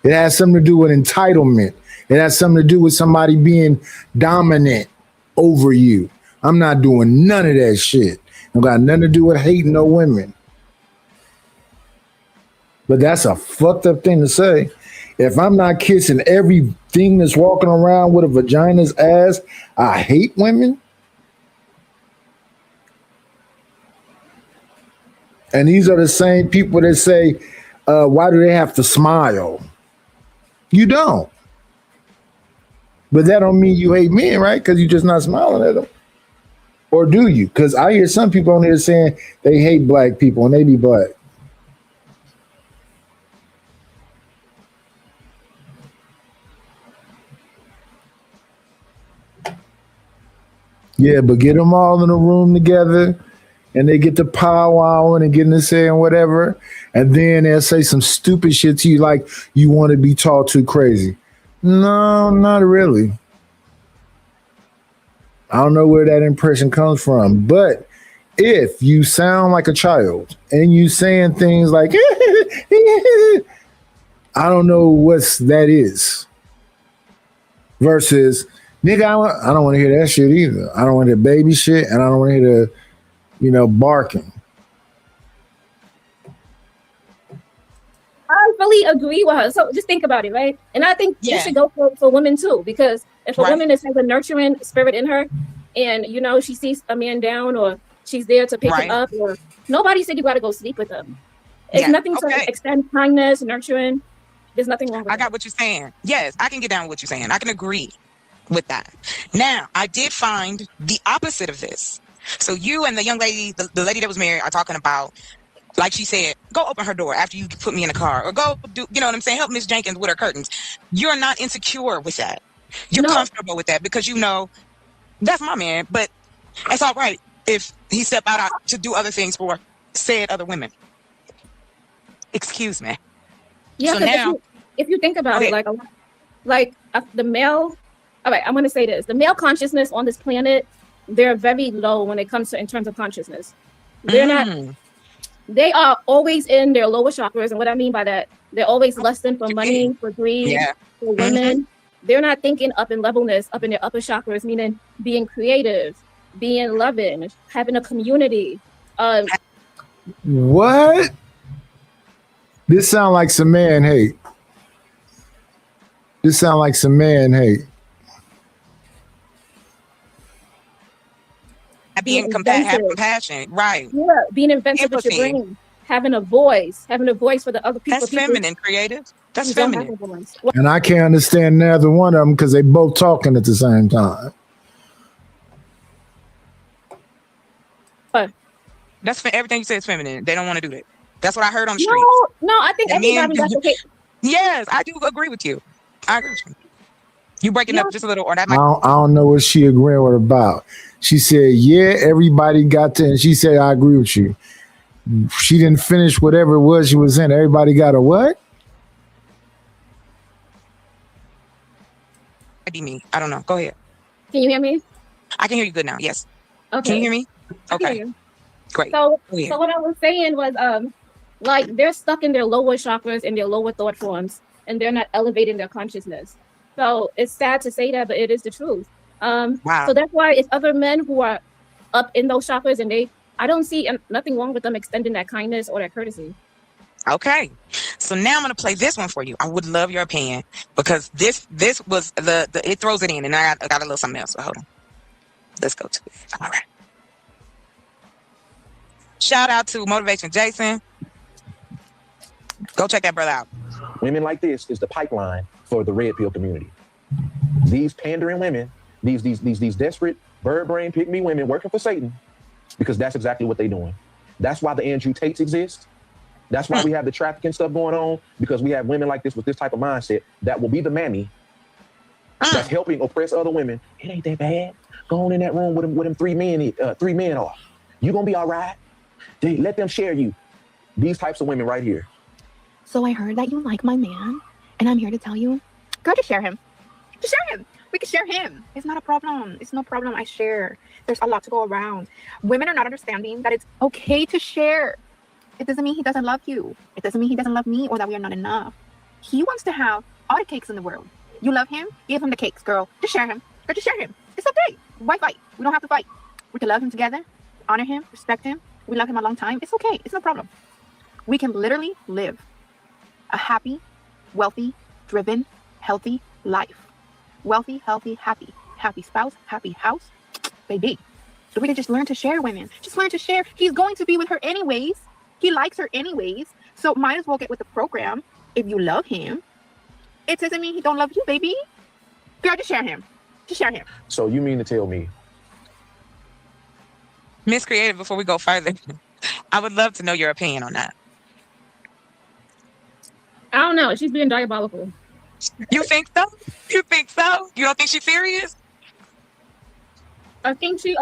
It has something to do with entitlement. It has something to do with somebody being dominant over you. I'm not doing none of that shit. It got nothing to do with hating no women. But that's a fucked up thing to say. If I'm not kissing everything that's walking around with a vagina's ass, I hate women. And these are the same people that say, why do they have to smile? You don't. But that don't mean you hate men, right? Because you're just not smiling at them. Or do you? Because I hear some people on here saying they hate black people and they be black. Yeah, but get them all in a room together and they get to powwowing and getting to saying whatever. And then they'll say some stupid shit to you like you want to be taught too crazy. No, not really. I don't know where that impression comes from, but if you sound like a child and you saying things like, I don't know what that is. Versus, nigga, I don't want to hear that shit either. I don't want to hear baby shit, and I don't want to hear the, barking. I really agree with her. So just think about it, right? And I think this should go for women too, because if a woman has a nurturing spirit in her, and you know she sees a man down, or she's there to pick him up, or nobody said you got to go sleep with him. It's nothing to extend kindness, nurturing. There's nothing wrong with I got what you're saying. Yes, I can get down with what you're saying. I can agree with that. Now, I did find the opposite of this. So you and the young lady, the lady that was married, are talking about, like she said, go open her door after you put me in the car, or go do, you know what I'm saying, help Miss Jenkins with her curtains. You're not insecure with that. You're comfortable with that because you know that's my man, but it's all right if he step out to do other things for said other women. Excuse me. Yeah, so now, if you think about it, like the male, all right, I'm going to say this. The male consciousness on this planet, they're very low when it comes to in terms of consciousness. They're not, they are always in their lower chakras. And what I mean by that, they're always lusting for money, for greed, for women. They're not thinking up in levelness, up in their upper chakras, meaning being creative, being loving, having a community. What? This sound like some man hate. This sound like some man hate. Being have compassion, right? Yeah, being inventive with your brain, having a voice for the other people. That's feminine, creative. That's feminine. And I can't understand neither one of them because they both talking at the same time. That's everything you say is feminine. They don't want to do that. That's what I heard on the street. No, I think everybody that's okay. Yes, I do agree with you. I agree with you. You breaking up just a little, or that might. I don't know what she agreeing with about. She said, yeah, everybody got to, and she said, I agree with you. She didn't finish whatever it was she was in. Everybody got a what? Might be me. I don't know. Go ahead. Can you hear me? I can hear you good now. Yes. Okay. Can you hear me? Okay. Hear you. Great. So what I was saying was, like they're stuck in their lower chakras and their lower thought forms, and they're not elevating their consciousness. So it's sad to say that, but it is the truth. Wow. So that's why it's other men who are up in those chakras, and I don't see nothing wrong with them extending that kindness or that courtesy. Okay. So now I'm going to play this one for you. I would love your opinion because this was the it throws it in, and I got a little something else. So hold on. Let's go to it. All right. Shout out to Motivation Jason. Go check that brother out. Women like this is the pipeline for the red pill community. These pandering women, these desperate bird brain pick me women working for Satan, because that's exactly what they're doing. That's why the Andrew Tates exist. That's why we have the trafficking stuff going on, because we have women like this with this type of mindset that will be the mammy that's helping oppress other women. It ain't that bad. Go on in that room with them three men off. You gonna be all right. Let them share you. These types of women right here. So I heard that you like my man, and I'm here to tell you, girl, just share him. Just share him. We can share him. It's not a problem. It's no problem. I share. There's a lot to go around. Women are not understanding that it's okay to share. It doesn't mean he doesn't love you. It doesn't mean he doesn't love me or that we are not enough. He wants to have all the cakes in the world. You love him? Give him the cakes, girl. Just share him. Girl, just share him. It's okay. Why fight? We don't have to fight. We can love him together, honor him, respect him. We love him a long time. It's okay. It's no problem. We can literally live a happy, wealthy, driven, healthy life. Wealthy, healthy, happy. Happy spouse, happy house, baby. So we can just learn to share, women. Just learn to share. He's going to be with her anyways. He likes her anyways. So might as well get with the program. If you love him, it doesn't mean he don't love you, baby. Girl, just share him. Just share him. So you mean to tell me, Miss Creative, before we go further, I would love to know your opinion on that. I don't know. She's being diabolical. You think so? You think so? You don't think she's serious? I think she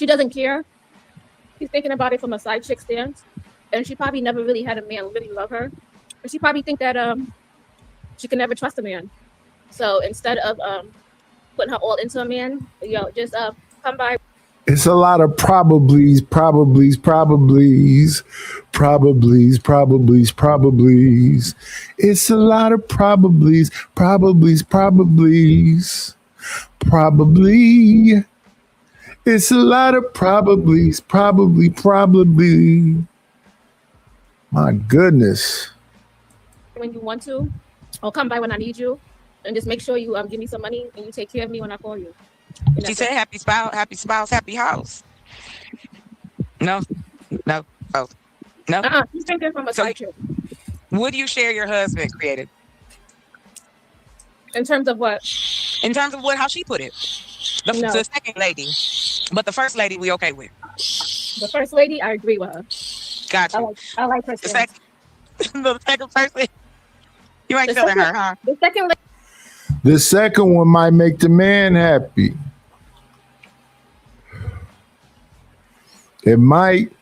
doesn't care. She's thinking about it from a side chick stance, and she probably never really had a man really love her. And she probably think that she can never trust a man. So instead of putting her all into a man, just come by. It's a lot of probablys. It's a lot of probablys. Probably. It's a lot of probablys. Probably. My goodness. When you want to, or come by when I need you, and just make sure you give me some money and you take care of me when I call you. She said happy spouse, happy house. No. Oh, no. He's drinking from a side chick. Would you share your husband, Creative? In terms of what? In terms of how she put it. The second lady. But the first lady we okay with. The first lady, I agree with her. Gotcha. I like her. The second person. You ain't feeling her, huh? The second lady. The second one might make the man happy. It might.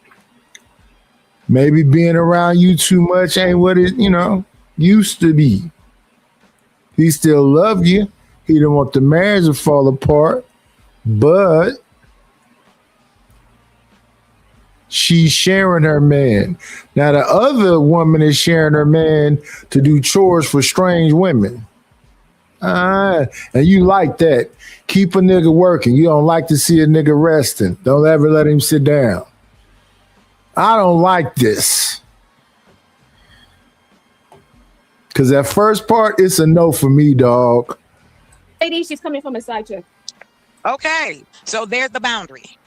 Maybe being around you too much ain't what it, used to be. He still loved you. He didn't want the marriage to fall apart, but she's sharing her man. Now the other woman is sharing her man to do chores for strange women. And you like that. Keep a nigga working. You don't like to see a nigga resting. Don't ever let him sit down. I don't like this. Because that first part, it's a no for me, dog. Lady, she's coming from a side chick. Okay. So there's the boundary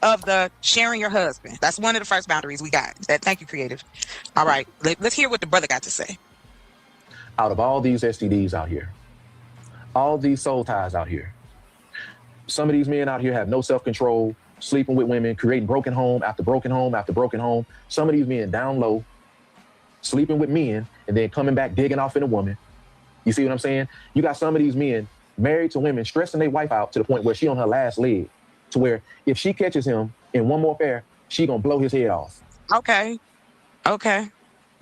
of the sharing your husband. That's one of the first boundaries we got. Thank you, Creative. All right. Let's hear what the brother got to say. Out of all these STDs out here, all these soul ties out here, some of these men out here have no self-control, sleeping with women, creating broken home after broken home after broken home. Some of these men down low, sleeping with men, and then coming back digging off in a woman. You see what I'm saying? You got some of these men married to women, stressing their wife out to the point where she on her last leg, to where if she catches him in one more affair, she gonna blow his head off. Okay. We're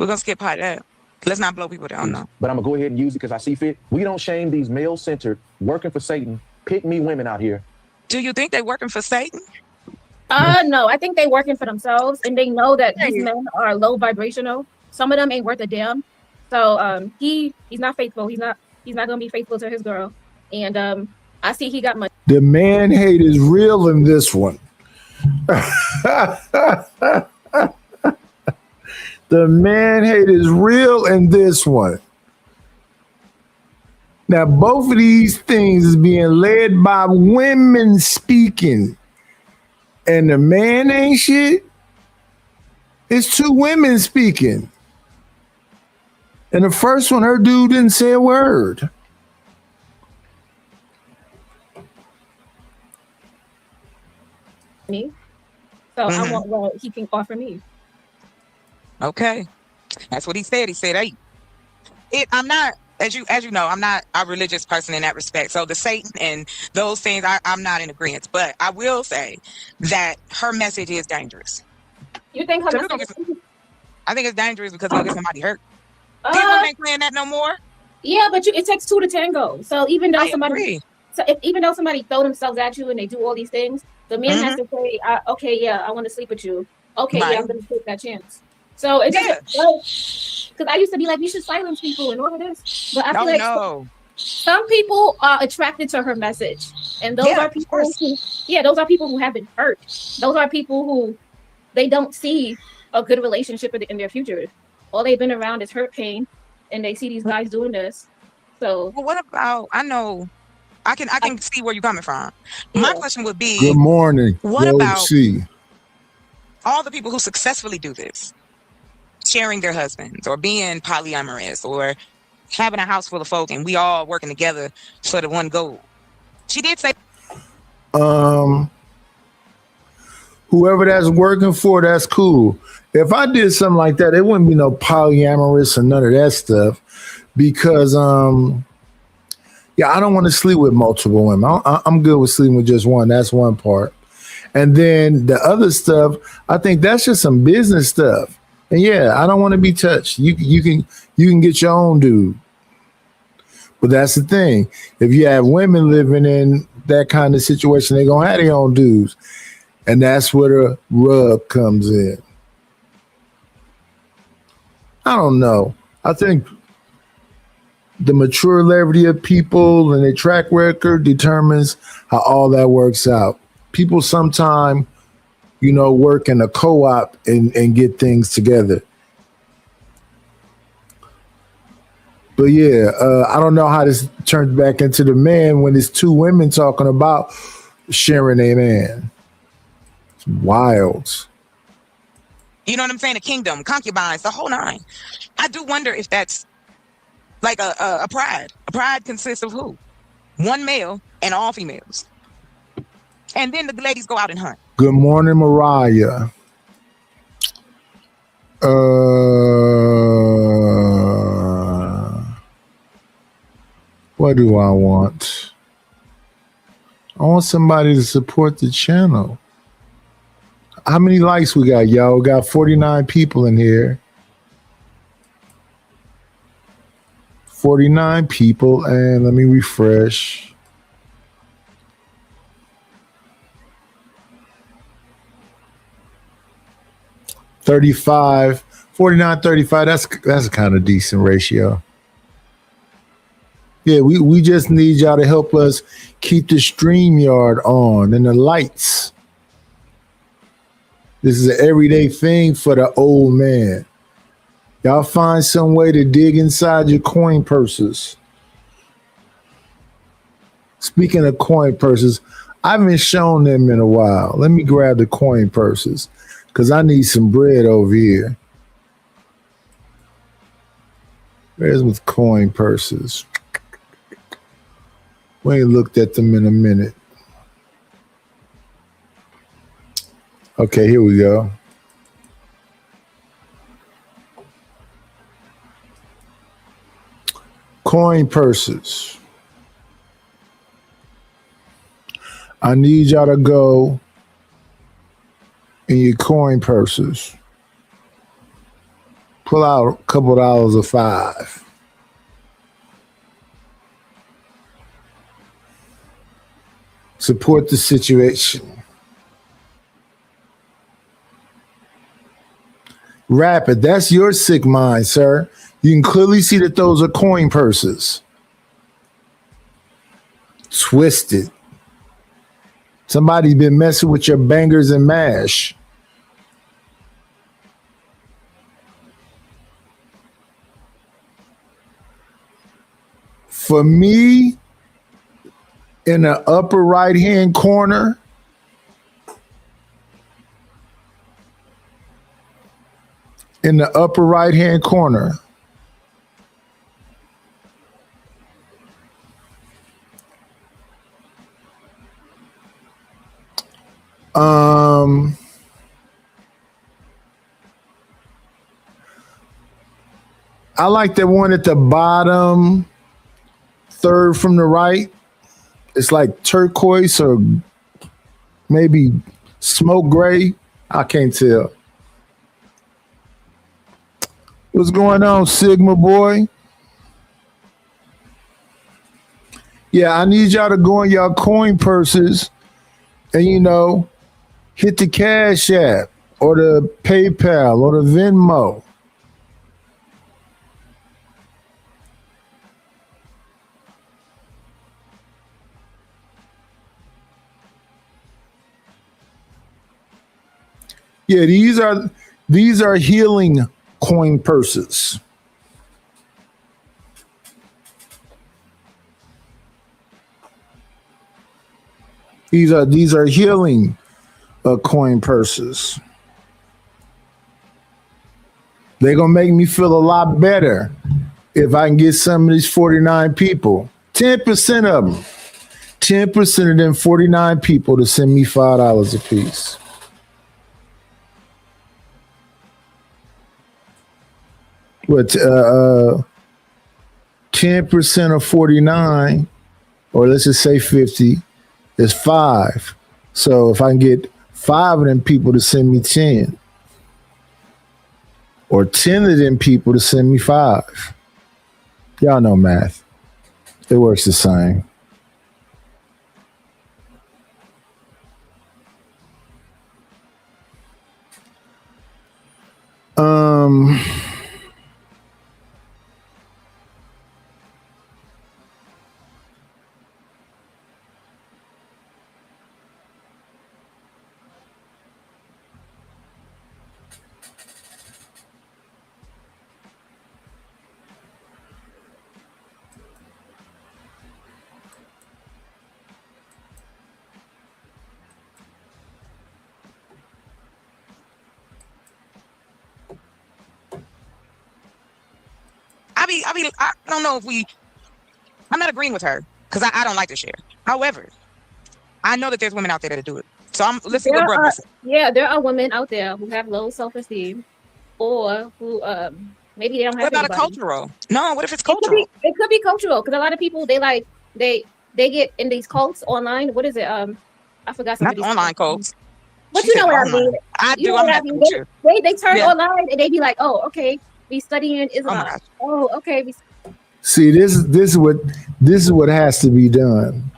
gonna skip part of that. Let's not blow people down, though. But I'm gonna go ahead and use it because I see fit. We don't shame these male-centered, working for Satan, pick-me women out here. Do you think they working for Satan? No, I think they working for themselves, and they know that these men are low vibrational. Some of them ain't worth a damn. So he's not faithful. He's not gonna be faithful to his girl. And I see he got money. The man hate is real in this one. The man hate is real in this one. Now, both of these things is being led by women speaking. And the man ain't shit. It's two women speaking. And the first one, her dude didn't say a word. Me. So I want what he can offer me. Okay. That's what he said. He said, hey, I'm not, as you know, I'm not a religious person in that respect. So the Satan and those things, I'm not in agreement. But I will say that her message is dangerous. You think her message I think it's dangerous because it'll get somebody hurt. People ain't playing that no more. Yeah, but it takes two to tango. So even though even though somebody throw themselves at you and they do all these things, the man has to say, okay, yeah, I want to sleep with you. Okay, yeah, I'm going to take that chance. So it doesn't, because I used to be like, you should silence people and all of this. But I feel like some people are attracted to her message. And those are people those are people who have been hurt. Those are people who they don't see a good relationship in their future. All they've been around is hurt, pain, and they see these guys doing this. So well, what about, I know I can see where you're coming from. My question would be, good morning. What about all the people who successfully do this? Sharing their husbands or being polyamorous or having a house full of folk and we all working together for the one goal. She did say whoever that's working for, that's cool. If I did something like that, it wouldn't be no polyamorous or none of that stuff because I don't want to sleep with multiple women. I'm good with sleeping with just one. That's one part. And then the other stuff, I think that's just some business stuff. And I don't want to be touched. You can get your own dude. But that's the thing. If you have women living in that kind of situation, they're going to have their own dudes. And that's where the rub comes in. I don't know. I think the mature levity of people and their track record determines how all that works out. People sometimes work in a co-op and get things together. But yeah, I don't know how this turns back into the man when it's two women talking about sharing a man. It's wild. You know what I'm saying? A kingdom, concubines, the whole nine. I do wonder if that's like a pride. A pride consists of who? One male and all females. And then the ladies go out and hunt. Good morning, Mariah. What do I want? I want somebody to support the channel. How many likes we got, y'all? We got 49 people in here. 49 people, and let me refresh. $35, 49, 35. That's a kind of decent ratio. Yeah, we just need y'all to help us keep the StreamYard on and the lights. This is an everyday thing for the old man. Y'all find some way to dig inside your coin purses. Speaking of coin purses, I haven't shown them in a while. Let me grab the coin purses because I need some bread over here. Where's with coin purses? We ain't looked at them in a minute. Okay, here we go. Coin purses. I need y'all to go in your coin purses. Pull out a couple dollars of $5. Support the situation. Rapid, that's your sick mind, sir. You can clearly see that those are coin purses. Twisted. Somebody's been messing with your bangers and mash. For me, in the upper right-hand corner, I like the one at the bottom, third from the right. It's like turquoise or maybe smoke gray. I can't tell. What's going on, Sigma boy? Yeah, I need y'all to go in y'all coin purses and, hit the Cash App or the PayPal or the Venmo. Yeah, these are healing coin purses. These are healing coin purses. They're gonna make me feel a lot better if I can get some of these 49 people. 10% of them. 10% of them 49 people to send me $5 a piece. What 10% of 49, or let's just say 50, is 5. So if I can get 5 of them people to send me 10, or 10 of them people to send me 5, y'all know math. It works the same. I don't know if I'm not agreeing with her because I don't like to share. However, I know that there's women out there that do it. So let's see what brother said. Yeah, there are women out there who have low self-esteem, or who maybe they don't have. What about anybody. a cultural? No, what if it's cultural? It could be cultural because a lot of people they get in these cults online. What is it? I forgot. Not online cults. But you know what I mean. I You do. know I'm what I happy mean. with you. They turn Yeah. online and they be like, oh, okay, we studying Islam. gosh. Oh, okay. See, this is what has to be done.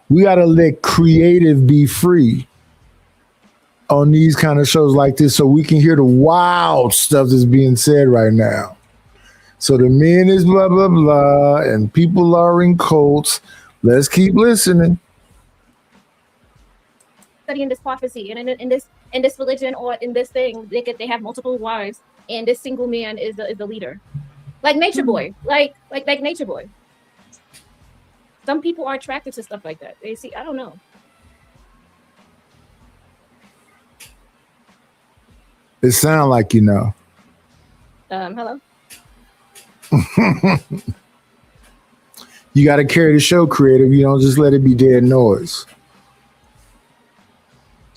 We got to let creative be free on these kind of shows like this, so we can hear the wild stuff that's being said right now. So the men is blah blah blah, and people are in cults. Let's keep listening. Studying this prophecy and in this religion or in this thing, they have multiple wives, and this single man is the leader, like Nature Boy, like Nature Boy. Some people are attracted to stuff like that. They see, I don't know. It sounds like you know. Hello. You got to carry the show creative. You don't just let it be dead noise.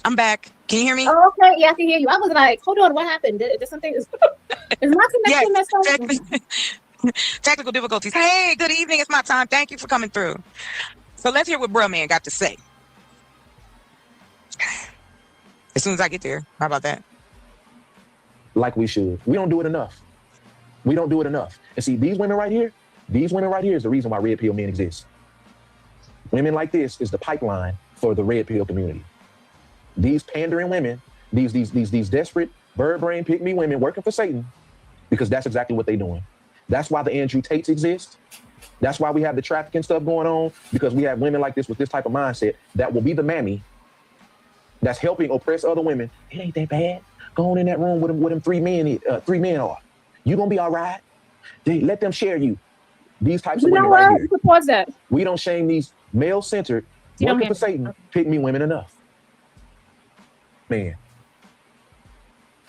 I'm back. Can you hear me? Oh, okay. Yeah, I can hear you. I was like, hold on, what happened? Did something is my connection messed up? Technical difficulties. Hey, good evening. It's my time. Thank you for coming through. So let's hear what Bruh Man got to say. As soon as I get there. How about that? Like we should. We don't do it enough. We don't do it enough. And see, these women right here is the reason why red pill men exist. Women like this is the pipeline for the red pill community. These pandering women, these desperate bird brain pick me women working for Satan, because that's exactly what they're doing. That's why the Andrew Tates exist. That's why we have the trafficking stuff going on, because we have women like this with this type of mindset that will be the mammy that's helping oppress other women. It ain't that bad. Go on in that room with them three men are. You gonna be all right. Let them share you. These types of women right here. Pause that. We don't shame these male-centered, working for Satan, pick me women enough. Man.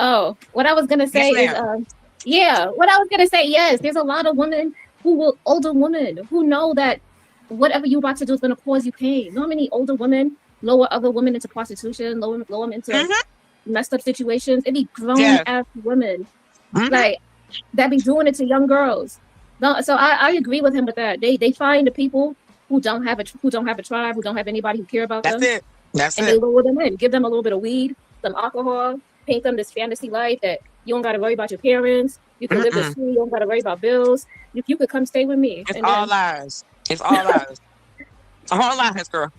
Oh, what I was gonna say yes, there's a lot of women older women who know that whatever you're about to do is gonna cause you pain. You know how many older women lower other women into prostitution, lower them into messed up situations? It be grown ass women like that be doing it to young girls. No, so I agree with him with that. They find the people who don't have a tribe, who don't have anybody who care about them. That's it. They lower them in, give them a little bit of weed, some alcohol, paint them this fantasy life that you don't got to worry about your parents. You can live this free. You don't got to worry about bills. You could come stay with me. It's all lies. It's all lies. It's all lies, girl.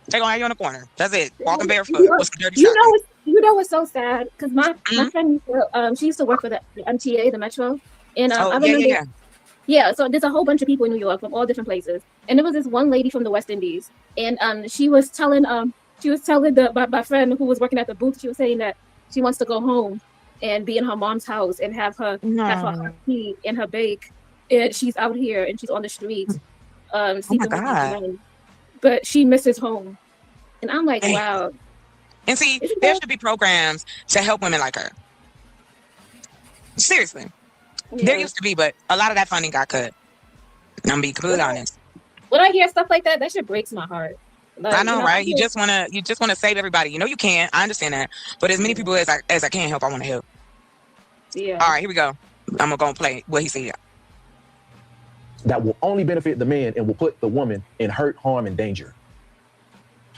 They gonna have you on the corner. That's it. Walking barefoot. What's the dirty side? You know what's so sad? Because my friend she used to work for the MTA, the Metro, and I remember. Yeah, so there's a whole bunch of people in New York from all different places, and there was this one lady from the West Indies, and she was telling my friend who was working at the booth, she was saying that she wants to go home and be in her mom's house and have her tea and her bake, and she's out here and she's on the streets, but she misses home, and I'm like, wow. And see, there should be programs to help women like her. Seriously. Yeah. There used to be, but a lot of that funding got cut. I'm gonna be completely honest. When I hear stuff like that, that shit breaks my heart. Like, I know, right? You just wanna save everybody. You know you can. I understand that. But as many people as I can help, I want to help. Yeah. All right, here we go. I'm gonna play what he said. That will only benefit the man and will put the woman in hurt, harm, and danger.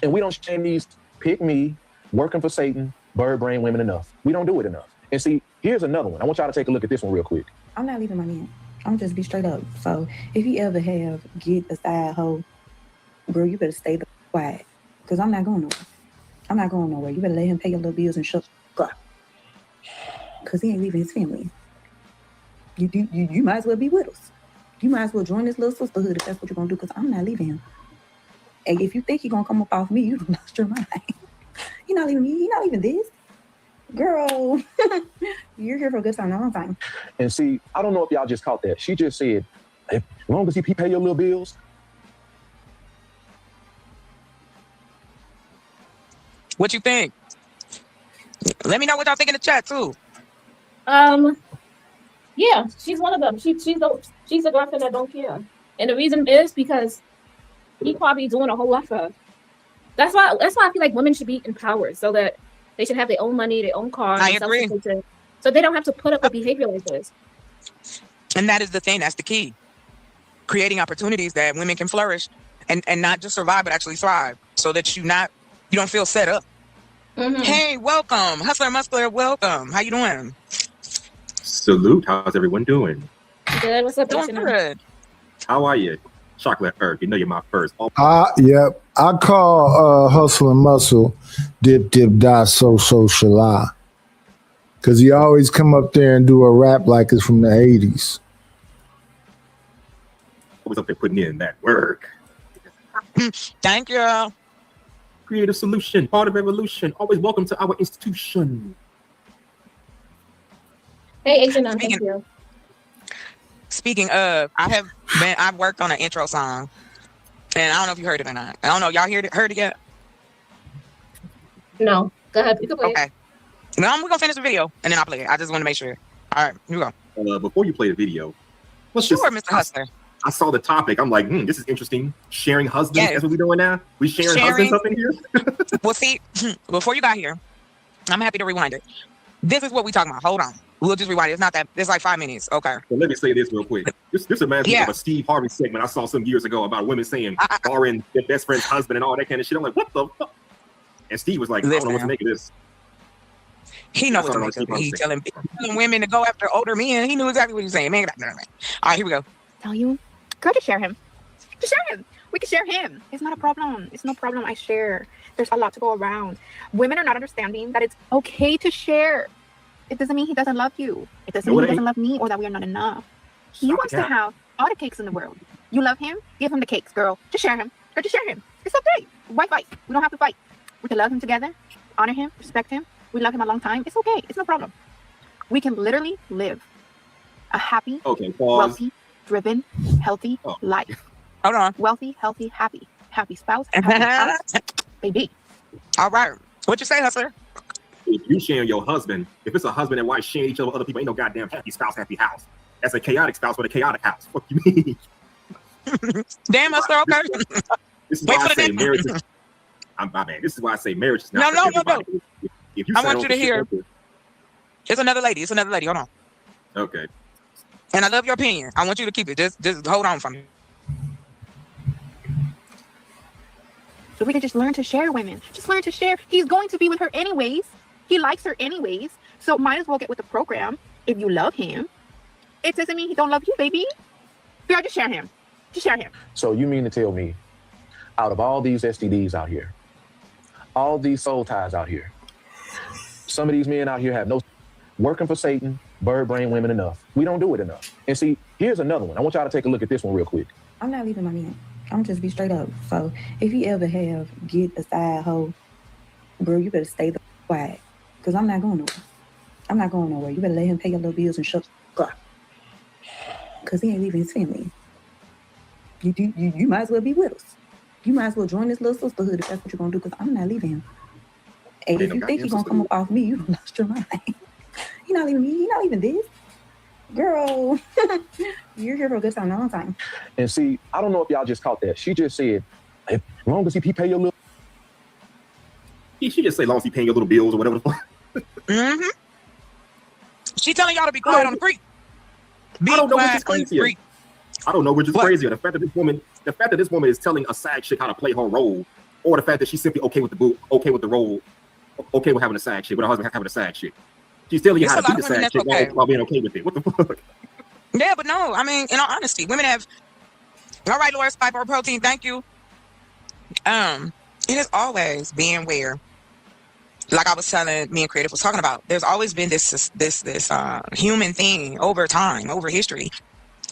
And we don't shame these pick me, working for Satan, bird brain women enough. We don't do it enough. And see, here's another one. I want y'all to take a look at this one real quick. I'm not leaving my man. I'm just be straight up. So if you ever get a side hoe, bro, you better stay quiet. Because I'm not going nowhere. I'm not going nowhere. You better let him pay your little bills and shut up. Because he ain't leaving his family. You might as well be with us. You might as well join this little sisterhood if that's what you're going to do, because I'm not leaving him. And if you think he's going to come up off me, you lost your mind. You're not leaving me. You're not leaving this. Girl, you're here for a good time, not a long time. And see, I don't know if y'all just caught that. She just said, as long as he pay your little bills. What you think? Let me know what y'all think in the chat too. Yeah, she's one of them. She's the girlfriend that don't care. And the reason is because he probably doing a whole lot for her. That's why I feel like women should be empowered so that they should have their own money, their own car, I and agree. self-sufficient, so they don't have to put up with behavior like this. And that is the thing. That's the key. Creating opportunities that women can flourish and not just survive, but actually thrive, so that you don't feel set up. Mhm. Hey, welcome, Hustler Muscular. Welcome. How you doing? Salute. How's everyone doing? Good. What's up, Doing H&M? good. How are you? Chocolate Earth. You know you're my first. Oh, Yep. I call Hustle and Muscle Dip Dip Die So Shall I. Because he always come up there and do a rap like it's from the 80s. always up there putting in that work. Thank you. Creative solution, part of revolution. Always welcome to our institution. Hey, H&M, thank you. Speaking of, I've worked on an intro song, and I don't know if you heard it or not. I don't know. Y'all heard it yet? No. Go ahead. You can play it. Okay. No, we're gonna finish the video and then I'll play it. I just want to make sure. All right, here we go. Before you play the video, Sure, Mr. Hustler. I saw the topic. I'm like, this is interesting. Sharing husbands. Yes. That's what we're doing now. We sharing husbands up in here. Well, see, before you got here, I'm happy to rewind it. This is what we talking about. Hold on. We'll just rewind it. It's not that. It's like 5 minutes. Okay. So let me say this real quick. This reminds me Yeah. of a Steve Harvey segment I saw some years ago about women saying borrowing their best friend's husband and all that kind of shit. I'm like, what the fuck? And Steve was like, I don't know what to make of this. He knows That's what what to I'm make gonna of. keep He's on telling women to go after older men. He knew exactly what he was saying. Man, all right, here we go. Tell you, girl, just share him. Just share him. We can share him. It's not a problem. It's no problem. I share. There's a lot to go around. Women are not understanding that it's okay to share. It doesn't mean he doesn't love you. It doesn't No, mean it he doesn't ain't. love me or that we are not enough. He Stop wants the to cap. have all the cakes in the world. You love him? Give him the cakes, girl. Just share him. Girl, just share him. It's okay. Why fight? We don't have to fight. We can love him together, honor him, respect him. We love him a long time. It's okay. It's no problem. We can literally live a happy, Okay, pause. wealthy, driven, healthy life. Hold on. Wealthy, healthy, happy. Happy spouse, happy house, baby. All right. What you say, Hustler? If you sharing your husband, if it's a husband and wife sharing each other with other people, ain't no goddamn happy spouse, happy house. That's a chaotic spouse with a chaotic house. What you mean? Damn, Hustler. Okay. This is Wait why I for the say next- marriage is. My man. This is why I say marriage is No, not. no, for no, no. everybody. If you I sign want on you for to shit hear. like this- It's another lady. It's another lady. Hold on. Okay. And I love your opinion. I want you to keep it. Just hold on for me. So we can just learn to share women. Just learn to share. He's going to be with her anyways. He likes her anyways. So might as well get with the program. If you love him, it doesn't mean he don't love you, baby. Girl, just share him. Just share him. So you mean to tell me, out of all these STDs out here, all these soul ties out here, some of these men out here have no working for Satan, bird brain women enough. We don't do it enough. And see, here's another one. I want y'all to take a look at this one real quick. I'm not leaving my man. I'm just be straight up. So if you ever get a side hoe, bro, you better stay the quiet. Because I'm not going nowhere. I'm not going nowhere. You better let him pay your little bills and shut up. Because he ain't leaving his family. You might as well be with us. You might as well join this little sisterhood if that's what you're going to do, because I'm not leaving him. And if you think you're going to come up off me, you lost your mind. You're not leaving me. You're not leaving this. Girl, you're here for a good time, not a long time. And see, I don't know if y'all just caught that. She just said, as long as he pay your little. She just say, as long as he paying your little bills or whatever the fuck. Mm-hmm. She telling y'all to be quiet on the creek. Be I don't know which is quiet on the crazier. creek. I don't know which is crazier. The fact that this woman is telling a side chick how to play her role, or the fact that she's simply okay with the role, okay with having a side chick, with her husband having a side chick. She's telling you It's how a to be lot the of women side chick that's okay. while being okay with it. What the fuck? Yeah, but no, I mean, in all honesty, women have. All right, Laura Spiper Protein, thank you. It has always been where, like I was telling, me and Creative was talking about, there's always been this human thing over time, over history,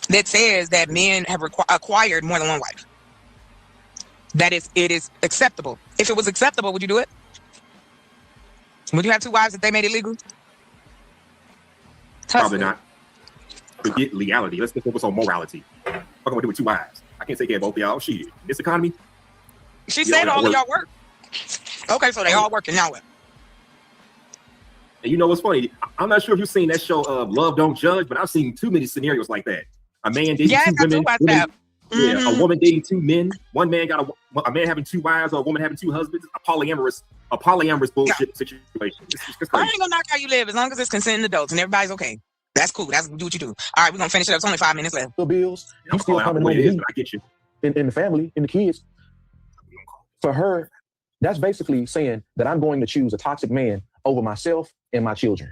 that says that men have acquired more than one wife. That it is acceptable. If it was acceptable, would you do it? Would you have 2 wives if they made it legal? Probably not. Forget legality. Let's just focus on morality. What am I gonna do with 2 wives? I can't take care of both of y'all. Shit. This economy. She Y'all said gotta all of work. y'all work. Okay, so they all working now. What? And you know what's funny? I'm not sure if you've seen that show Love Don't Judge, but I've seen too many scenarios like that. A man dating Yes, two I do women. watch that. Yeah, a woman dating two men. One man got a man having two wives, or a woman having two husbands. A polyamorous bullshit situation. It's I crazy. ain't gonna knock how you live as long as it's consenting adults and everybody's okay. That's cool. That's do what you do. All right, we're gonna finish it up. It's only 5 minutes left. Bills. I'm You still calling out coming the way home it to is, me but I get you. in the family, in the kids. For her, that's basically saying that I'm going to choose a toxic man over myself and my children.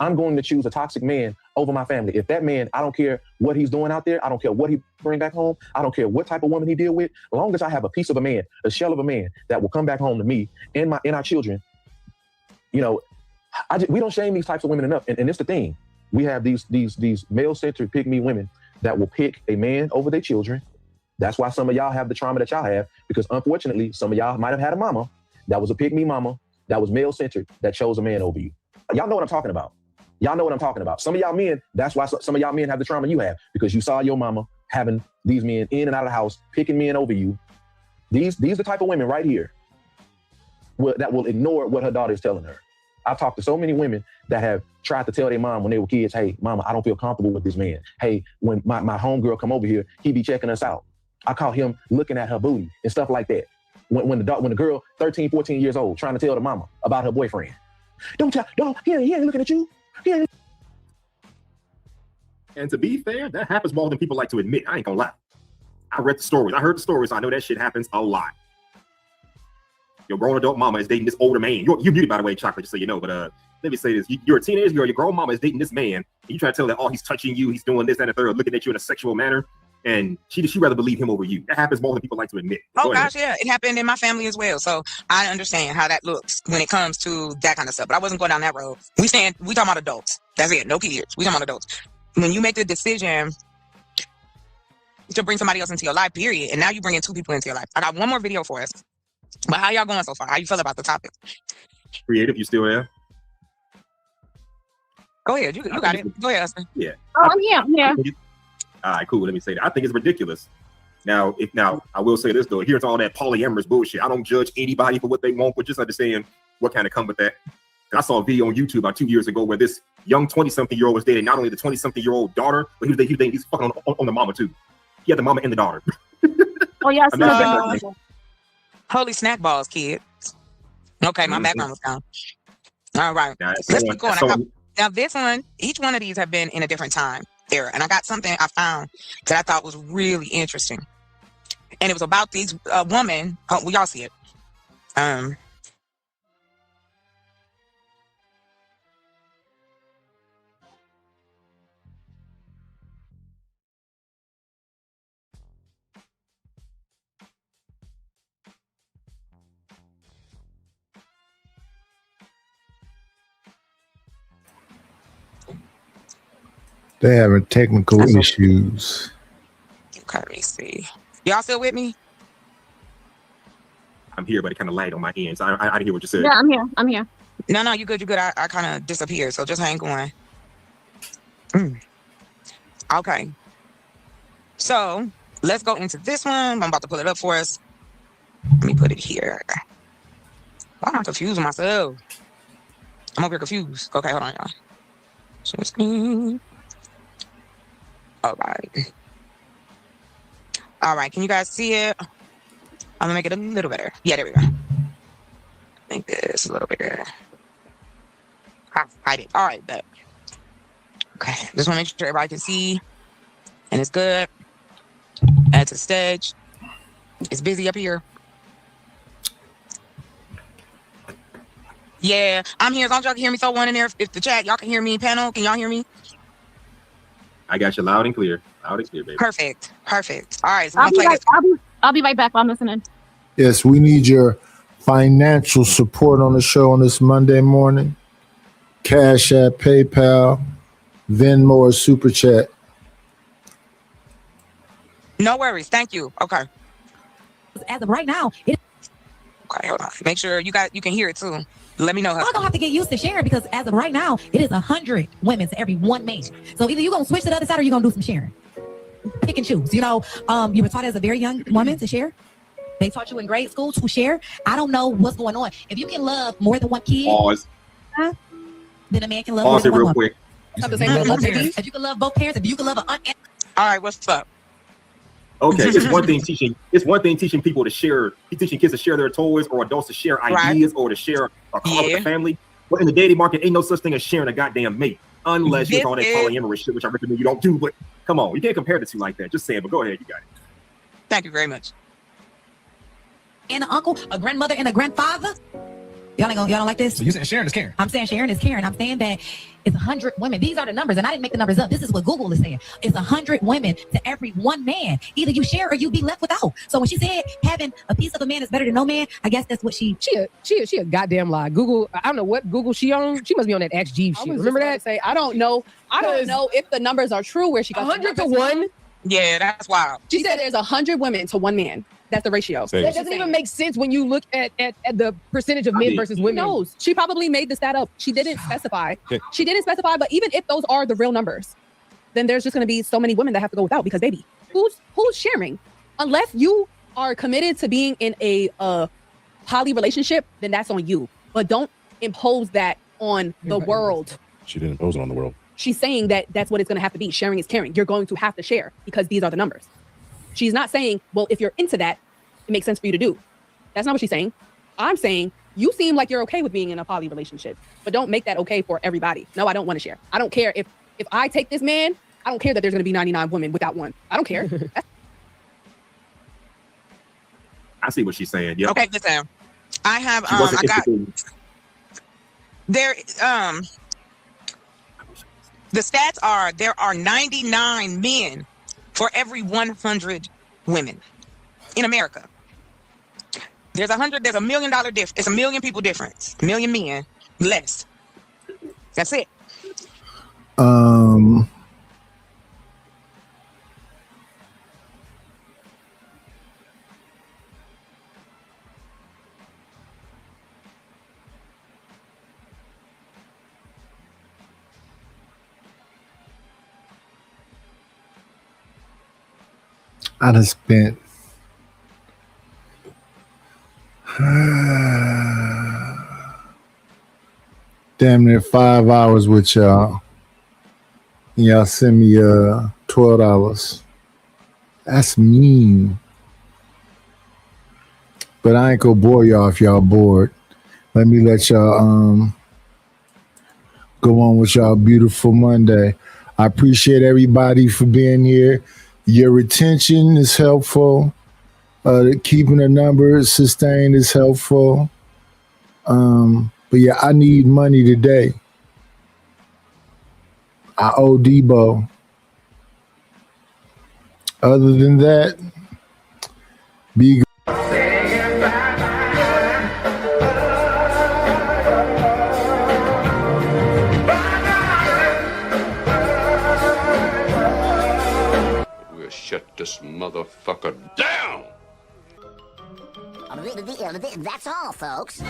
I'm going to choose a toxic man over my family. If that man, I don't care what he's doing out there. I don't care what he bring back home. I don't care what type of woman he deal with. As long as I have a piece of a man, a shell of a man that will come back home to me and our children, you know, we don't shame these types of women enough. And it's the thing. We have these male-centered pick-me women that will pick a man over their children. That's why some of y'all have the trauma that y'all have, because unfortunately, some of y'all might have had a mama that was a pick-me mama that was male-centered that chose a man over you. Y'all know what I'm talking about. Y'all know what I'm talking about. Some of y'all men, that's why some of y'all men have the trauma you have, because you saw your mama having these men in and out of the house, picking men over you. These the type of women right here that will ignore what her daughter is telling her. I've talked to so many women that have tried to tell their mom when they were kids, hey, mama, I don't feel comfortable with this man. Hey, when my homegirl come over here, he be checking us out. I caught him looking at her booty and stuff like that. When the girl, 13, 14 years old, trying to tell the mama about her boyfriend. He ain't looking at you. And to be fair, that happens more than people like to admit. I ain't gonna lie. I read the stories. I heard the stories. So I know that shit happens a lot. Your grown adult mama is dating this older man. You're muted, by the way, Chocolate, just so you know. But let me say this. You're a teenager. Your grown mama is dating this man. And you try to tell that, oh, he's touching you. He's doing this, that, and the third, looking at you in a sexual manner. And she rather believe him over you. That happens more than people like to admit. Oh gosh, yeah, it happened in my family as well. So I understand how that looks when it comes to that kind of stuff. But I wasn't going down that road. We talking about adults. That's it. No kids. We talking about adults. When you make the decision to bring somebody else into your life, period, and now you bring in two people into your life. I got one more video for us. But how y'all going so far? How you feel about the topic? Creative, you still there? Go ahead. You got it. Go ahead, Husband. Yeah. Oh, I'm here. I'm here. All right, cool. Let me say that. I think it's ridiculous. Now, I will say this though. Here's all that polyamorous bullshit. I don't judge anybody for what they want, but just understand what kind of come with that. I saw a video on YouTube about 2 years ago where this young 20-something-year-old was dating not only the 20-something-year-old daughter, but he was he's fucking on the mama too. He had the mama and the daughter. Oh yeah, I see holy snack balls, kid. Okay, my background was gone. All right, let's keep going. Now this one, each one of these have been in a different time era, and I got something I found that I thought was really interesting, and it was about these woman. Oh, well, y'all see it. They're having technical issues. Okay, let me see. Y'all still with me? I'm here, but it kind of lagged on my end, so I didn't hear what you said. Yeah, I'm here. I'm here. No, you good. You good. I kind of disappeared, so just hang on. Okay. So let's go into this one. I'm about to pull it up for us. Let me put it here. Why am I confusing myself? I'm over here confused. Okay, hold on, y'all. Share screen. All right. Can you guys see it? I'm gonna make it a little better. Yeah, there we go. Make this a little bigger. Hide it. All right, bet. Okay, just want to make sure everybody can see, and it's good. Add to stage. It's busy up here. Yeah, I'm here. As long as y'all can hear me, throw one in there. If the chat, y'all can hear me. Panel, can y'all hear me? I got you loud and clear. Loud and clear, baby. Perfect. All right, so I'll be right back while I'm listening. Yes, we need your financial support on the show on this Monday morning. Cash App, PayPal, Venmo, or Super Chat. No worries. Thank you. Okay. As of right now, Okay, hold on. Make sure you can hear it too. Let me know how. I'm gonna have to get used to sharing because as of right now, it is 100 women to every one man. So either you're gonna switch to the other side or you're gonna do some sharing. Pick and choose. You know, you were taught as a very young woman to share. They taught you in grade school to share. I don't know what's going on. If you can love more than one kid, Pause. huh? then a man can love Pause it one real woman. quick. Not the If same you thing. can love parents, if you can love both parents, if you can love an aunt. All right, what's up? Okay, it's one thing teaching. It's one thing teaching people to share. Teaching kids to share their toys, or adults to share ideas, or to share a car with the family. But in the dating market, ain't no such thing as sharing a goddamn mate, unless you're all that polyamorous shit, which I recommend you don't do. But come on, you can't compare the two like that. Just saying. But go ahead, you got it. Thank you very much. And an uncle, a grandmother, and a grandfather. Y'all don't like this? So you saying sharing is caring? I'm saying sharing is caring. I'm saying that it's 100 women. These are the numbers, and I didn't make the numbers up. This is what Google is saying. It's 100 women to every one man. Either you share or you be left without. So when she said having a piece of a man is better than no man, I guess that's what she a goddamn lie. Google, I don't know what Google she on. She must be on that Ask Jeeves shit. Remember that? Say I don't know if the numbers are true. Where she got 100 to 1. Yeah, that's wild. She said there's 100 women to one man. That's the ratio. That doesn't even make sense when you look at the percentage of men versus women. Who knows? She probably made the stat up. She didn't specify. Okay. She didn't specify, but even if those are the real numbers, then there's just going to be so many women that have to go without because, baby, who's sharing? Unless you are committed to being in a poly relationship, then that's on you. But don't impose that on the world. She didn't impose it on the world. She's saying that that's what it's going to have to be. Sharing is caring. You're going to have to share because these are the numbers. She's not saying, well, if you're into that, it makes sense for you to do. That's not what she's saying. I'm saying you seem like you're okay with being in a poly relationship, but don't make that okay for everybody. No, I don't want to share. I don't care if I take this man, I don't care that there's going to be 99 women without one. I don't care. I see what she's saying. Yeah. Okay, listen. I have She wasn't I got interested. there the stats are there are 99 men for every 100 women in America. There's $100 $1 million difference. It's a million people difference. A million men less. That's it. I done spent damn near 5 hours with y'all. And y'all send me $12. That's mean. But I ain't gonna bore y'all if y'all bored. Let me let y'all go on with y'all beautiful Monday. I appreciate everybody for being here. Your retention is helpful. Keeping the numbers sustained is helpful. But yeah, I need money today. I owe Debo. Other than that, be good. We'll shut this motherfucker down! That's all, folks.